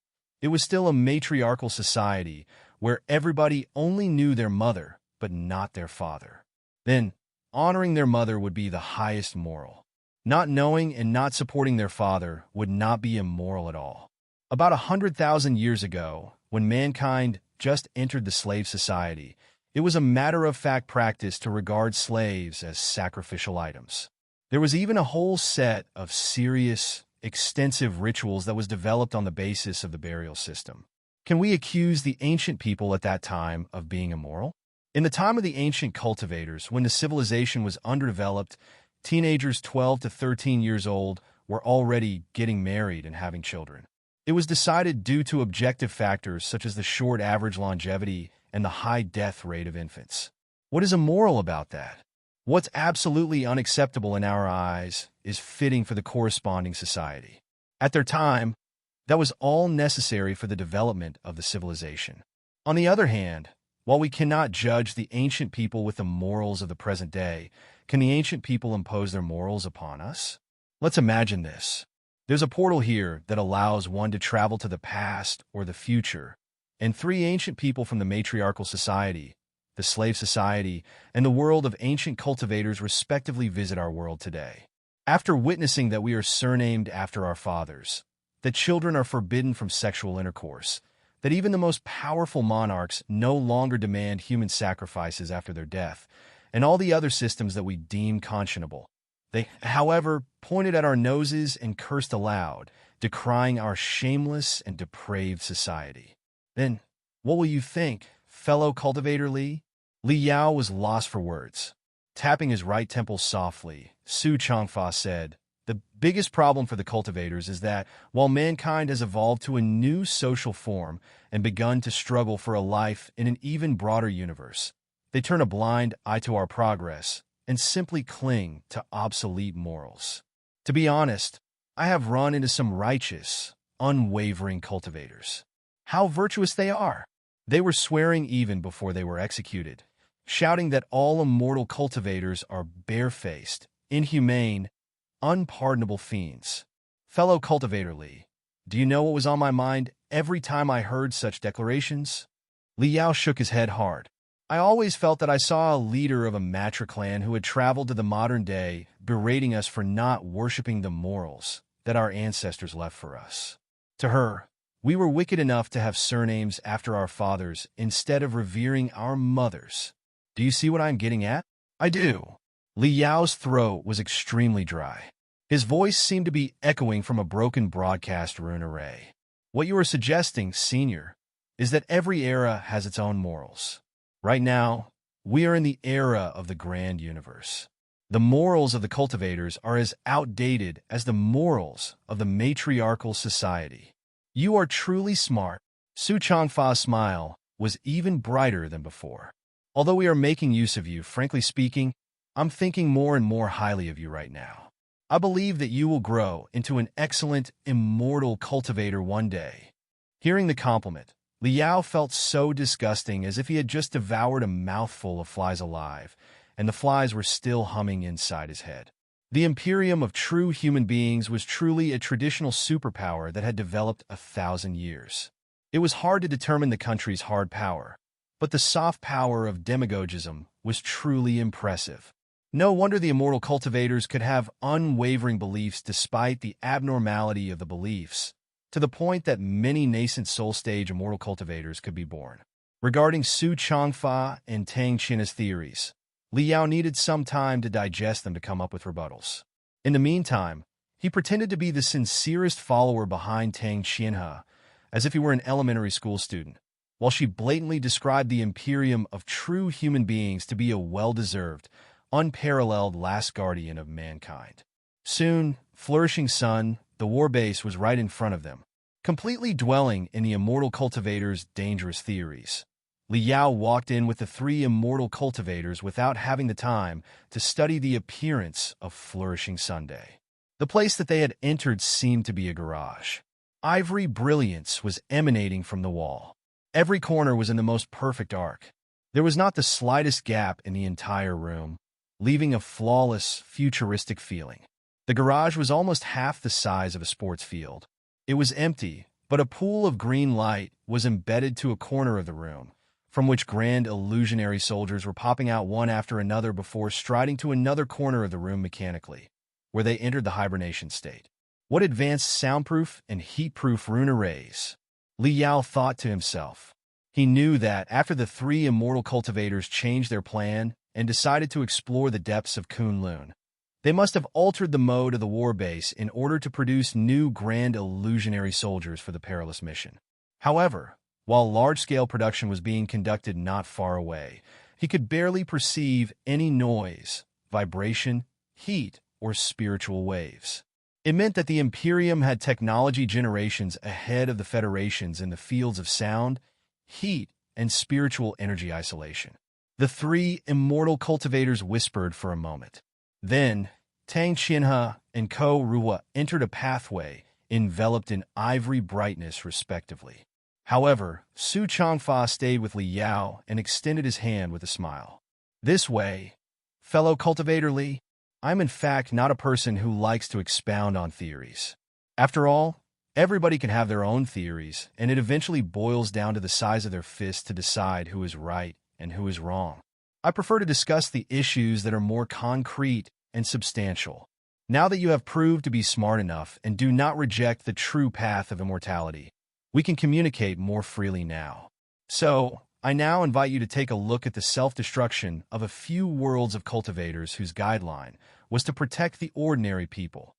A: it was still a matriarchal society where everybody only knew their mother, but not their father. Then, honoring their mother would be the highest moral. Not knowing and not supporting their father would not be immoral at all. About 100,000 years ago, when mankind just entered the slave society, it was a matter-of-fact practice to regard slaves as sacrificial items. There was even a whole set of serious, extensive rituals that was developed on the basis of the burial system. Can we accuse the ancient people at that time of being immoral? In the time of the ancient cultivators, when the civilization was underdeveloped, teenagers 12 to 13 years old were already getting married and having children. It was decided due to objective factors such as the short average longevity and the high death rate of infants. What is immoral about that? What's absolutely unacceptable in our eyes is fitting for the corresponding society. At their time, that was all necessary for the development of the civilization. On the other hand, while we cannot judge the ancient people with the morals of the present day, can the ancient people impose their morals upon us? Let's imagine this. There's a portal here that allows one to travel to the past or the future, and three ancient people from the matriarchal society, the slave society, and the world of ancient cultivators respectively visit our world today. After witnessing that we are surnamed after our fathers, that children are forbidden from sexual intercourse, that even the most powerful monarchs no longer demand human sacrifices after their death, and all the other systems that we deem conscionable, they, however, pointed at our noses and cursed aloud, decrying our shameless and depraved society. Then, what will you think, fellow cultivator Li? Li Yao was lost for words. Tapping his right temple softly, Su Changfa said, "The biggest problem for the cultivators is that, while mankind has evolved to a new social form and begun to struggle for a life in an even broader universe, they turn a blind eye to our progress and simply cling to obsolete morals. To be honest, I have run into some righteous, unwavering cultivators. How virtuous they are! They were swearing even before they were executed, shouting that all immortal cultivators are barefaced, inhumane, unpardonable fiends. Fellow cultivator Li, do you know what was on my mind every time I heard such declarations?" Li Yao shook his head hard. "I always felt that I saw a leader of a Matra clan who had traveled to the modern day, berating us for not worshipping the morals that our ancestors left for us. To her, we were wicked enough to have surnames after our fathers instead of revering our mothers. Do you see what I'm getting at?" "I do." Li Yao's throat was extremely dry. His voice seemed to be echoing from a broken broadcast rune array. "What you are suggesting, Senior, is that every era has its own morals. Right now, we are in the era of the grand universe. The morals of the cultivators are as outdated as the morals of the matriarchal society." "You are truly smart." Su Changfa's smile was even brighter than before. "Although we are making use of you, frankly speaking, I'm thinking more and more highly of you right now. I believe that you will grow into an excellent, immortal cultivator one day." Hearing the compliment, Li Yao felt so disgusting, as if he had just devoured a mouthful of flies alive, and the flies were still humming inside his head. The Imperium of true human beings was truly a traditional superpower that had developed 1,000 years. It was hard to determine the country's hard power, but the soft power of demagogism was truly impressive. No wonder the immortal cultivators could have unwavering beliefs despite the abnormality of the beliefs, to the point that many nascent soul-stage immortal cultivators could be born. Regarding Su Changfa and Tang Qin's theories, Li Yao needed some time to digest them to come up with rebuttals. In the meantime, he pretended to be the sincerest follower behind Tang Qinhe, as if he were an elementary school student, while she blatantly described the Imperium of true human beings to be a well-deserved, unparalleled last guardian of mankind. Soon, flourishing sun, the war base was right in front of them. Completely dwelling in the immortal cultivators' dangerous theories, Li Yao walked in with the three immortal cultivators without having the time to study the appearance of Flourishing Sunday. The place that they had entered seemed to be a garage. Ivory brilliance was emanating from the wall. Every corner was in the most perfect arc. There was not the slightest gap in the entire room, leaving a flawless, futuristic feeling. The garage was almost half the size of a sports field. It was empty, but a pool of green light was embedded to a corner of the room, from which grand illusionary soldiers were popping out one after another before striding to another corner of the room mechanically, where they entered the hibernation state. What advanced soundproof and heat-proof rune arrays? Li Yao thought to himself. He knew that after the three immortal cultivators changed their plan and decided to explore the depths of Kunlun, they must have altered the mode of the war base in order to produce new grand illusionary soldiers for the perilous mission. However, while large-scale production was being conducted not far away, he could barely perceive any noise, vibration, heat, or spiritual waves. It meant that the Imperium had technology generations ahead of the Federations in the fields of sound, heat, and spiritual energy isolation. The three immortal cultivators whispered for a moment. Then, Tang Qianhe and Ko Ruwa entered a pathway enveloped in ivory brightness respectively. However, Su Changfa stayed with Li Yao and extended his hand with a smile. This way, fellow cultivator Li, I'm in fact not a person who likes to expound on theories. After all, everybody can have their own theories, and it eventually boils down to the size of their fist to decide who is right and who is wrong. I prefer to discuss the issues that are more concrete and substantial. Now that you have proved to be smart enough and do not reject the true path of immortality, we can communicate more freely now. So, I now invite you to take a look at the self-destruction of a few worlds of cultivators whose guideline was to protect the ordinary people.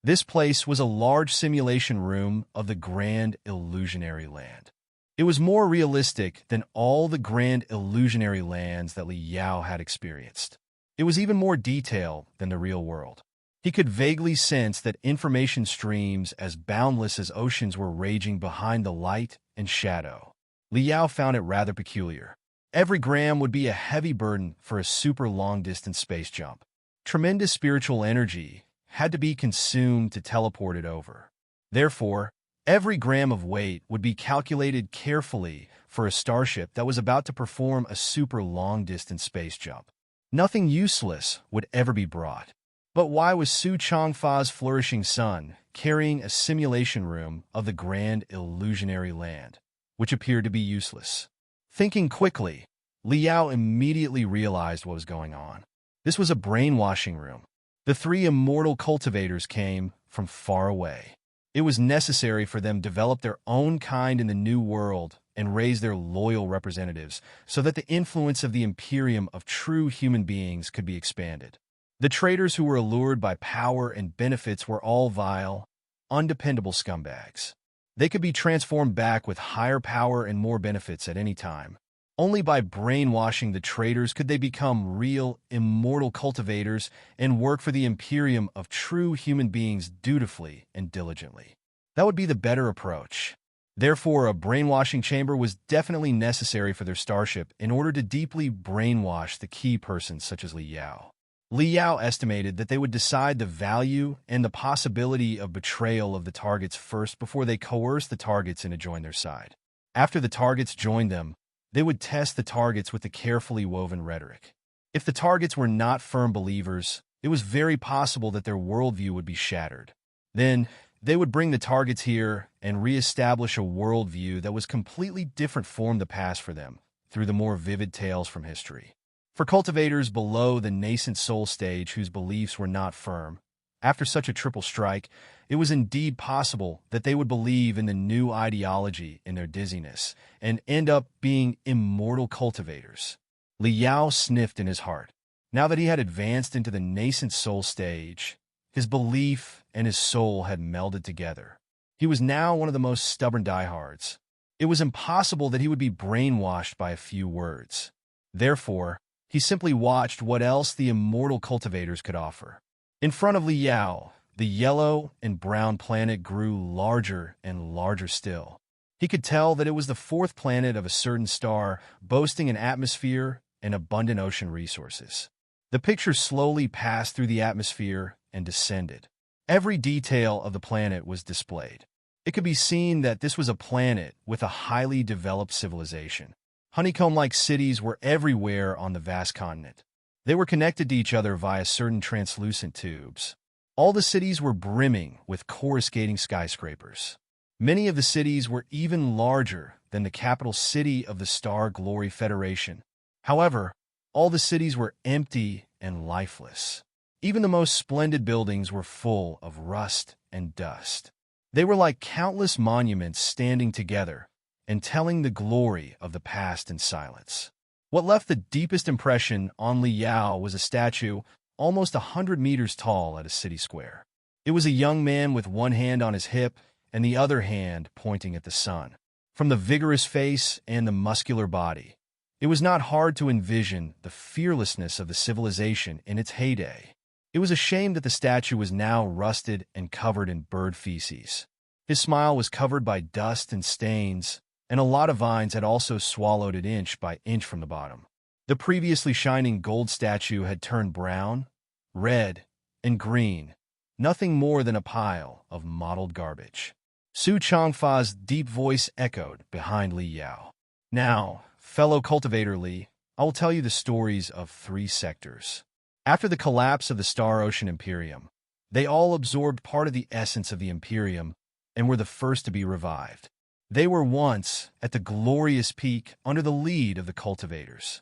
A: This place was a large simulation room of the grand illusionary land. It was more realistic than all the grand illusionary lands that Li Yao had experienced. It was even more detailed than the real world. He could vaguely sense that information streams as boundless as oceans were raging behind the light and shadow. Li Yao found it rather peculiar. Every gram would be a heavy burden for a super long-distance space jump. Tremendous spiritual energy had to be consumed to teleport it over. Therefore, every gram of weight would be calculated carefully for a starship that was about to perform a super long-distance space jump. Nothing useless would ever be brought. But why was Su Changfa's flourishing sun carrying a simulation room of the grand illusionary land, which appeared to be useless? Thinking quickly, Li Yao immediately realized what was going on. This was a brainwashing room. The three immortal cultivators came from far away. It was necessary for them to develop their own kind in the new world and raise their loyal representatives so that the influence of the Imperium of true human beings could be expanded. The traitors who were allured by power and benefits were all vile, undependable scumbags. They could be transformed back with higher power and more benefits at any time. Only by brainwashing the traitors could they become real, immortal cultivators and work for the Imperium of true human beings dutifully and diligently. That would be the better approach. Therefore, a brainwashing chamber was definitely necessary for their starship in order to deeply brainwash the key persons such as Li Yao. Li Yao estimated that they would decide the value and the possibility of betrayal of the targets first before they coerced the targets into join their side. After the targets joined them, they would test the targets with the carefully woven rhetoric. If the targets were not firm believers, it was very possible that their worldview would be shattered. Then, they would bring the targets here and re-establish a worldview that was completely different from the past for them, through the more vivid tales from history. For cultivators below the nascent soul stage whose beliefs were not firm, after such a triple strike, it was indeed possible that they would believe in the new ideology in their dizziness and end up being immortal cultivators. Li Yao sniffed in his heart. Now that he had advanced into the nascent soul stage, his belief and his soul had melded together. He was now one of the most stubborn diehards. It was impossible that he would be brainwashed by a few words. Therefore, he simply watched what else the immortal cultivators could offer. In front of Li Yao, the yellow and brown planet grew larger and larger still. He could tell that it was the fourth planet of a certain star, boasting an atmosphere and abundant ocean resources. The picture slowly passed through the atmosphere and descended. Every detail of the planet was displayed. It could be seen that this was a planet with a highly developed civilization. Honeycomb-like cities were everywhere on the vast continent. They were connected to each other via certain translucent tubes. All the cities were brimming with coruscating skyscrapers. Many of the cities were even larger than the capital city of the Star Glory Federation. However, all the cities were empty and lifeless. Even the most splendid buildings were full of rust and dust. They were like countless monuments standing together and telling the glory of the past in silence. What left the deepest impression on Li Yao was a statue almost 100 meters tall at a city square. It was a young man with one hand on his hip and the other hand pointing at the sun. From the vigorous face and the muscular body, it was not hard to envision the fearlessness of the civilization in its heyday. It was a shame that the statue was now rusted and covered in bird feces. His smile was covered by dust and stains, and a lot of vines had also swallowed it inch by inch from the bottom. The previously shining gold statue had turned brown, red, and green, nothing more than a pile of mottled garbage. Su Changfa's deep voice echoed behind Li Yao. Now, fellow cultivator Li, I will tell you the stories of 3 sectors. After the collapse of the Star Ocean Imperium, they all absorbed part of the essence of the Imperium and were the first to be revived. They were once at the glorious peak under the lead of the Cultivators.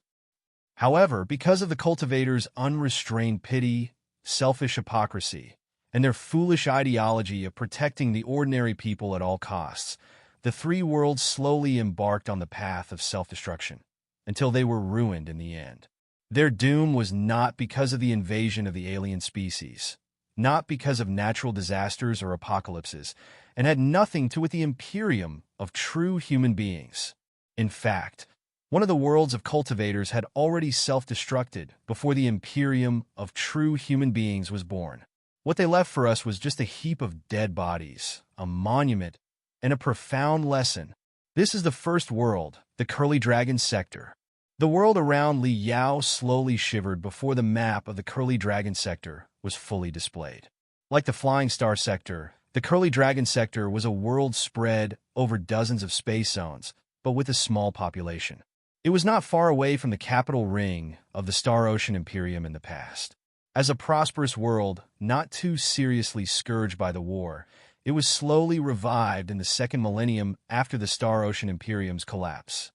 A: However, because of the Cultivators' unrestrained pity, selfish hypocrisy, and their foolish ideology of protecting the ordinary people at all costs, the 3 worlds slowly embarked on the path of self-destruction, until they were ruined in the end. Their doom was not because of the invasion of the alien species, not because of natural disasters or apocalypses, and had nothing to do with the Imperium of true human beings. In fact, one of the worlds of cultivators had already self-destructed before the Imperium of true human beings was born. What they left for us was just a heap of dead bodies, a monument, and a profound lesson. This is the first world, the Curly Dragon Sector. The world around Li Yao slowly shivered before the map of the Curly Dragon Sector was fully displayed. Like the Flying Star Sector, the Curly Dragon Sector was a world spread over dozens of space zones, but with a small population. It was not far away from the capital ring of the Star Ocean Imperium in the past. As a prosperous world, not too seriously scourged by the war, it was slowly revived in the second millennium after the Star Ocean Imperium's collapse.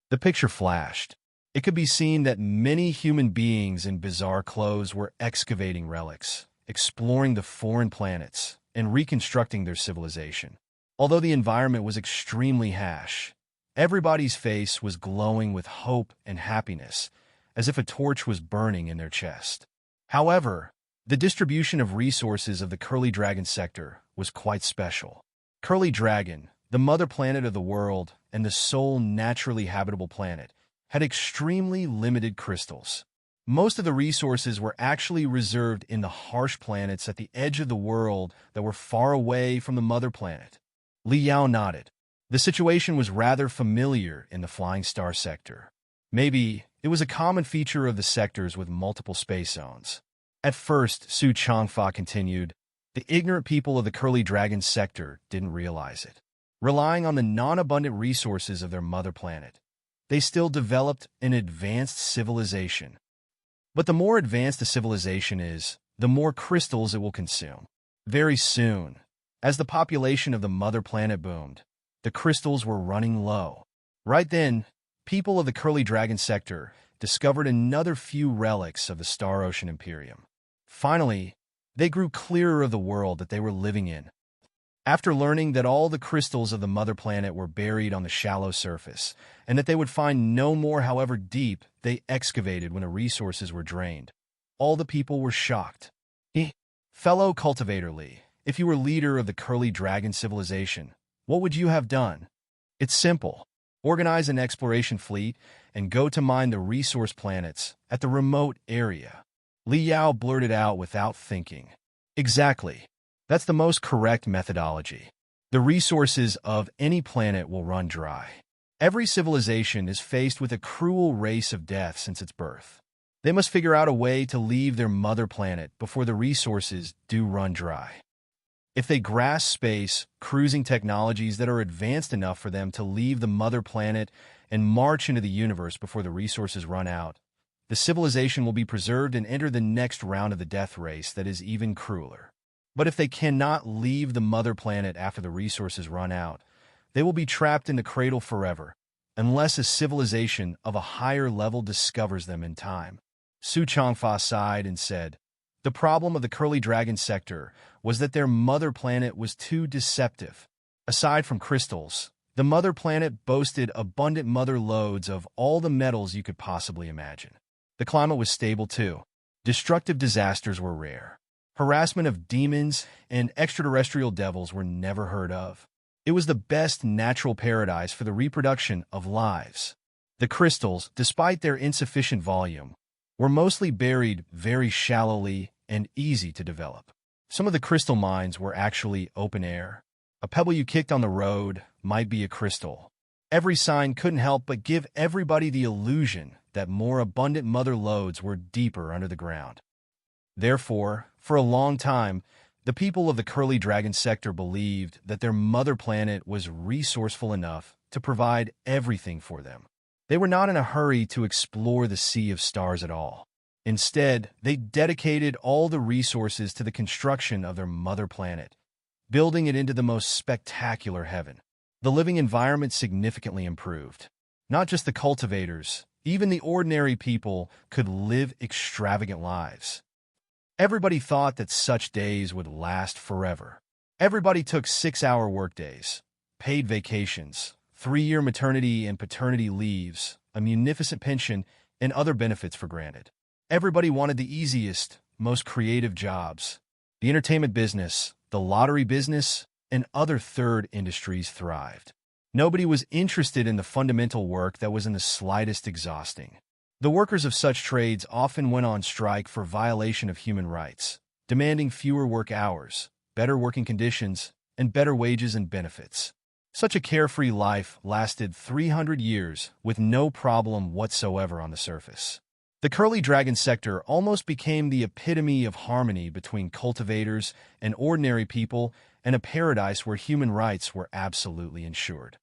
A: The picture flashed. It could be seen that many human beings in bizarre clothes were excavating relics, exploring the foreign planets, and reconstructing their civilization. Although the environment was extremely harsh, everybody's face was glowing with hope and happiness, as if a torch was burning in their chest. However, the distribution of resources of the Curly Dragon Sector was quite special. Curly Dragon, the mother planet of the world and the sole naturally habitable planet, had extremely limited crystals. Most of the resources were actually reserved in the harsh planets at the edge of the world that were far away from the mother planet. Li Yao nodded. The situation was rather familiar in the Flying Star Sector. Maybe it was a common feature of the sectors with multiple space zones. At first, Su Changfa continued, the ignorant people of the Curly Dragon Sector didn't realize it. Relying on the non-abundant resources of their mother planet, they still developed an advanced civilization. But the more advanced a civilization is, the more crystals it will consume. Very soon, as the population of the mother planet boomed, the crystals were running low. Right then, people of the Curly Dragon Sector discovered another few relics of the Star Ocean Imperium. Finally, they grew clearer of the world that they were living in. After learning that all the crystals of the mother planet were buried on the shallow surface, and that they would find no more however deep they excavated when the resources were drained, all the people were shocked. Fellow cultivator Li, if you were leader of the Curly Dragon civilization, what would you have done? It's simple. Organize an exploration fleet and go to mine the resource planets at the remote area. Li Yao blurted out without thinking. Exactly. That's the most correct methodology. The resources of any planet will run dry. Every civilization is faced with a cruel race of death since its birth. They must figure out a way to leave their mother planet before the resources do run dry. If they grasp space, cruising technologies that are advanced enough for them to leave the mother planet and march into the universe before the resources run out, the civilization will be preserved and enter the next round of the death race that is even crueler. But if they cannot leave the mother planet after the resources run out, they will be trapped in the cradle forever, unless a civilization of a higher level discovers them in time. Su Changfa sighed and said, "The problem of the Curly Dragon sector was that their mother planet was too deceptive. Aside from crystals, the mother planet boasted abundant mother lodes of all the metals you could possibly imagine. The climate was stable too. Destructive disasters were rare. Harassment of demons and extraterrestrial devils were never heard of. It was the best natural paradise for the reproduction of lives. The crystals, despite their insufficient volume, were mostly buried very shallowly and easy to develop. Some of the crystal mines were actually open air. A pebble you kicked on the road might be a crystal. Every sign couldn't help but give everybody the illusion that more abundant mother lodes were deeper under the ground. Therefore, for a long time, the people of the Curly Dragon sector believed that their mother planet was resourceful enough to provide everything for them. They were not in a hurry to explore the sea of stars at all. Instead, they dedicated all the resources to the construction of their mother planet, building it into the most spectacular heaven. The living environment significantly improved. Not just the cultivators, even the ordinary people could live extravagant lives. Everybody thought that such days would last forever. Everybody took 6-hour workdays, paid vacations, 3-year maternity and paternity leaves, a munificent pension, and other benefits for granted. Everybody wanted the easiest, most creative jobs. The entertainment business, the lottery business, and other third industries thrived. Nobody was interested in the fundamental work that was in the slightest exhausting. The workers of such trades often went on strike for violation of human rights, demanding fewer work hours, better working conditions, and better wages and benefits. Such a carefree life lasted 300 years with no problem whatsoever on the surface. The Curly Dragon sector almost became the epitome of harmony between cultivators and ordinary people, and a paradise where human rights were absolutely ensured.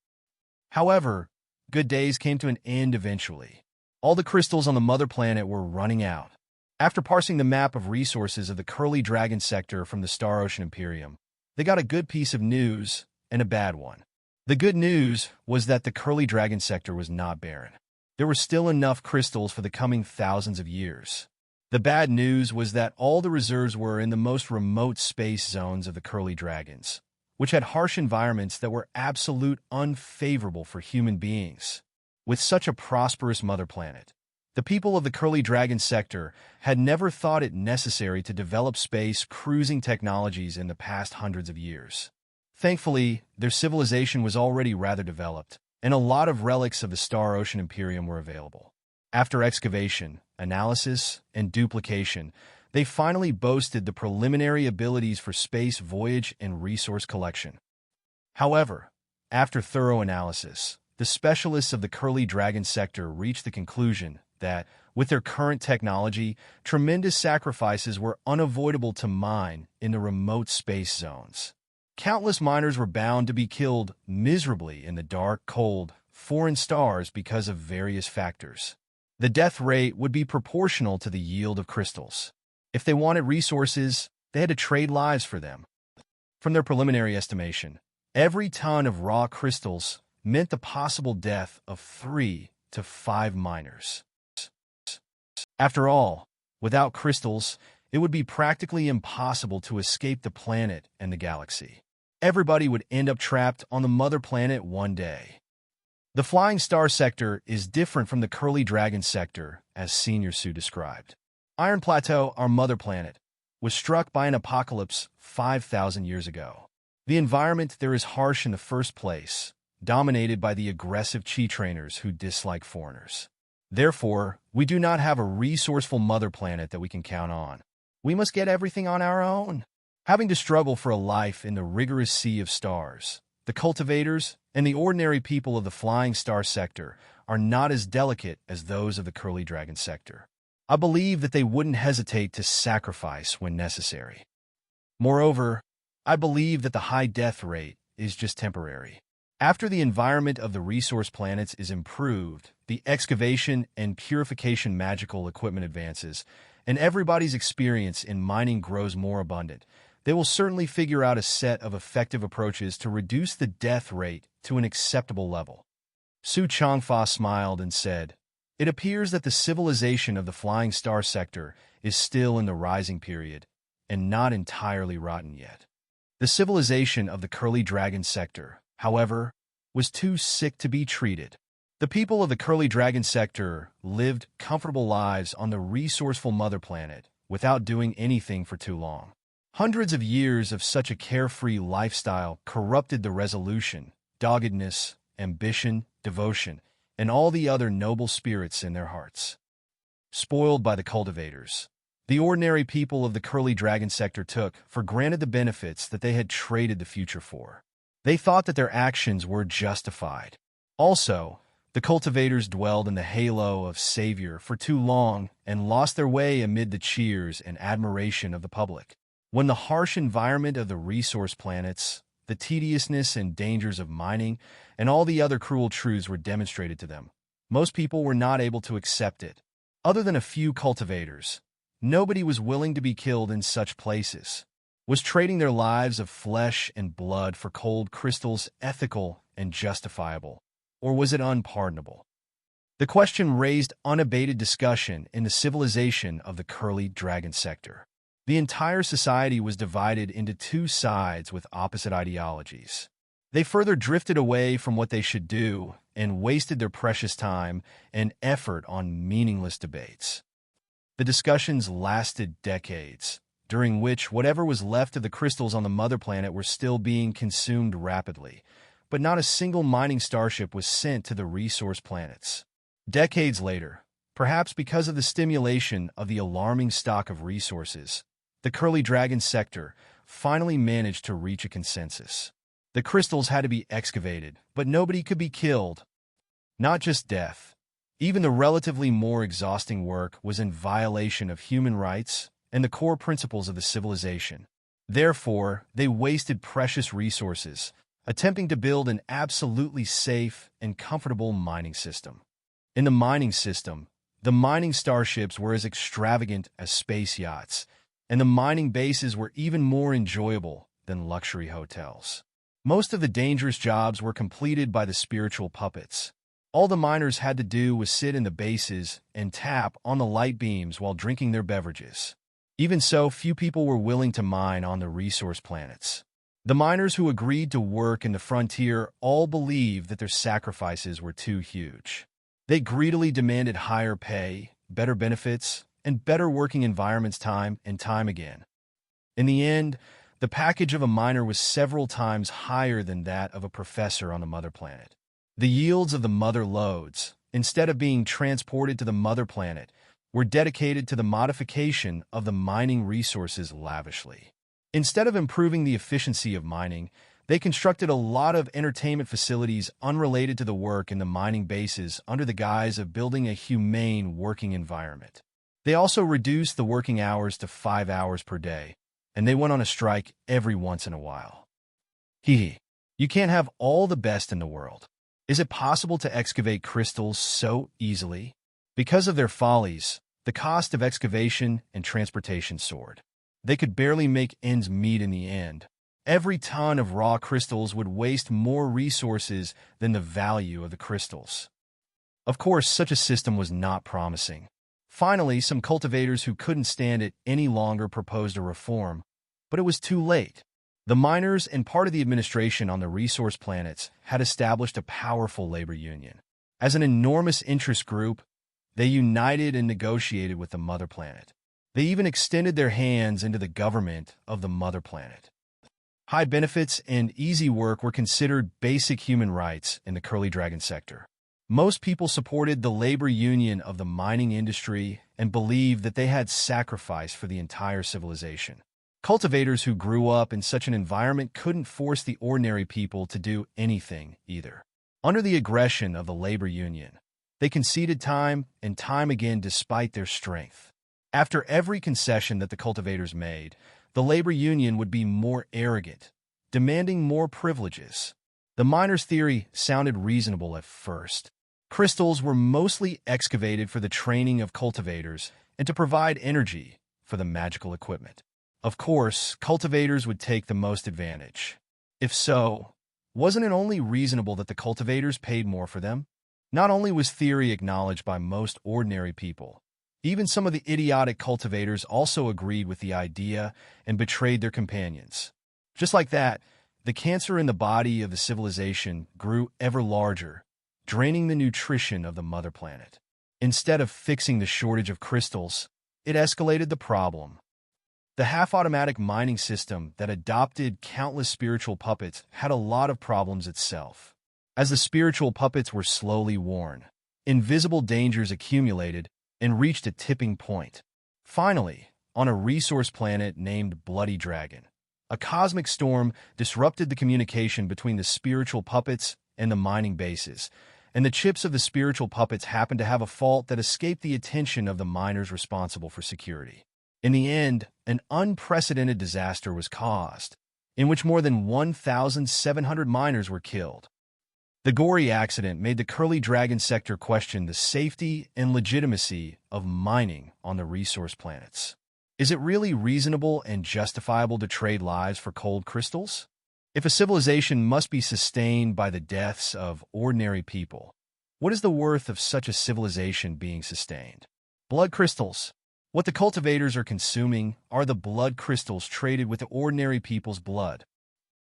A: However, good days came to an end eventually. All the crystals on the mother planet were running out. After parsing the map of resources of the Curly Dragon sector from the Star Ocean Imperium, they got a good piece of news and a bad one. The good news was that the Curly Dragon sector was not barren. There were still enough crystals for the coming thousands of years. The bad news was that all the reserves were in the most remote space zones of the Curly Dragons, which had harsh environments that were absolutely unfavorable for human beings. With such a prosperous mother planet, the people of the Curly Dragon sector had never thought it necessary to develop space cruising technologies in the past hundreds of years. Thankfully, their civilization was already rather developed, and a lot of relics of the Star Ocean Imperium were available. After excavation, analysis, and duplication, they finally boasted the preliminary abilities for space voyage and resource collection. However, after thorough analysis, the specialists of the Curly Dragon sector reached the conclusion that, with their current technology, tremendous sacrifices were unavoidable to mine in the remote space zones. Countless miners were bound to be killed miserably in the dark, cold, foreign stars because of various factors. The death rate would be proportional to the yield of crystals. If they wanted resources, they had to trade lives for them. From their preliminary estimation, every ton of raw crystals meant the possible death of 3 to 5 miners. After all, without crystals, it would be practically impossible to escape the planet and the galaxy. Everybody would end up trapped on the mother planet one day. The Flying Star sector is different from the Curly Dragon sector, as Senior Sue described. Iron Plateau, our mother planet, was struck by an apocalypse 5,000 years ago. The environment there is harsh in the first place, dominated by the aggressive chi trainers who dislike foreigners. Therefore, we do not have a resourceful mother planet that we can count on. We must get everything on our own. Having to struggle for a life in the rigorous sea of stars, the cultivators and the ordinary people of the flying star sector are not as delicate as those of the curly dragon sector. I believe that they wouldn't hesitate to sacrifice when necessary. Moreover, I believe that the high death rate is just temporary. After the environment of the resource planets is improved, the excavation and purification magical equipment advances, and everybody's experience in mining grows more abundant, they will certainly figure out a set of effective approaches to reduce the death rate to an acceptable level. Su Changfa smiled and said, "It appears that the civilization of the flying star sector is still in the rising period, and not entirely rotten yet. The civilization of the curly dragon sector, however, was too sick to be treated. The people of the curly dragon sector lived comfortable lives on the resourceful mother planet without doing anything for too long. Hundreds of years of such a carefree lifestyle corrupted the resolution, doggedness, ambition, devotion, and all the other noble spirits in their hearts. Spoiled by the cultivators, the ordinary people of the curly dragon sector took for granted the benefits that they had traded the future for. They thought that their actions were justified. Also, the cultivators dwelled in the halo of savior for too long and lost their way amid the cheers and admiration of the public. When the harsh environment of the resource planets, the tediousness and dangers of mining, and all the other cruel truths were demonstrated to them, most people were not able to accept it. Other than a few cultivators, nobody was willing to be killed in such places. Was trading their lives of flesh and blood for cold crystals ethical and justifiable, or was it unpardonable? The question raised unabated discussion in the civilization of the curly dragon sector. The entire society was divided into two sides with opposite ideologies. They further drifted away from what they should do and wasted their precious time and effort on meaningless debates. The discussions lasted decades, during which whatever was left of the crystals on the mother planet were still being consumed rapidly, but not a single mining starship was sent to the resource planets. Decades later, perhaps because of the stimulation of the alarming stock of resources, the curly dragon sector finally managed to reach a consensus. The crystals had to be excavated, but nobody could be killed. Not just death. Even the relatively more exhausting work was in violation of human rights and the core principles of the civilization. Therefore, they wasted precious resources, attempting to build an absolutely safe and comfortable mining system. In the mining system, the mining starships were as extravagant as space yachts, and the mining bases were even more enjoyable than luxury hotels. Most of the dangerous jobs were completed by the spiritual puppets. All the miners had to do was sit in the bases and tap on the light beams while drinking their beverages. Even so, few people were willing to mine on the resource planets. The miners who agreed to work in the frontier all believed that their sacrifices were too huge. They greedily demanded higher pay, better benefits, and better working environments time and time again. In the end, the package of a miner was several times higher than that of a professor on the mother planet. The yields of the mother lodes, instead of being transported to the mother planet, were dedicated to the modification of the mining resources lavishly. Instead of improving the efficiency of mining, they constructed a lot of entertainment facilities unrelated to the work in the mining bases under the guise of building a humane working environment. They also reduced the working hours to 5 hours per day, and they went on a strike every once in a while. You can't have all the best in the world. Is it possible to excavate crystals so easily? Because of their follies, the cost of excavation and transportation soared. They could barely make ends meet in the end. Every ton of raw crystals would waste more resources than the value of the crystals. Of course, such a system was not promising. Finally, some cultivators who couldn't stand it any longer proposed a reform, but it was too late. The miners and part of the administration on the resource planets had established a powerful labor union. As an enormous interest group, they united and negotiated with the mother planet. They even extended their hands into the government of the mother planet. High benefits and easy work were considered basic human rights in the curly dragon sector. Most people supported the labor union of the mining industry and believed that they had sacrificed for the entire civilization. Cultivators who grew up in such an environment couldn't force the ordinary people to do anything either. Under the aggression of the labor union, they conceded time and time again despite their strength. After every concession that the cultivators made, the labor union would be more arrogant, demanding more privileges. The miners' theory sounded reasonable at first. Crystals were mostly excavated for the training of cultivators and to provide energy for the magical equipment. Of course, cultivators would take the most advantage. If so, wasn't it only reasonable that the cultivators paid more for them? Not only was theory acknowledged by most ordinary people, even some of the idiotic cultivators also agreed with the idea and betrayed their companions. Just like that, the cancer in the body of the civilization grew ever larger, draining the nutrition of the mother planet. Instead of fixing the shortage of crystals, it escalated the problem. The half-automatic mining system that adopted countless spiritual puppets had a lot of problems itself. As the spiritual puppets were slowly worn, invisible dangers accumulated and reached a tipping point. Finally, on a resource planet named Bloody Dragon, a cosmic storm disrupted the communication between the spiritual puppets and the mining bases, and the chips of the spiritual puppets happened to have a fault that escaped the attention of the miners responsible for security. In the end, an unprecedented disaster was caused, in which more than 1,700 miners were killed. The gory accident made the Curly Dragon sector question the safety and legitimacy of mining on the resource planets. Is it really reasonable and justifiable to trade lives for cold crystals? If a civilization must be sustained by the deaths of ordinary people, what is the worth of such a civilization being sustained? Blood crystals. What the cultivators are consuming are the blood crystals traded with the ordinary people's blood.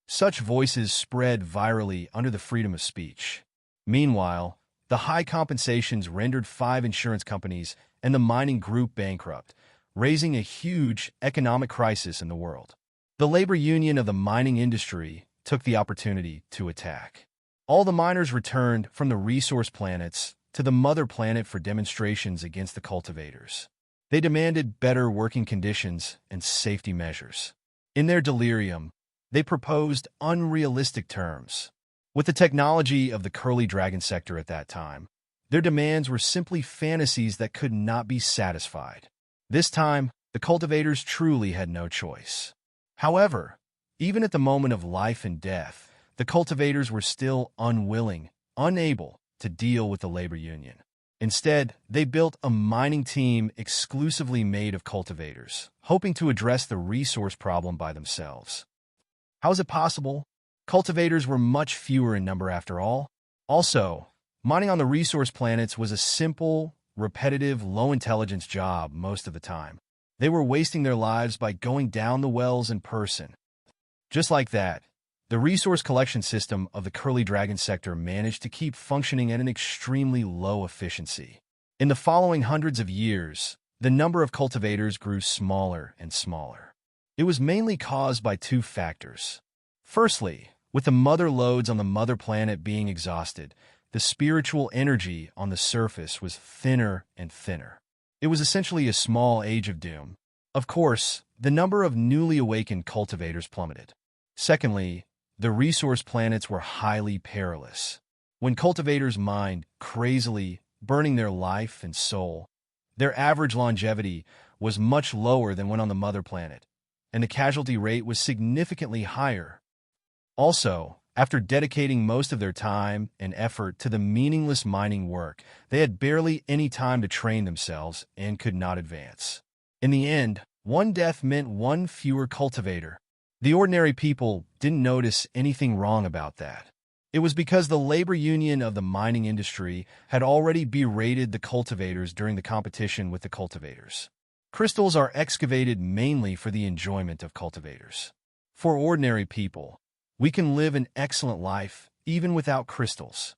A: Such voices spread virally under the freedom of speech. Meanwhile, the high compensations rendered 5 insurance companies and the mining group bankrupt, raising a huge economic crisis in the world. The labor union of the mining industry took the opportunity to attack. All the miners returned from the resource planets to the mother planet for demonstrations against the cultivators. They demanded better working conditions and safety measures. In their delirium, they proposed unrealistic terms. With the technology of the Curly Dragon sector at that time, their demands were simply fantasies that could not be satisfied. This time, the cultivators truly had no choice. However, even at the moment of life and death, the cultivators were still unwilling, unable to deal with the labor union. Instead, they built a mining team exclusively made of cultivators, hoping to address the resource problem by themselves. How is it possible? Cultivators were much fewer in number after all. Also, mining on the resource planets was a simple, repetitive, low-intelligence job most of the time. They were wasting their lives by going down the wells in person. Just like that, the resource collection system of the Curly Dragon sector managed to keep functioning at an extremely low efficiency. In the following hundreds of years, the number of cultivators grew smaller and smaller. It was mainly caused by 2 factors. Firstly, with the mother loads on the mother planet being exhausted, the spiritual energy on the surface was thinner and thinner. It was essentially a small age of doom. Of course, the number of newly awakened cultivators plummeted. Secondly, the resource planets were highly perilous. When cultivators mined crazily, burning their life and soul, their average longevity was much lower than when on the mother planet, and the casualty rate was significantly higher. Also, after dedicating most of their time and effort to the meaningless mining work, they had barely any time to train themselves and could not advance. In the end, one death meant one fewer cultivator. The ordinary people didn't notice anything wrong about that. It was because the labor union of the mining industry had already berated the cultivators during the competition with the cultivators. Crystals are excavated mainly for the enjoyment of cultivators. For ordinary people, we can live an excellent life even without crystals.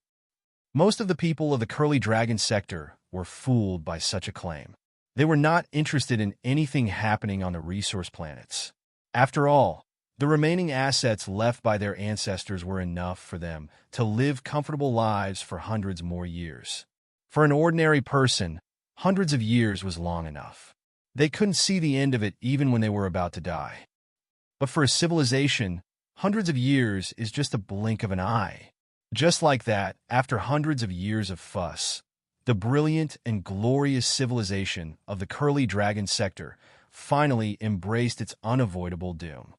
A: Most of the people of the Curly Dragon sector were fooled by such a claim. They were not interested in anything happening on the resource planets. After all, the remaining assets left by their ancestors were enough for them to live comfortable lives for hundreds more years. For an ordinary person, hundreds of years was long enough. They couldn't see the end of it even when they were about to die. But for a civilization, hundreds of years is just a blink of an eye. Just like that, after hundreds of years of fuss, the brilliant and glorious civilization of the Curly Dragon sector finally embraced its unavoidable doom.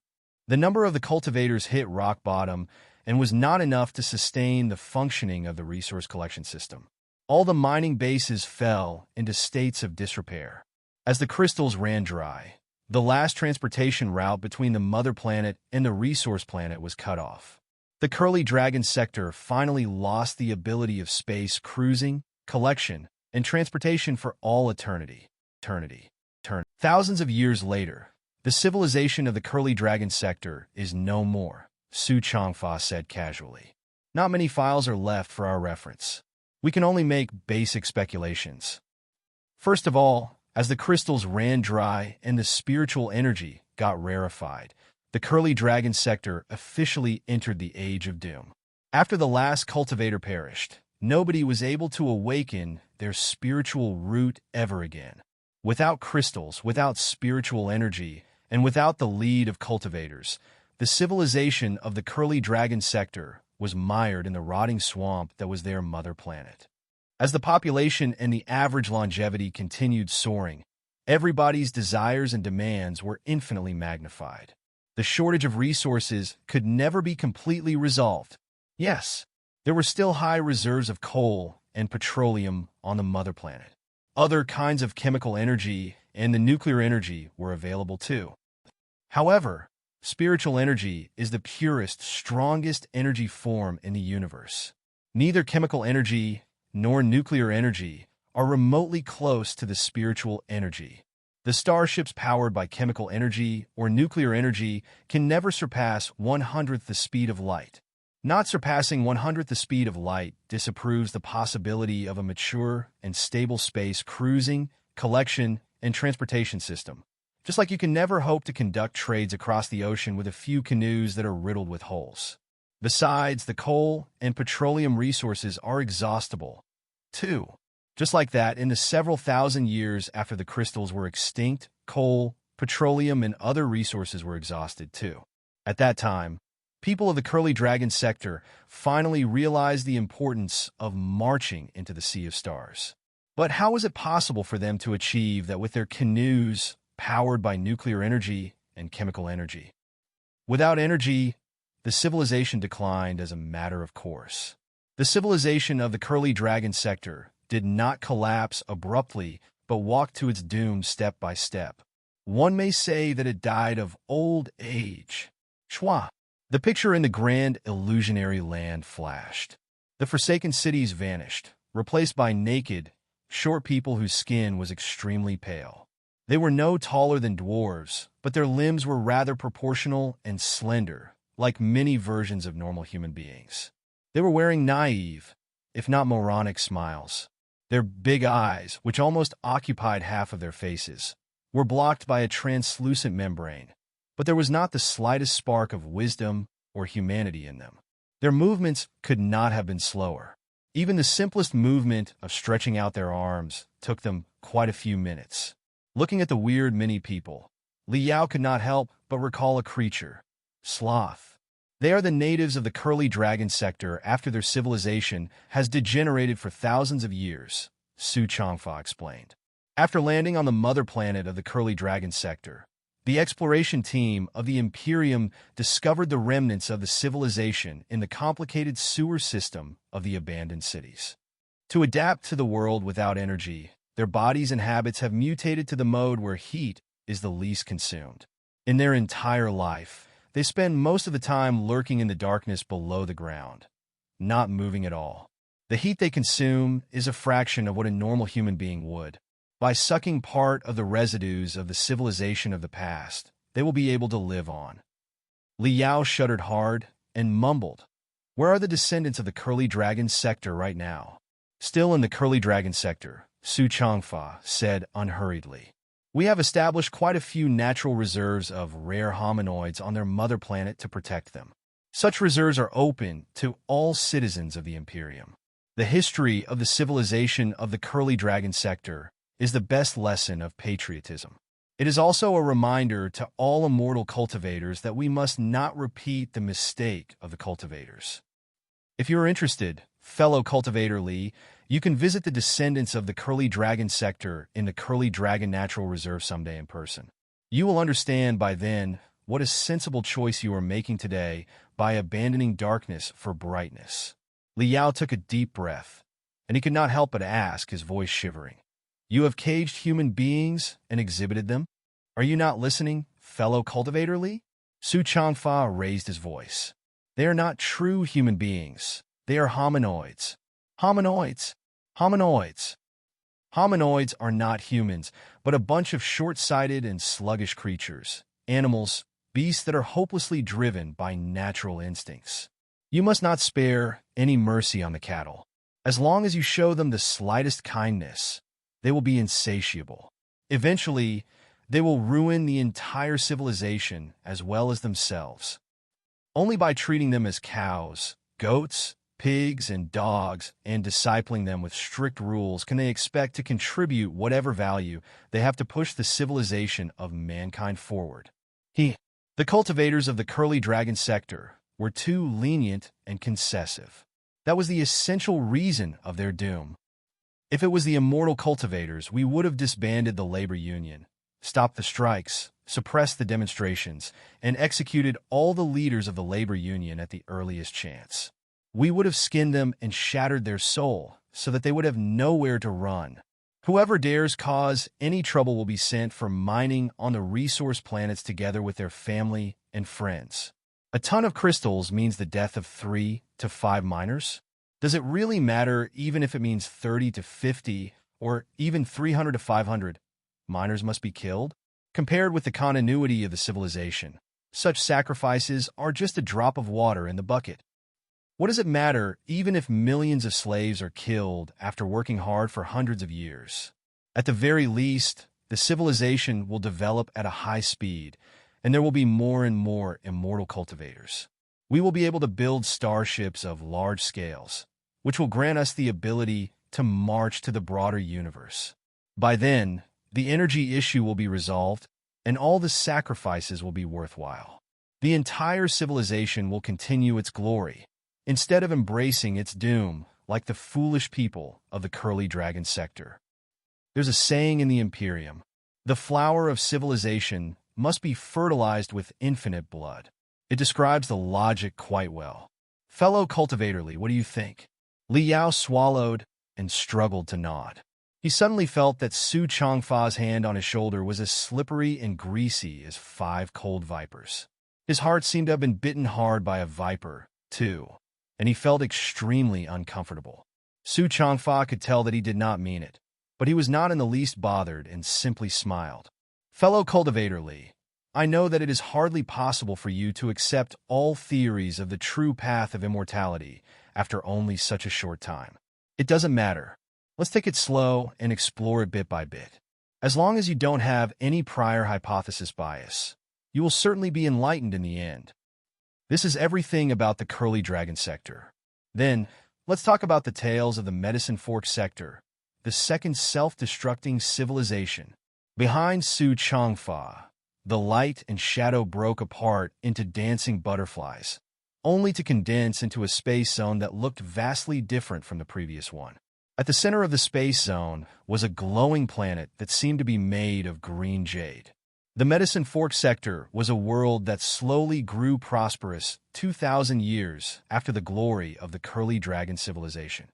A: The number of the cultivators hit rock bottom and was not enough to sustain the functioning of the resource collection system. All the mining bases fell into states of disrepair. As the crystals ran dry, the last transportation route between the mother planet and the resource planet was cut off. The Curly Dragon sector finally lost the ability of space cruising, collection, and transportation for all eternity. Thousands of years later, the civilization of the Curly Dragon sector is no more, Su Changfa said casually. Not many files are left for our reference. We can only make basic speculations. First of all, as the crystals ran dry and the spiritual energy got rarefied, the Curly Dragon sector officially entered the Age of Doom. After the last cultivator perished, nobody was able to awaken their spiritual root ever again. Without crystals, without spiritual energy, and without the lead of cultivators, the civilization of the Curly Dragon sector was mired in the rotting swamp that was their mother planet. As the population and the average longevity continued soaring, everybody's desires and demands were infinitely magnified. The shortage of resources could never be completely resolved. Yes, there were still high reserves of coal and petroleum on the mother planet. Other kinds of chemical energy and the nuclear energy were available too. However, spiritual energy is the purest, strongest energy form in the universe. Neither chemical energy nor nuclear energy are remotely close to the spiritual energy. The starships powered by chemical energy or nuclear energy can never surpass 1/100th the speed of light. Not surpassing 1/100th the speed of light disapproves the possibility of a mature and stable space cruising, collection, and transportation system. Just like you can never hope to conduct trades across the ocean with a few canoes that are riddled with holes. Besides, the coal and petroleum resources are exhaustible, too. Just like that, in the several thousand years after the crystals were extinct, coal, petroleum, and other resources were exhausted, too. At that time, people of the Curly Dragon sector finally realized the importance of marching into the Sea of Stars. But how was it possible for them to achieve that with their canoes powered by nuclear energy and chemical energy? Without energy, the civilization declined as a matter of course. The civilization of the Curly Dragon sector did not collapse abruptly, but walked to its doom step by step. One may say that it died of old age. Schwa. The picture in the grand illusionary land flashed. The forsaken cities vanished, replaced by naked, short people whose skin was extremely pale. They were no taller than dwarves, but their limbs were rather proportional and slender, like many versions of normal human beings. They were wearing naive, if not moronic smiles. Their big eyes, which almost occupied half of their faces, were blocked by a translucent membrane, but there was not the slightest spark of wisdom or humanity in them. Their movements could not have been slower. Even the simplest movement of stretching out their arms took them quite a few minutes. Looking at the weird mini-people, Li Yao could not help but recall a creature, sloth. They are the natives of the Curly Dragon sector after their civilization has degenerated for thousands of years, Su Changfa explained. After landing on the mother planet of the Curly Dragon sector, the exploration team of the Imperium discovered the remnants of the civilization in the complicated sewer system of the abandoned cities. To adapt to the world without energy, their bodies and habits have mutated to the mode where heat is the least consumed. In their entire life, they spend most of the time lurking in the darkness below the ground, not moving at all. The heat they consume is a fraction of what a normal human being would. By sucking part of the residues of the civilization of the past, they will be able to live on. Li Yao shuddered hard and mumbled, "Where are the descendants of the Curly Dragon sector right now?" Still in the Curly Dragon sector, Su Changfa said unhurriedly. "We have established quite a few natural reserves of rare hominoids on their mother planet to protect them. Such reserves are open to all citizens of the Imperium. The history of the civilization of the Curly Dragon sector is the best lesson of patriotism. It is also a reminder to all immortal cultivators that we must not repeat the mistake of the cultivators. If you are interested, fellow cultivator Lee, you can visit the descendants of the Curly Dragon sector in the Curly Dragon Natural Reserve someday in person. You will understand by then what a sensible choice you are making today by abandoning darkness for brightness. Liao took a deep breath, and he could not help but ask, his voice shivering. You have caged human beings and exhibited them? Are you not listening, fellow cultivator Li? Su Changfa raised his voice. They are not true human beings. They are hominoids. Hominoids. Hominoids. Hominoids are not humans, but a bunch of short-sighted and sluggish creatures, animals, beasts that are hopelessly driven by natural instincts. You must not spare any mercy on the cattle. As long as you show them the slightest kindness, they will be insatiable. Eventually, they will ruin the entire civilization as well as themselves. Only by treating them as cows, goats, pigs, and dogs, and discipling them with strict rules can they expect to contribute whatever value they have to push the civilization of mankind forward. The cultivators of the Curly Dragon sector were too lenient and concessive. That was the essential reason of their doom. If it was the immortal cultivators, we would have disbanded the labor union, stopped the strikes, suppressed the demonstrations, and executed all the leaders of the labor union at the earliest chance. We would have skinned them and shattered their soul so that they would have nowhere to run. Whoever dares cause any trouble will be sent for mining on the resource planets together with their family and friends. A ton of crystals means the death of 3 to 5 miners? Does it really matter even if it means 30 to 50 or even 300 to 500 miners must be killed? Compared with the continuity of the civilization, such sacrifices are just a drop of water in the bucket. What does it matter even if millions of slaves are killed after working hard for hundreds of years? At the very least, the civilization will develop at a high speed, and there will be more and more immortal cultivators. We will be able to build starships of large scales, which will grant us the ability to march to the broader universe. By then, the energy issue will be resolved, and all the sacrifices will be worthwhile. The entire civilization will continue its glory, instead of embracing its doom like the foolish people of the Curly Dragon sector. There's a saying in the Imperium, the flower of civilization must be fertilized with infinite blood. It describes the logic quite well. Fellow cultivator Li, what do you think? Li Yao swallowed and struggled to nod. He suddenly felt that Su Changfa's hand on his shoulder was as slippery and greasy as 5 cold vipers. His heart seemed to have been bitten hard by a viper, too, and he felt extremely uncomfortable. Su Changfa could tell that he did not mean it, but he was not in the least bothered and simply smiled. Fellow cultivator Li, I know that it is hardly possible for you to accept all theories of the true path of immortality after only such a short time. It doesn't matter. Let's take it slow and explore it bit by bit. As long as you don't have any prior hypothesis bias, you will certainly be enlightened in the end. This is everything about the Curly Dragon sector. Then, let's talk about the tales of the Medicine Fork sector, the second self-destructing civilization. Behind Su Changfa, the light and shadow broke apart into dancing butterflies, only to condense into a space zone that looked vastly different from the previous one. At the center of the space zone was a glowing planet that seemed to be made of green jade. The Medicine Fork sector was a world that slowly grew prosperous 2,000 years after the glory of the Curly Dragon civilization.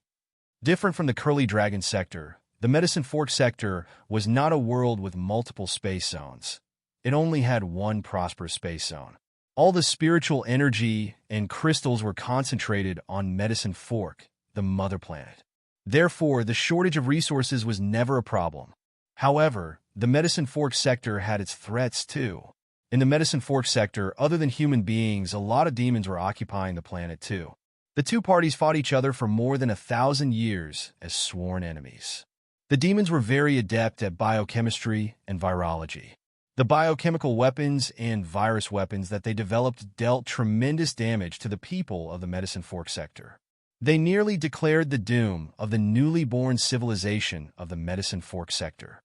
A: Different from the Curly Dragon sector, the Medicine Fork sector was not a world with multiple space zones. It only had one prosperous space zone. All the spiritual energy and crystals were concentrated on Medicine Fork, the mother planet. Therefore, the shortage of resources was never a problem. However, the Medicine Fork sector had its threats too. In the Medicine Fork sector, other than human beings, a lot of demons were occupying the planet too. The two parties fought each other for more than 1,000 years as sworn enemies. The demons were very adept at biochemistry and virology. The biochemical weapons and virus weapons that they developed dealt tremendous damage to the people of the Medicine Fork sector. They nearly declared the doom of the newly born civilization of the Medicine Fork sector.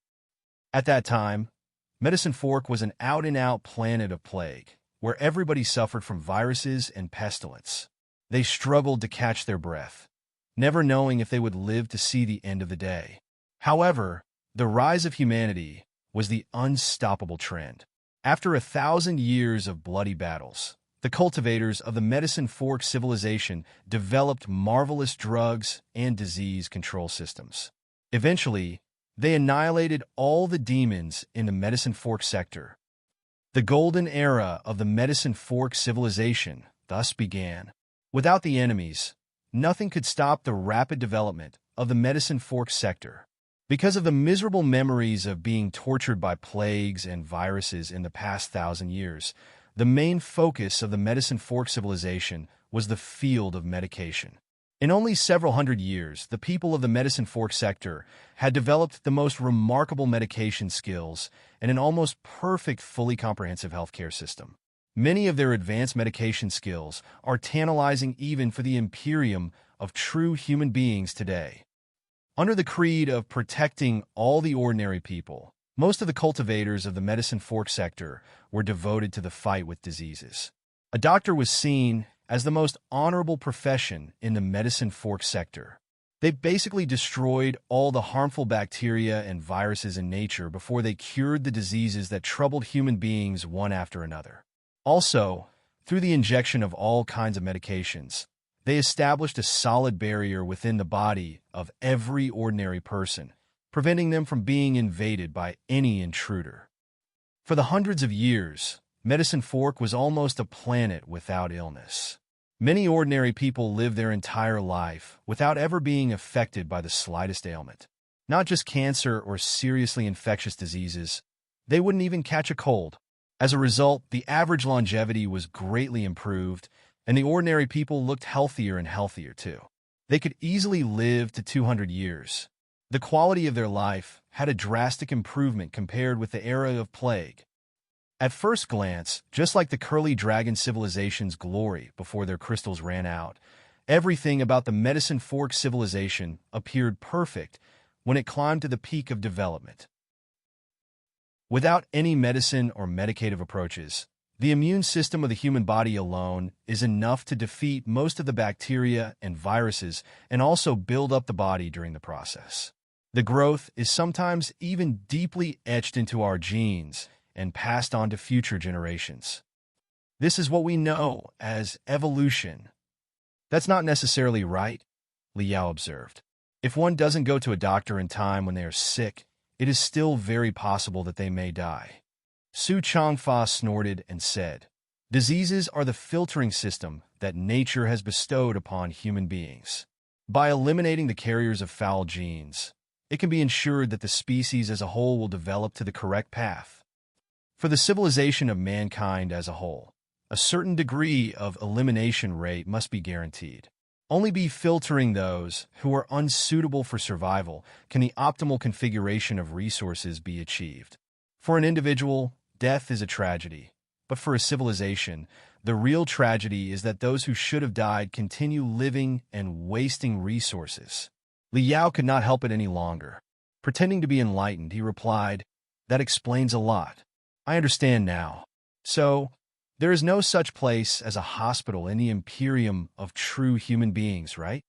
A: At that time, Medicine Fork was an out-and-out planet of plague, where everybody suffered from viruses and pestilence. They struggled to catch their breath, never knowing if they would live to see the end of the day. However, the rise of humanity was the unstoppable trend. After 1,000 years of bloody battles, the cultivators of the Medicine Fork civilization developed marvelous drugs and disease control systems. Eventually, they annihilated all the demons in the Medicine Fork sector. The golden era of the Medicine Fork civilization thus began. Without the enemies, nothing could stop the rapid development of the Medicine Fork sector. Because of the miserable memories of being tortured by plagues and viruses in the past 1,000 years, the main focus of the Medicine Fork civilization was the field of medication. In only several hundred years, the people of the Medicine Fork sector had developed the most remarkable medication skills and an almost perfect, fully comprehensive healthcare system. Many of their advanced medication skills are tantalizing even for the imperium of true human beings today. Under the creed of protecting all the ordinary people, most of the cultivators of the Medicine Fork sector were devoted to the fight with diseases. A doctor was seen as the most honorable profession in the Medicine Fork sector. They basically destroyed all the harmful bacteria and viruses in nature before they cured the diseases that troubled human beings one after another. Also, through the injection of all kinds of medications, they established a solid barrier within the body of every ordinary person, preventing them from being invaded by any intruder. For the hundreds of years, Medicine Fork was almost a planet without illness. Many ordinary people lived their entire life without ever being affected by the slightest ailment. Not just cancer or seriously infectious diseases, they wouldn't even catch a cold. As a result, the average longevity was greatly improved, and the ordinary people looked healthier and healthier too. They could easily live to 200 years. The quality of their life had a drastic improvement compared with the era of plague. At first glance, just like the curly dragon civilization's glory before their crystals ran out, everything about the Medicine Fork civilization appeared perfect when it climbed to the peak of development. Without any medicine or medicative approaches, the immune system of the human body alone is enough to defeat most of the bacteria and viruses and also build up the body during the process. The growth is sometimes even deeply etched into our genes and passed on to future generations. This is what we know as evolution. That's not necessarily right, Liao observed. If one doesn't go to a doctor in time when they are sick, it is still very possible that they may die. Su Changfa snorted and said, "Diseases are the filtering system that nature has bestowed upon human beings. By eliminating the carriers of foul genes, it can be ensured that the species as a whole will develop to the correct path. For the civilization of mankind as a whole, a certain degree of elimination rate must be guaranteed. Only by filtering those who are unsuitable for survival can the optimal configuration of resources be achieved. For an individual, death is a tragedy, but for a civilization, the real tragedy is that those who should have died continue living and wasting resources." Liao could not help it any longer. Pretending to be enlightened, he replied, "That explains a lot. I understand now. So, there is no such place as a hospital in the imperium of true human beings, right?"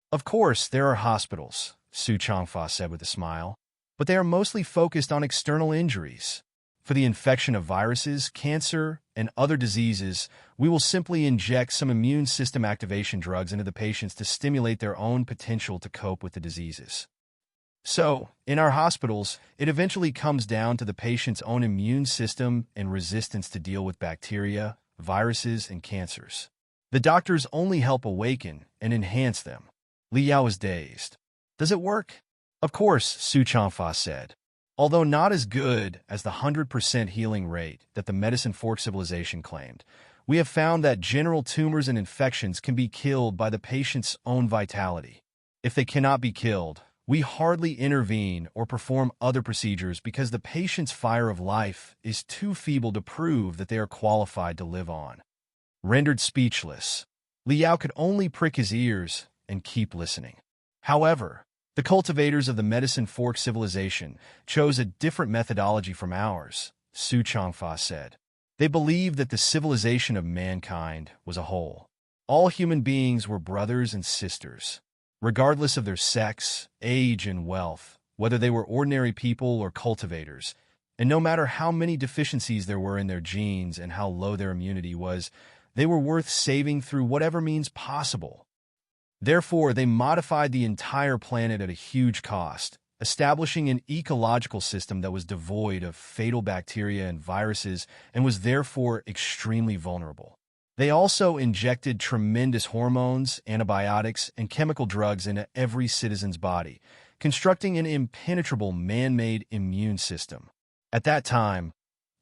A: "Of course, there are hospitals," Su Changfa said with a smile, "but they are mostly focused on external injuries. For the infection of viruses, cancer, and other diseases, we will simply inject some immune system activation drugs into the patients to stimulate their own potential to cope with the diseases. So, in our hospitals, it eventually comes down to the patient's own immune system and resistance to deal with bacteria, viruses, and cancers. The doctors only help awaken and enhance them." Liao was dazed. "Does it work?" "Of course," Su Changfa said. "Although not as good as the 100% healing rate that the Medicine Fork civilization claimed, we have found that general tumors and infections can be killed by the patient's own vitality. If they cannot be killed, we hardly intervene or perform other procedures because the patient's fire of life is too feeble to prove that they are qualified to live on." Rendered speechless, Liao could only prick his ears and keep listening. However, the cultivators of the Medicine Fork civilization chose a different methodology from ours, Su Changfa said. They believed that the civilization of mankind was a whole. All human beings were brothers and sisters, regardless of their sex, age, and wealth, whether they were ordinary people or cultivators, and no matter how many deficiencies there were in their genes and how low their immunity was, they were worth saving through whatever means possible. Therefore, they modified the entire planet at a huge cost, establishing an ecological system that was devoid of fatal bacteria and viruses and was therefore extremely vulnerable. They also injected tremendous hormones, antibiotics, and chemical drugs into every citizen's body, constructing an impenetrable man-made immune system. At that time,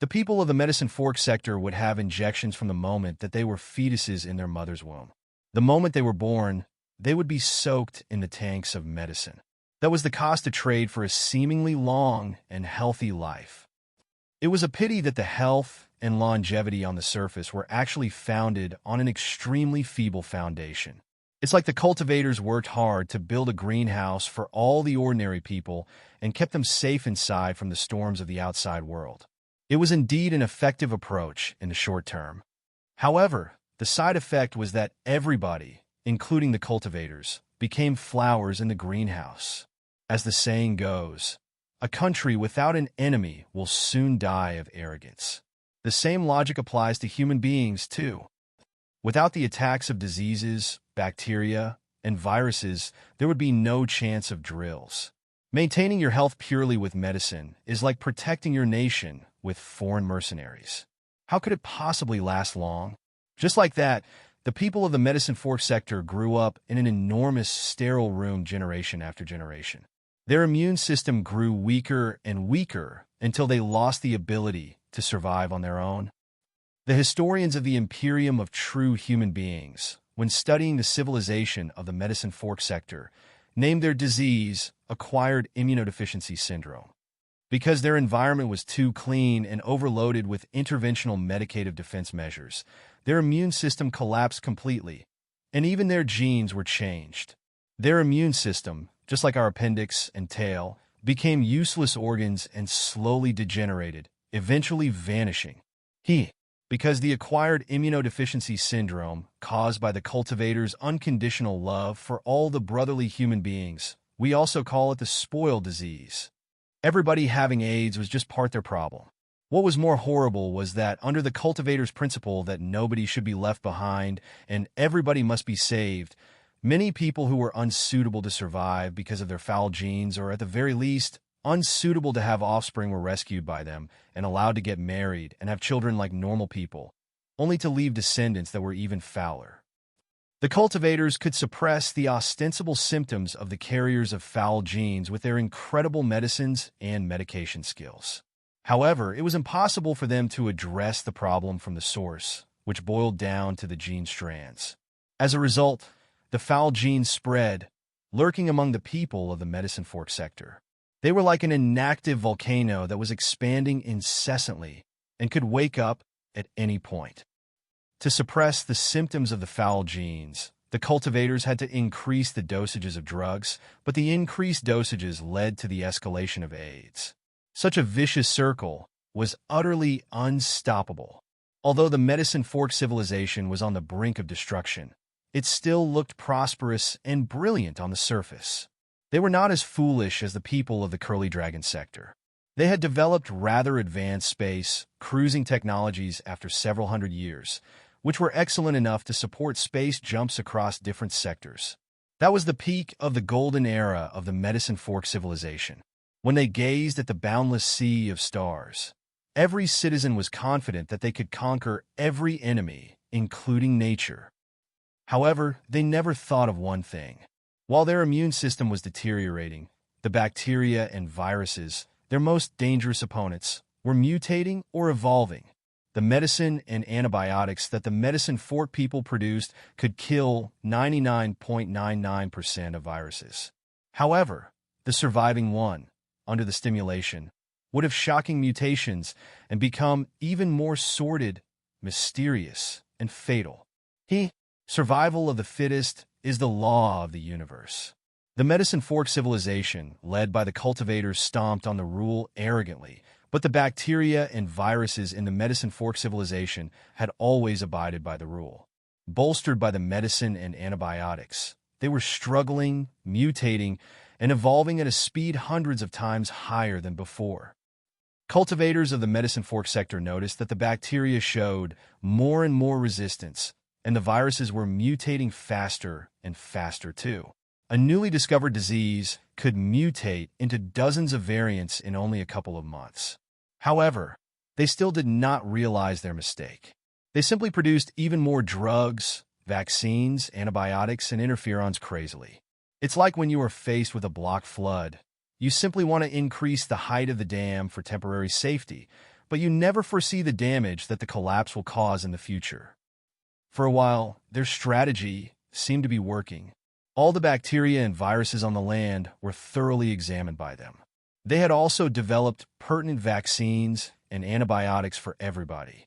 A: the people of the medicine fork sector would have injections from the moment that they were fetuses in their mother's womb. The moment they were born, they would be soaked in the tanks of medicine. That was the cost to trade for a seemingly long and healthy life. It was a pity that the health and longevity on the surface were actually founded on an extremely feeble foundation. It's like the cultivators worked hard to build a greenhouse for all the ordinary people and kept them safe inside from the storms of the outside world. It was indeed an effective approach in the short term. However, the side effect was that everybody, including the cultivators, became flowers in the greenhouse. As the saying goes, a country without an enemy will soon die of arrogance. The same logic applies to human beings, too. Without the attacks of diseases, bacteria, and viruses, there would be no chance of drills. Maintaining your health purely with medicine is like protecting your nation with foreign mercenaries. How could it possibly last long? Just like that, the people of the medicine fork sector grew up in an enormous sterile room generation after generation. Their immune system grew weaker and weaker until they lost the ability to survive on their own. The historians of the Imperium of True Human Beings, when studying the civilization of the medicine fork sector, named their disease acquired immunodeficiency syndrome. Because their environment was too clean and overloaded with interventional medicative defense measures, their immune system collapsed completely, and even their genes were changed. Their immune system, just like our appendix and tail, became useless organs and slowly degenerated, eventually vanishing. Because the acquired immunodeficiency syndrome, caused by the cultivator's unconditional love for all the brotherly human beings, we also call it the spoiled disease. Everybody having AIDS was just part their problem. What was more horrible was that under the cultivator's principle that nobody should be left behind and everybody must be saved, many people who were unsuitable to survive because of their foul genes, or at the very least, unsuitable to have offspring, were rescued by them and allowed to get married and have children like normal people, only to leave descendants that were even fouler. The cultivators could suppress the ostensible symptoms of the carriers of foul genes with their incredible medicines and medication skills. However, it was impossible for them to address the problem from the source, which boiled down to the gene strands. As a result, the foul genes spread, lurking among the people of the medicine fork sector. They were like an inactive volcano that was expanding incessantly and could wake up at any point. To suppress the symptoms of the foul genes, the cultivators had to increase the dosages of drugs, but the increased dosages led to the escalation of AIDS. Such a vicious circle was utterly unstoppable. Although the medicine fork civilization was on the brink of destruction, it still looked prosperous and brilliant on the surface. They were not as foolish as the people of the Curly Dragon sector. They had developed rather advanced space, cruising technologies after several hundred years, which were excellent enough to support space jumps across different sectors. That was the peak of the golden era of the medicine fork civilization. When they gazed at the boundless sea of stars, every citizen was confident that they could conquer every enemy, including nature. However, they never thought of one thing. While their immune system was deteriorating, the bacteria and viruses, their most dangerous opponents, were mutating or evolving. The medicine and antibiotics that the medicine fork people produced could kill 99.99% of viruses. However, the surviving one, under the stimulation, would have shocking mutations and become even more sordid, mysterious, and fatal. Survival of the fittest is the law of the universe. The medicine fork civilization, led by the cultivators, stomped on the rule arrogantly, But the bacteria and viruses in the medicine fork civilization had always abided by the rule. Bolstered by the medicine and antibiotics, they were struggling, mutating, and evolving at a speed hundreds of times higher than before. Cultivators of the medicine fork sector noticed that the bacteria showed more and more resistance, and the viruses were mutating faster and faster too. A newly discovered disease could mutate into dozens of variants in only a couple of months. However, they still did not realize their mistake. They simply produced even more drugs, vaccines, antibiotics, and interferons crazily. It's like when you are faced with a blocked flood. You simply want to increase the height of the dam for temporary safety, but you never foresee the damage that the collapse will cause in the future. For a while, their strategy seemed to be working. All the bacteria and viruses on the land were thoroughly examined by them. They had also developed pertinent vaccines and antibiotics for everybody.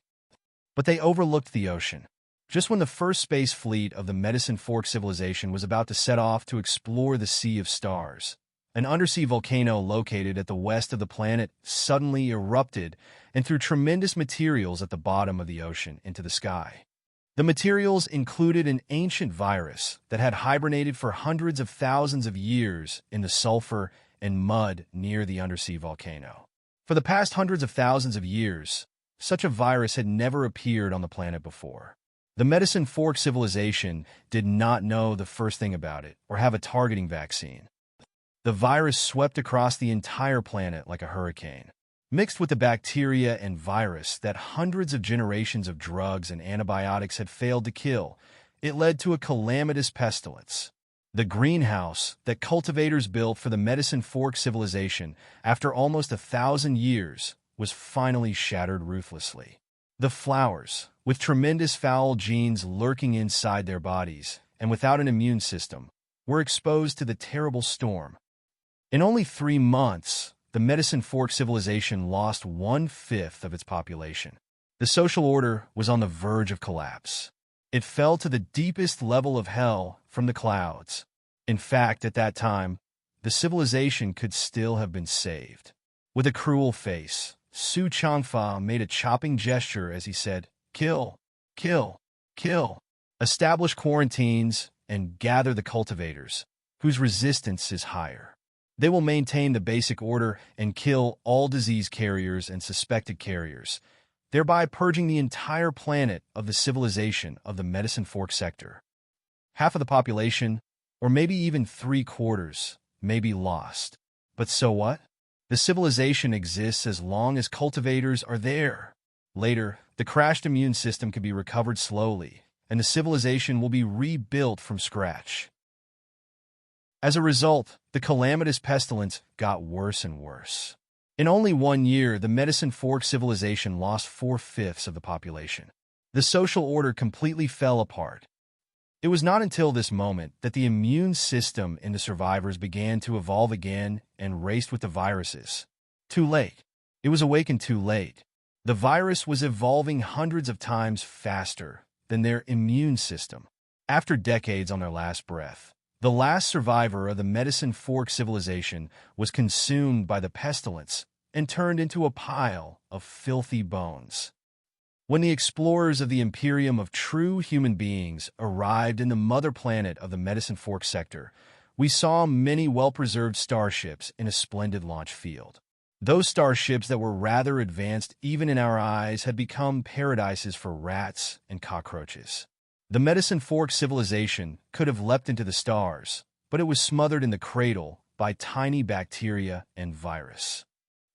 A: But they overlooked the ocean. Just when the first space fleet of the Medicine Fork civilization was about to set off to explore the Sea of Stars, an undersea volcano located at the west of the planet suddenly erupted and threw tremendous materials at the bottom of the ocean into the sky. The materials included an ancient virus that had hibernated for hundreds of thousands of years in the sulfur and mud near the undersea volcano. For the past hundreds of thousands of years, such a virus had never appeared on the planet before. The Medicine Fork civilization did not know the first thing about it or have a targeting vaccine. The virus swept across the entire planet like a hurricane. Mixed with the bacteria and virus that hundreds of generations of drugs and antibiotics had failed to kill, it led to a calamitous pestilence. The greenhouse that cultivators built for the Medicine Fork civilization after almost 1,000 years was finally shattered ruthlessly. The flowers, with tremendous foul genes lurking inside their bodies and without an immune system, were exposed to the terrible storm. In only 3 months, the Medicine Fork civilization lost 1/5 of its population. The social order was on the verge of collapse. It fell to the deepest level of hell from the clouds. In fact, at that time, the civilization could still have been saved. With a cruel face, Su Changfa made a chopping gesture as he said, "Kill, kill, kill. Establish quarantines and gather the cultivators, whose resistance is higher. They will maintain the basic order and kill all disease carriers and suspected carriers, thereby purging the entire planet of the civilization of the Medicine Fork sector. Half of the population, or maybe even 3/4, may be lost. But so what? The civilization exists as long as cultivators are there. Later, the crashed immune system can be recovered slowly, and the civilization will be rebuilt from scratch." As a result, the calamitous pestilence got worse and worse. In only 1 year, the Medicine Fork civilization lost 4/5 of the population. The social order completely fell apart. It was not until this moment that the immune system in the survivors began to evolve again and raced with the viruses. Too late. It was awakened too late. The virus was evolving hundreds of times faster than their immune system. After decades on their last breath, the last survivor of the Medicine Fork civilization was consumed by the pestilence and turned into a pile of filthy bones. When the explorers of the Imperium of true human beings arrived in the mother planet of the Medicine Fork sector, we saw many well-preserved starships in a splendid launch field. Those starships that were rather advanced even in our eyes had become paradises for rats and cockroaches. The Medicine Fork civilization could have leapt into the stars, but it was smothered in the cradle by tiny bacteria and virus.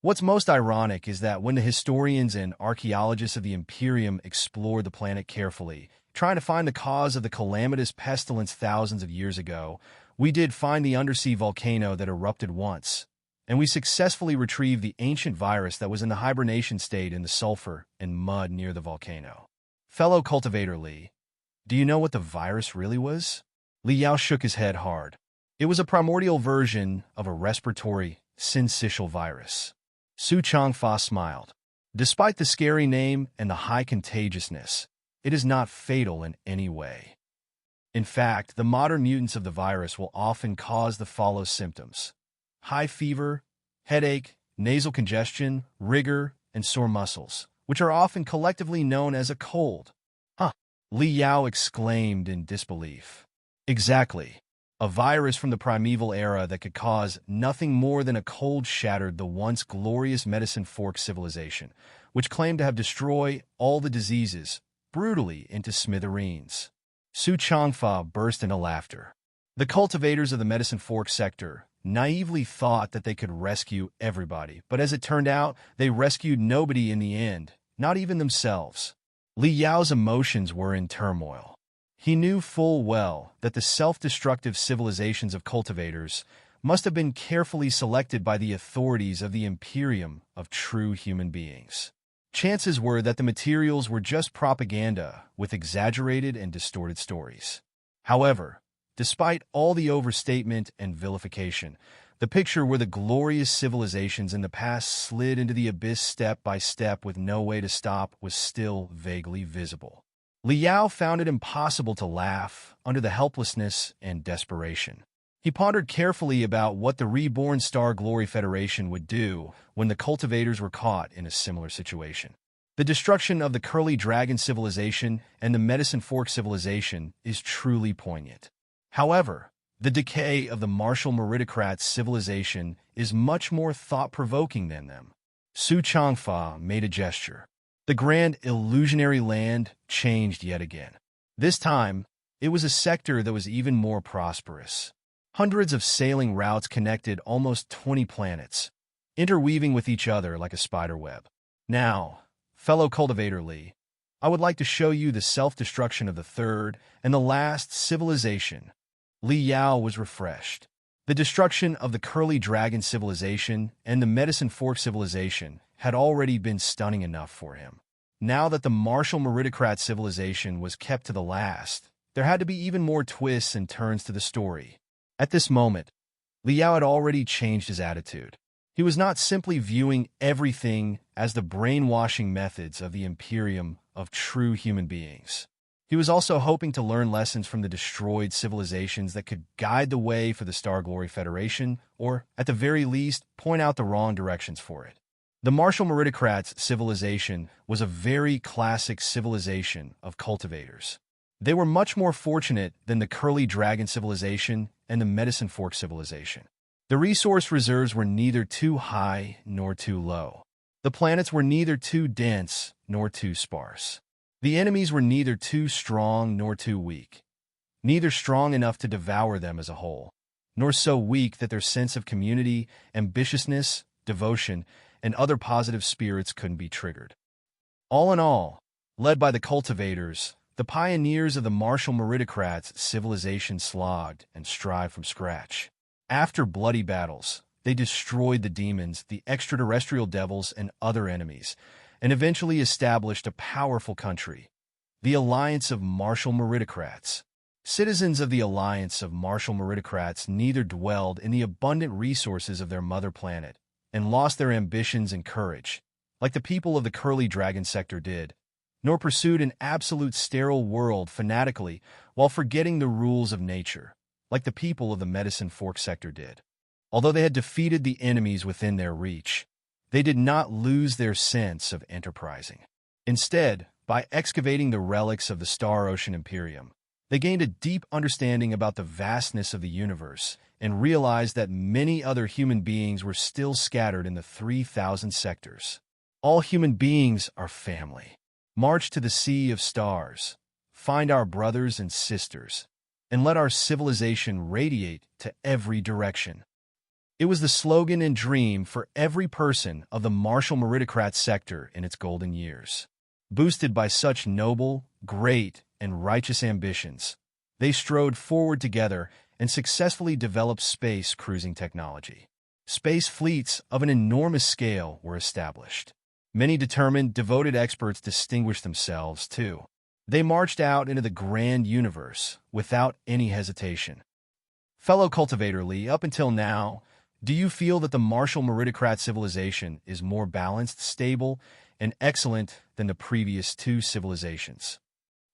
A: What's most ironic is that when the historians and archaeologists of the Imperium explored the planet carefully, trying to find the cause of the calamitous pestilence thousands of years ago, we did find the undersea volcano that erupted once, and we successfully retrieved the ancient virus that was in the hibernation state in the sulfur and mud near the volcano. Fellow cultivator Li, do you know what the virus really was? Li Yao shook his head hard. It was a primordial version of a respiratory syncytial virus. Su Changfa smiled. Despite the scary name and the high contagiousness, it is not fatal in any way. In fact, the modern mutants of the virus will often cause the following symptoms: high fever, headache, nasal congestion, rigor, and sore muscles, which are often collectively known as a cold. Huh, Li Yao exclaimed in disbelief. Exactly. A virus from the primeval era that could cause nothing more than a cold shattered the once glorious medicine fork civilization, which claimed to have destroyed all the diseases, brutally into smithereens. Su Changfa burst into laughter. The cultivators of the medicine fork sector naively thought that they could rescue everybody, but as it turned out, they rescued nobody in the end, not even themselves. Li Yao's emotions were in turmoil. He knew full well that the self-destructive civilizations of cultivators must have been carefully selected by the authorities of the Imperium of true human beings. Chances were that the materials were just propaganda with exaggerated and distorted stories. However, despite all the overstatement and vilification, the picture where the glorious civilizations in the past slid into the abyss step by step with no way to stop was still vaguely visible. Li Yao found it impossible to laugh under the helplessness and desperation. He pondered carefully about what the reborn Star Glory Federation would do when the cultivators were caught in a similar situation. The destruction of the Curly Dragon civilization and the Medicine Fork civilization is truly poignant. However, the decay of the martial meritocrats civilization is much more thought-provoking than them. Su Changfa made a gesture. The grand illusionary land changed yet again. This time, it was a sector that was even more prosperous. Hundreds of sailing routes connected almost 20 planets, interweaving with each other like a spider web. Now, fellow cultivator Li, I would like to show you the self-destruction of the third and the last civilization. Li Yao was refreshed. The destruction of the Curly Dragon civilization and the Medicine Fork civilization had already been stunning enough for him. Now that the martial meritocrat civilization was kept to the last, there had to be even more twists and turns to the story. At this moment, Li Yao had already changed his attitude. He was not simply viewing everything as the brainwashing methods of the Imperium of true human beings. He was also hoping to learn lessons from the destroyed civilizations that could guide the way for the Star Glory Federation, or, at the very least, point out the wrong directions for it. The martial meritocrats civilization was a very classic civilization of cultivators. They were much more fortunate than the Curly Dragon civilization and the Medicine Fork civilization. The resource reserves were neither too high nor too low. The planets were neither too dense nor too sparse. The enemies were neither too strong nor too weak, neither strong enough to devour them as a whole, nor so weak that their sense of community, ambitiousness, devotion, and other positive spirits couldn't be triggered. All in all, led by the cultivators, the pioneers of the martial meritocrats civilization slogged and strived from scratch. After bloody battles, they destroyed the demons, the extraterrestrial devils, and other enemies, and eventually established a powerful country, the Alliance of Martial Meritocrats. Citizens of the Alliance of Martial Meritocrats neither dwelled in the abundant resources of their mother planet and lost their ambitions and courage, like the people of the Curly Dragon sector did, nor pursued an absolute sterile world fanatically while forgetting the rules of nature, like the people of the Medicine Fork sector did. Although they had defeated the enemies within their reach, they did not lose their sense of enterprising. Instead, by excavating the relics of the Star Ocean Imperium, they gained a deep understanding about the vastness of the universe and realized that many other human beings were still scattered in the 3,000 sectors. All human beings are family. March to the sea of stars, find our brothers and sisters, and let our civilization radiate to every direction. It was the slogan and dream for every person of the martial meritocrat sector in its golden years. Boosted by such noble, great, and righteous ambitions, they strode forward together and successfully developed space cruising technology. Space fleets of an enormous scale were established. Many determined, devoted experts distinguished themselves, too. They marched out into the grand universe without any hesitation. Fellow cultivator Li, up until now, do you feel that the martial meritocrat civilization is more balanced, stable, and excellent than the previous two civilizations?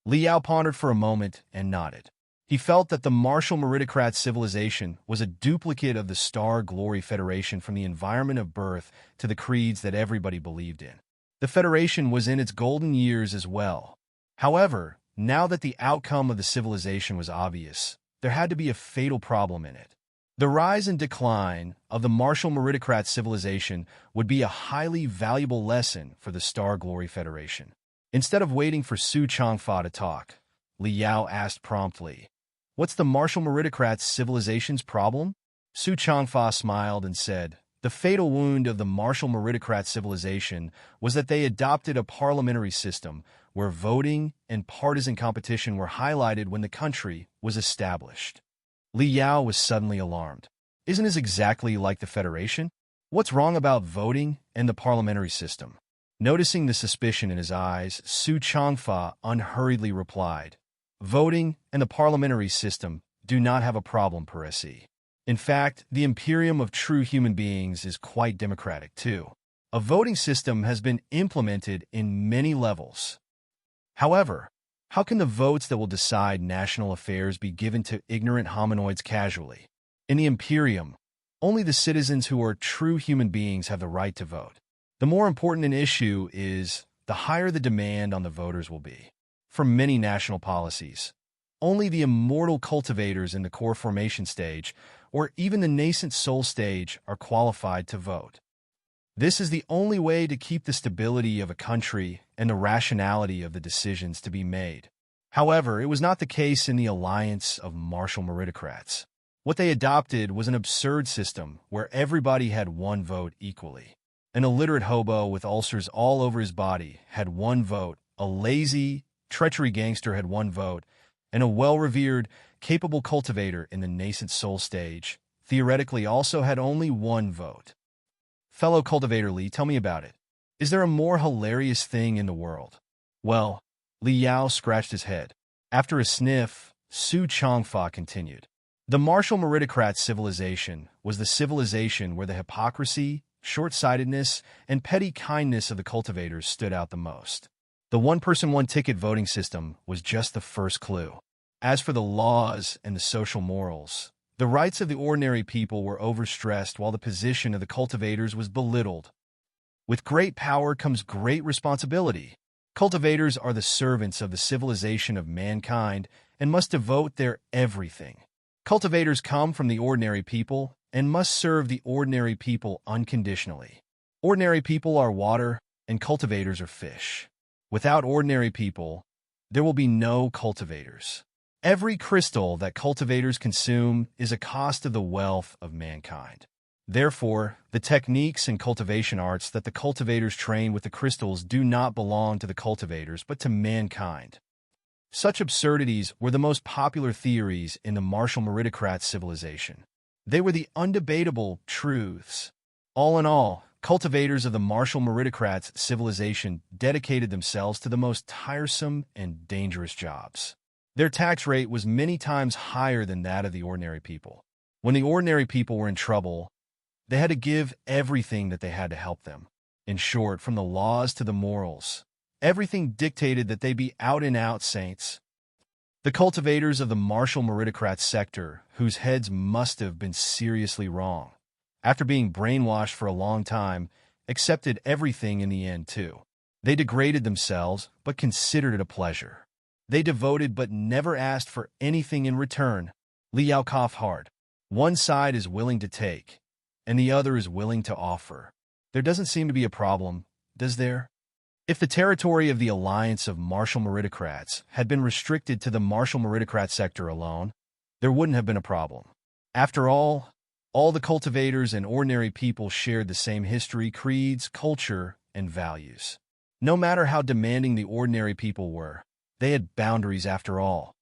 A: Li Yao pondered for a moment and nodded. He felt that the martial meritocrat civilization was a duplicate of the Star Glory Federation, from the environment of birth to the creeds that everybody believed in. The Federation was in its golden years as well. However, now that the outcome of the civilization was obvious, there had to be a fatal problem in it. The rise and decline of the martial meritocrat civilization would be a highly valuable lesson for the Star Glory Federation. Instead of waiting for Su Changfa to talk, Li Yao asked promptly, "What's the martial meritocrat civilization's problem?" Su Changfa smiled and said, "The fatal wound of the martial meritocrat civilization was that they adopted a parliamentary system where voting and partisan competition were highlighted when the country was established." Li Yao was suddenly alarmed. "Isn't this exactly like the Federation? What's wrong about voting and the parliamentary system?" Noticing the suspicion in his eyes, Su Changfa unhurriedly replied, "Voting and the parliamentary system do not have a problem per se. In fact, the imperium of true human beings is quite democratic too. A voting system has been implemented in many levels. However, how can the votes that will decide national affairs be given to ignorant hominoids casually? In the imperium, only the citizens who are true human beings have the right to vote. The more important an issue is, the higher the demand on the voters will be. For many national policies, only the immortal cultivators in the core formation stage, or even the nascent soul stage, are qualified to vote. This is the only way to keep the stability of a country and the rationality of the decisions to be made. However, it was not the case in the alliance of martial meritocrats. What they adopted was an absurd system where everybody had one vote equally. An illiterate hobo with ulcers all over his body had one vote, a lazy, treachery gangster had one vote, and a well-revered, capable cultivator in the nascent soul stage theoretically also had only one vote. Fellow cultivator Li, tell me about it. Is there a more hilarious thing in the world? Well, Li Yao scratched his head. After a sniff, Su Changfa continued. The martial meritocrat civilization was the civilization where the hypocrisy, short-sightedness, and petty kindness of the cultivators stood out the most. The one-person, one-ticket voting system was just the first clue. As for the laws and the social morals, the rights of the ordinary people were overstressed while the position of the cultivators was belittled. With great power comes great responsibility. Cultivators are the servants of the civilization of mankind and must devote their everything. Cultivators come from the ordinary people and must serve the ordinary people unconditionally. Ordinary people are water and cultivators are fish. Without ordinary people, there will be no cultivators. Every crystal that cultivators consume is a cost of the wealth of mankind. Therefore, the techniques and cultivation arts that the cultivators train with the crystals do not belong to the cultivators but to mankind. Such absurdities were the most popular theories in the martial meritocrat civilization. They were the undebatable truths. All in all, cultivators of the martial meritocrats civilization dedicated themselves to the most tiresome and dangerous jobs. Their tax rate was many times higher than that of the ordinary people. When the ordinary people were in trouble, they had to give everything that they had to help them. In short, from the laws to the morals, everything dictated that they be out-and-out saints. The cultivators of the martial meritocrat sector, whose heads must have been seriously wrong, after being brainwashed for a long time, accepted everything in the end too. They degraded themselves, but considered it a pleasure. They devoted but never asked for anything in return. Li Yao coughed hard. One side is willing to take, and the other is willing to offer. There doesn't seem to be a problem, does there? If the territory of the alliance of martial meritocrats had been restricted to the martial meritocrat sector alone, there wouldn't have been a problem. After all the cultivators and ordinary people shared the same history, creeds, culture, and values. No matter how demanding the ordinary people were, they had boundaries after all.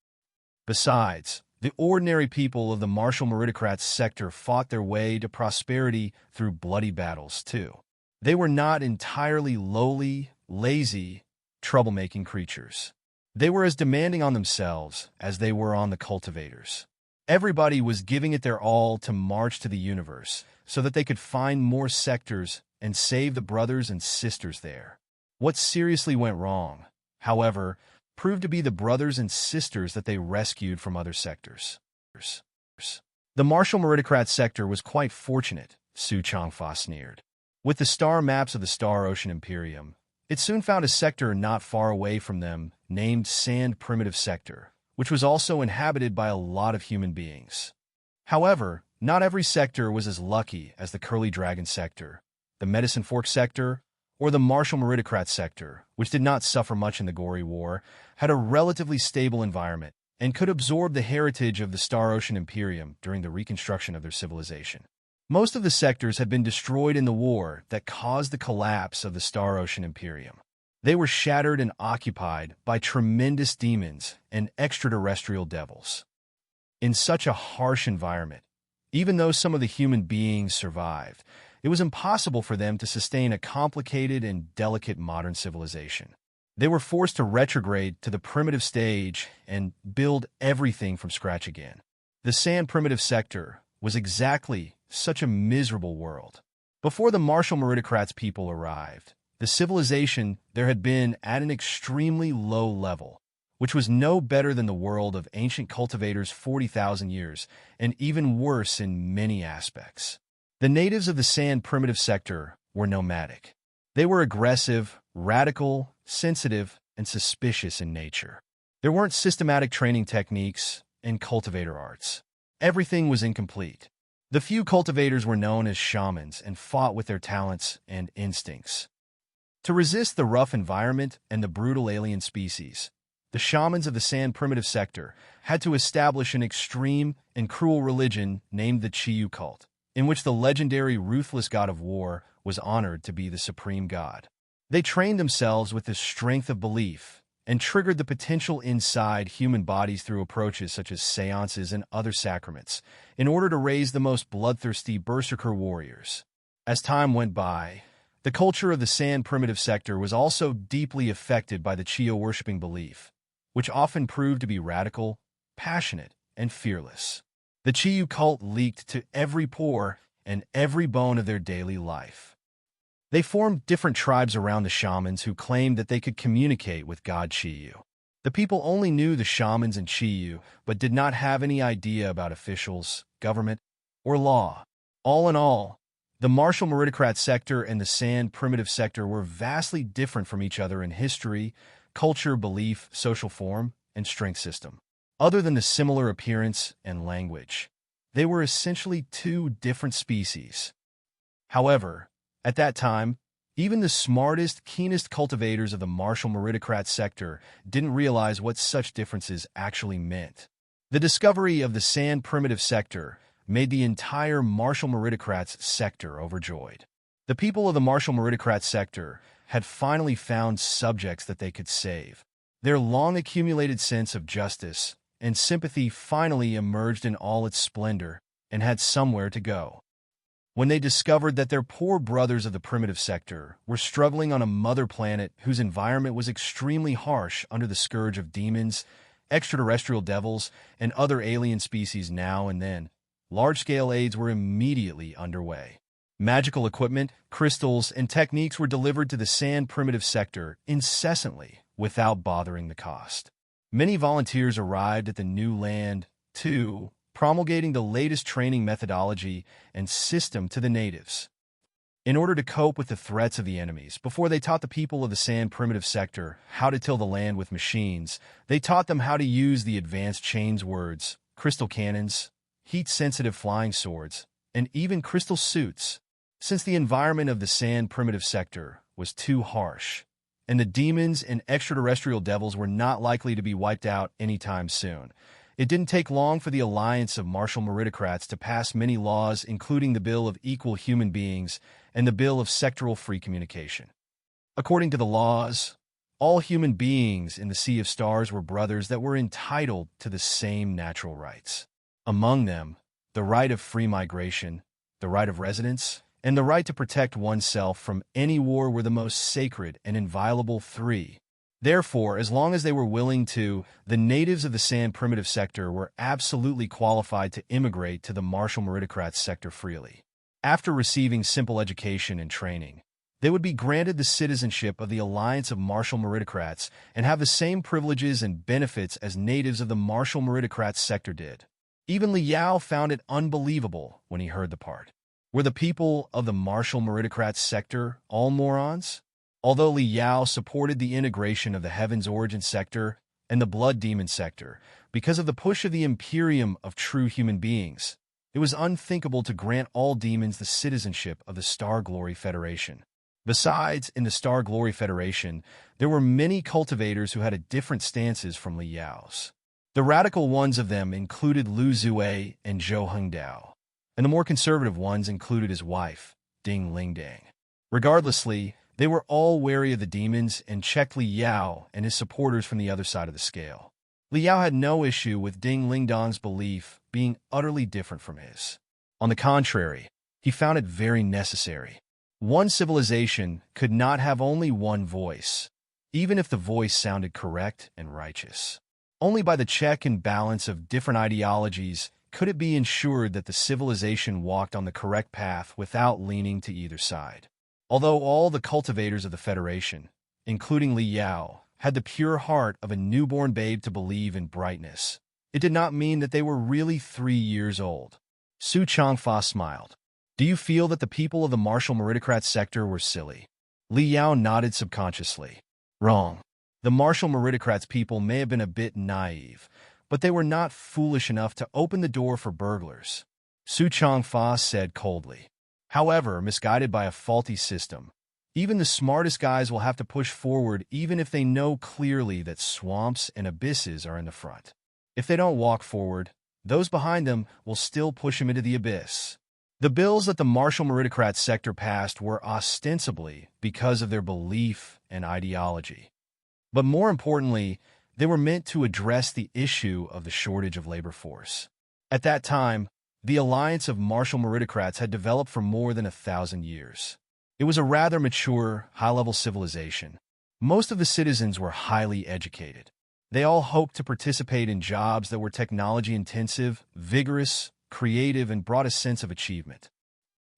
A: Besides, the ordinary people of the martial meritocrats sector fought their way to prosperity through bloody battles, too. They were not entirely lowly, lazy, troublemaking creatures. They were as demanding on themselves as they were on the cultivators. Everybody was giving it their all to march to the universe so that they could find more sectors and save the brothers and sisters there. What seriously went wrong, however, proved to be the brothers and sisters that they rescued from other sectors. The Martial Meritocrat sector was quite fortunate, Su Changfa sneered. With the star maps of the Star Ocean Imperium, it soon found a sector not far away from them named Sand Primitive Sector, which was also inhabited by a lot of human beings. However, not every sector was as lucky as the Curly Dragon sector, the Medicine Fork sector, or the Martial Meritocrat sector, which did not suffer much in the gory war, had a relatively stable environment, and could absorb the heritage of the Star Ocean Imperium during the reconstruction of their civilization. Most of the sectors had been destroyed in the war that caused the collapse of the Star Ocean Imperium. They were shattered and occupied by tremendous demons and extraterrestrial devils. In such a harsh environment, even though some of the human beings survived, it was impossible for them to sustain a complicated and delicate modern civilization. They were forced to retrograde to the primitive stage and build everything from scratch again. The Sand Primitive Sector was exactly such a miserable world. Before the Martial Meritocrats people arrived, the civilization there had been at an extremely low level, which was no better than the world of ancient cultivators 40,000 years, and even worse in many aspects. The natives of the Sand Primitive Sector were nomadic. They were aggressive, radical, sensitive, and suspicious in nature. There weren't systematic training techniques and cultivator arts. Everything was incomplete. The few cultivators were known as shamans and fought with their talents and instincts. To resist the rough environment and the brutal alien species, the shamans of the Sand Primitive Sector had to establish an extreme and cruel religion named the Chiyu cult, in which the legendary ruthless god of war was honored to be the supreme god. They trained themselves with the strength of belief and triggered the potential inside human bodies through approaches such as seances and other sacraments, in order to raise the most bloodthirsty berserker warriors. As time went by, the culture of the Sand Primitive Sector was also deeply affected by the Chiyo-worshipping belief, which often proved to be radical, passionate, and fearless. The Chiyu cult leaked to every pore and every bone of their daily life. They formed different tribes around the shamans who claimed that they could communicate with God Chiyu. The people only knew the shamans and Chiyu, but did not have any idea about officials, government, or law. All in all, the Martial Meritocrat sector and the Sand Primitive Sector were vastly different from each other in history, culture, belief, social form, and strength system. Other than the similar appearance and language, they were essentially two different species. However, at that time, even the smartest, keenest cultivators of the Martial Meritocrat sector didn't realize what such differences actually meant. The discovery of the Sand Primitive Sector made the entire Martial Meritocrats sector overjoyed. The people of the Martial Meritocrat sector had finally found subjects that they could save. Their long-accumulated sense of justice and sympathy finally emerged in all its splendor and had somewhere to go. When they discovered that their poor brothers of the primitive sector were struggling on a mother planet whose environment was extremely harsh under the scourge of demons, extraterrestrial devils, and other alien species now and then, large-scale aids were immediately underway. Magical equipment, crystals, and techniques were delivered to the Sand Primitive Sector incessantly without bothering the cost. Many volunteers arrived at the new land, too, promulgating the latest training methodology and system to the natives. In order to cope with the threats of the enemies, before they taught the people of the Sand Primitive Sector how to till the land with machines, they taught them how to use the advanced chains words, crystal cannons, heat-sensitive flying swords, and even crystal suits. Since the environment of the Sand Primitive Sector was too harsh, and the demons and extraterrestrial devils were not likely to be wiped out anytime soon, it didn't take long for the alliance of Martial Meritocrats to pass many laws, including the Bill of Equal Human Beings and the Bill of Sectoral Free Communication. According to the laws, all human beings in the Sea of Stars were brothers that were entitled to the same natural rights. Among them, the right of free migration, the right of residence, and the right to protect oneself from any war were the most sacred and inviolable three. Therefore, as long as they were willing to, the natives of the Sand Primitive Sector were absolutely qualified to immigrate to the Martial Meritocrats sector freely. After receiving simple education and training, They would be granted the citizenship of the Alliance of Martial Meritocrats and have the same privileges and benefits as natives of the Martial Meritocrats sector did. Even Liao found it unbelievable when he heard the part. Were the people of the Martial Meritocrats sector all morons? Although Liao supported the integration of the Heaven's Origin sector and the Blood Demon sector because of the push of the Imperium of true human beings, it was unthinkable to grant all demons the citizenship of the Star Glory Federation. Besides, in the Star Glory Federation, there were many cultivators who had a different stances from Liao's. The radical ones of them included Lu Zue and Zhou Hengdao, and the more conservative ones included his wife, Ding Lingdang. Regardlessly, they were all wary of the demons and checked Liao and his supporters from the other side of the scale. Liao had no issue with Ding Lingdang's belief being utterly different from his. On the contrary, he found it very necessary. One civilization could not have only one voice, even if the voice sounded correct and righteous. Only by the check and balance of different ideologies could it be ensured that the civilization walked on the correct path without leaning to either side. Although all the cultivators of the Federation, including Liao, had the pure heart of a newborn babe to believe in brightness, it did not mean that they were really 3 years old. Su Changfa smiled. Do you feel that the people of the Martial Meritocrat sector were silly? Liao nodded subconsciously. Wrong. The Martial Meritocrats people may have been a bit naive, but they were not foolish enough to open the door for burglars. Su Changfa said coldly. However, misguided by a faulty system, even the smartest guys will have to push forward even if they know clearly that swamps and abysses are in the front. If they don't walk forward, those behind them will still push them into the abyss. The bills that the Martial Meritocrat sector passed were ostensibly because of their belief and ideology. But more importantly, they were meant to address the issue of the shortage of labor force. At that time, the Alliance of Martial Meritocrats had developed for more than 1,000 years. It was a rather mature, high-level civilization. Most of the citizens were highly educated. They all hoped to participate in jobs that were technology-intensive, vigorous, creative, and brought a sense of achievement.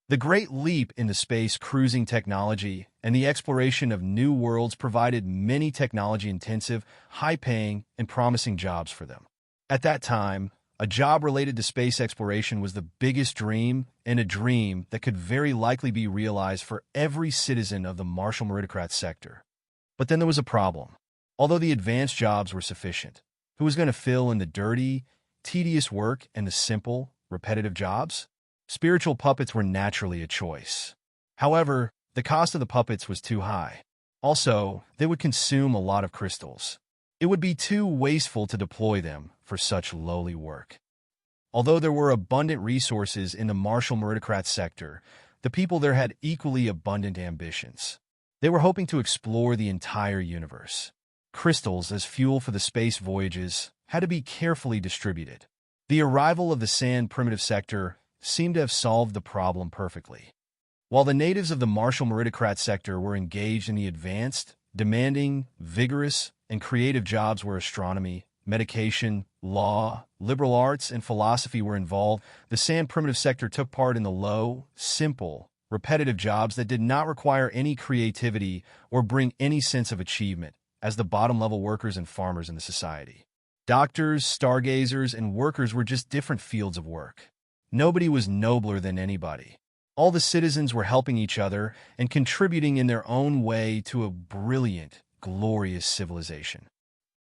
A: The great leap into space cruising technology and the exploration of new worlds provided many technology-intensive, high-paying, and promising jobs for them. At that time, a job related to space exploration was the biggest dream, and a dream that could very likely be realized for every citizen of the Martial Meritocrat sector. But then there was a problem. Although the advanced jobs were sufficient, who was going to fill in the dirty, tedious work and the simple, repetitive jobs? Spiritual puppets were naturally a choice. However, the cost of the puppets was too high. Also, they would consume a lot of crystals. It would be too wasteful to deploy them for such lowly work. Although there were abundant resources in the Martial Meritocrat sector, the people there had equally abundant ambitions. They were hoping to explore the entire universe. Crystals as fuel for the space voyages had to be carefully distributed. The arrival of the Sand Primitive sector seemed to have solved the problem perfectly. While the natives of the Martial Meritocrat sector were engaged in the advanced, demanding, vigorous, and creative jobs where astronomy, medication, law, liberal arts, and philosophy were involved, the Sand Primitive sector took part in the low, simple, repetitive jobs that did not require any creativity or bring any sense of achievement as the bottom-level workers and farmers in the society. Doctors, stargazers, and workers were just different fields of work. Nobody was nobler than anybody. All the citizens were helping each other and contributing in their own way to a brilliant, glorious civilization.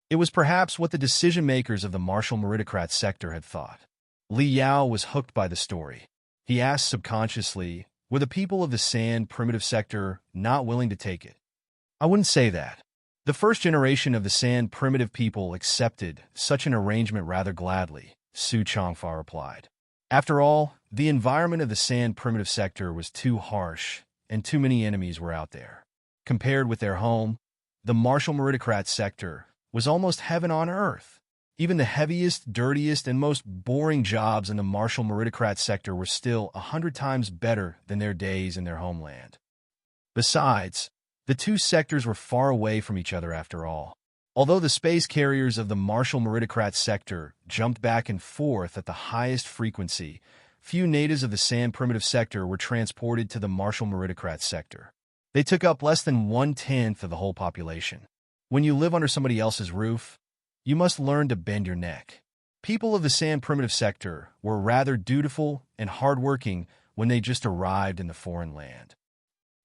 A: It was perhaps what the decision-makers of the Martial Meritocrat sector had thought. Liao was hooked by the story. He asked subconsciously, were the people of the Sand Primitive sector not willing to take it? I wouldn't say that. The first generation of the Sand Primitive people accepted such an arrangement rather gladly, Su Changfa replied. After all, the environment of the Sand Primitive sector was too harsh, and too many enemies were out there. Compared with their home, the Martial Meritocrat sector was almost heaven on earth. Even the heaviest, dirtiest, and most boring jobs in the Martial Meritocrat sector were still 100 times better than their days in their homeland. Besides, the two sectors were far away from each other after all. Although the space carriers of the Martial Meritocrat sector jumped back and forth at the highest frequency, few natives of the Sand Primitive sector were transported to the Martial Meritocrat sector. They took up less than 1/10 of the whole population. When you live under somebody else's roof, you must learn to bend your neck. People of the San primitive sector were rather dutiful and hardworking when they just arrived in the foreign land.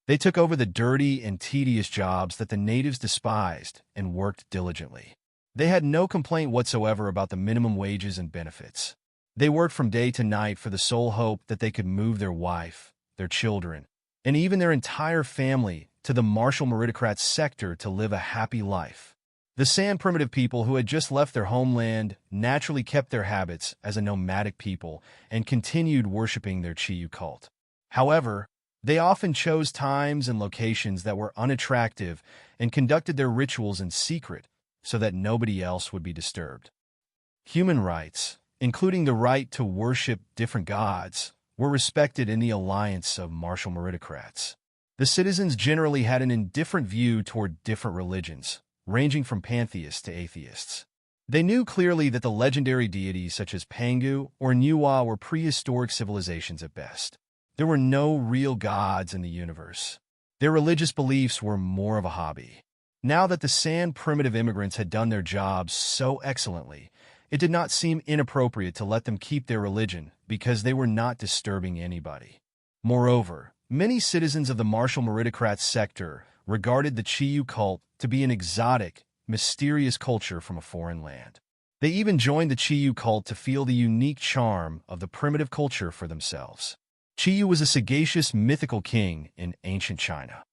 A: They took over the dirty and tedious jobs that the natives despised and worked diligently. They had no complaint whatsoever about the minimum wages and benefits. They worked from day to night for the sole hope that they could move their wife, their children, and even their entire family to the martial meritocrat sector to live a happy life. The San primitive people who had just left their homeland naturally kept their habits as a nomadic people and continued worshiping their Chiyu cult. However, they often chose times and locations that were unattractive and conducted their rituals in secret so that nobody else would be disturbed. Human rights, including the right to worship different gods, were respected in the alliance of martial meritocrats. The citizens generally had an indifferent view toward different religions, ranging from pantheists to atheists. They knew clearly that the legendary deities such as Pangu or Nuwa were prehistoric civilizations at best. There were no real gods in the universe. Their religious beliefs were more of a hobby. Now that the San primitive immigrants had done their jobs so excellently, it did not seem inappropriate to let them keep their religion because they were not disturbing anybody. Moreover, many citizens of the martial meritocrat sector regarded the Chiyu cult to be an exotic, mysterious culture from a foreign land. They even joined the Chiyu cult to feel the unique charm of the primitive culture for themselves. Chiyu was a sagacious mythical king in ancient China.